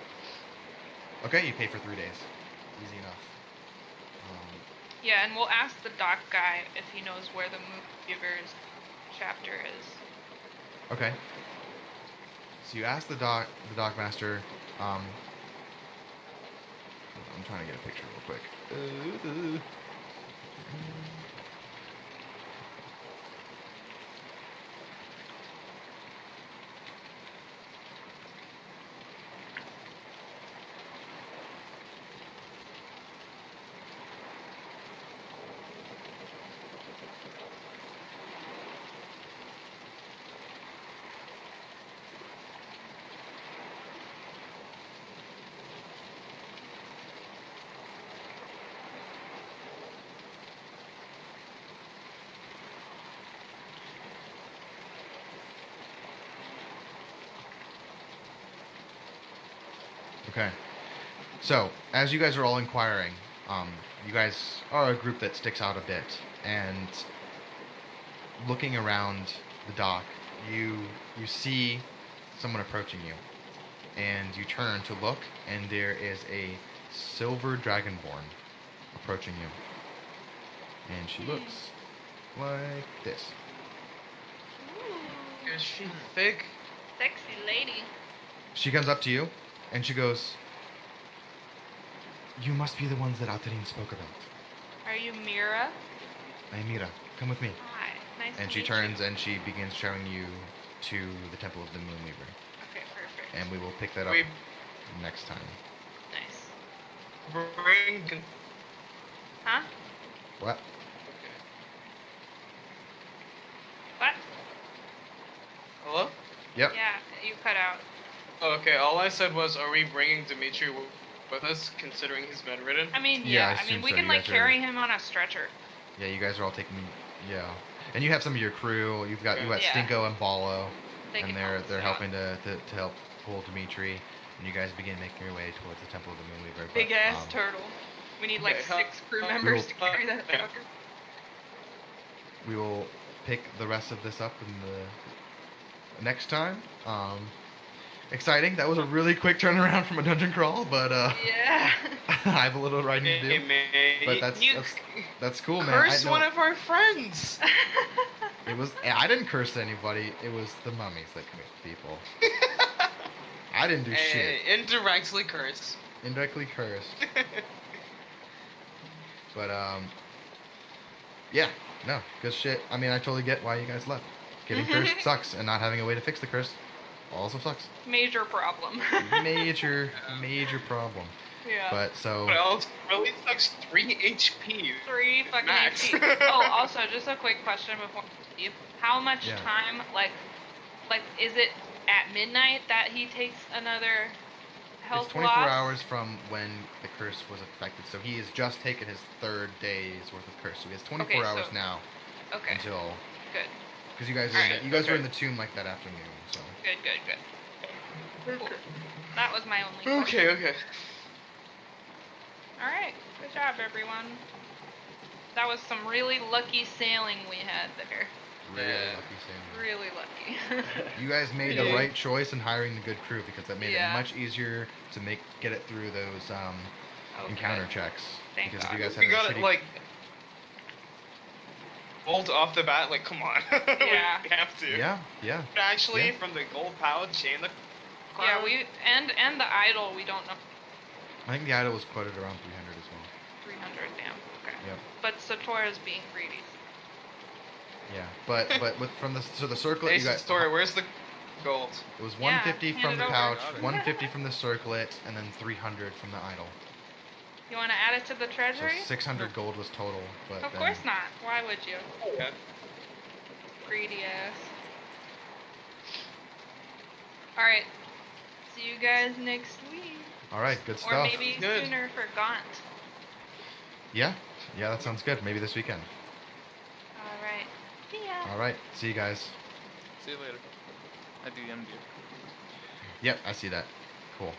Okay, you pay for 3 days. Easy enough. Yeah, and we'll ask the dock guy if he knows where the Moonweaver's chapter is. Okay. So you ask the dockmaster. I'm trying to get a picture real quick. Okay. So, as you guys are all inquiring, you guys are a group that sticks out a bit, and looking around the dock, you see someone approaching you, and you turn to look, and there is a silver dragonborn approaching you, and she looks like this. Ooh, Is she thick? sexy lady. She comes up to you, and she goes, "You must be the ones that Eladrin spoke about. Are you Mira? I'm Mira. Come with me." Hi, nice to And she meet turns you. and she begins showing you to the Temple of the Moonweaver. Okay, perfect. And we will pick that up We next time. Nice. bring. Huh? What? What? Hello? Yep. Yeah, you cut out. Okay, all I said was, are we bringing Dimitri with us, considering he's bedridden? I mean, Yeah, I I mean, assume we so. can You like guys are- carry him on a stretcher. Yeah, you guys are all taking. Yeah. And you have some of your crew. You got Yeah. Stinko and Ballo, They and can they're help us out. helping to help pull Dimitri. And you guys begin making your way towards the Temple of the Moonweaver. but, Big ass turtle. We need like Okay, how- 6 crew how- members to we'll- carry that yeah. fucker. We will pick the rest of this up in the next time. exciting. That was a really quick turnaround from a dungeon crawl, but Yeah. I have a little writing to Hey, do. man, But that's cool, man. Curse one of our friends. It was. I didn't curse anybody. It was the mummies that cursed people. I didn't do shit. Indirectly curse. Indirectly cursed. But yeah, no, good shit. I mean, I totally get why you guys left. Getting cursed sucks, and not having a way to fix the curse also sucks. Major problem. Major problem. Yeah. But so. What else really sucks? 3 HP. 3 fucking Max. HP. Oh, also, just a quick question before we leave. How much Yeah. time, like, is it at midnight that he takes another health It's 24 loss? hours from when the curse was affected. So he has just taken his 3rd day's worth of curse. So he has 24 Okay, hours so- now Okay, until. good. Because you guys were Alright, you guys were in okay. the tomb like that afternoon. So. Good. Cool. That was my only question. Okay. Alright, good job, everyone. That was some really lucky sailing we had there. Really Yeah. lucky Sam. Really lucky. You guys made the Yeah. right choice in hiring the good crew because that made Yeah. it much easier to get it through those Okay. encounter checks. Thank because God. if you guys had We a got it shitty, like bolt off the bat. Like, come on. Yeah. We have to. yeah. But actually, Yeah. from the gold pouch and the Yeah, we and the idol we don't know. I think the idol was quoted around 300 as well. 300, damn. Okay. Yep. But Satora's being greedy. Yeah, but from the circlet Hey, you got. story. Where's the gold? It was Yeah, 150 hand from it the over. pouch, Got it. 150 from the circlet, and then 300 from the idol. You want to add it to the So treasury? 600 gold was total. But Of then, course not. Why would you? Okay. Greedy ass. Alright. See you guys next week. All right, good Or stuff. maybe Good. sooner for Gaunt. Yeah, that sounds good. Maybe this weekend. Alright. See ya. All right, see you guys. See you later. I DM'd you. Yep, I see that. Cool.